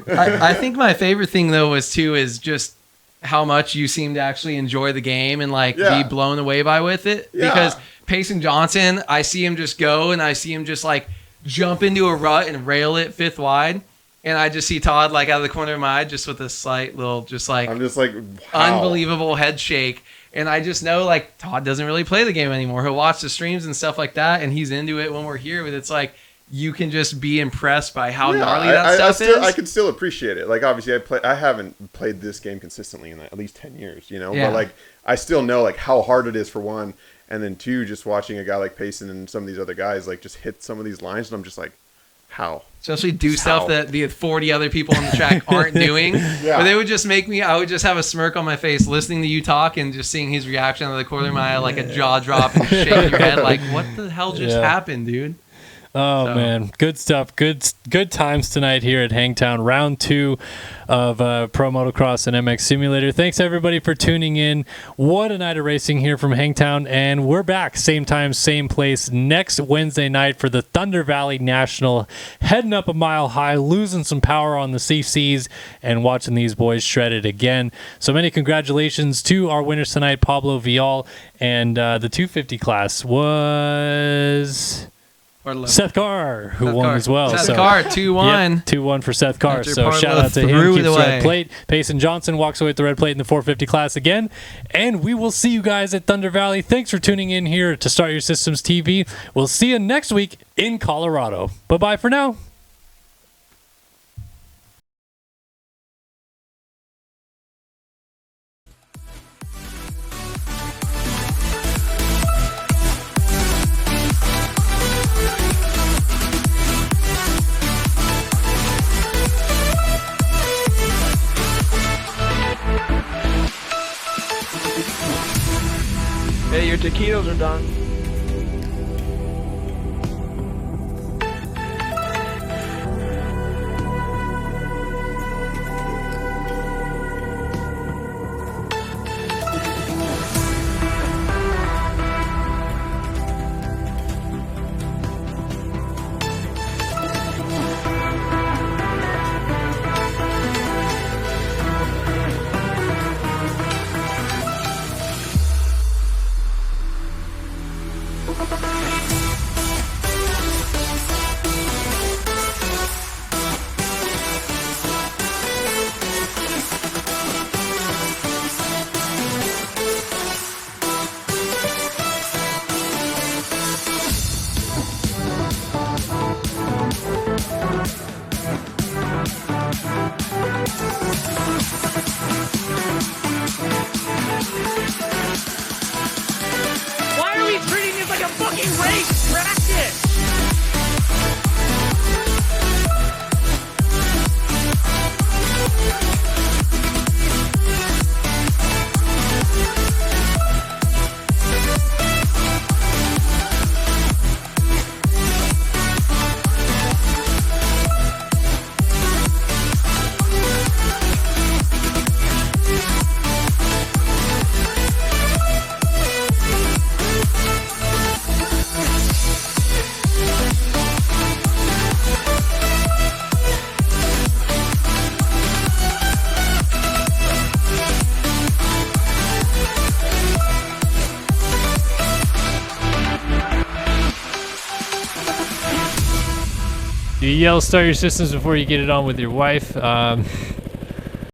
I think my favorite thing though is just how much you seem to actually enjoy the game and like be blown away by with it. Because Payson Johnson, I see him just go and I see him just like jump into a rut and rail it 5th wide. And I just see Todd like out of the corner of my eye just with a slight little I'm just like wow. Unbelievable head shake. And I just know like Todd doesn't really play the game anymore. He'll watch the streams and stuff like that, and he's into it when we're here. But it's like you can just be impressed by how gnarly that stuff is. I can still appreciate it. Like obviously I haven't played this game consistently in at least 10 years, you know. But like I still know like how hard it is for one, and then 2, just watching a guy like Payson and some of these other guys like just hit some of these lines, and I'm just like, how? Especially do stuff that the 40 other people on the track aren't doing. But they would just make me, I would just have a smirk on my face listening to you talk and just seeing his reaction out of the corner of my eye, like a jaw drop and shaking your head like, what the hell just happened, dude? Oh, man. Good stuff. Good times tonight here at Hangtown. Round 2 of Pro Motocross and MX Simulator. Thanks, everybody, for tuning in. What a night of racing here from Hangtown. And we're back, same time, same place, next Wednesday night for the Thunder Valley National. Heading up a mile high, losing some power on the CCs, and watching these boys shred it again. So many congratulations to our winners tonight, Pablo Vial. And the 250 class was... Seth Carr, who won as well. Seth Carr, 2-1. Yep, 2-1 for Seth Carr. So shout out to him. Keeps red plate. Payson Johnson walks away with the red plate in the 450 class again. And we will see you guys at Thunder Valley. Thanks for tuning in here to Start Your Systems TV. We'll see you next week in Colorado. Bye-bye for now. Hey, your taquitos are done. You yell Start Your Systems before you get it on with your wife.